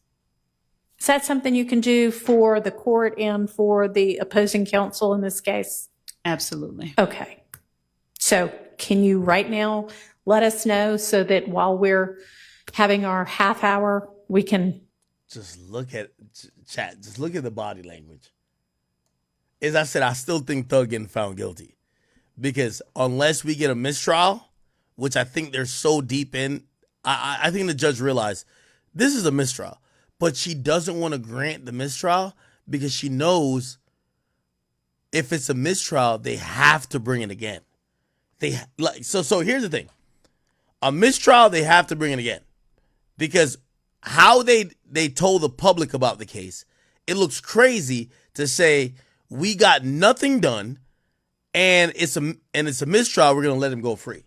D: Is that something you can do for the court and for the opposing counsel in this case?
G: Absolutely.
D: Okay. So can you right now let us know so that while we're having our half hour, we can
A: Just look at chat. Just look at the body language. As I said, I still think Thug getting found guilty because unless we get a mistrial, which I think they're so deep in, I think the judge realized this is a mistrial, but she doesn't want to grant the mistrial because she knows if it's a mistrial, they have to bring it again. So here's the thing. A mistrial, they have to bring it again. Because how they told the public about the case, it looks crazy to say we got nothing done and it's a mistrial, we're gonna let him go free.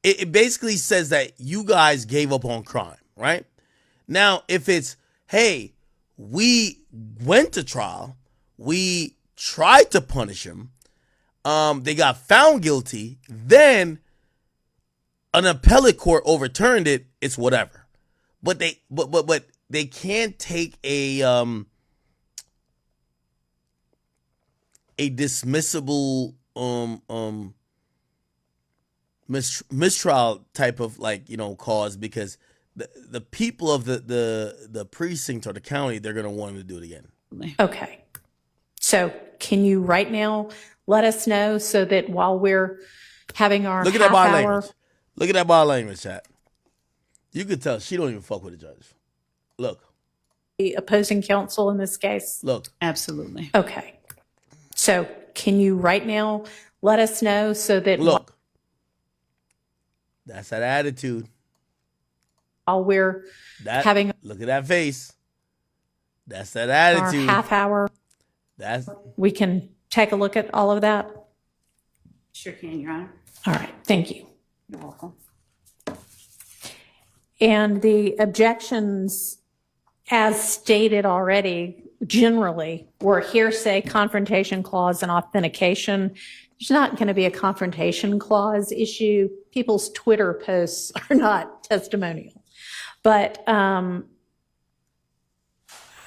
A: It basically says that you guys gave up on crime, right? Now, if it's, hey, we went to trial, we tried to punish him, they got found guilty, then an appellate court overturned it, it's whatever. But they can't take a dismissible mistrial type of cause because the people of the precinct or the county, they're gonna want to do it again.
D: Okay. So can you right now let us know so that while we're having our
A: Look at
D: half
A: that body
D: hour,
A: language. Look at that body language, chat. You could tell she don't even fuck with the judge. Look.
D: the opposing counsel in this case?
A: Look.
G: Absolutely.
D: Okay. So can you right now let us know so that
A: Look. That's that attitude.
D: while we're having
A: Look at that face. That's that
D: our
A: attitude.
D: half hour, we can take a look at all of that?
G: Sure can, Your Honor.
D: All right. Thank you.
G: You're welcome.
D: And the objections, as stated already, generally were hearsay, confrontation clause, and authentication. There's not going to be a confrontation clause issue. People's Twitter posts are not testimonial. But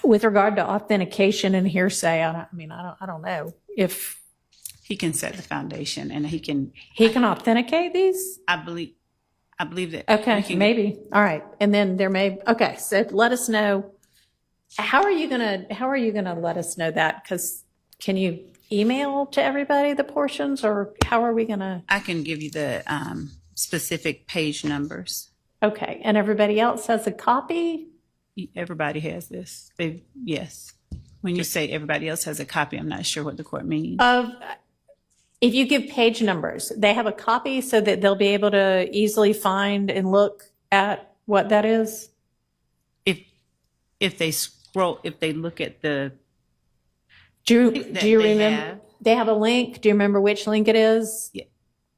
D: with regard to authentication and hearsay, I don't know if
G: he can set the foundation and he can
D: authenticate these.
G: I believe that.
D: Okay, maybe. All right, and then there may. Okay, so let us know. How are you gonna let us know that? Because can you email to everybody the portions, or how are we gonna?
G: I can give you the specific page numbers.
D: Okay, and everybody else has a copy.
G: Everybody has this. Yes. When you say everybody else has a copy, I'm not sure what the court means.
D: If you give page numbers, they have a copy so that they'll be able to easily find and look at what that is.
G: If they look at the.
D: Do you remember? They have a link. Do you remember which link it is?
G: Yeah.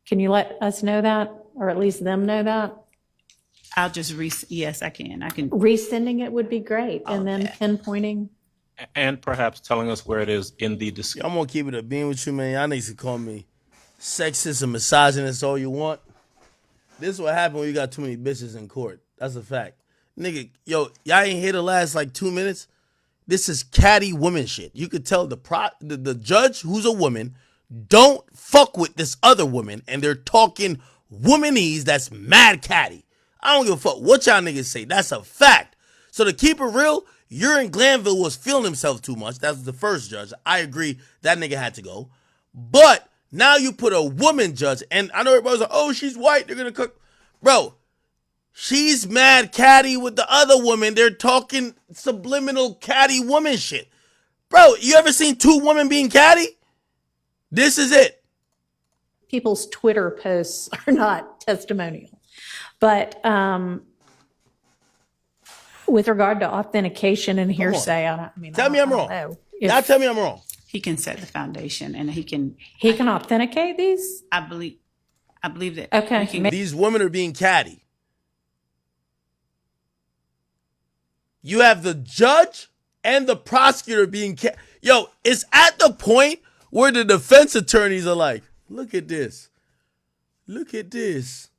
D: Can you let us know that, or at least them know that?
G: I'll just yes, I can.
D: Resending it would be great, and then pinpointing.
W: And perhaps telling us where it is in the discussion.
A: I'm gonna keep it a bean with you, man. Y'all need to call me sexist and misogynist all you want. This is what happened when you got too many bitches in court. That's a fact. Nigga, y'all ain't here the last 2 minutes. This is catty woman shit. You could tell the judge, who's a woman, don't fuck with this other woman, and they're talking womanese that's mad catty. I don't give a fuck what y'all niggas say. That's a fact. So to keep it real, Urine Glanville was feeling himself too much. That was the first judge. I agree. That nigga had to go. But now you put a woman judge, and I know everybody's like, oh, she's white. They're going to cook. Bro, she's mad catty with the other woman. They're talking subliminal catty woman shit. Bro, you ever seen two women being catty? This is it.
D: People's Twitter posts are not testimonial. But with regard to authentication and hearsay,
A: tell me I'm wrong. Now tell me I'm wrong.
G: He can set the foundation and he can
D: authenticate these?
G: I believe that.
D: Okay.
A: These women are being catty. You have the judge and the prosecutor being catty. Yo, it's at the point where the defense attorneys are like, look at this. Look at this.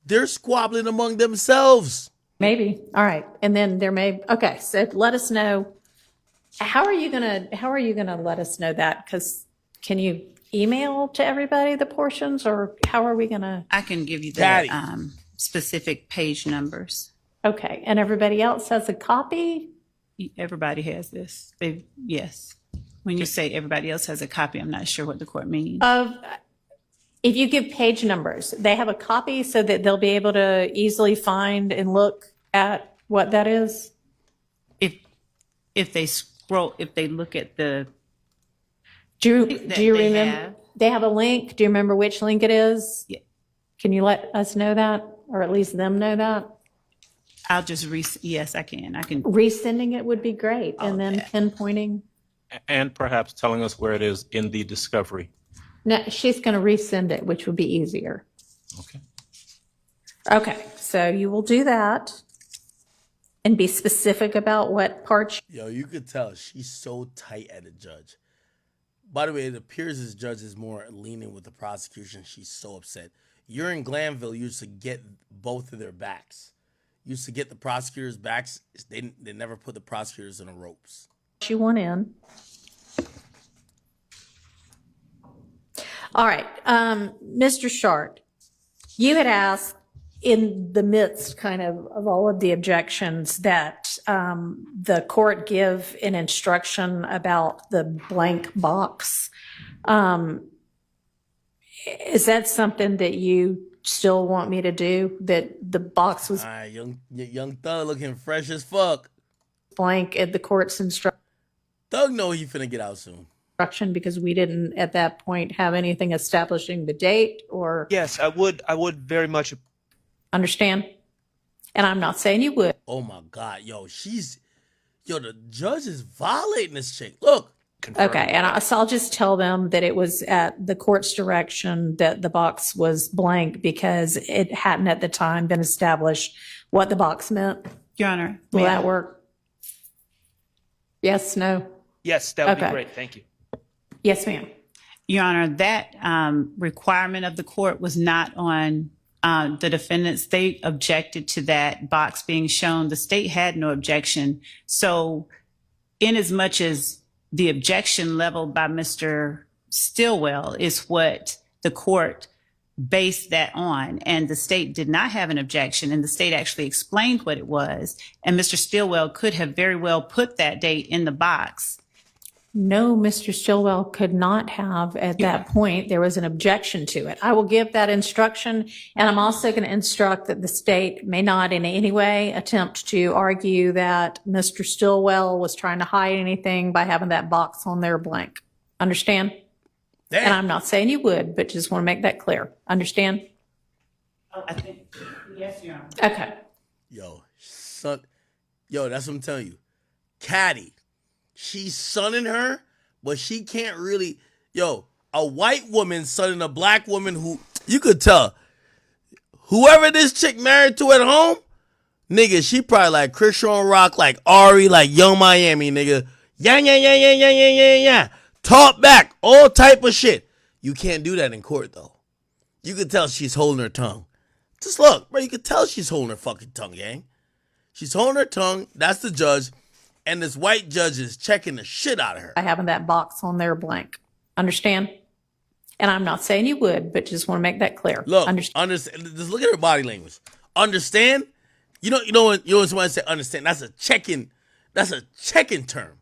A: They're squabbling among themselves.
D: Maybe. All right. And then there may, okay. So let us know. How are you gonna let us know that? Because can you email to everybody the portions, or how are we gonna?
G: I can give you the
A: Daddy.
G: specific page numbers.
D: Okay. And everybody else has a copy?
G: Everybody has this. Yes. When you say everybody else has a copy, I'm not sure what the court means.
D: If you give page numbers, they have a copy so that they'll be able to easily find and look at what that is?
G: If they scroll, if they look at the.
D: Do you remember? They have a link. Do you remember which link it is?
G: Yeah.
D: Can you let us know that, or at least them know that?
G: I'll just yes, I can.
D: Resending it would be great, and then pinpointing.
W: And perhaps telling us where it is in the discovery.
D: No, she's going to resend it, which would be easier.
W: Okay.
D: Okay, so you will do that and be specific about what parts.
A: Yo, you could tell she's so tight at a judge. By the way, it appears this judge is more leaning with the prosecution. She's so upset. You're in Glanville, you used to get both of their backs. You used to get the prosecutors' backs. They never put the prosecutors in the ropes.
D: She went in. All right, Mr. Shart, you had asked in the midst kind of all of the objections that the court give an instruction about the blank box. Is that something that you still want me to do? That the box was
A: young Thug looking fresh as fuck.
D: Blank at the court's instruction.
A: Thug know he finna get out soon.
D: Because we didn't at that point have anything establishing the date, or
L: yes, I would very much
D: understand. And I'm not saying you would.
A: Oh my God, yo, the judge is violating this chick. Look.
D: Okay, and so I'll just tell them that it was at the court's direction that the box was blank because it hadn't at the time been established what the box meant.
G: Your Honor,
D: will that work? Yes, no?
L: Yes, that would be great. Thank you.
D: Yes, ma'am.
G: Your Honor, that requirement of the court was not on the defendants. They objected to that box being shown. The state had no objection. So in as much as the objection leveled by Mr. Stillwell is what the court based that on, and the state did not have an objection, and the state actually explained what it was, and Mr. Stillwell could have very well put that date in the box.
D: No, Mr. Stillwell could not have at that point. There was an objection to it. I will give that instruction, and I'm also going to instruct that the state may not in any way attempt to argue that Mr. Stillwell was trying to hide anything by having that box on there blank. Understand? Damn. And I'm not saying you would, but just want to make that clear. Understand?
G: I think, yes, Your Honor.
D: Okay.
A: Yo, that's what I'm telling you. Caddy. She's sunning her, but she can't really. Yo, a white woman sunning a black woman who you could tell. Whoever this chick married to at home, nigga, she probably like Christian Rock, like Ari, like Young Miami, nigga. Yeah. Talk back, all type of shit. You can't do that in court though. You could tell she's holding her tongue. Just look, bro. You could tell she's holding her fucking tongue, gang. She's holding her tongue. That's the judge. And this white judge is checking the shit out of her.
D: By having that box on there blank. Understand? And I'm not saying you would, but just want to make that clear.
A: Look, understand. Just look at her body language. Understand? You know when somebody say understand, that's a checking term.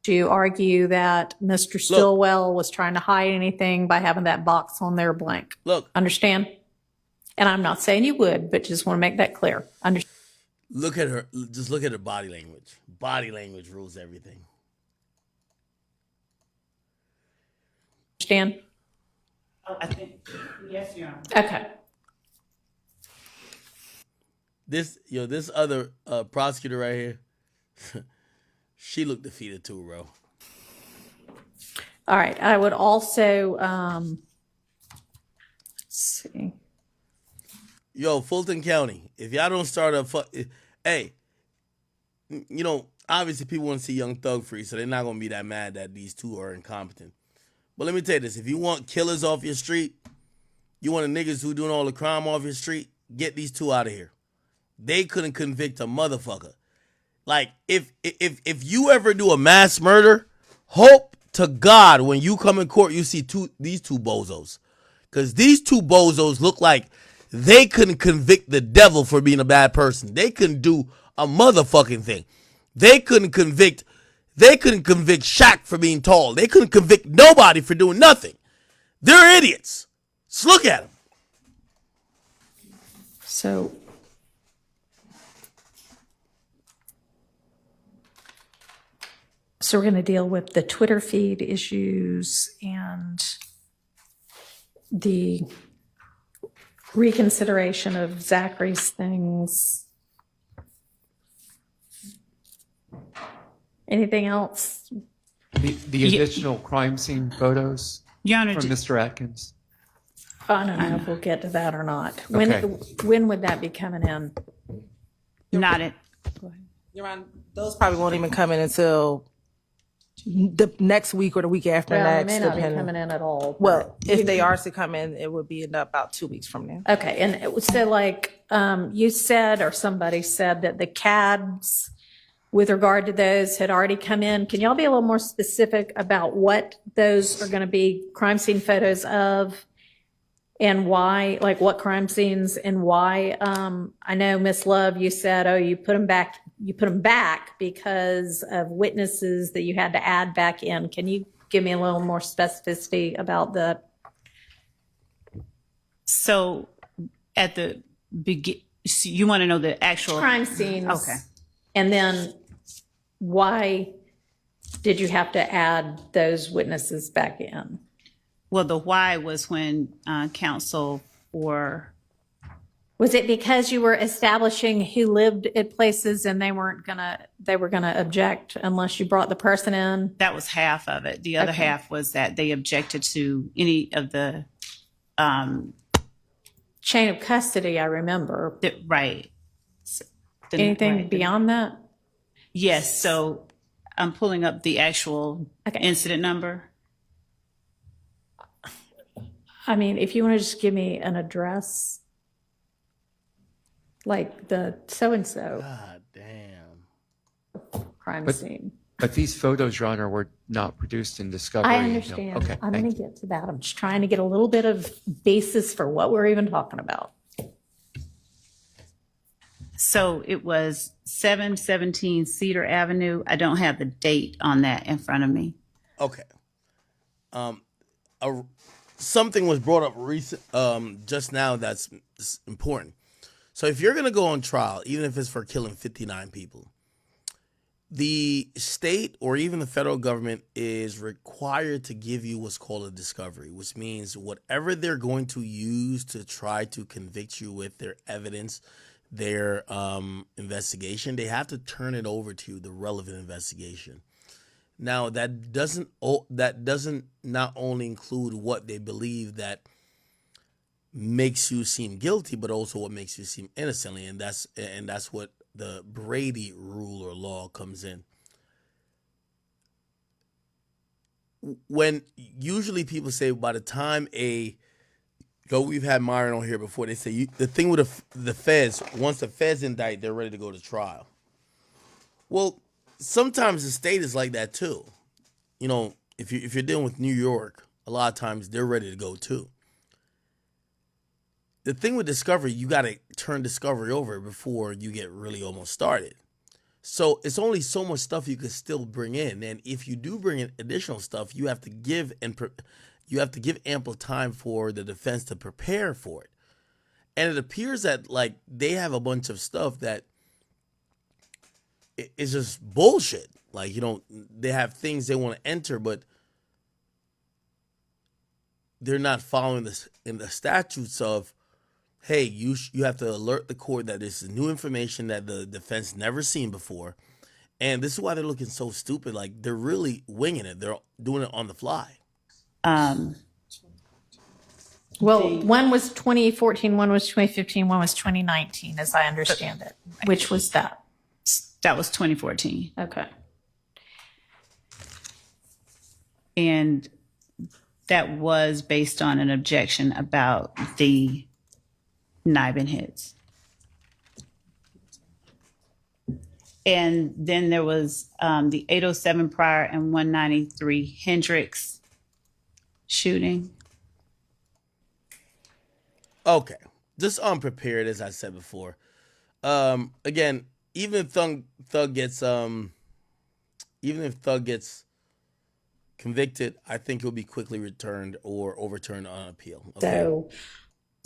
D: To argue that Mr. Stillwell was trying to hide anything by having that box on there blank.
A: Look.
D: Understand? And I'm not saying you would, but just want to make that clear. Understand?
A: Look at her. Just look at her body language. Body language rules everything.
D: Understand?
G: I think, yes, Your Honor.
D: Okay.
A: This other prosecutor right here, she looked defeated too, bro.
D: All right. I would also, let's see.
A: Yo, Fulton County, if y'all don't start hey, obviously people want to see Young Thug free, so they're not going to be that mad that these two are incompetent. But let me tell you this. If you want killers off your street, you want the niggas who doing all the crime off your street, get these two out of here. they couldn't convict a motherfucker. Like if you ever do a mass murder, hope to God when you come in court you see these two bozos, because these two bozos look like they couldn't convict the devil for being a bad person. They couldn't do a motherfucking thing. They couldn't convict Shaq for being tall. They couldn't convict nobody for doing nothing. They're idiots. Just look at them.
D: So we're going to deal with the Twitter feed issues and the reconsideration of Zachary's things. Anything else?
M: The additional crime scene photos
G: Your Honor,
M: from Mr. Atkins.
D: I don't know if we'll get to that or not. When would that be coming in?
G: Not it.
O: Your Honor, those probably won't even come in until the next week or the week after next.
D: They may not be coming in at all.
O: Well, if they are to come in, it would be in about 2 weeks from now.
D: Okay, and it was so like you said, or somebody said that the CADs with regard to those had already come in. Can y'all be a little more specific about what those are going to be crime scene photos of and why, like what crime scenes and why? I know, Miss Love, you said, oh, you put them back because of witnesses that you had to add back in. Can you give me a little more specificity about the?
G: So at the begin, you want to know the actual
D: crime scenes.
G: Okay.
D: And then why did you have to add those witnesses back in?
G: Well, the why was when counsel for.
D: Was it because you were establishing who lived at places and they were gonna object unless you brought the person in?
G: That was half of it. The other half was that they objected to any of the
D: chain of custody. I remember.
G: Right.
D: Anything beyond that?
G: Yes. So I'm pulling up the actual incident number.
D: I mean, if you want to just give me an address, like the so-and-so.
A: God damn.
D: Crime scene.
M: But these photos, Your Honor, were not produced in discovery.
D: I understand.
M: No. Okay,
D: I'm going to get to that. I'm just trying to get a little bit of basis for what we're even talking about.
G: So it was 717 Cedar Avenue. I don't have the date on that in front of me.
A: Okay. Something was brought up just now that's important. So if you're going to go on trial, even if it's for killing 59 people, the state or even the federal government is required to give you what's called a discovery, which means whatever they're going to use to try to convict you with their evidence, their investigation, they have to turn it over to you, the relevant investigation. Now, that doesn't not only include what they believe that makes you seem guilty, but also what makes you seem innocently, and that's what the Brady rule or law comes in. When usually people say by the time we've had Myron on here before, they say the thing with the feds, once the feds indict, they're ready to go to trial. Well, sometimes the state is like that too. You know, if you're dealing with New York, a lot of times they're ready to go too. The thing with discovery, you got to turn discovery over before you get really almost started. So it's only so much stuff you can still bring in, and if you do bring in additional stuff, you have to give ample time for the defense to prepare for it. And it appears that like they have a bunch of stuff that it's just bullshit. Like, they have things they want to enter, but they're not following this in the statutes of, hey, you have to alert the court that this is new information that the defense never seen before. And this is why they're looking so stupid. Like, they're really winging it. They're doing it on the fly.
D: Well, one was 2014, one was 2015, one was 2019, as I understand it. Which was that?
G: That was 2014.
D: Okay.
G: And that was based on an objection about the Nibin hits. And then there was the 807 Prior and 193 Hendricks shooting.
A: Okay, just unprepared, as I said before. Again, even if Thug gets convicted, I think he'll be quickly returned or overturned on appeal. Okay?
D: So,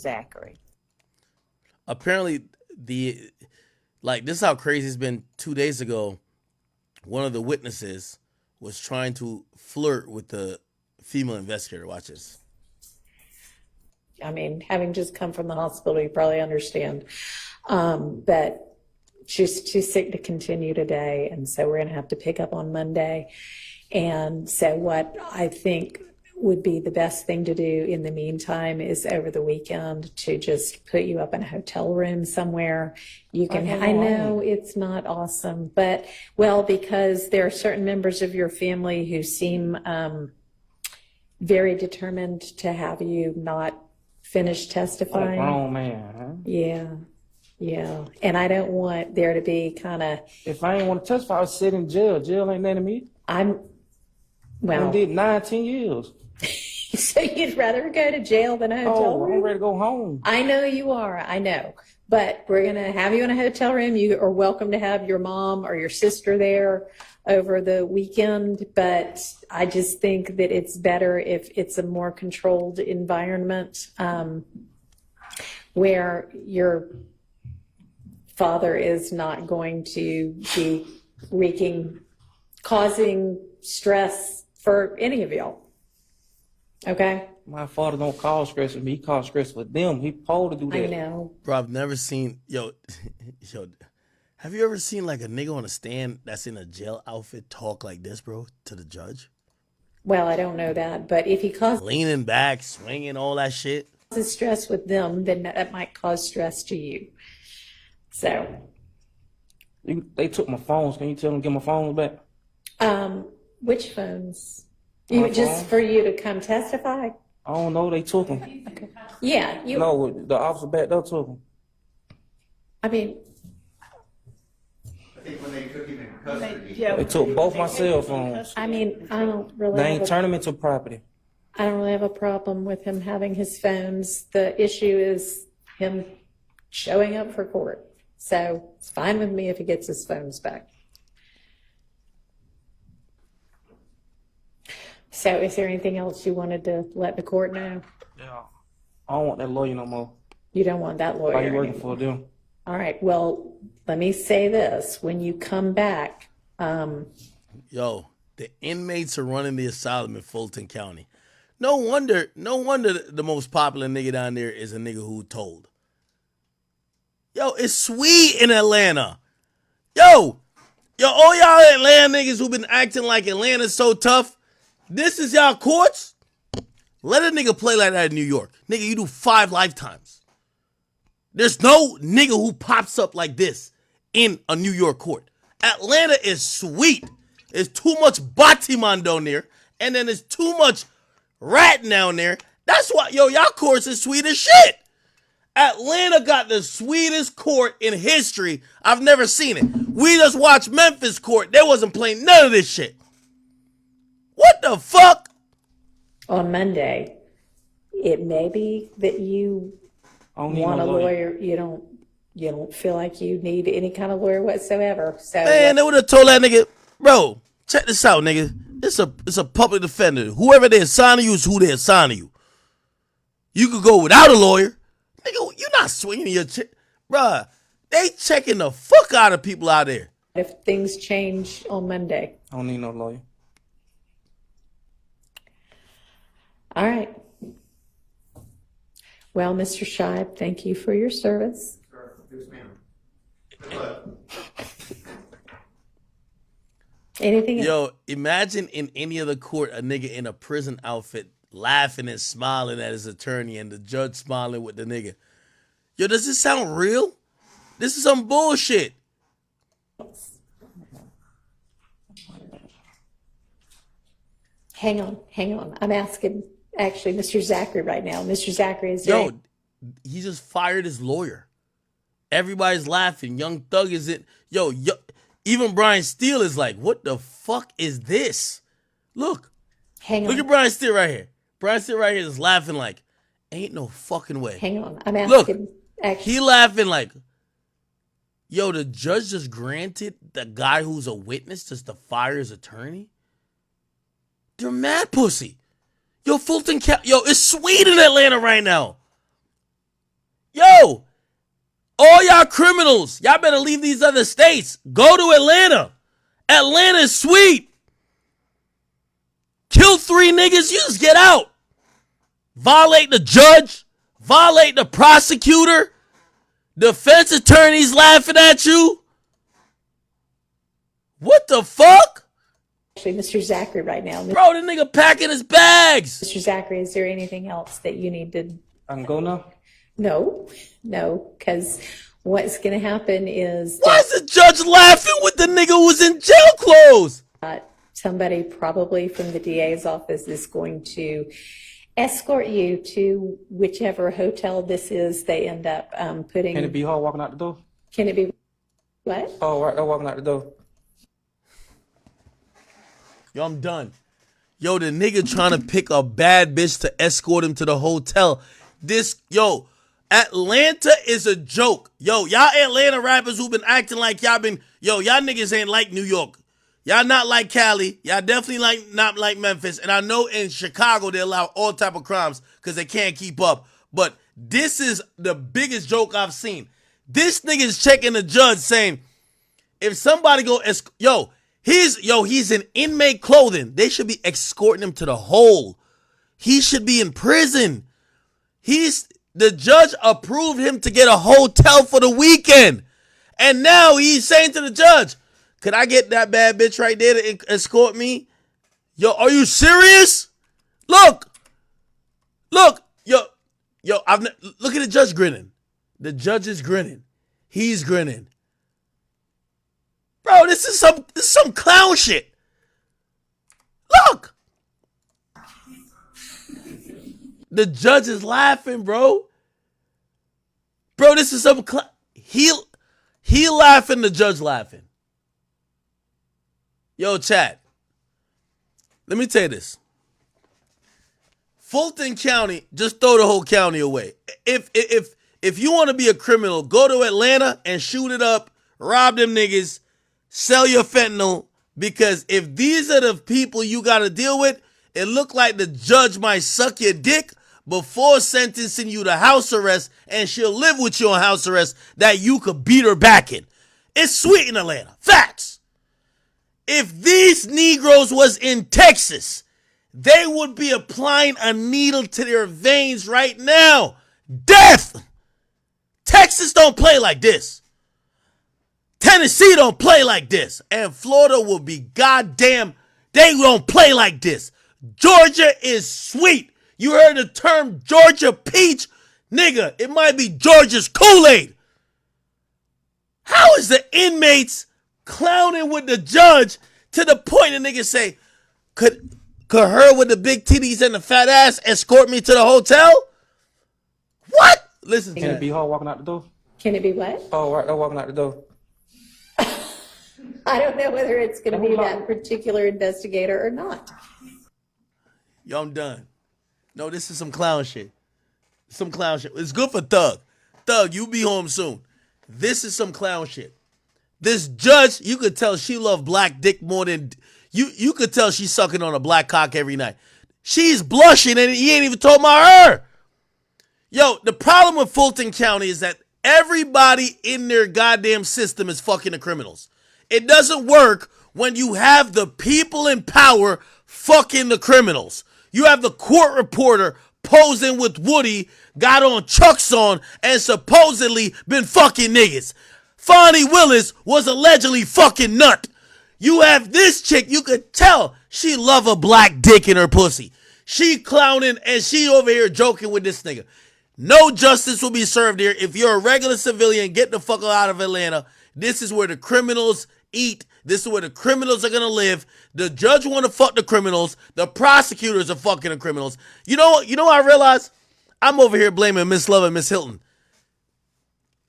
G: Zachary.
A: Apparently, this is how crazy it's been. 2 days ago, one of the witnesses was trying to flirt with the female investigator. Watch this.
D: I mean, having just come from the hospital, you probably understand. But she's too sick to continue today, and so we're going to have to pick up on Monday. And so what I think would be the best thing to do in the meantime is over the weekend to just put you up in a hotel room somewhere. You can, I know it's not awesome, but because there are certain members of your family who seem very determined to have you not finish testifying.
C: Like a grown man, huh?
D: Yeah. And I don't want there to be kind of.
C: If I ain't want to testify, I would sit in jail. Jail ain't letting me. I did 9-10 years.
D: So you'd rather go to jail than a hotel room?
C: I'm ready to go home.
D: I know you are. I know. But we're going to have you in a hotel room. You are welcome to have your mom or your sister there over the weekend. But I just think that it's better if it's a more controlled environment where your father is not going to be causing stress for any of y'all. Okay?
C: My father don't cause stress with me. He cause stress with them. He supposed to do that.
D: I know.
A: Bro, I've never seen, have you ever seen like a nigga on a stand that's in a jail outfit talk like this, bro, to the judge?
D: Well, I don't know that, but if he causes
A: leaning back, swinging, all that shit.
D: Stress with them, then that might cause stress to you. So.
C: They took my phones. Can you tell them to get my phones back?
D: Which phones? Just for you to come testify?
C: I don't know. They took them.
D: Okay. Yeah.
C: No, the officer back there took them.
D: I mean.
E: I think when they took him in custody.
C: They took both my cell phones.
D: I mean, I don't really.
C: They ain't turn them into property.
D: I don't really have a problem with him having his phones. The issue is him showing up for court. So it's fine with me if he gets his phones back. So is there anything else you wanted to let the court know?
C: Yeah. I don't want that lawyer no more.
D: You don't want that lawyer?
C: Why you working for them?
D: All right. Well, let me say this. When you come back.
A: The inmates are running the asylum in Fulton County. No wonder the most popular nigga down there is a nigga who told. It's sweet in Atlanta. All y'all Atlanta niggas who been acting like Atlanta's so tough, this is y'all courts? Let a nigga play like that in New York. Nigga, you do 5 lifetimes. There's no nigga who pops up like this in a New York court. Atlanta is sweet. There's too much Batiman down there, and then there's too much rat down there. That's why, y'all courts is sweet as shit. Atlanta got the sweetest court in history. I've never seen it. We just watched Memphis court. They wasn't playing none of this shit. What the fuck?
D: On Monday, it may be that you want a lawyer. You don't feel like you need any kind of lawyer whatsoever. So
A: man, they would have told that nigga, bro, check this out, nigga. It's a public defender. Whoever they assign you is who they assign you. You could go without a lawyer. Nigga, you're not swinging your chick. Bruh, they checking the fuck out of people out there.
D: If things change on Monday.
C: I don't need no lawyer.
D: All right. Well, Mr. Scheib, thank you for your service.
E: Yes, ma'am.
D: Anything
A: else? Imagine in any other court a nigga in a prison outfit laughing and smiling at his attorney and the judge smiling with the nigga. Does this sound real? This is some bullshit.
D: Hang on. I'm asking, actually, Mr. Zachary right now. Mr. Zachary, is there...
A: He just fired his lawyer. Everybody's laughing. Young Thug is it. Even Brian Steele is like, what the fuck is this? Look.
D: Hang on.
A: Look at Brian Steele right here. Brian Steele right here is laughing like, ain't no fucking way.
D: Hang on. I'm asking.
A: Look, he laughing like, yo, the judge just granted the guy who's a witness just to fire his attorney? They're mad pussy. Yo, Fulton County, yo, it's sweet in Atlanta right now. Yo, all y'all criminals, y'all better leave these other states. Go to Atlanta. Atlanta is sweet. Kill 3 niggas, you just get out. Violate the judge. Violate the prosecutor. Defense attorneys laughing at you. What the fuck?
D: Actually, Mr. Zachary right now.
A: Bro, the nigga packing his bags.
D: Mr. Zachary, is there anything else that you need to...
C: I can go now?
D: No, because what's going to happen is...
A: Why is the judge laughing with the nigga who was in jail clothes?
D: Somebody probably from the DA's office is going to escort you to whichever hotel this is they end up putting...
C: Can it be her walking out the door?
D: Can it be what?
C: Oh, right there walking out the door.
A: Yo, I'm done. Yo, the nigga trying to pick a bad bitch to escort him to the hotel. Atlanta is a joke. Yo, y'all Atlanta rappers who been acting like y'all niggas ain't like New York. Y'all not like Cali. Y'all definitely not like Memphis. And I know in Chicago they allow all type of crimes because they can't keep up. But this is the biggest joke I've seen. This nigga's checking the judge saying, if somebody he's in inmate clothing. They should be escorting him to the hole. He should be in prison. The judge approved him to get a hotel for the weekend. And now he's saying to the judge, could I get that bad bitch right there to escort me? Yo, are you serious? Look, look at the judge grinning. The judge is grinning. He's grinning. Bro, this is some clown shit. Look. The judge is laughing, bro. Bro, this is some he laughing, the judge laughing. Yo, chat. Let me tell you this. Fulton County, just throw the whole county away. If you want to be a criminal, go to Atlanta and shoot it up, rob them niggas, sell your fentanyl, because if these are the people you got to deal with, it look like the judge might suck your dick before sentencing you to house arrest, and she'll live with you on house arrest that you could beat her back in. It's sweet in Atlanta. Facts. If these Negroes was in Texas, they would be applying a needle to their veins right now. Death. Texas don't play like this. Tennessee don't play like this. And Florida will be goddamn, they don't play like this. Georgia is sweet. You heard the term Georgia peach? Nigga, it might be Georgia's Kool-Aid. How is the inmates clowning with the judge to the point the nigga say, could her with the big titties and the fat ass escort me to the hotel? What? Listen to
C: Can it be her walking out the door?
D: Can it be what?
C: Oh, right there walking out the door.
D: I don't know whether it's going to be that particular investigator or not.
A: Yo, I'm done. No, this is some clown shit. Some clown shit. It's good for Thug. Thug, you be home soon. This is some clown shit. This judge, you could tell she loved black dick more than... You could tell she's sucking on a black cock every night. She's blushing and he ain't even talking about her. Yo, the problem with Fulton County is that everybody in their goddamn system is fucking the criminals. It doesn't work when you have the people in power fucking the criminals. You have the court reporter posing with Woody, got on Chucks on, and supposedly been fucking niggas. Fonnie Willis was allegedly fucking nut. You have this chick, you could tell she love a black dick in her pussy. She clowning and she over here joking with this nigga. No justice will be served here. If you're a regular civilian, get the fuck out of Atlanta. This is where the criminals eat. This is where the criminals are going to live. The judge want to fuck the criminals. The prosecutors are fucking the criminals. You know what I realize? I'm over here blaming Miss Love and Miss Hilton.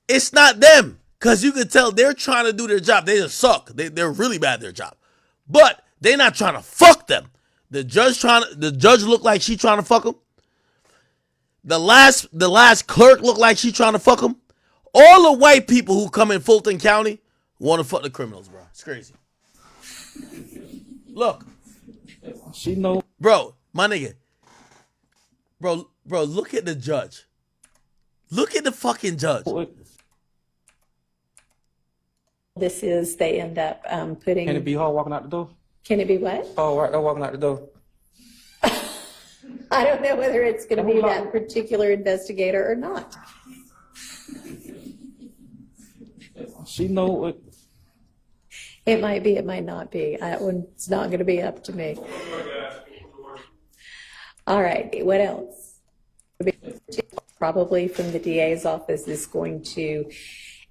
A: It's not them. Because you can tell they're trying to do their job. They just suck. They're really bad at their job. But they're not trying to fuck them. The judge looked like she trying to fuck him. The last clerk looked like she trying to fuck him. All the white people who come in Fulton County want to fuck the criminals, bro. It's crazy. Look.
C: She know.
A: Bro, my nigga. Bro, look at the judge. Look at the fucking judge.
D: This is, they end up putting.
C: Can it be her walking out the door?
D: Can it be what?
C: Oh, right, they're walking out the door.
D: I don't know whether it's going to be that particular investigator or not.
C: She know it.
D: It might be, it might not be. That one's not going to be up to me. All right, what else? Probably from the DA's office is going to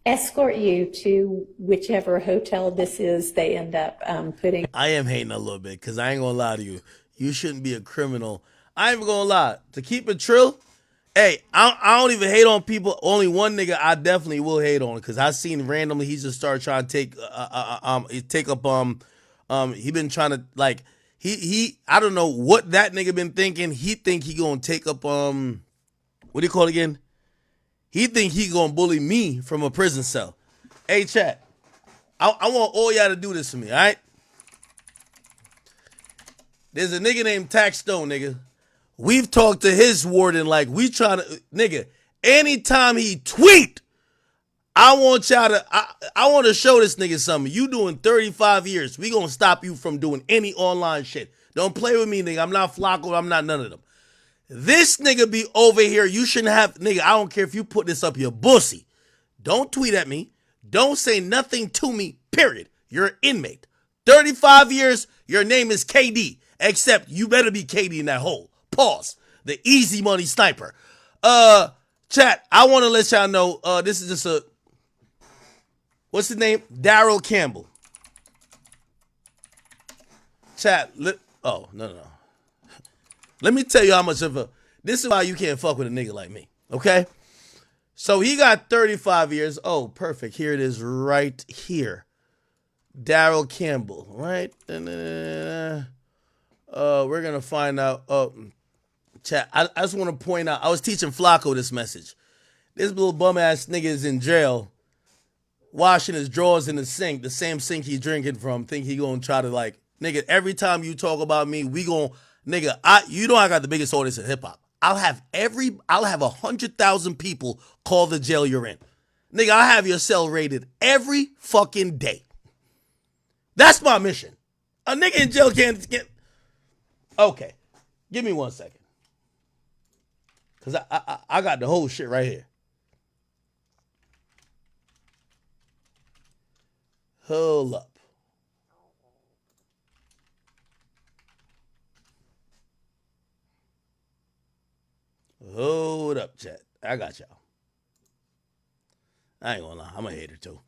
D: escort you to whichever hotel this is they end up putting.
A: I am hating a little bit because I ain't going to lie to you. You shouldn't be a criminal. I ain't even going to lie. To keep it trill, hey, I don't even hate on people. Only one nigga I definitely will hate on because I seen randomly he just started trying to take up he been trying to like he I don't know what that nigga been thinking. He think he gonna take up what do you call it again? He think he gonna bully me from a prison cell. Hey chat, I want all y'all to do this for me, all right? There's a nigga named Tax Stone, nigga. We've talked to his warden like we trying to, nigga, anytime he tweet, I want y'all to, I want to show this nigga something. You doing 35 years. We gonna stop you from doing any online shit. Don't play with me, nigga. I'm not Flacco. I'm not none of them. This nigga be over here. You shouldn't have, nigga, I don't care if you put this up your bussy. Don't tweet at me. Don't say nothing to me, period. You're an inmate. 35 years, your name is KD. Except you better be KD in that hole. Pause. The easy money sniper. Chat, I want to let y'all know, this is just a, what's his name? Daryl Campbell. Chat, oh, no. Let me tell you how much of a, this is why you can't fuck with a nigga like me, okay? So he got 35 years. Oh, perfect. Here it is right here. Daryl Campbell, right? We're going to find out. Chat, I just want to point out, I was teaching Flacco this message. This little bum-ass nigga is in jail, washing his drawers in the sink, the same sink he drinking from, think he gonna try to like, nigga, every time you talk about me, we gonna, nigga, you know I got the biggest audience in hip-hop. I'll have 100,000 people call the jail you're in. Nigga, I'll have your cell raided every fucking day. That's my mission. A nigga in jail can't get, okay, give me 1 second. Because I got the whole shit right here. Hold up. Hold up, chat. I got y'all. I ain't gonna lie. I'm a hater too.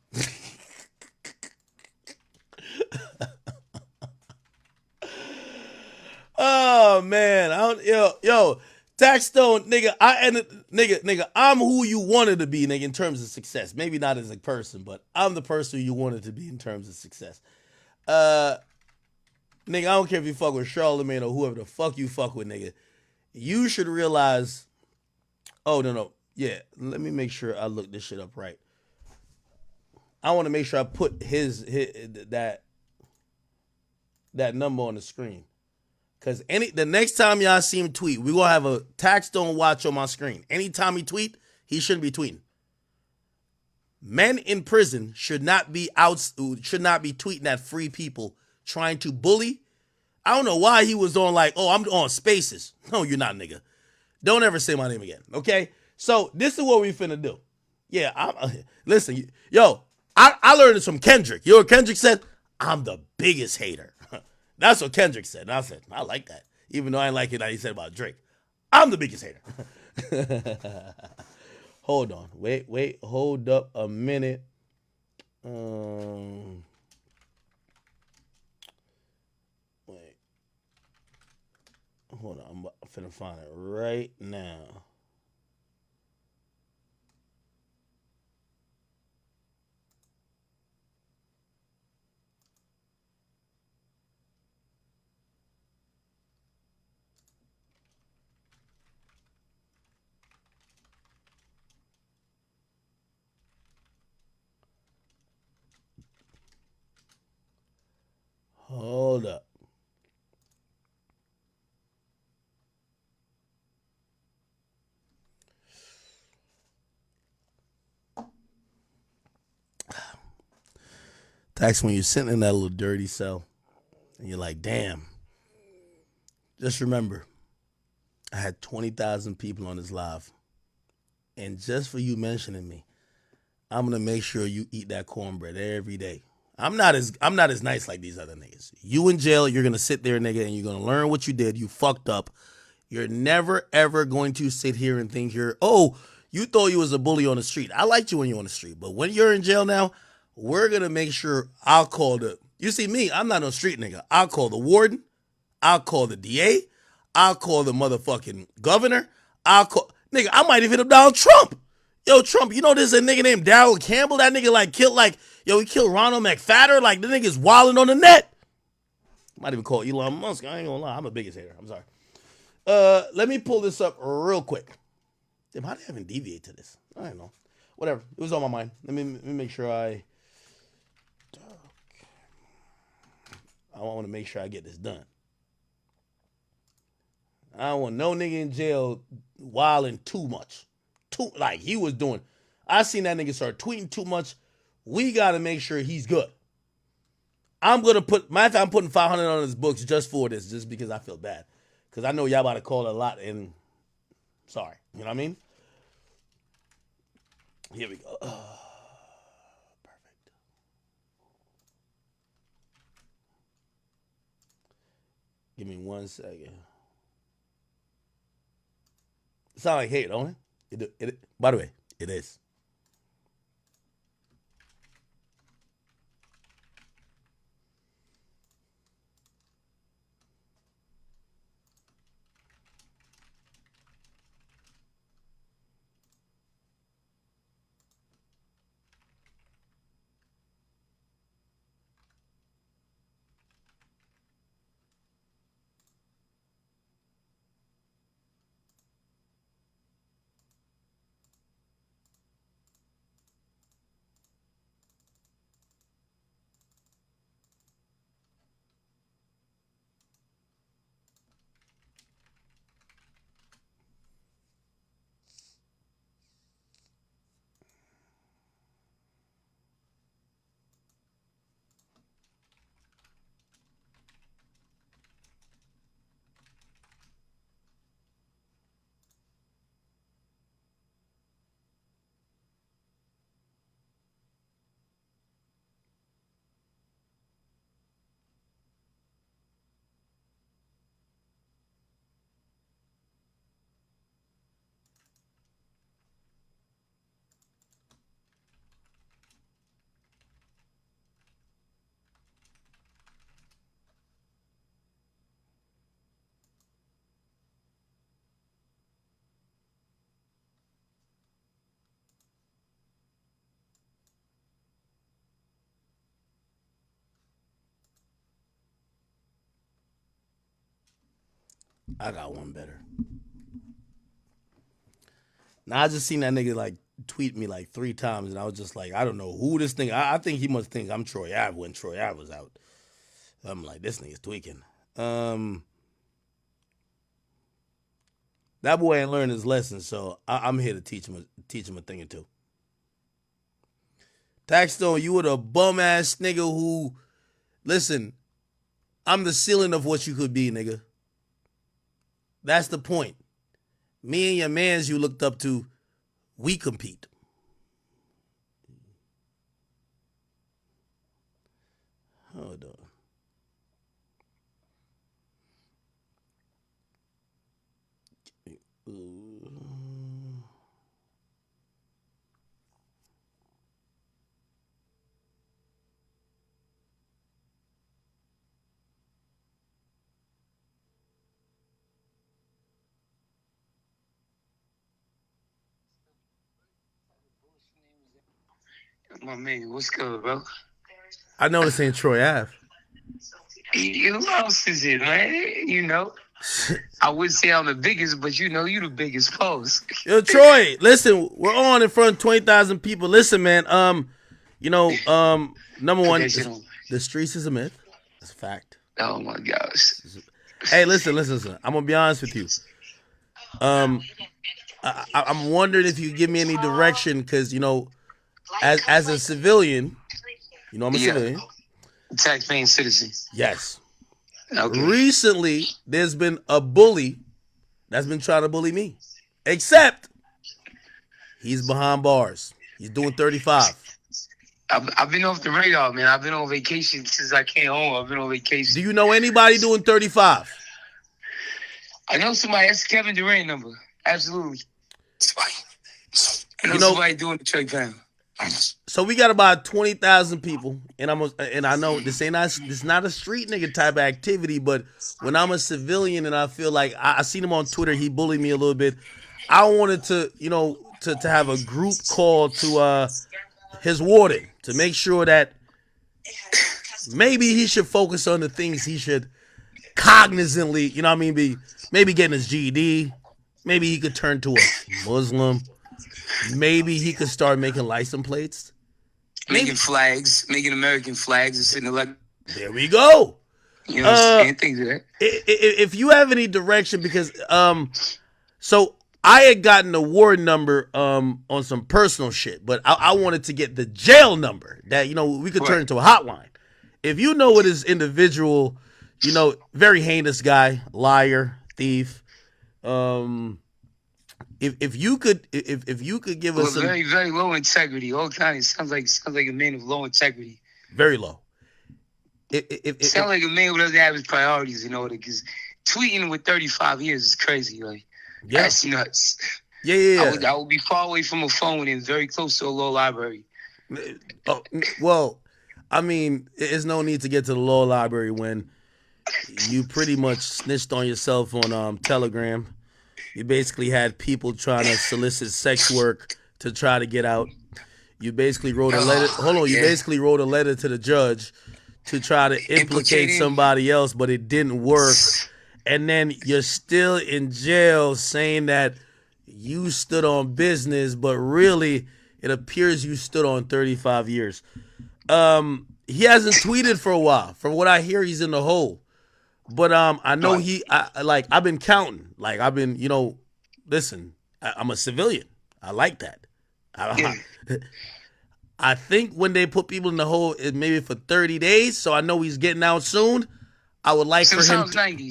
A: Oh, man. Yo. Tax Stone, nigga, I'm who you wanted to be, nigga, in terms of success. Maybe not as a person, but I'm the person you wanted to be in terms of success. Nigga, I don't care if you fuck with Charlamagne or whoever the fuck you fuck with, nigga. You should realize, oh, no. Yeah, let me make sure I look this shit up right. I want to make sure I put that number on the screen. Because the next time y'all see him tweet, we're going to have a Tax Stone watch on my screen. Anytime he tweet, he shouldn't be tweeting. Men in prison should not be tweeting at free people trying to bully. I don't know why he was on like, oh, I'm on Spaces. No, you're not, nigga. Don't ever say my name again, okay? So this is what we finna do. Yeah, listen, yo, I learned this from Kendrick. You know what Kendrick said? I'm the biggest hater. That's what Kendrick said. And I said, I like that. Even though I didn't like it that he said about Drake. I'm the biggest hater. Hold on. Wait. Hold up a minute. Wait. Hold on. I'm finna find it right now. Hold up. Tax, when you're sitting in that little dirty cell and you're like, damn, just remember, I had 20,000 people on this live. And just for you mentioning me, I'm gonna make sure you eat that cornbread every day. I'm not as nice like these other niggas. You in jail, you're gonna sit there, nigga, and you're gonna learn what you did. You fucked up. You're never ever going to sit here and think you thought you was a bully on the street. I liked you when you were on the street, but when you're in jail now, we're gonna make sure I'll call you see me, I'm not no street nigga. I'll call the warden, I'll call the DA, I'll call the motherfucking governor, nigga, I might even hit up Donald Trump. Yo, Trump, you know there's a nigga named Darrell Campbell? That nigga he killed Ronald McFadder. Like, the nigga's wilding on the net. Might even call Elon Musk. I ain't gonna lie, I'm the biggest hater. I'm sorry. Let me pull this up real quick. Damn, how did I even deviate to this? I don't know. Whatever. It was on my mind. Let me make sure I want to make sure I get this done. I don't want no nigga in jail wilding too much. Like he was doing. I seen that nigga start tweeting too much. We got to make sure he's good. I'm putting 500 on his books just for this, just because I feel bad. Because I know y'all about to call a lot, and sorry. You know what I mean? Here we go. Perfect. Give me 1 second. It sound like hate, don't it? By the way, it is. I got one better. Now I just seen that nigga like tweet me like 3 times, and I was just like, I don't know who this thing. I think he must think I'm Troy Ave when Troy Ave was out. I'm like, this nigga's tweaking. That boy ain't learned his lesson, so I'm here to teach him a thing or two. Taxstone, you were the bum ass nigga who, listen, I'm the ceiling of what you could be, nigga. That's the point. Me and your mans you looked up to, we compete. Hold on.
F: My man, what's good, bro?
A: I know this ain't Troy Ave.
F: Who else is it, man? You know, I would say I'm the biggest, but you know you the biggest post.
A: Yo, Troy, listen, we're on in front of 20,000 people. Listen, man, number one, the streets is a myth. That's a fact.
F: Oh my gosh.
A: Hey, listen. I'm gonna be honest with you. I'm wondering if you give me any direction, because as a civilian, I'm a civilian.
F: Taxpaying citizen.
A: Yes.
F: Okay.
A: Recently, there's been a bully that's been trying to bully me, except he's behind bars. He's doing 35.
F: I've been off the radar, man. I've been on vacation since I came home. I've been on vacation.
A: Do you know anybody doing 35?
F: I know somebody. That's Kevin Durant number. Absolutely. I know somebody doing the check down.
A: So we got about 20,000 people, and I know this not a street nigga type of activity, but when I'm a civilian and I feel like I seen him on Twitter, he bullied me a little bit. I wanted to to have a group call to his warden to make sure that maybe he should focus on the things he should cognizantly, be maybe getting his GED. Maybe he could turn to a Muslim. Maybe he could start making license plates.
F: Making flags, making American flags and sitting like.
A: There we go.
F: You know what I'm saying? Things of that.
A: If you have any direction, because so I had gotten a ward number on some personal shit, but I wanted to get the jail number that we could turn into a hotline. If you know what this individual, very heinous guy, liar, thief. If you could give us some,
F: very, very low integrity, all kinds. Sounds like a man of low integrity.
A: Very low.
F: Sounds like a man who doesn't have his priorities in order. Because tweeting with 35 years is crazy. Like, that's nuts.
A: Yeah.
F: I would be far away from a phone and very close to a law library.
A: Well, I mean, there's no need to get to the law library when you pretty much snitched on yourself on Telegram. You basically had people trying to solicit sex work to try to get out. You basically wrote a letter. You basically wrote a letter to the judge to try to implicate somebody else, but it didn't work. And then you're still in jail saying that you stood on business, but really it appears you stood on 35 years. He hasn't tweeted for a while. From what I hear, he's in the hole. But I know I've been counting. Like I've been, listen, I'm a civilian. I like that. I think when they put people in the hole, it maybe for 30 days. So I know he's getting out soon. I would like for him.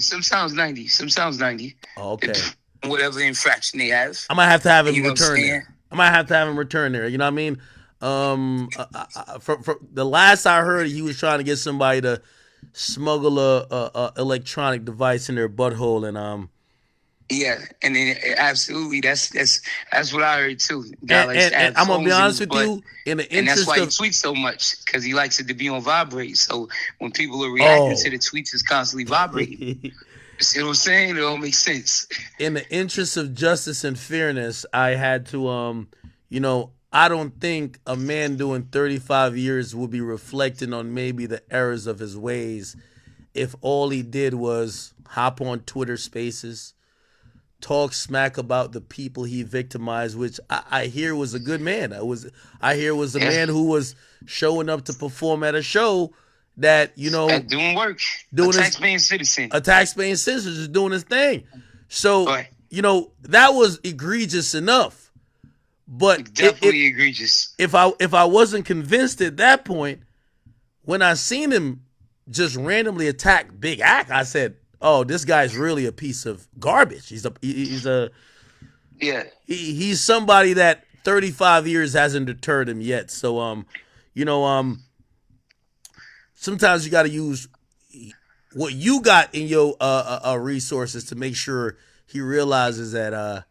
F: Some sounds 90.
A: Okay.
F: Whatever infraction they have.
A: I might have to have him return there. You know what I mean? From the last I heard, he was trying to get somebody to smuggle a electronic device in their butthole, and
F: and then absolutely that's what I heard too.
A: And I'm gonna be honest with you, in the
F: and
A: interest
F: that's why
A: of,
F: he tweets so much, because he likes it to be on vibrate. So when people are reacting to the tweets, it's constantly vibrating. See what I'm saying? It all makes sense.
A: In the interest of justice and fairness, I had to I don't think a man doing 35 years would be reflecting on maybe the errors of his ways if all he did was hop on Twitter Spaces, talk smack about the people he victimized, which I hear was a good man. I hear was a man who was showing up to perform at a show that,
F: doing work. A taxpaying citizen
A: is doing his thing. So, that was egregious enough. But
F: definitely egregious.
A: If I wasn't convinced at that point, when I seen him just randomly attack Big Ack, I said, "Oh, this guy's really a piece of garbage. He's somebody that 35 years hasn't deterred him yet." So sometimes you got to use what you got in your resources to make sure he realizes that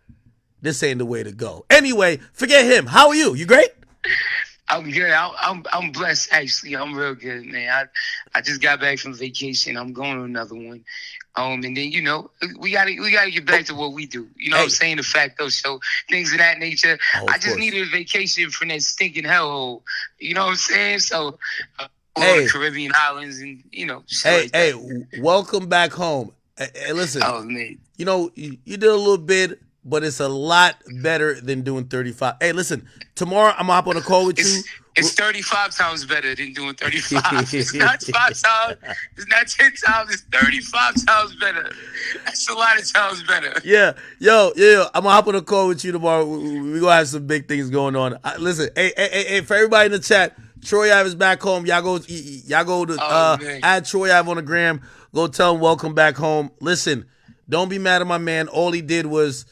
A: this ain't the way to go. Anyway, forget him. How are you? You great?
F: I'm good. I'm blessed, actually. I'm real good, man. I just got back from vacation. I'm going to another one. And then we gotta get back to what we do. You know what I'm saying? The Facto Show, things of that nature. I just needed a vacation from that stinking hellhole. You know what I'm saying? So the Caribbean islands and
A: welcome back home. Hey, listen.
F: Oh man.
A: You did a little bit, but it's a lot better than doing 35. Hey, listen, tomorrow I'm going to hop on a call with you.
F: It's 35 times better than doing 35. It's not 5 times. It's not 10 times. It's 35 times better. That's a lot of times better.
A: Yeah, yo, I'm gonna hop on a call with you tomorrow. We gonna have some big things going on. Listen, hey, for everybody in the chat, Troy Ave is back home. Y'all go to add Troy Ave on the gram. Go tell him welcome back home. Listen, don't be mad at my man. All he did was,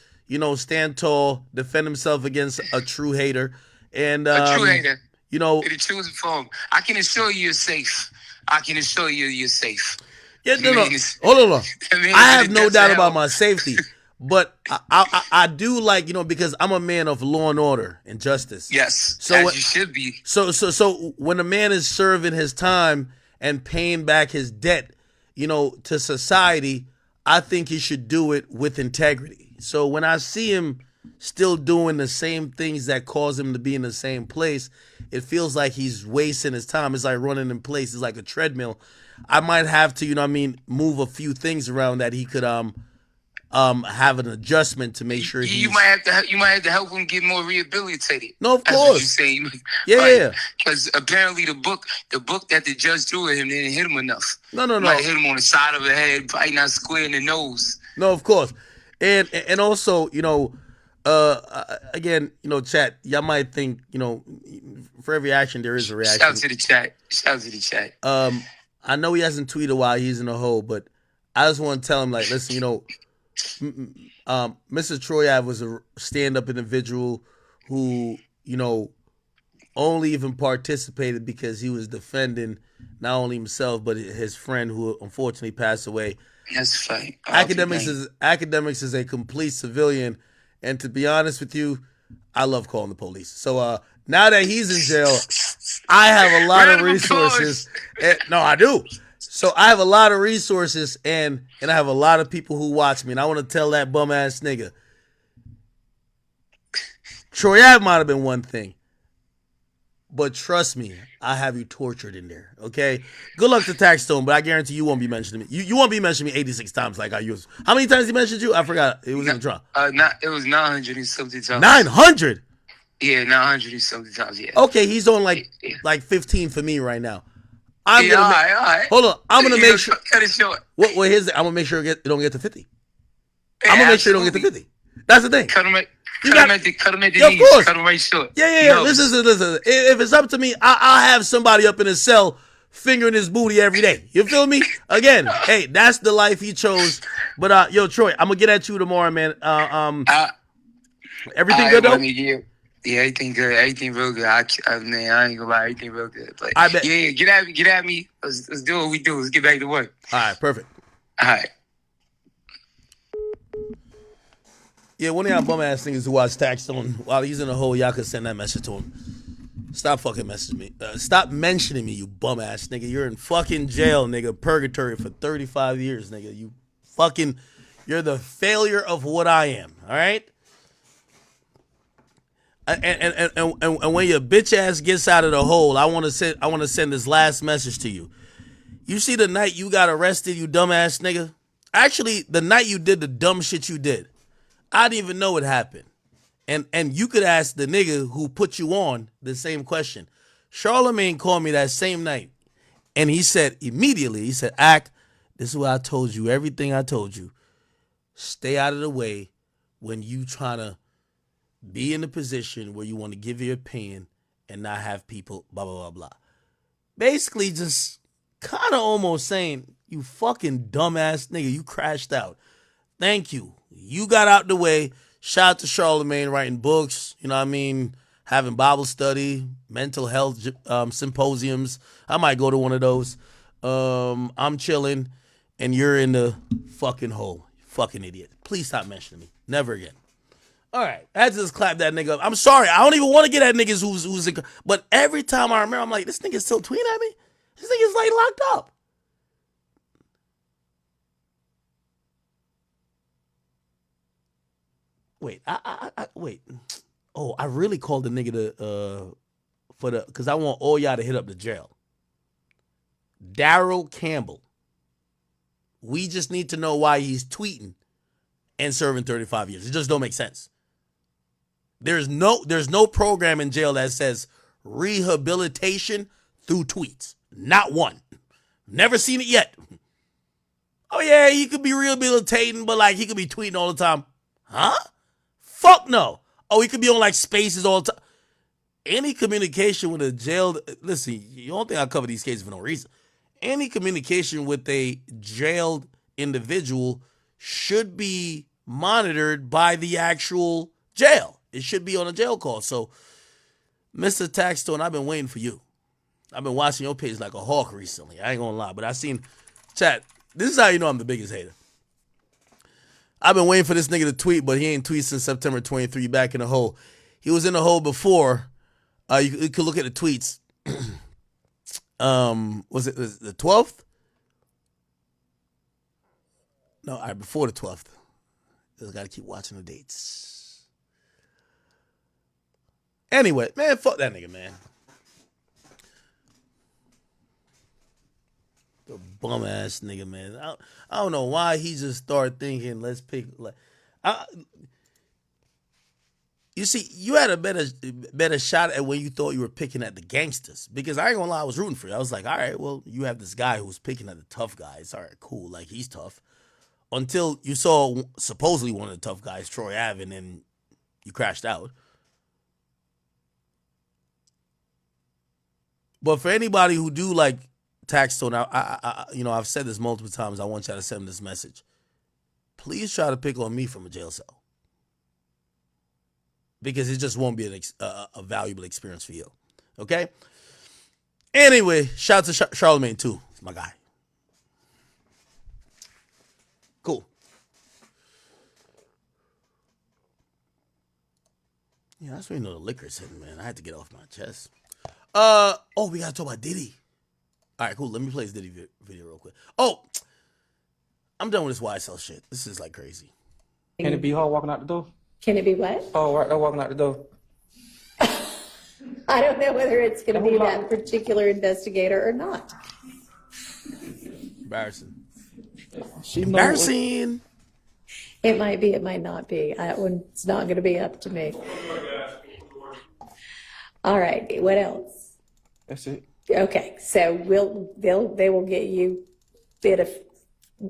A: stand tall, defend himself against a true hater, and
F: a true hater.
A: The
F: truth for him. I can assure you you're safe. I can assure you you're safe.
A: Yeah, no. Hold on. I have no doubt about my safety, but I do like, because I'm a man of law and order and justice.
F: Yes,
A: so
F: as you should be.
A: So when a man is serving his time and paying back his debt, to society, I think he should do it with integrity. So when I see him still doing the same things that cause him to be in the same place, it feels like he's wasting his time. It's like running in place. It's like a treadmill. I might have to, move a few things around that he could have an adjustment to make sure
F: you might have to help him get more rehabilitated.
A: No, of
F: That's
A: course.
F: What you're saying.
A: Yeah.
F: Because apparently the book that the judge threw at him didn't hit him enough.
A: No.
F: Might hit him on the side of the head, probably not square in the nose.
A: No, of course. And also, again, chat, y'all might think, for every action there is a reaction.
F: Shout out to the chat.
A: I know he hasn't tweeted while he's in the hole, but I just want to tell him, like, listen, Mr. Troy Ave was a stand-up individual who, only even participated because he was defending not only himself but his friend who unfortunately passed away.
F: That's fine.
A: Akademiks is a complete civilian, and to be honest with you, I love calling the police. So now that he's in jail, I have a lot of resources. No, I do. So I have a lot of resources, and I have a lot of people who watch me, and I want to tell that bum ass nigga, Troy Ave might have been one thing, but trust me, I have you tortured in there. Okay, good luck to Taxstone, but I guarantee you won't be mentioning me. You won't be mentioning me 86 times like I used. How many times he mentioned you? I forgot. It was in the trial.
F: It was 900 and something times.
A: 900.
F: Yeah, 900 and something times. Yeah.
A: Okay, he's on like 15 for me right now.
F: All right.
A: Hold on, I'm gonna make sure.
F: Cut it short.
A: I'm gonna make sure it don't get to 50. I'm gonna make sure it don't get to 50. That's the thing.
F: Cut him at the
A: Yeah, of
F: knees.
A: course.
F: Cut him right short.
A: Yeah. Listen. If it's up to me, I'll have somebody up in his cell fingering his booty every day. You feel me? Again, hey, that's the life he chose. But yo, Troy, I'm gonna get at you tomorrow, man. Everything good though?
F: Yeah, everything good. Everything real good. I ain't gonna lie, everything real good. But
A: I bet.
F: Yeah, get at me. Let's do what we do. Let's get back to work.
A: All right, perfect.
F: All right.
A: Yeah, one of y'all bum ass niggas who watch Taxstone while he's in the hole, y'all could send that message to him. Stop fucking messaging me. Stop mentioning me, you bum ass nigga. You're in fucking jail, nigga. Purgatory for 35 years, nigga. You're the failure of what I am. All right. And when your bitch ass gets out of the hole, I want to send this last message to you. You see the night you got arrested, you dumbass nigga? Actually, the night you did the dumb shit you did, I didn't even know it happened. And you could ask the nigga who put you on the same question. Charlemagne called me that same night, and he said immediately, Ak, this is what I told you, everything I told you. Stay out of the way when you trying to be in a position where you want to give your opinion and not have people blah, blah, blah, blah. Basically just kind of almost saying, you fucking dumbass nigga, you crashed out. Thank you. You got out the way. Shout out to Charlemagne writing books, you know what I mean, having Bible study, mental health symposiums. I might go to one of those. I'm chilling, and you're in the fucking hole. You fucking idiot. Please stop mentioning me. Never again. All right, I had to just clap that nigga up. I'm sorry, I don't even want to get at niggas who's but every time I remember, I'm like, this nigga's still tweeting at me? This nigga's like locked up. Wait, wait. Oh, I really called the nigga because I want all y'all to hit up the jail. Daryl Campbell. We just need to know why he's tweeting and serving 35 years. It just don't make sense. There's no program in jail that says rehabilitation through tweets. Not one. Never seen it yet. Oh yeah, he could be rehabilitating, but like he could be tweeting all the time. Huh? Fuck no. Oh, he could be on like spaces all the time. Any communication with a jailed, listen, you don't think I cover these cases for no reason. Any communication with a jailed individual should be monitored by the actual jail. It should be on a jail call. So, Mr. Taxstone, I've been waiting for you. I've been watching your page like a hawk recently. I ain't gonna lie, but I seen, chat, this is how you know I'm the biggest hater. I've been waiting for this nigga to tweet, but he ain't tweeted since September 23 back in the hole. He was in the hole before. You could look at the tweets. Was it the 12th? No, all right, before the 12th. Just gotta keep watching the dates. Anyway, man, fuck that nigga, man. The bum ass nigga, man. I don't know why he just started thinking, let's pick. You see, you had a better shot at when you thought you were picking at the gangsters. Because I ain't gonna lie, I was rooting for you. I was like, all right, well, you have this guy who's picking at the tough guys. All right, cool. Like, he's tough. Until you saw supposedly one of the tough guys, Troy Ave, and then you crashed out. But for anybody who do like Taxstone, I've said this multiple times. I want y'all to send this message. Please try to pick on me from a jail cell. Because it just won't be a valuable experience for you. Okay? Anyway, shout out to Charlamagne, too. He's my guy. Cool. Yeah, that's when you know the liquor's hitting, man. I had to get off my chest. We got to talk about Diddy. All right, cool. Let me play this Diddy video real quick. Oh, I'm done with this YSL shit. This is like crazy.
C: Can it be her walking out the door?
D: Can it be what?
C: Oh, right, they're walking out the door.
D: I don't know whether it's going to be that particular investigator or not.
A: Embarrassing.
C: Embarrassing.
D: It might be, it might not be. It's not going to be up to me. All right, what else?
C: That's it.
D: Okay, so they will get you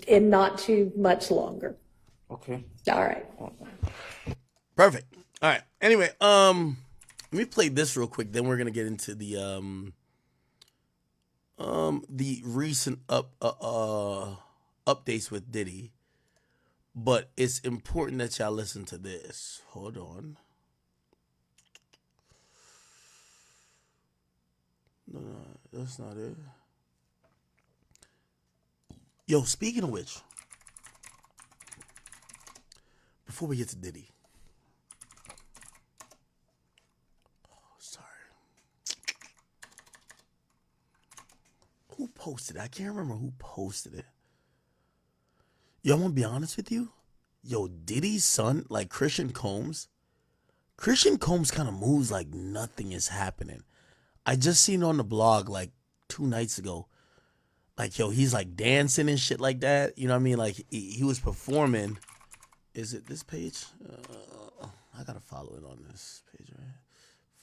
D: in not too much longer.
C: Okay.
D: All right.
A: Perfect. All right. Anyway, let me play this real quick. Then we're gonna get into the recent updates with Diddy. But it's important that y'all listen to this. Hold on. No, that's not it. Yo, speaking of which, before we get to Diddy. Who posted it? I can't remember who posted it. Yo, I'm gonna be honest with you. Yo, Diddy's son, like Christian Combs kind of moves like nothing is happening. I just seen on the blog like 2 nights ago. Like, yo, he's like dancing and shit like that. You know what I mean? Like, he was performing. Is it this page? I gotta follow it on this page, right?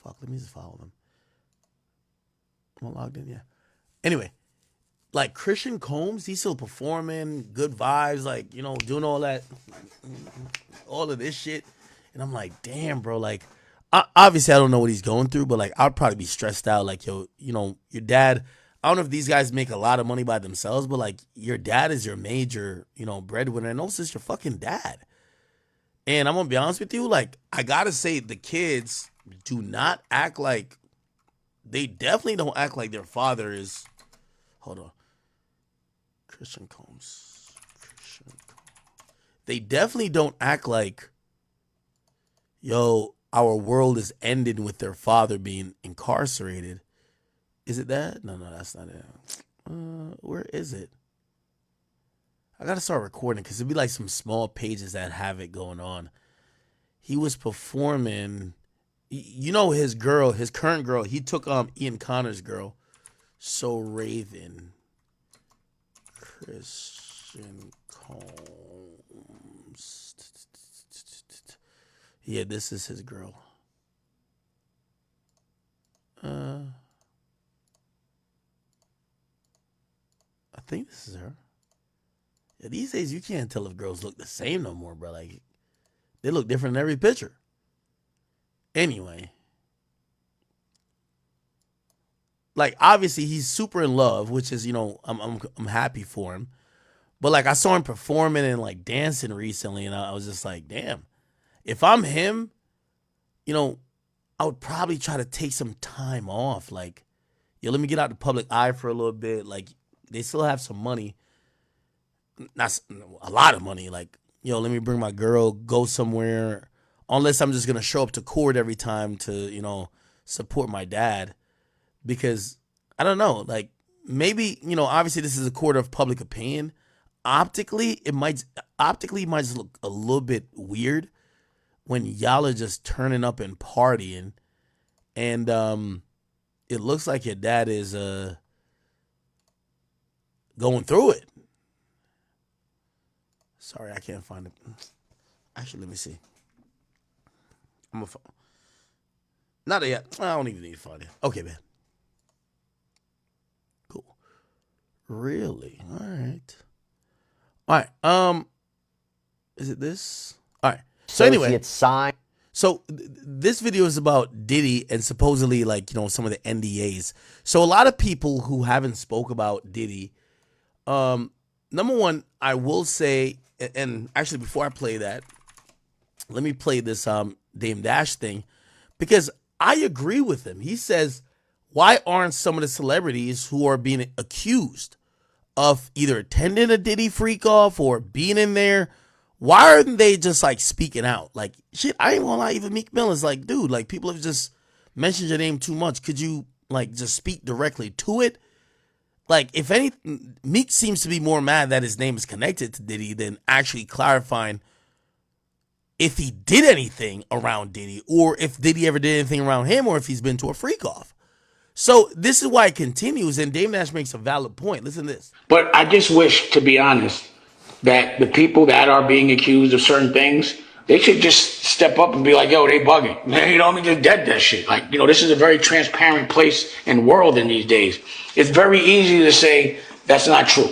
A: Fuck, let me just follow them. Am I logged in? Yeah. Anyway. Like Christian Combs, he's still performing, good vibes, like, you know, doing all that, all of this shit. And I'm like, damn, bro, like, obviously I don't know what he's going through, but like, I'd probably be stressed out. Like, yo, you know, your dad, I don't know if these guys make a lot of money by themselves, but like, your dad is your major, you know, breadwinner, and also it's your fucking dad. And I'm gonna be honest with you, like, I gotta say, the kids do not act like, they definitely don't act like their father is, hold on. Christian Combs. They definitely don't act like, yo, our world is ending with their father being incarcerated. Is it that? No, that's not it. Where is it? I gotta start recording because it'd be like some small pages that have it going on. He was performing, you know, his current girl, he took Ian Connor's girl, So Raven. Christian Combs. Yeah, this is his girl. think this is her. Yeah, these days you can't tell if girls look the same no more, bro. Like they look different in every picture. Anyway, like obviously he's super in love, which is, you know, I'm happy for him. But like I saw him performing and like dancing recently, and I was just like, damn, if I'm him, you know, I would probably try to take some time off. Like, yo, let me get out the public eye for a little bit. Like, they still have some money, not a lot of money. Like, yo, let me bring my girl, go somewhere. Unless I'm just gonna show up to court every time to, you know, support my dad, because I don't know. Like, maybe, you know, obviously this is a court of public opinion. Optically, it might just look a little bit weird when y'all are just turning up and partying, and it looks like your dad is going through it. Sorry, I can't find it. Actually, let me see. Not yet. I don't even need to find it. Okay, man. Cool. Really? All right. All right. Is it this? All right. So anyway, so this video is about Diddy and supposedly, like, you know, some of the NDAs. So a lot of people who haven't spoke about Diddy, number one, I will say, and actually before I play that, let me play this Dame Dash thing, because I agree with him. He says, why aren't some of the celebrities who are being accused of either attending a Diddy freak off or being in there, why aren't they just like speaking out? Like, shit, I ain't gonna lie, even Meek Mill is like, dude, like, people have just mentioned your name too much. Could you like just speak directly to it? Like, if anything, Meek seems to be more mad that his name is connected to Diddy than actually clarifying if he did anything around Diddy, or if Diddy ever did anything around him, or if he's been to a freak off. So this is why it continues, and Dame Dash makes a valid point. Listen to this.
N: But I just wish, to be honest, that the people that are being accused of certain things, they should just step up and be like, yo, they bugging. Man, you know, I mean, just dead that shit. Like, you know, this is a very transparent place and world in these days. It's very easy to say that's not true.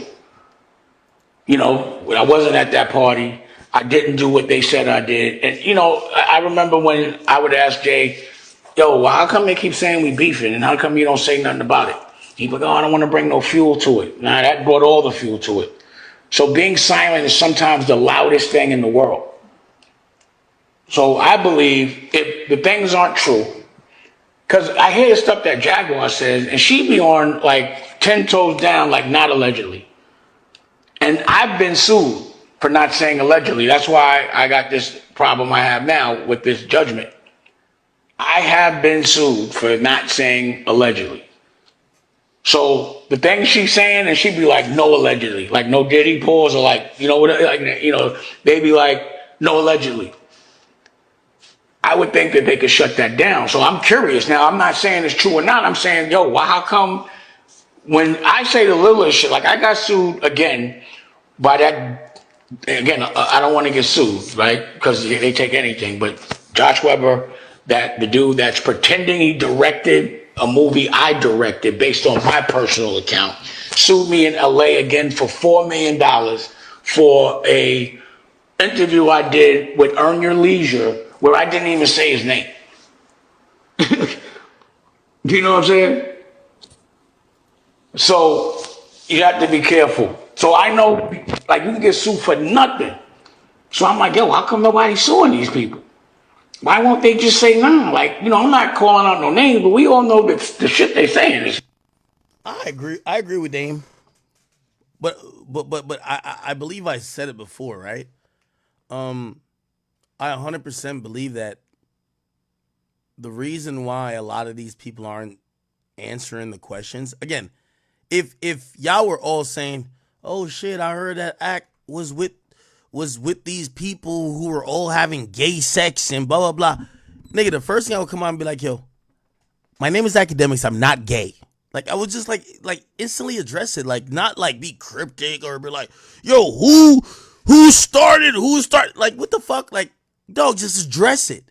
N: You know, I wasn't at that party. I didn't do what they said I did. And, you know, I remember when I would ask Jay, yo, well, how come they keep saying we beefing? And how come you don't say nothing about it? He'd be like, oh, I don't want to bring no fuel to it. Nah, that brought all the fuel to it. So being silent is sometimes the loudest thing in the world. So I believe if the things aren't true, because I hear the stuff that Jaguar says, and she be on like 10 toes down, like not allegedly. And I've been sued for not saying allegedly. That's why I got this problem I have now with this judgment. I have been sued for not saying allegedly. So the things she's saying, and she'd be like, no allegedly, like no Diddy pause, or like, you know, like, you know, they'd be like, no allegedly. I would think that they could shut that down. So I'm curious. Now, I'm not saying it's true or not. I'm saying, yo, well, how come when I say the littlest shit, like I got sued again by that, again, I don't want to get sued, right? Because they take anything. But Josh Weber, that the dude that's pretending he directed a movie I directed based on my personal account, sued me in LA again for $4 million for a interview I did with Earn Your Leisure where I didn't even say his name. Do you know what I'm saying? So you have to be careful. So I know, like, you can get sued for nothing. So I'm like, yo, how come nobody's suing these people? Why won't they just say nah? Like, you know, I'm not calling out no names, but we all know that the shit they saying is.
A: I agree with Dame. But I believe I said it before, right? I 100% believe that the reason why a lot of these people aren't answering the questions, again, if y'all were all saying, oh shit, I heard that Act was with these people who were all having gay sex and blah, blah, blah. Nigga, the first thing I would come out and be like, yo, my name is Akademiks. I'm not gay. Like, I would just like instantly address it. Like, not like be cryptic or be like, yo, who started? Like, what the fuck? Like, dog, just address it.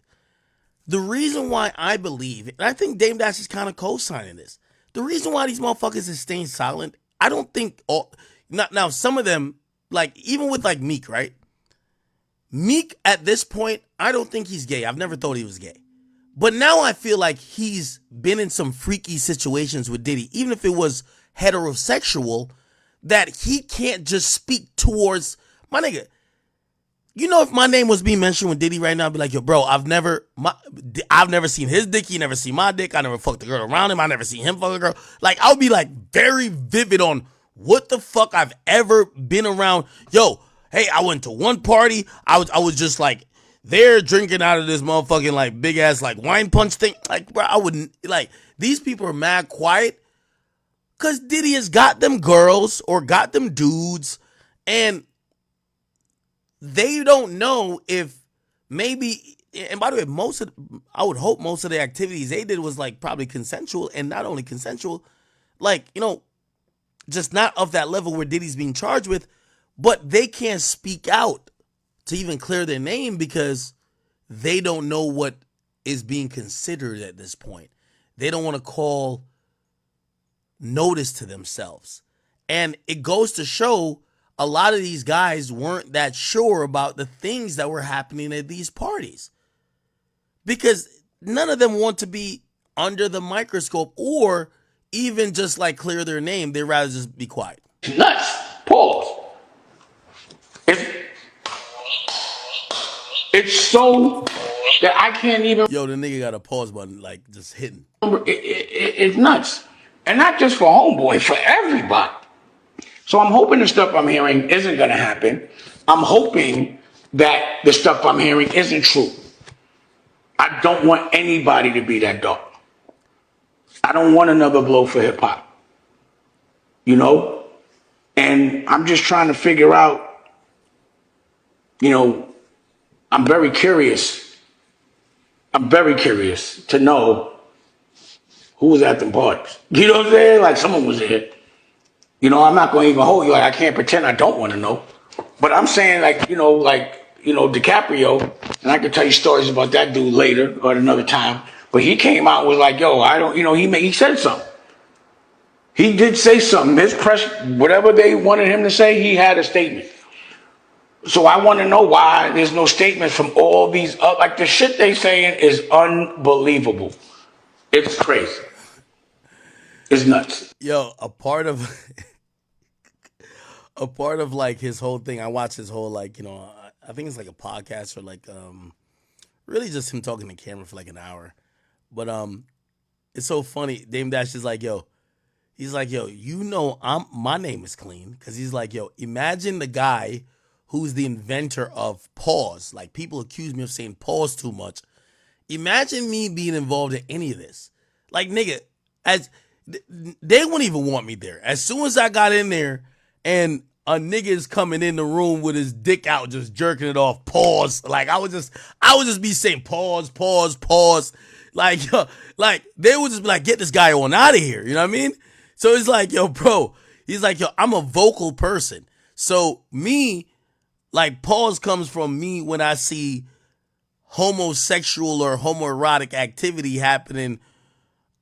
A: The reason why I believe, and I think Dame Dash is kind of co-signing this, the reason why these motherfuckers is staying silent, I don't think Now some of them, like even with like Meek, right? Meek at this point, I don't think he's gay. I've never thought he was gay. But now I feel like he's been in some freaky situations with Diddy, even if it was heterosexual, that he can't just speak towards my nigga. You know, if my name was being mentioned with Diddy right now, I'd be like, yo, bro, I've never seen his dick. He never seen my dick. I never fucked a girl around him. I never seen him fuck a girl. Like, I would be like very vivid on what the fuck I've ever been around. Yo, hey, I went to one party. I was just like there drinking out of this motherfucking like big ass like wine punch thing. Like, bro, I wouldn't like these people are mad quiet because Diddy has got them girls or got them dudes, and they don't know if maybe, and by the way, I would hope most of the activities they did was like probably consensual, and not only consensual, like, you know, just not of that level where Diddy's being charged with, but they can't speak out to even clear their name because they don't know what is being considered at this point. They don't want to call notice to themselves. And it goes to show a lot of these guys weren't that sure about the things that were happening at these parties because none of them want to be under the microscope or even just like clear their name. They'd rather just be quiet.
N: Nuts. Pause. It's so that I can't even.
A: Yo, the nigga got a pause button, like just hitting.
N: It's nuts. And not just for Homeboy, for everybody. So I'm hoping the stuff I'm hearing isn't going to happen. I'm hoping that the stuff I'm hearing isn't true. I don't want anybody to be that dark. I don't want another blow for hip hop. You know? And I'm just trying to figure out, you know, I'm very curious to know who was at the parties. You know what I'm saying? Like someone was there. You know, I'm not going to even hold you. Like, I can't pretend I don't want to know. But I'm saying, DiCaprio, and I can tell you stories about that dude later or at another time. But he came out and was like, yo, I don't, he said something. He did say something. His press, whatever they wanted him to say, he had a statement. So I want to know why there's no statements from all these, like the shit they saying is unbelievable. It's crazy. It's nuts.
A: Yo, a part of like his whole thing, I watched his whole like, you know, I think it's like a podcast or like really just him talking to camera for like an hour. But it's so funny. Dame Dash is like, yo, he's like, yo, you know, my name is clean. Cause he's like, yo, imagine the guy who's the inventor of pause. Like people accuse me of saying pause too much. Imagine me being involved in any of this. Like nigga, they wouldn't even want me there. As soon as I got in there and a nigga is coming in the room with his dick out, just jerking it off, pause. Like I would just be saying pause. Like, like they would just be like, get this guy on out of here. You know what I mean? So it's like, yo, bro, he's like, yo, I'm a vocal person. So me, like pause comes from me when I see homosexual or homoerotic activity happening.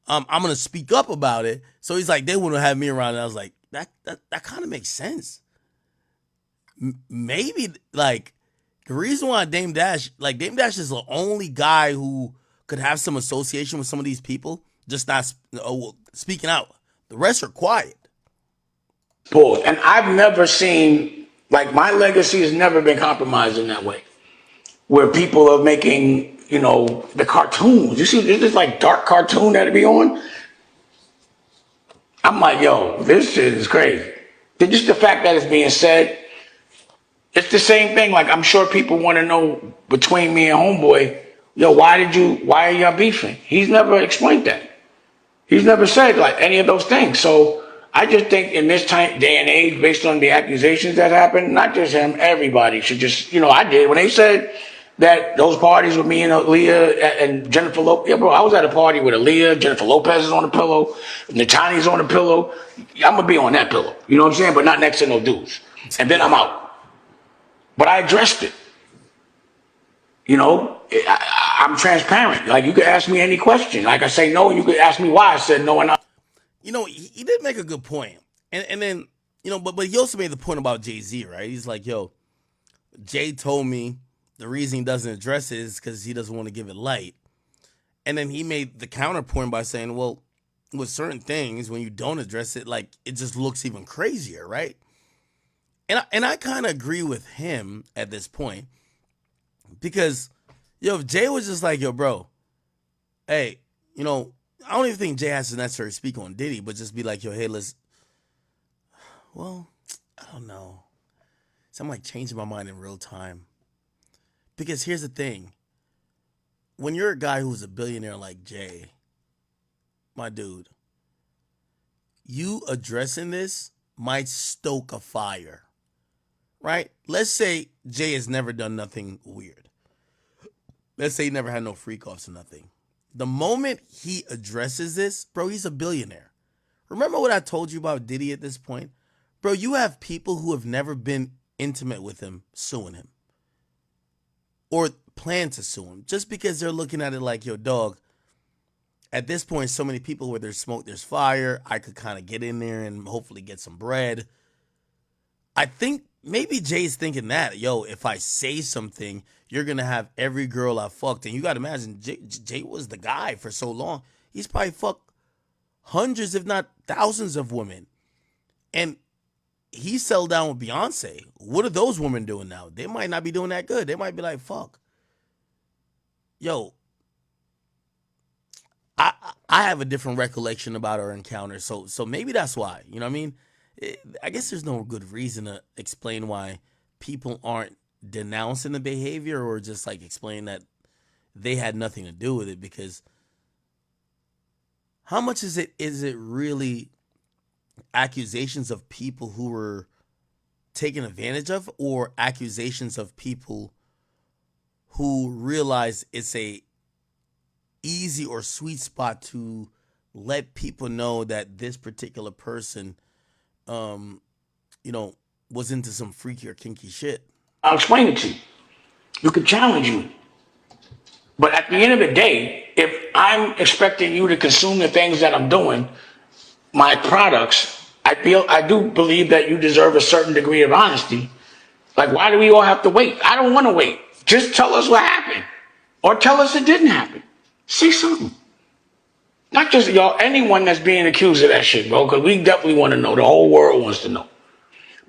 A: I'm going to speak up about it. So he's like, they wouldn't have me around. And I was like, that kind of makes sense. Maybe like the reason why Dame Dash is the only guy who could have some association with some of these people, just not speaking out. The rest are quiet.
N: Pause. And I've never seen, like my legacy has never been compromised in that way. Where people are making, you know, the cartoons. You see, this like dark cartoon that'd be on. I'm like, yo, this shit is crazy. Just the fact that it's being said, it's the same thing. Like, I'm sure people want to know between me and Homeboy, yo, why are y'all beefing? He's never explained that. He's never said like any of those things. So I just think in this day and age, based on the accusations that happened, not just him, everybody should just, you know, I did when they said that those parties with me and Aaliyah and Jennifer Lopez. Yeah, bro, I was at a party with Aaliyah, Jennifer Lopez is on the pillow, Natani's on the pillow. I'm gonna be on that pillow, you know what I'm saying? But not next to no dudes. And then I'm out. But I addressed it. You know, I'm transparent. Like you could ask me any question. Like I say no, and you could ask me why I said no and I.
A: You know, he did make a good point. And then but he also made the point about Jay-Z, right? He's like, yo, Jay told me the reason he doesn't address it is because he doesn't want to give it light. And then he made the counterpoint by saying, well, with certain things, when you don't address it, like, it just looks even crazier, right? And I kind of agree with him at this point because, if Jay was just like, yo, bro, hey, I don't even think Jay has to necessarily speak on Diddy, but just be like, yo, hey, well, I don't know. So I'm like changing my mind in real time. Because here's the thing. When you're a guy who's a billionaire like Jay, my dude, you addressing this might stoke a fire, right? Let's say Jay has never done nothing weird. Let's say he never had no freak offs or nothing. The moment he addresses this, bro, he's a billionaire. Remember what I told you about Diddy at this point? Bro, you have people who have never been intimate with him suing him. Or plan to sue him. Just because they're looking at it like, yo, dog, at this point, so many people where there's smoke, there's fire. I could kind of get in there and hopefully get some bread. I think maybe Jay's thinking that, yo, if I say something, you're going to have every girl I fucked. And you got to imagine, Jay was the guy for so long. He's probably fucked hundreds, if not thousands of women. And he settled down with Beyonce. What are those women doing now? They might not be doing that good. They might be like, fuck. Yo, I have a different recollection about our encounter. So maybe that's why. You know what I mean? I guess there's no good reason to explain why people aren't denouncing the behavior or just like explain that they had nothing to do with it, because how much is it really accusations of people who were taken advantage of, or accusations of people who realize it's a easy or sweet spot to let people know that this particular person was into some freaky or kinky shit?
N: I'll explain it to you. You could challenge me. But at the end of the day, if I'm expecting you to consume the things that I'm doing, my products, I do believe that you deserve a certain degree of honesty. Like, why do we all have to wait? I don't want to wait. Just tell us what happened. Or tell us it didn't happen. Say something. Not just y'all, anyone that's being accused of that shit, bro, because we definitely want to know. The whole world wants to know.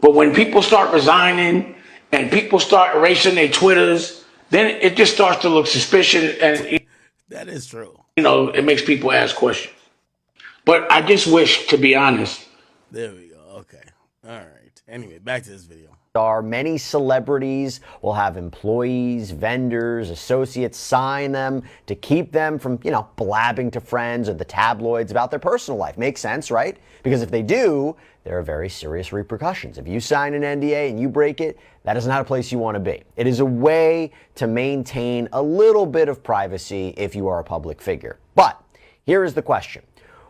N: But when people start resigning and people start erasing their Twitters, then it just starts to look suspicious. And
A: that is true.
N: It makes people ask questions. But I just wish, to be honest.
A: There we go. Okay. All right. Anyway, back to this video.
P: Many celebrities will have employees, vendors, associates sign them to keep them from, blabbing to friends or the tabloids about their personal life. Makes sense, right? Because if they do, there are very serious repercussions. If you sign an NDA and you break it, that is not a place you want to be. It is a way to maintain a little bit of privacy if you are a public figure. But here is the question.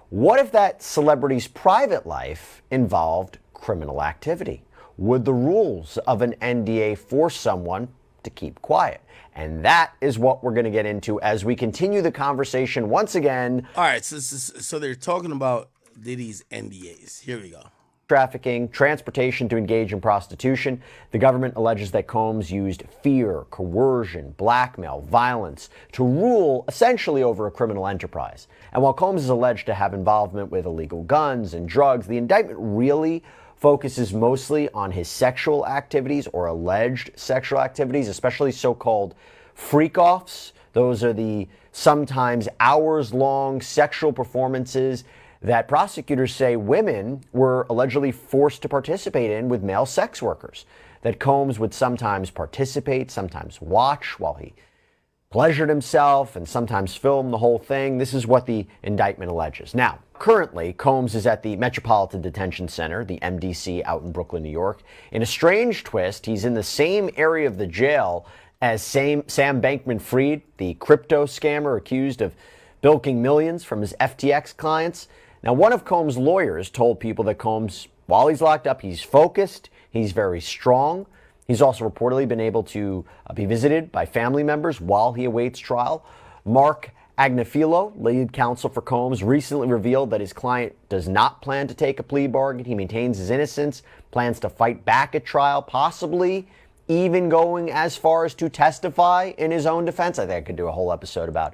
P: What if that celebrity's private life involved criminal activity? Would the rules of an NDA force someone to keep quiet? And that is what we're going to get into as we continue the conversation once again.
A: All right, so they're talking about Diddy's NDAs. Here we go.
P: Trafficking, transportation to engage in prostitution. The government alleges that Combs used fear, coercion, blackmail, violence to rule essentially over a criminal enterprise. And while Combs is alleged to have involvement with illegal guns and drugs, the indictment really focuses mostly on his sexual activities or alleged sexual activities, especially so-called freak-offs. Those are the sometimes hours-long sexual performances that prosecutors say women were allegedly forced to participate in with male sex workers, that Combs would sometimes participate, sometimes watch while he pleasured himself, and sometimes film the whole thing. This is what the indictment alleges. Now, currently, Combs is at the Metropolitan Detention Center, the MDC, out in Brooklyn, New York. In a strange twist, he's in the same area of the jail as Sam Bankman-Fried, the crypto scammer accused of bilking millions from his FTX clients. Now, one of Combs' lawyers told people that Combs, while he's locked up, he's focused, he's very strong. He's also reportedly been able to be visited by family members while he awaits trial. Mark Agnifilo, lead counsel for Combs, recently revealed that his client does not plan to take a plea bargain. He maintains his innocence, plans to fight back at trial, possibly even going as far as to testify in his own defense. I think I could do a whole episode about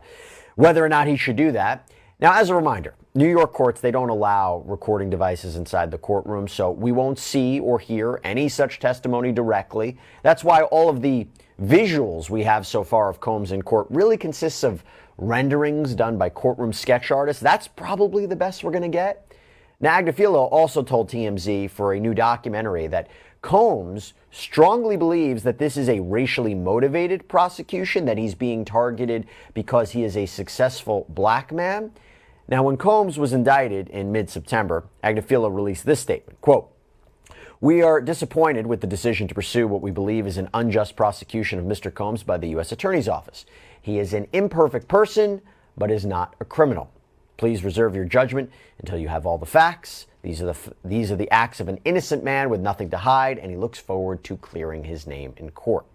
P: whether or not he should do that. Now, as a reminder, New York courts, they don't allow recording devices inside the courtroom, so we won't see or hear any such testimony directly. That's why all of the visuals we have so far of Combs in court really consists of renderings done by courtroom sketch artists. That's probably the best we're going to get. Now, Agnifilo also told TMZ for a new documentary that Combs strongly believes that this is a racially motivated prosecution, that he's being targeted because he is a successful black man. Now, when Combs was indicted in mid-September, Agnifilo released this statement, quote, "We are disappointed with the decision to pursue what we believe is an unjust prosecution of Mr. Combs by the U.S. Attorney's Office. He is an imperfect person, but is not a criminal. Please reserve your judgment until you have all the facts. These are the acts of an innocent man with nothing to hide, and he looks forward to clearing his name in court."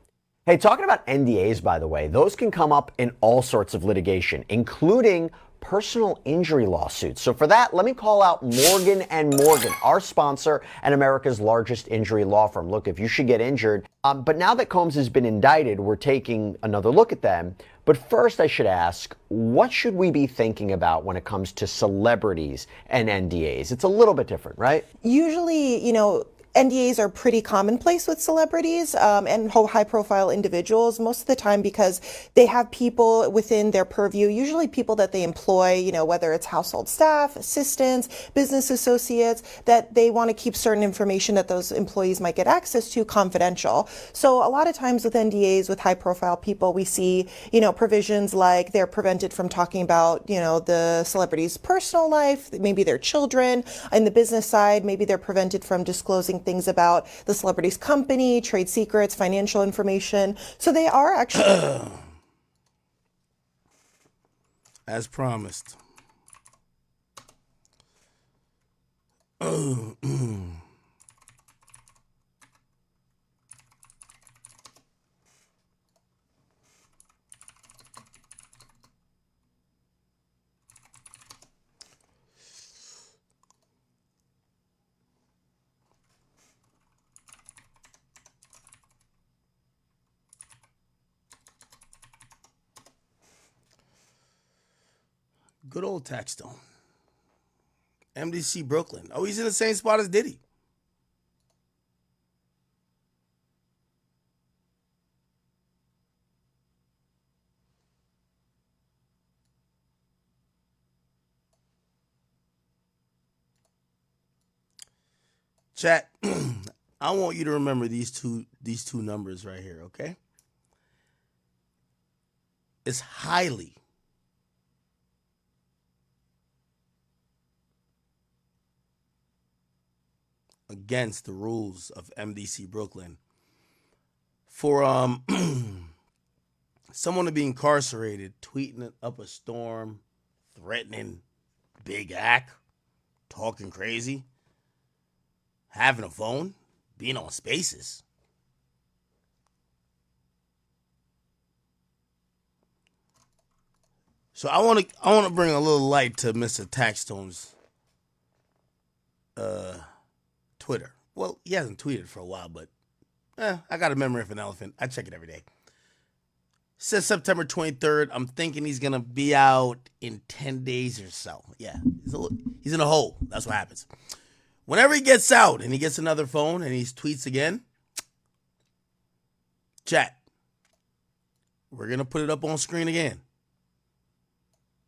P: Hey, talking about NDAs, by the way, those can come up in all sorts of litigation, including personal injury lawsuits. So for that, let me call out Morgan & Morgan, our sponsor and America's largest injury law firm. Look, if you should get injured, but now that Combs has been indicted, we're taking another look at them. But first, I should ask, what should we be thinking about when it comes to celebrities and NDAs? It's a little bit different, right?
B: Usually, NDAs are pretty commonplace with celebrities and high-profile individuals most of the time because they have people within their purview, usually people that they employ, whether it's household staff, assistants, business associates, that they want to keep certain information that those employees might get access to confidential. So a lot of times with NDAs, with high-profile people, we see, provisions like they're prevented from talking about, the celebrity's personal life, maybe their children. In the business side, maybe they're prevented from disclosing things about the celebrity's company, trade secrets, financial information. So they are actually...
A: As promised. Good old Taxstone. MDC Brooklyn. Oh, he's in the same spot as Diddy. Chat, I want you to remember these two numbers right here, okay? It's highly against the rules of MDC Brooklyn for someone to be incarcerated, tweeting up a storm, threatening big act, talking crazy, having a phone, being on Spaces. So I want to bring a little light to Mr. Taxstone's Twitter. Well, he hasn't tweeted for a while, but I got a memory of an elephant. I check it every day. Says September 23rd. I'm thinking he's going to be out in 10 days or so. Yeah, he's in a hole. That's what happens. Whenever he gets out and he gets another phone and he tweets again, chat, we're going to put it up on screen again.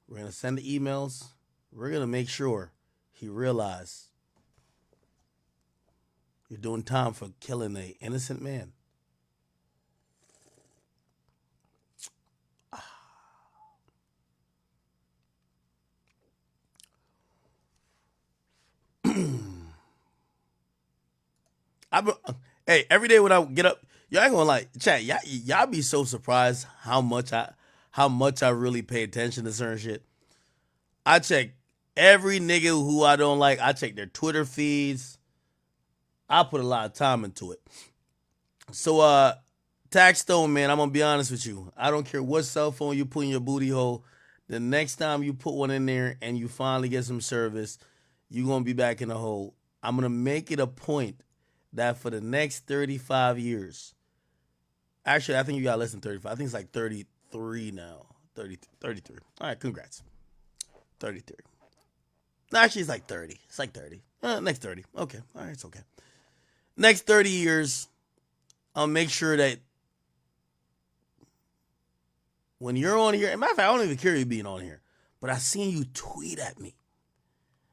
A: We're going to send the emails. We're going to make sure he realizes you're doing time for killing an innocent man. Hey, every day when I get up, y'all ain't gonna chat. Y'all be so surprised how much I really pay attention to certain shit. I check every nigga who I don't like. I check their Twitter feeds. I put a lot of time into it. So, Taxstone, man, I'm gonna be honest with you. I don't care what cell phone you put in your booty hole. The next time you put one in there and you finally get some service, you're going to be back in the hole. I'm going to make it a point that for the next 35 years, actually, I think you got less than 35. I think it's like 33 now. 33. All right, congrats. 33. No, actually, it's like 30. It's like 30. Next 30. Okay. All right, it's okay. Next 30 years, I'll make sure that when you're on here, and matter of fact, I don't even care you being on here, but I seen you tweet at me.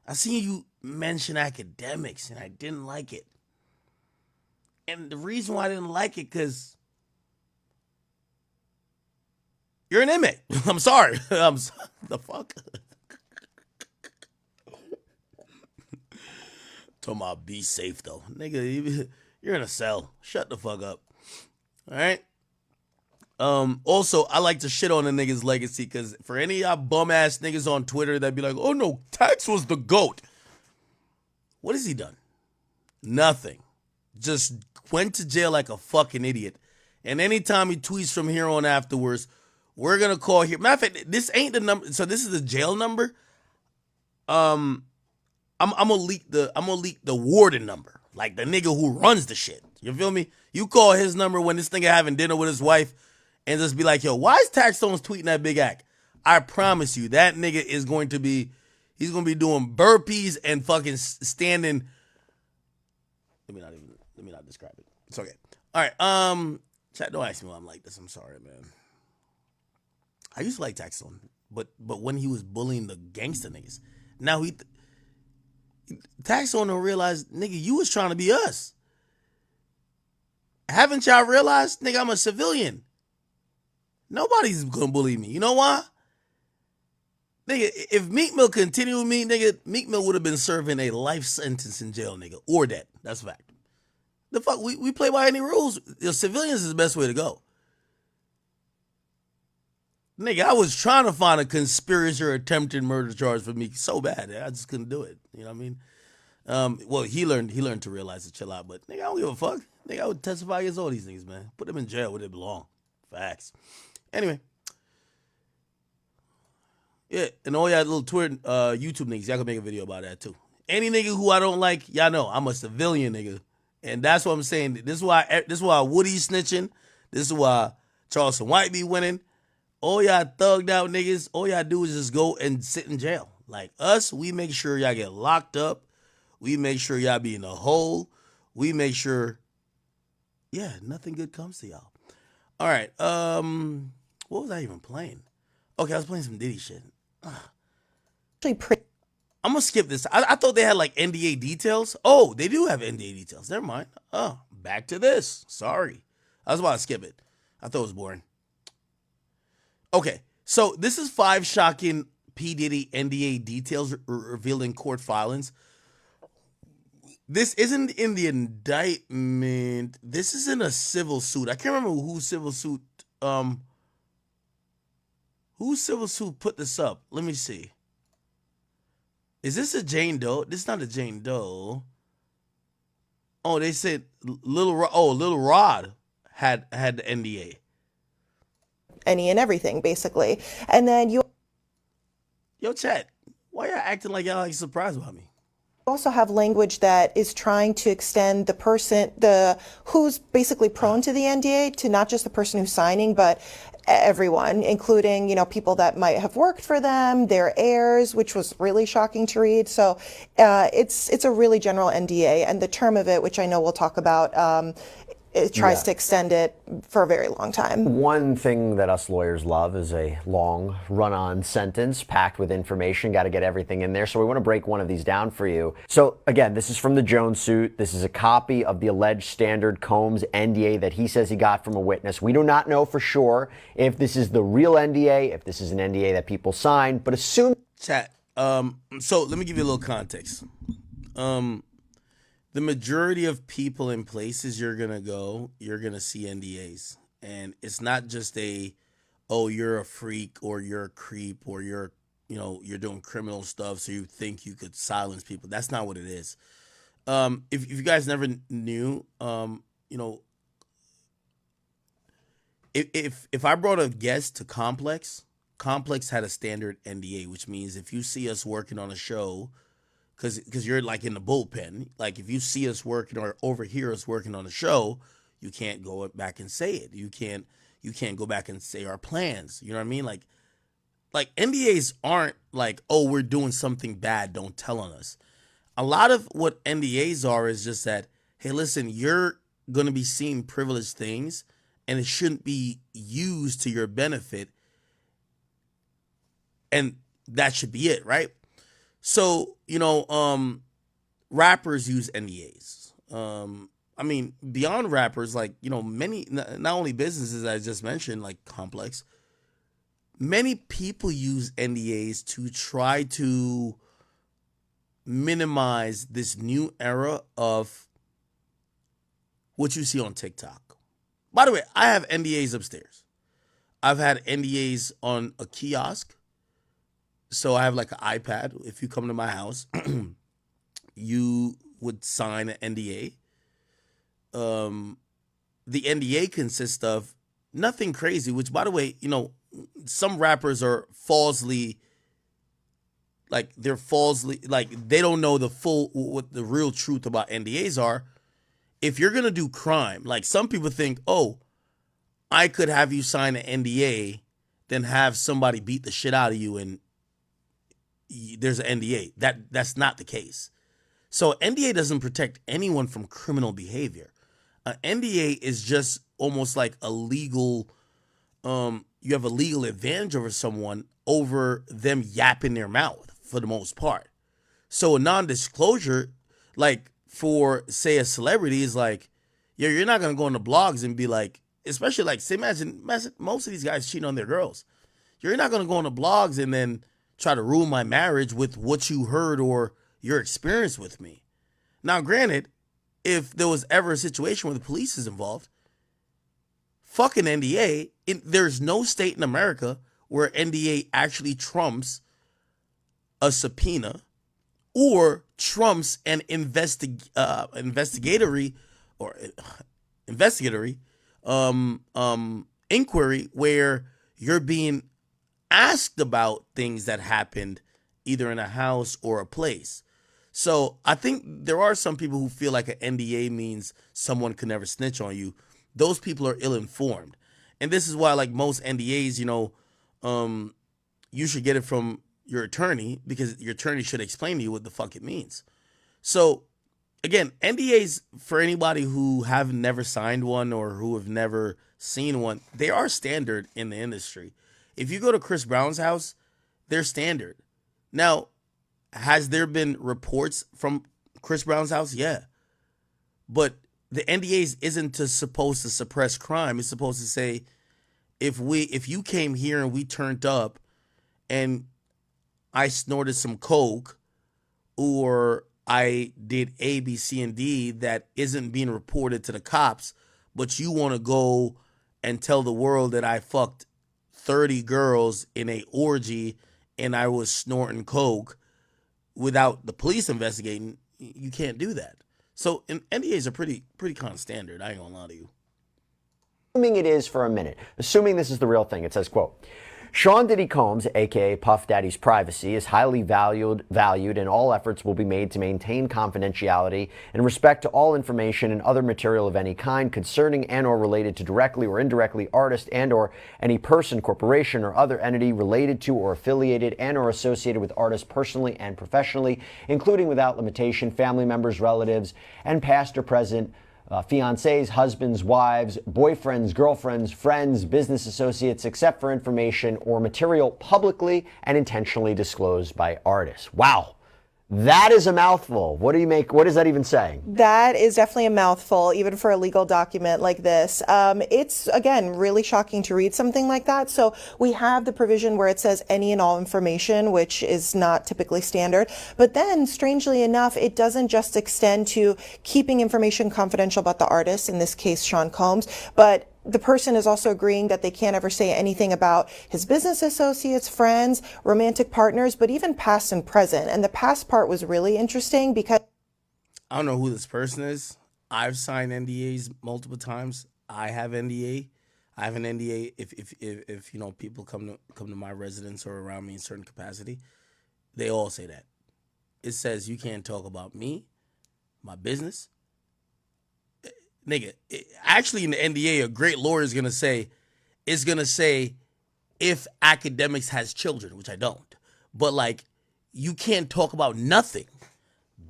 A: I seen you mention academics, and I didn't like it. And the reason why I didn't like it, because you're an inmate. I'm sorry. The fuck? Talking about be safe, though. Nigga, you're in a cell. Shut the fuck up. All right? Also, I like to shit on the nigga's legacy, because for any of y'all bum-ass niggas on Twitter that be like, oh, no, Tax was the GOAT. What has he done? Nothing. Just went to jail like a fucking idiot. And anytime he tweets from here on afterwards, we're gonna call here. Matter of fact, this ain't the number. So this is the jail number. I'm gonna leak the warden number, like the nigga who runs the shit. You feel me? You call his number when this nigga having dinner with his wife, and just be like, yo, why is Tax Stones tweeting that big act? I promise you, that nigga is going to be, he's gonna be doing burpees and fucking standing. Let me not describe it. It's okay. All right. Chat, don't ask me why I'm like this. I'm sorry, man. I used to like Tax Stone, but when he was bullying the gangster niggas, now Tax Stone don't realize, nigga, you was trying to be us. Haven't y'all realized, nigga, I'm a civilian. Nobody's gonna bully me. You know why? Nigga, if Meek Mill continued with me, nigga, Meek Mill would have been serving a life sentence in jail, nigga, or dead. That's a fact. The fuck, we play by any rules. Civilians is the best way to go. Nigga, I was trying to find a conspiracy or attempted murder charge for me so bad. I just couldn't do it. You know what I mean? Well, he learned to realize to chill out, but nigga, I don't give a fuck. Nigga, I would testify against all these niggas, man. Put them in jail where they belong. Facts. Anyway. Yeah, and all y'all little Twitter, YouTube niggas, y'all can make a video about that too. Any nigga who I don't like, y'all know I'm a civilian nigga. And that's what I'm saying. This is why Woody's snitching. This is why Charleston White be winning. All y'all thugged out niggas, all y'all do is just go and sit in jail. Like us, we make sure y'all get locked up. We make sure y'all be in the hole. We make sure, yeah, nothing good comes to y'all. All right. What was I even playing? Okay, I was playing some Diddy shit. I'm gonna skip this. I thought they had like NDA details. Oh, they do have NDA details. Never mind. Oh, back to this. Sorry. I was about to skip it. I thought it was boring. Okay, so this is 5 shocking P. Diddy NDA details revealed in court filings. This isn't in the indictment. This is in a civil suit. I can't remember whose civil suit put this up. Let me see. Is this a Jane Doe? This is not a Jane Doe. Oh, they said Little Rod had the NDA.
B: Any and everything, basically. And then you
A: chat, why y'all acting like y'all like surprised about me?
B: also have language that is trying to extend the person, who's basically prone to the NDA, to not just the person who's signing, but everyone, including, people that might have worked for them, their heirs, which was really shocking to read. So it's a really general NDA, and the term of it, which I know we'll talk about, it tries to extend it for a very long time.
P: One thing that us lawyers love is a long run-on sentence packed with information. Got to get everything in there. So we want to break one of these down for you. So again, this is from the Jones suit. This is a copy of the alleged Standard Combs NDA that he says he got from a witness. We do not know for sure if this is the real NDA, if this is an NDA that people signed, but assume...
A: Chat. So let me give you a little context. The majority of people in places you're going to see NDAs. And it's not just you're a freak or you're a creep or you're doing criminal stuff so you think you could silence people. That's not what it is. If you guys never knew, if I brought a guest to Complex Complex had a standard NDA, which means if you see us working on a show, because you're like in the bullpen, like if you see us working or overhear us working on a show, you can't go back and say it. You can't go back and say our plans. You know what I mean? Like NDAs aren't like, oh, we're doing something bad, don't tell on us. A lot of what NDAs are is just that, hey, listen, you're going to be seeing privileged things and it shouldn't be used to your benefit. And that should be it, right? So, rappers use NDAs. I mean, beyond rappers, like, many, not only businesses I just mentioned, like Complex, many people use NDAs to try to minimize this new era of what you see on TikTok. By the way, I have NDAs upstairs. I've had NDAs on a kiosk. So I have like an iPad. If you come to my house, you would sign an NDA. The NDA consists of nothing crazy, which, by the way, some rappers are falsely, like they don't know what the real truth about NDAs are. If you're going to do crime, like some people think, oh, I could have you sign an NDA, then have somebody beat the shit out of you and there's an NDA. That's not the case. So NDA doesn't protect anyone from criminal behavior. An NDA is just almost like a legal, you have a legal advantage over someone over them yapping their mouth for the most part. So a non-disclosure, like for, say, a celebrity is like, yeah, you're not going to go on the blogs and be like, especially like, say, imagine most of these guys cheating on their girls. You're not going to go on the blogs and then try to ruin my marriage with what you heard or your experience with me. Now, granted, if there was ever a situation where the police is involved, fuck an NDA. There's no state in America where NDA actually trumps a subpoena or trumps an investigatory inquiry where you're being asked about things that happened either in a house or a place. So I think there are some people who feel like an NDA means someone can never snitch on you. Those people are ill-informed. And this is why, like most NDAs, you should get it from your attorney because your attorney should explain to you what the fuck it means. So again, NDAs, for anybody who have never signed one or who have never seen one, they are standard in the industry. If you go to Chris Brown's house, they're standard. Now, has there been reports from Chris Brown's house? Yeah. But the NDAs isn't supposed to suppress crime. It's supposed to say, if you came here and we turned up and I snorted some coke or I did A, B, C, and D that isn't being reported to the cops, but you want to go and tell the world that I fucked 30 girls in a orgy and I was snorting coke without the police investigating, you can't do that. So NDAs are pretty kind of standard. I ain't gonna lie to you.
P: Assuming it is for a minute, assuming this is the real thing, it says, quote, Sean Diddy Combs, aka Puff Daddy's privacy, is highly valued, and all efforts will be made to maintain confidentiality in respect to all information and other material of any kind concerning and or related to directly or indirectly artist and or any person, corporation, or other entity related to or affiliated and or associated with artists personally and professionally, including without limitation family members, relatives, and past or present fiancés, husbands, wives, boyfriends, girlfriends, friends, business associates, except for information or material publicly and intentionally disclosed by artists. Wow. That is a mouthful. What do you make? What is that even saying?
B: That is definitely a mouthful, even for a legal document like this. It's, again, really shocking to read something like that. So we have the provision where it says any and all information, which is not typically standard. But then, strangely enough, it doesn't just extend to keeping information confidential about the artist, in this case, Sean Combs, but the person is also agreeing that they can't ever say anything about his business associates, friends, romantic partners, but even past and present. And the past part was really interesting because
A: I don't know who this person is. I've signed NDAs multiple times. I have NDA. I have an NDA. If you know people come to my residence or around me in certain capacity, they all say that. It says you can't talk about me, my business, nigga. Actually, in the NDA, a great lawyer is gonna say, if Akademiks has children, which I don't, but like, you can't talk about nothing.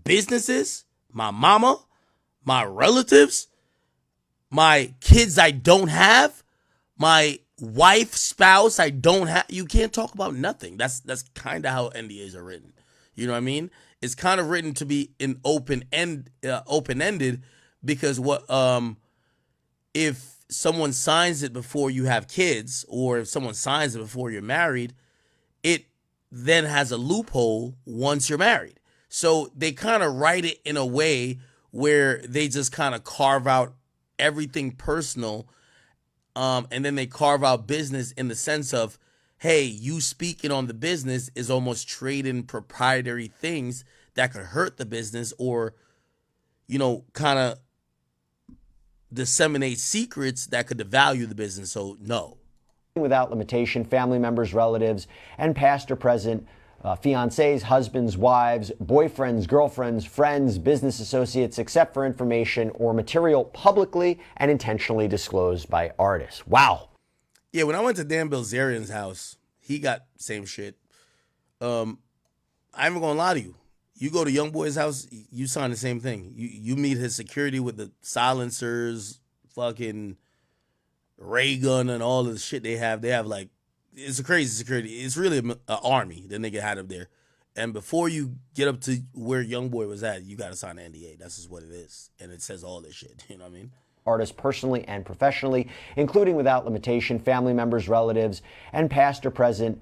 A: Businesses, my mama, my relatives, my kids I don't have, my wife, spouse I don't have. You can't talk about nothing. That's kind of how NDAs are written. You know what I mean? It's kind of written to be an open-ended, because if someone signs it before you have kids, or if someone signs it before you're married, it then has a loophole once you're married. So they kind of write it in a way where they just kind of carve out everything personal, and then they carve out business in the sense of, hey, you speaking on the business is almost trading proprietary things that could hurt the business, or, you know, kind of disseminate secrets that could devalue the business. So no.
P: Without limitation, family members, relatives, and past or present fiancés, husbands, wives, boyfriends, girlfriends, friends, business associates, except for information or material publicly and intentionally disclosed by artists. Wow.
A: Yeah, when I went to Dan Bilzerian's house, he got same shit. I ain't gonna lie to you. You go to Young Boy's house, you sign the same thing. You meet his security with the silencers, fucking ray gun, and all of the shit they have. They have like, it's a crazy security. It's really an army that nigga had up there. And before you get up to where Young Boy was at, you got to sign an NDA. That's just what it is. And it says all this shit. You know what I mean?
P: Artists personally and professionally, including without limitation, family members, relatives, and past or present.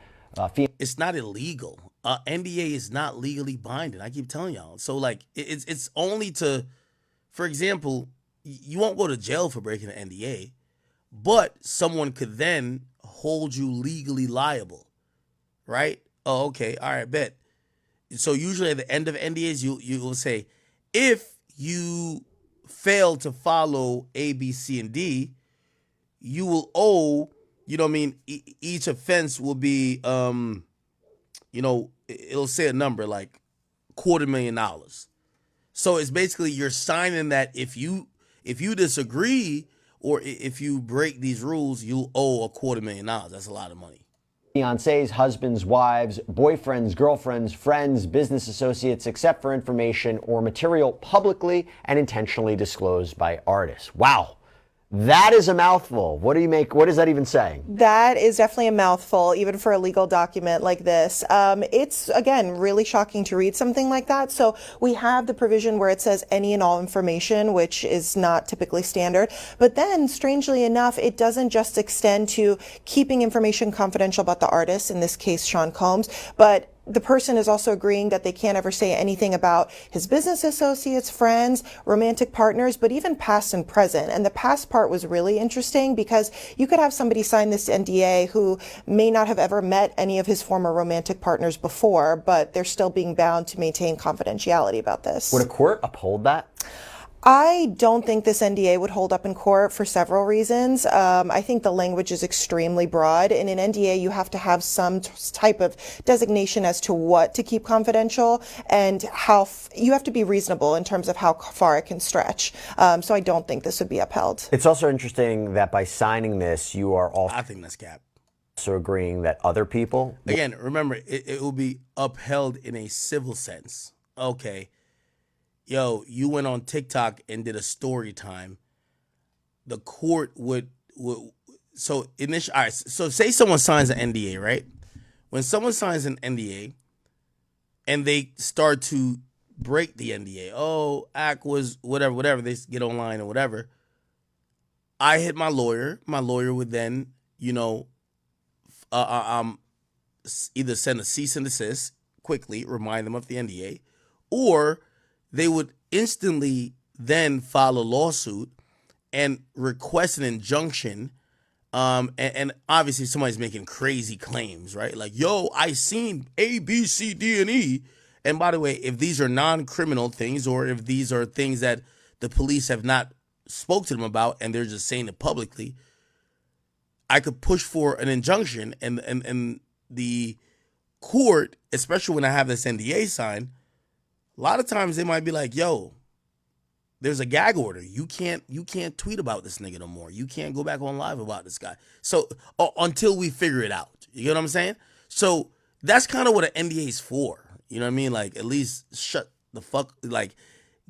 A: It's not illegal. NDA is not legally binding. I keep telling y'all. So like, it's only to, for example, you won't go to jail for breaking an NDA, but someone could then hold you legally liable, right? Oh, okay, all right, bet. So usually at the end of NDAs, you will say, if you fail to follow A, B, C, and D, you will owe, you know what I mean, each offense will be, you know, it'll say a number like $250,000. So it's basically you're signing that if you disagree or if you break these rules, you'll owe $250,000. That's a lot of money.
P: Fiancés, husbands, wives, boyfriends, girlfriends, friends, business associates, except for information or material publicly and intentionally disclosed by artists. Wow. That is a mouthful. What is that even saying?
B: That is definitely a mouthful, even for a legal document like this. It's, again, really shocking to read something like that. So we have the provision where it says any and all information, which is not typically standard. But then, strangely enough, it doesn't just extend to keeping information confidential about the artist, in this case, Sean Combs, but the person is also agreeing that they can't ever say anything about his business associates, friends, romantic partners, but even past and present. And the past part was really interesting because you could have somebody sign this NDA who may not have ever met any of his former romantic partners before, but they're still being bound to maintain confidentiality about this.
P: Would a court uphold that?
B: I don't think this NDA would hold up in court for several reasons. I think the language is extremely broad. In an NDA, you have to have some type of designation as to what to keep confidential and how you have to be reasonable in terms of how far it can stretch. So I don't think this would be upheld.
P: It's also interesting that by signing this, you are also,
A: I think that's cap.
P: So agreeing that other people.
A: Again, remember, it will be upheld in a civil sense. Okay. Yo, you went on TikTok and did a story time. The court would so initially, all right, so say someone signs an NDA, right? When someone signs an NDA and they start to break the NDA, oh, act was whatever, they get online or whatever. I hit my lawyer. My lawyer would then, you know, either send a cease and desist quickly, remind them of the NDA, or they would instantly then file a lawsuit and request an injunction. And obviously somebody's making crazy claims, right? Like, yo, I seen A, B, C, D, and E. And by the way, if these are non-criminal things or if these are things that the police have not spoke to them about and they're just saying it publicly, I could push for an injunction, and the court, especially when I have this NDA signed, a lot of times they might be like, "Yo, there's a gag order. You can't tweet about this nigga no more. You can't go back on live about this guy." So until we figure it out, you know what I'm saying? So that's kind of what an NDA is for. You know what I mean? Like, at least shut the fuck, like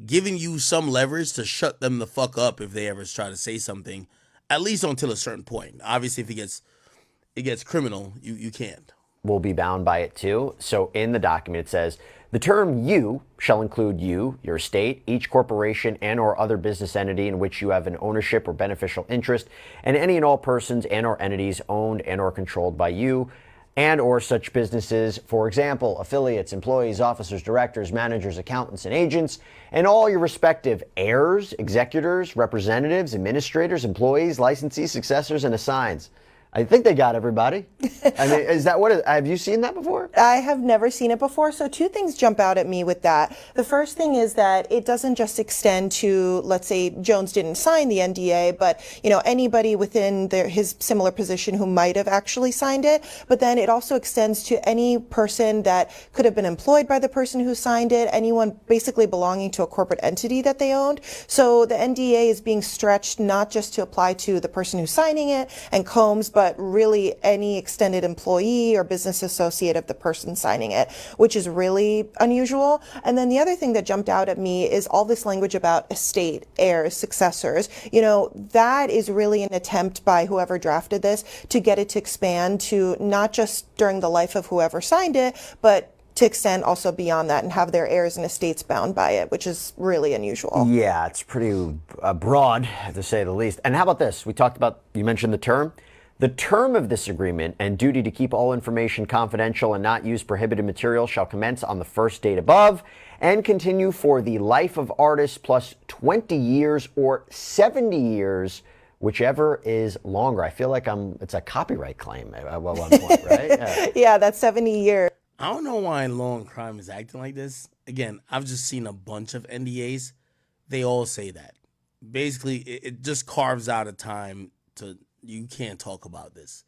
A: giving you some leverage to shut them the fuck up if they ever try to say something, at least until a certain point. Obviously, if it gets criminal, you can't.
P: Will be bound by it too. So in the document, it says, the term you shall include you, your state, each corporation and or other business entity in which you have an ownership or beneficial interest, and any and all persons and or entities owned and or controlled by you, and or such businesses, for example, affiliates, employees, officers, directors, managers, accountants, and agents, and all your respective heirs, executors, representatives, administrators, employees, licensees, successors, and assigns. I think they got everybody. I mean, have you seen that before?
B: I have never seen it before. So two things jump out at me with that. The first thing is that it doesn't just extend to, let's say Jones didn't sign the NDA, but anybody within his similar position who might have actually signed it. But then it also extends to any person that could have been employed by the person who signed it, anyone basically belonging to a corporate entity that they owned. So the NDA is being stretched not just to apply to the person who's signing it and Combs, but really any extended employee or business associate of the person signing it, which is really unusual. And then the other thing that jumped out at me is all this language about estate, heirs, successors. That is really an attempt by whoever drafted this to get it to expand to not just during the life of whoever signed it, but to extend also beyond that and have their heirs and estates bound by it, which is really unusual.
P: Yeah, it's pretty broad, to say the least. And how about this? You mentioned the term. The term of this agreement and duty to keep all information confidential and not use prohibited material shall commence on the first date above and continue for the life of artist plus 20 years or 70 years, whichever is longer. I feel like it's a copyright claim at one point, right?
B: Yeah, that's 70 years.
A: I don't know why Law and Crime is acting like this. Again, I've just seen a bunch of NDAs. They all say that. Basically, it just carves out a time to... You can't talk about this.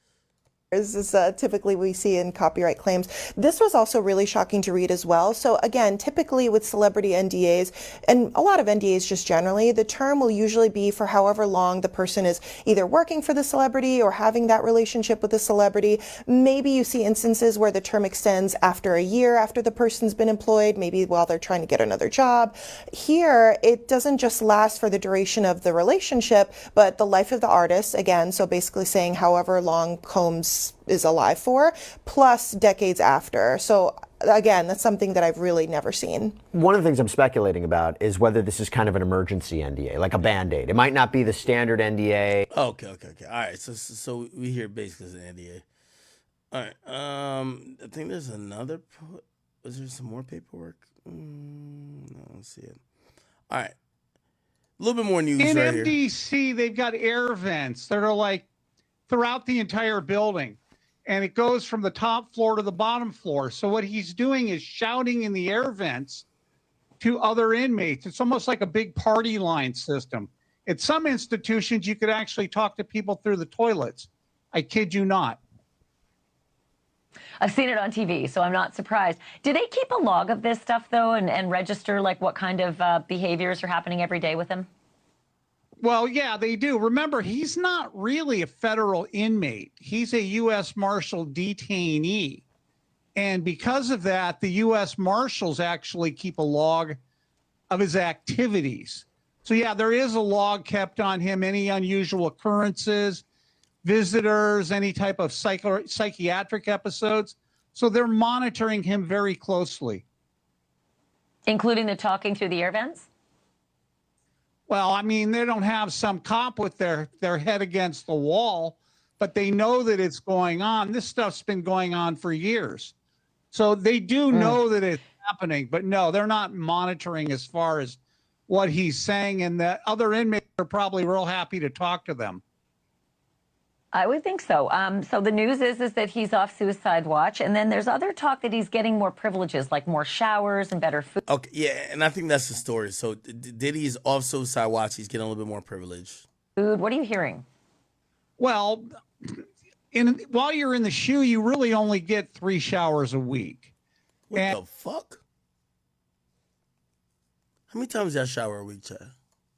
B: Is typically we see in copyright claims. This was also really shocking to read as well. So again, typically with celebrity NDAs and a lot of NDAs just generally, the term will usually be for however long the person is either working for the celebrity or having that relationship with the celebrity. Maybe you see instances where the term extends after a year after the person's been employed, maybe while they're trying to get another job. Here, it doesn't just last for the duration of the relationship, but the life of the artist, again, so basically saying however long Combs is alive for, plus decades after. So again, that's something that I've really never seen.
P: One of the things I'm speculating about is whether this is kind of an emergency NDA, like a Band-Aid. It might not be the standard NDA.
A: Okay. All right, so we hear basically it's an NDA. All right, I think there's another. Is there some more paperwork? No, I don't see it. All right, a little bit more news
Q: in
A: right
Q: MDC,
A: here.
Q: they've got air vents that are like throughout the entire building, and it goes from the top floor to the bottom floor. So what he's doing is shouting in the air vents to other inmates. It's almost like a big party line system. At some institutions, you could actually talk to people through the toilets. I kid you not.
S: I've seen it on TV, so I'm not surprised. Do they keep a log of this stuff, though, and register like what kind of behaviors are happening every day with him?
Q: Well, yeah, they do. Remember, he's not really a federal inmate. He's a U.S. Marshal detainee. And because of that, the U.S. Marshals actually keep a log of his activities. So, yeah, there is a log kept on him, any unusual occurrences, visitors, any type of psychiatric episodes. So they're monitoring him very closely.
S: Including the talking through the air vents?
Q: Well, I mean, they don't have some cop with their head against the wall, but they know that it's going on. This stuff's been going on for years. So they do know that it's happening, but no, they're not monitoring as far as what he's saying, and the other inmates are probably real happy to talk to them.
S: I would think so. So the news is that he's off suicide watch, and then there's other talk that he's getting more privileges, like more showers and better food.
A: Okay, yeah, and I think that's the story. So Diddy's off suicide watch. He's getting a little bit more privilege.
S: Food. What are you hearing?
Q: Well, while you're in the shoe, you really only get 3 showers a week.
A: What the fuck? How many times y'all shower a week, Chad?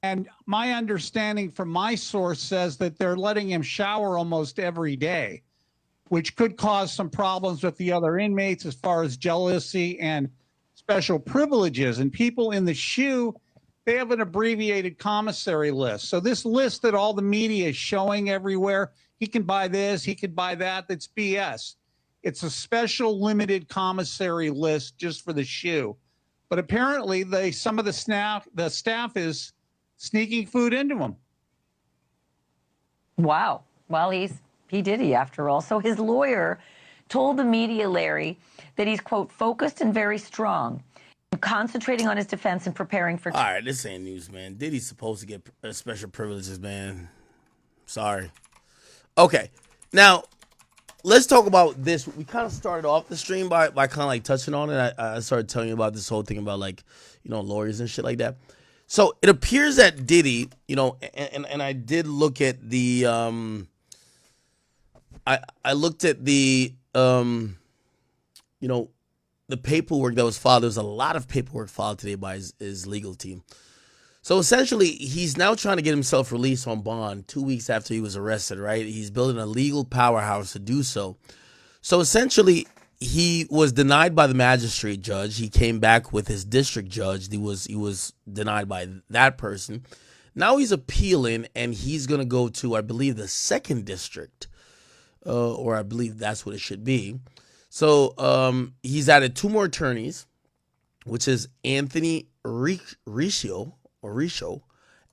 Q: And my understanding from my source says that they're letting him shower almost every day, which could cause some problems with the other inmates as far as jealousy and special privileges. And people in the shoe, they have an abbreviated commissary list. So this list that all the media is showing everywhere, he can buy this, he could buy that, that's BS. It's a special limited commissary list just for the shoe. But apparently some of the staff is sneaking food into him.
S: Wow. Well, he did after all. So his lawyer told the media, Larry, that he's, quote, focused and very strong, concentrating on his defense and preparing for...
A: All right, this ain't news, man. Diddy's supposed to get special privileges, man. Sorry. Okay, now let's talk about this. We kind of started off the stream by kind of like touching on it. I started telling you about this whole thing about like, you know, lawyers and shit like that. So it appears that Diddy, you know, and I did look at the I looked at the you know, the paperwork that was filed. There was a lot of paperwork filed today by his legal team. So essentially, he's now trying to get himself released on bond 2 weeks after he was arrested, right? He's building a legal powerhouse to do so. So essentially, he was denied by the magistrate judge. He came back with his district judge. He was denied by that person. Now he's appealing, and he's going to go to, I believe, the second district, or I believe that's what it should be. So he's added 2 more attorneys, which is Anthony Riccio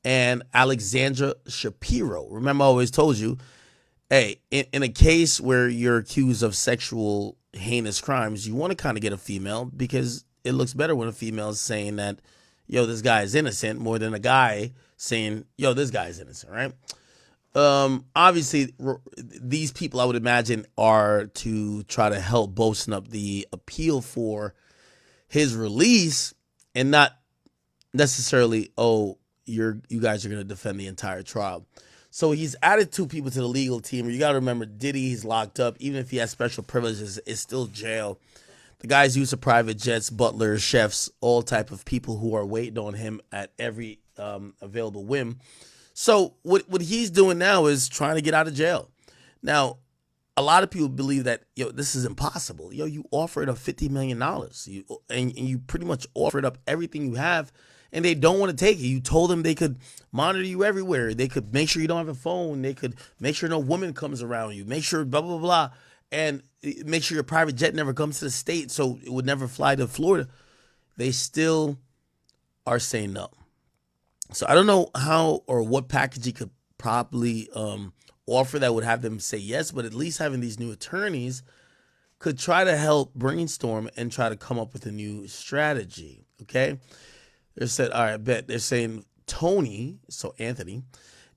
A: and Alexandra Shapiro. Remember, I always told you, hey, in a case where you're accused of sexual heinous crimes, you want to kind of get a female because it looks better when a female is saying that, yo, this guy is innocent, more than a guy saying, yo, this guy is innocent, right? Obviously, these people, I would imagine, are to try to help bolster up the appeal for his release and not necessarily, oh, you guys are going to defend the entire trial. So he's added 2 people to the legal team. You got to remember, Diddy, he's locked up. Even if he has special privileges, it's still jail. The guy's used to private jets, butlers, chefs, all type of people who are waiting on him at every available whim. So what he's doing now is trying to get out of jail. Now, a lot of people believe that, yo, this is impossible. Yo, you offered up $50 million. And you pretty much offered up everything you have, and they don't want to take it. You told them they could monitor you everywhere. They could make sure you don't have a phone. They could make sure no woman comes around you. Make sure blah, blah, blah, and make sure your private jet never comes to the state so it would never fly to Florida. They still are saying no. So I don't know how or what package he could probably offer that would have them say yes, but at least having these new attorneys could try to help brainstorm and try to come up with a new strategy, okay? They said, all right, bet. They're saying Tony, so Anthony,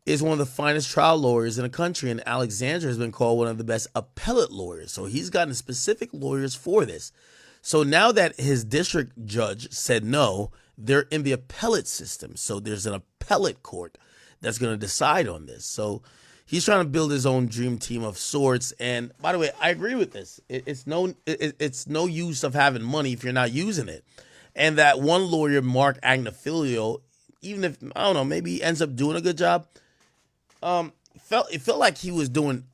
A: is one of the finest trial lawyers in the country, and Alexandra has been called one of the best appellate lawyers. So he's gotten specific lawyers for this. So now that his district judge said no, they're in the appellate system. So there's an appellate court that's going to decide on this. So he's trying to build his own dream team of sorts. And by the way, I agree with this. It's no use of having money if you're not using it. And that one lawyer, Mark Agnafilio, even if, I don't know, maybe he ends up doing a good job, it felt like he was doing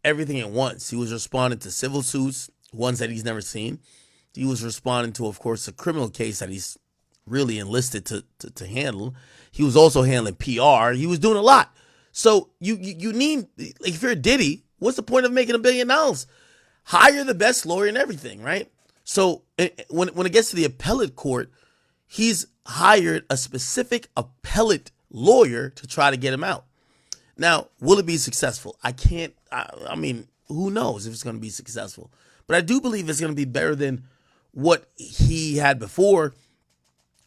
A: everything at once. He was responding to civil suits, ones that he's never seen. He was responding to, of course, a criminal case that he's really enlisted to handle. He was also handling PR. He was doing a lot. So you need, like, if you're a Diddy, what's the point of making $1 billion? Hire the best lawyer and everything, right? So when it gets to the appellate court, he's hired a specific appellate lawyer to try to get him out. Now, will it be successful? I mean, who knows if it's going to be successful? But I do believe it's going to be better than what he had before,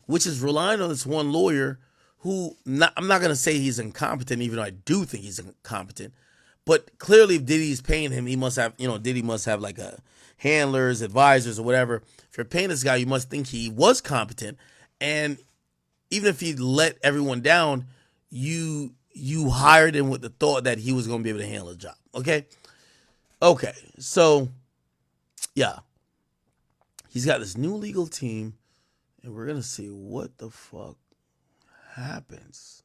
A: which is relying on this one lawyer who, I'm not going to say he's incompetent, even though I do think he's incompetent. But clearly, if Diddy's paying him, he must have, Diddy must have like a handlers, advisors, or whatever. If you're paying this guy, you must think he was competent. And even if he let everyone down, you hired him with the thought that he was going to be able to handle the job. Okay. Okay. So, yeah. He's got this new legal team, and we're going to see what the fuck happens.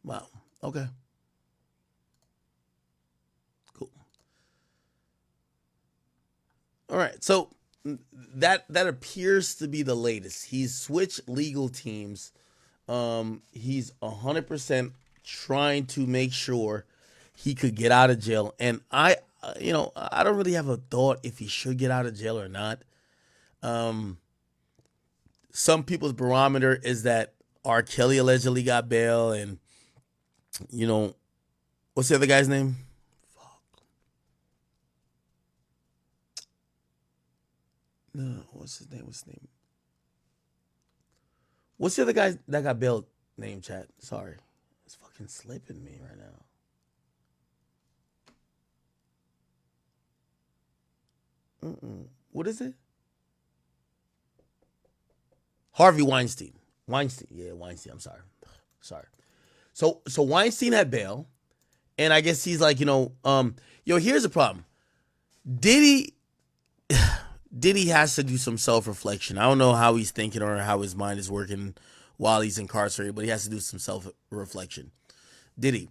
A: Wow. Okay. Cool. All right. So that appears to be the latest. He's switched legal teams. He's 100% trying to make sure he could get out of jail. And I don't really have a thought if he should get out of jail or not. Some people's barometer is that R. Kelly allegedly got bail, and what's the other guy's name? No, what's his name? What's the other guy that got bailed? Name, chat. Sorry, it's fucking slipping me right now. What is it? Harvey Weinstein. Yeah, Weinstein. I'm sorry. So Weinstein had bail, and I guess he's like, here's the problem. Diddy has to do some self-reflection. I don't know how he's thinking or how his mind is working while he's incarcerated, but he has to do some self-reflection. Diddy,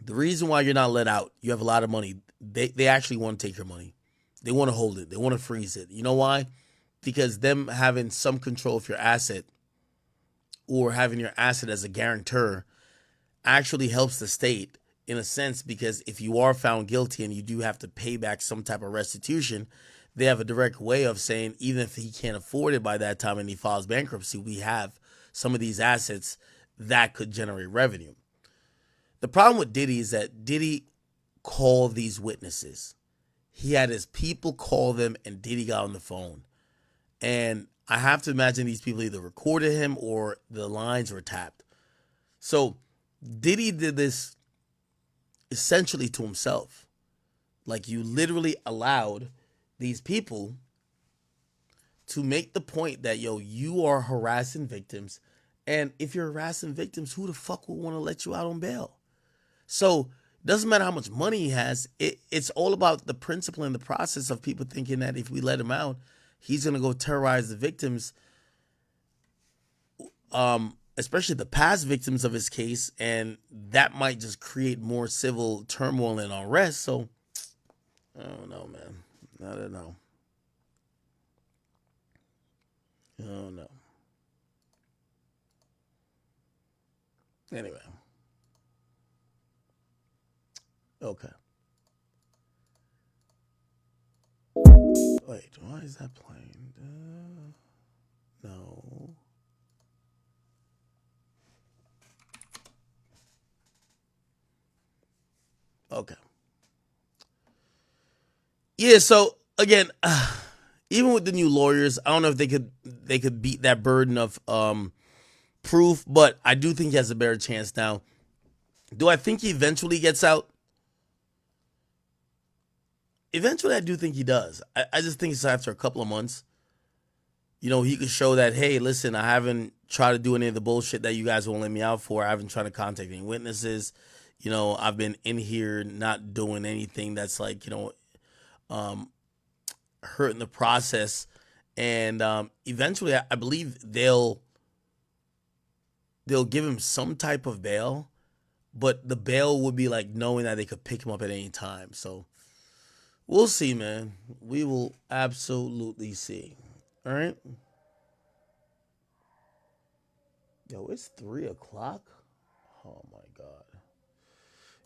A: the reason why you're not let out, you have a lot of money. They actually want to take your money. They want to hold it. They want to freeze it. You know why? Because them having some control of your asset or having your asset as a guarantor actually helps the state in a sense, because if you are found guilty and you do have to pay back some type of restitution, they have a direct way of saying, even if he can't afford it by that time and he files bankruptcy, we have some of these assets that could generate revenue. The problem with Diddy is that Diddy called these witnesses. He had his people call them, and Diddy got on the phone. And I have to imagine these people either recorded him or the lines were tapped. So Diddy did this essentially to himself. Like, you literally allowed these people to make the point that, you are harassing victims. And if you're harassing victims, who the fuck would want to let you out on bail? So it doesn't matter how much money he has. It's all about the principle and the process of people thinking that if we let him out, he's going to go terrorize the victims, especially the past victims of his case, and that might just create more civil turmoil and unrest. So, I don't know, man. I don't know. Anyway. Okay. Wait, why is that playing? No. Okay. Yeah, so again, even with the new lawyers, I don't know if they could beat that burden of proof, but I do think he has a better chance now. Do I think he eventually gets out? Eventually, I do think he does. I just think it's after a couple of months. He could show that, hey, listen, I haven't tried to do any of the bullshit that you guys won't let me out for. I haven't tried to contact any witnesses. I've been in here not doing anything that's like, hurting the process. And eventually, I believe they'll give him some type of bail, but the bail would be like knowing that they could pick him up at any time. So we'll see, man. We will absolutely see. All right. Yo, it's 3:00. Oh my God.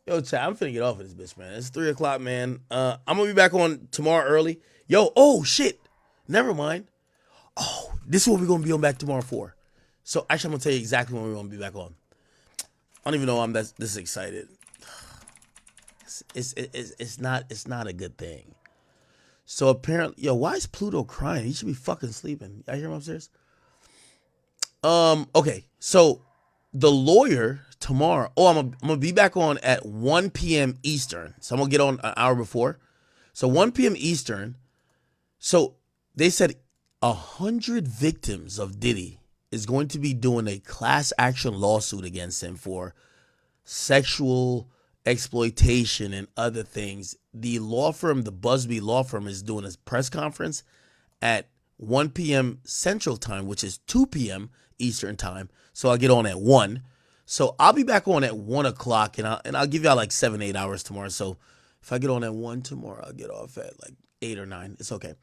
A: Yo, chat, I'm finna get off of this bitch, man. It's 3:00, man. I'm gonna be back on tomorrow early. Yo, oh shit. Never mind. Oh, this is what we're gonna be on back tomorrow for. So actually, I'm gonna tell you exactly when we're gonna be back on. I don't even know I'm this excited. It's not a good thing. So apparently, why is Pluto crying? He should be fucking sleeping. I hear him upstairs. Okay, so the lawyer tomorrow. Oh, I'm gonna be back on at 1 p.m. Eastern. So I'm gonna get on an hour before. So 1 p.m. Eastern. So they said 100 victims of Diddy is going to be doing a class action lawsuit against him for sexual exploitation and other things. The law firm, the Busby law firm, is doing a press conference at 1 p.m. Central Time, which is 2 p.m. Eastern Time. So I'll get on at 1. So I'll be back on at 1 o'clock, and I'll give y'all like 7-8 hours tomorrow. So if I get on at 1 tomorrow, I'll get off at like 8 or 9. It's okay.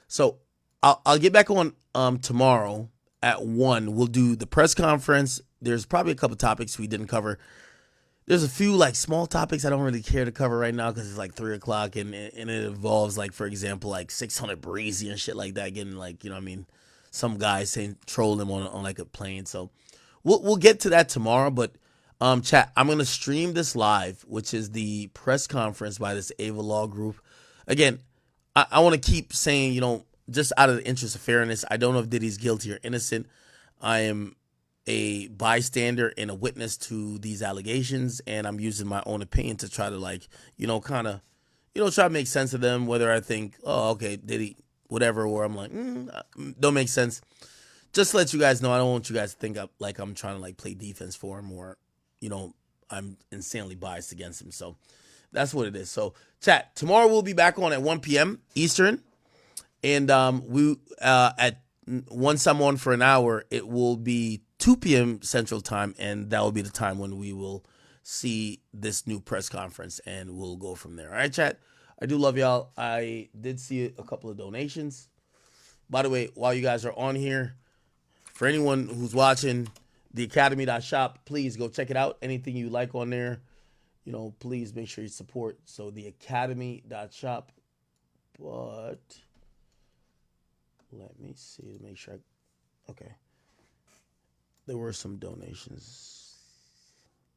A: So I'll get back on tomorrow at 1. We'll do the press conference. There's probably a couple topics we didn't cover. There's a few like small topics I don't really care to cover right now because it's like 3 o'clock and it involves, like, for example, like 600 Breezy and shit like that, getting like, you know what I mean, some guys saying troll them on like a plane. So we'll get to that tomorrow. But chat, I'm gonna stream this live, which is the press conference by this Ava Law Group. Again, I want to keep saying, you know, just out of the interest of fairness, I don't know if Diddy's guilty or innocent. I am a bystander and a witness to these allegations, and I'm using my own opinion to try to, like, you know, kind of, you know, try to make sense of them, whether I think, oh, okay, Diddy, whatever, or I'm like, don't make sense. Just to let you guys know, I don't want you guys to think like I'm trying to like play defense for him, or, you know, I'm insanely biased against him. So that's what it is. So chat, tomorrow we'll be back on at 1 p.m. Eastern, and we at once I'm on for an hour, it will be 2 p.m. Central Time, and that will be the time when we will see this new press conference, and we'll go from there. All right, chat? I do love y'all. I did see a couple of donations. By the way, while you guys are on here, for anyone who's watching the Academy.shop, please go check it out. Anything you like on there, you know, please make sure you support. So the Academy.shop, but let me see to make sure okay. There were some donations.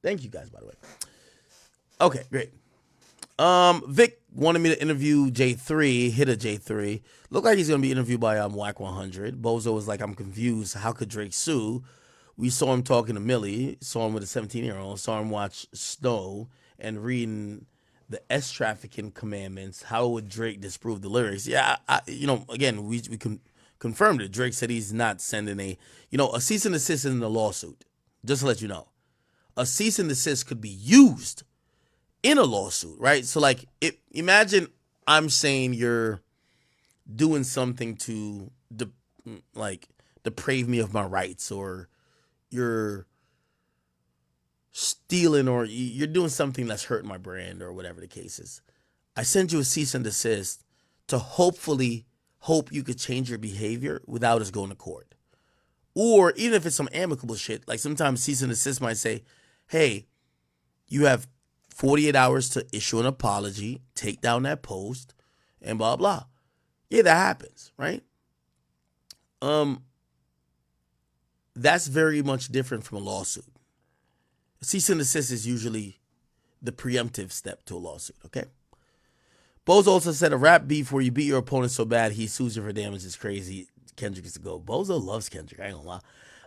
A: Thank you guys, by the way. Okay, great. Vic wanted me to interview J3, hit a J3. Looked like he's gonna be interviewed by Whack 100. Bozo was like, I'm confused. How could Drake sue? We saw him talking to Millie, saw him with a 17-year-old, saw him watch Snow and reading the S trafficking commandments. How would Drake disprove the lyrics? Yeah, you know, again, we can confirmed it. Drake said he's not sending a cease and desist in the lawsuit. Just to let you know, a cease and desist could be used in a lawsuit, right? So like, imagine I'm saying you're doing something to deprave me of my rights, or you're stealing, or you're doing something that's hurting my brand, or whatever the case is. I send you a cease and desist to hopefully hope you could change your behavior without us going to court. Or even if it's some amicable shit, like sometimes cease and desist might say, hey, you have 48 hours to issue an apology, take down that post, and blah, blah. Yeah, that happens, right? That's very much different from a lawsuit. Cease and desist is usually the preemptive step to a lawsuit, okay? Bozo also said a rap beef where you beat your opponent so bad he sues you for damage is crazy. Kendrick is to go. Bozo loves Kendrick, I ain't gonna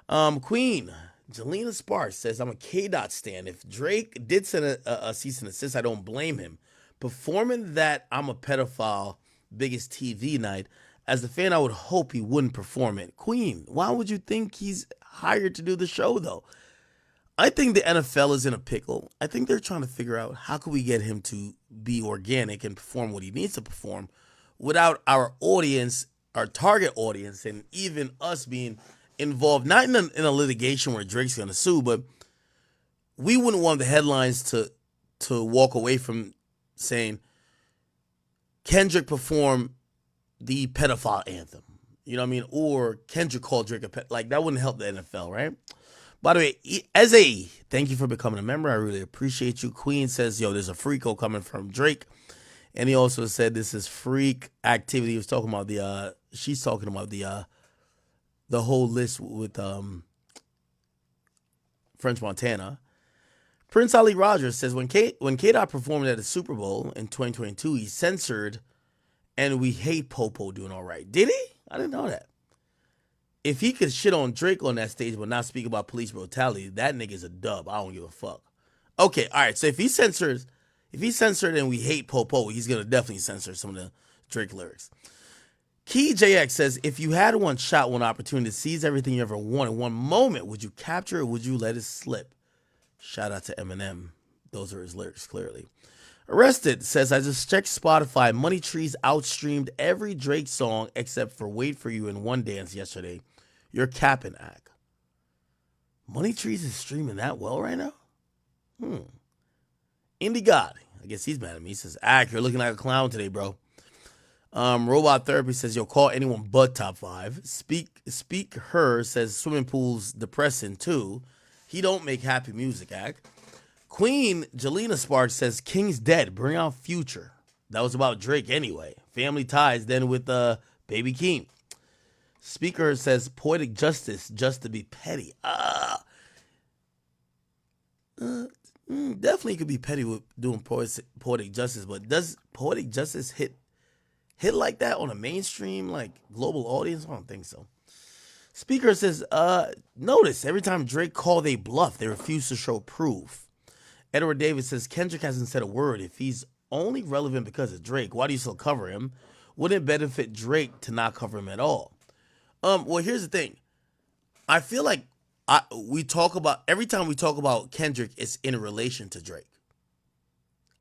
A: lie. Queen Jelena Sparks says, I'm a K-Dot stan. If Drake did send a cease and desist, I don't blame him. Performing that I'm a pedophile biggest TV night, as a fan, I would hope he wouldn't perform it. Queen, why would you think he's hired to do the show, though? I think the NFL is in a pickle. I think they're trying to figure out how can we get him to be organic and perform what he needs to perform without our audience, our target audience, and even us being involved, not in a litigation where Drake's going to sue, but we wouldn't want the headlines to walk away from saying Kendrick performed the pedophile anthem. You know what I mean? Or Kendrick called Drake a pet. Like, that wouldn't help the NFL, right? By the way, thank you for becoming a member. I really appreciate you. Queen says, yo, there's a freako coming from Drake. And he also said this is freak activity. He was talking about she's talking about the whole list with French Montana. Prince Ali Rogers says, when K-Dot performed at the Super Bowl in 2022, he censored, and we hate Popo doing all right. Did he? I didn't know that. If he could shit on Drake on that stage but not speak about police brutality, that nigga's a dub. I don't give a fuck. Okay, all right. So if he censored and we hate Popo, he's gonna definitely censor some of the Drake lyrics. Key JX says, if you had one shot, one opportunity to seize everything you ever wanted, one moment, would you capture it or would you let it slip? Shout out to Eminem. Those are his lyrics, clearly. Arrested says, I just checked Spotify. Money Trees outstreamed every Drake song except for Wait For You and One Dance yesterday. You're capping, Ak. Money Trees is streaming that well right now? Indie God. I guess he's mad at me. He says, Ak, you're looking like a clown today, bro. Robot Therapy says, you'll call anyone but top 5. Speak Her says, swimming pools depressing too. He don't make happy music, Ak. Queen Jelena Sparks says, King's dead. Bring out Future. That was about Drake anyway. Family ties then with Baby King. Speaker says, poetic justice just to be petty. Definitely could be petty with doing poetic justice, but does poetic justice hit like that on a mainstream, like global audience? I don't think so. Speaker says, notice every time Drake called they bluff, they refuse to show proof. Edward Davis says, Kendrick hasn't said a word. If he's only relevant because of Drake, why do you still cover him? Wouldn't it benefit Drake to not cover him at all? Well, here's the thing. I feel like every time we talk about Kendrick, it's in relation to Drake.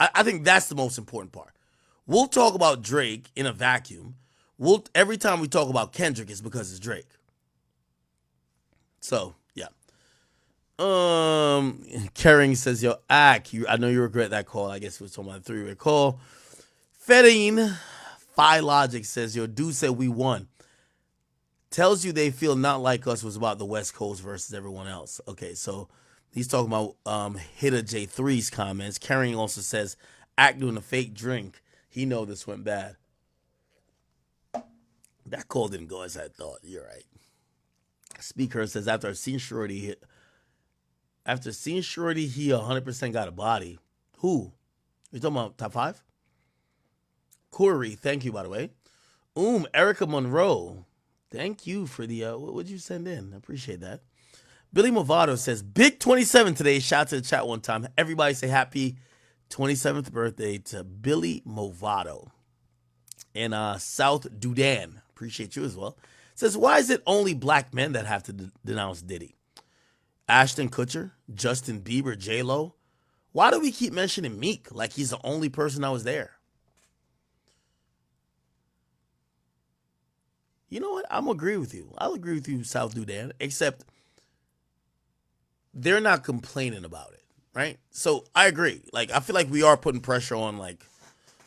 A: I think that's the most important part. We'll talk about Drake in a vacuum. Every time we talk about Kendrick, it's because it's Drake. So, yeah. Caring says, yo, Ak, I know you regret that call. I guess it was talking about a 3-way call. Fedine Phi Logic says, yo, dude said we won. Tells you they feel not like us was about the West Coast versus everyone else. Okay, so he's talking about Hitta J3's comments. Caring also says, Ak doing a fake drink. He know this went bad. That call didn't go as I thought. You're right. Speaker says, after seeing Shorty, he 100% got a body. Who? You talking about top 5? Corey, thank you, by the way. Erica Monroe. Thank you for the, what would you send in? I appreciate that. Billy Movado says, big 27 today. Shout out to the chat one time. Everybody say happy 27th birthday to Billy Movado. And South Dudan, appreciate you as well. Says, why is it only black men that have to denounce Diddy? Ashton Kutcher, Justin Bieber, J-Lo. Why do we keep mentioning Meek like he's the only person that was there? You know what? I'm going to agree with you. I'll agree with you, South Dudan, except they're not complaining about it, right? So I agree. Like, I feel like we are putting pressure on, like,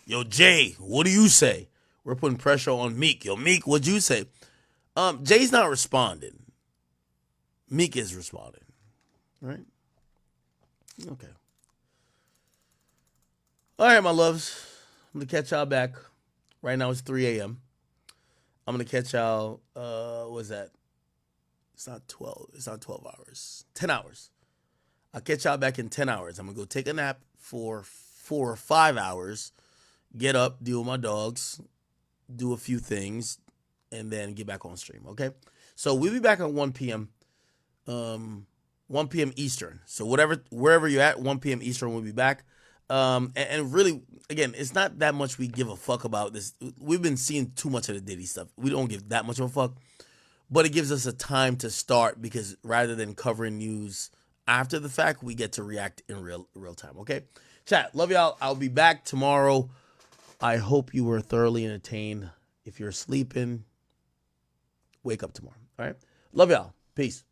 A: yo, Jay, what do you say? We're putting pressure on Meek. Yo, Meek, what'd you say? Jay's not responding. Meek is responding, right? Okay. All right, my loves. I'm going to catch y'all back. Right now it's 3 a.m. I'm going to catch y'all, what's that? It's not 12. It's not 12 hours. 10 hours. I'll catch y'all back in 10 hours. I'm going to go take a nap for 4 or 5 hours, get up, deal with my dogs, do a few things, and then get back on stream, okay? So we'll be back at 1 p.m. 1 p.m. Eastern. So wherever you're at, 1 p.m. Eastern, we'll be back. And really, again, it's not that much we give a fuck about this. We've been seeing too much of the Diddy stuff. We don't give that much of a fuck. But it gives us a time to start because rather than covering news after the fact, we get to react in real time, okay? Chat, love y'all. I'll be back tomorrow. I hope you were thoroughly entertained. If you're sleeping, wake up tomorrow, all right? Love y'all. Peace.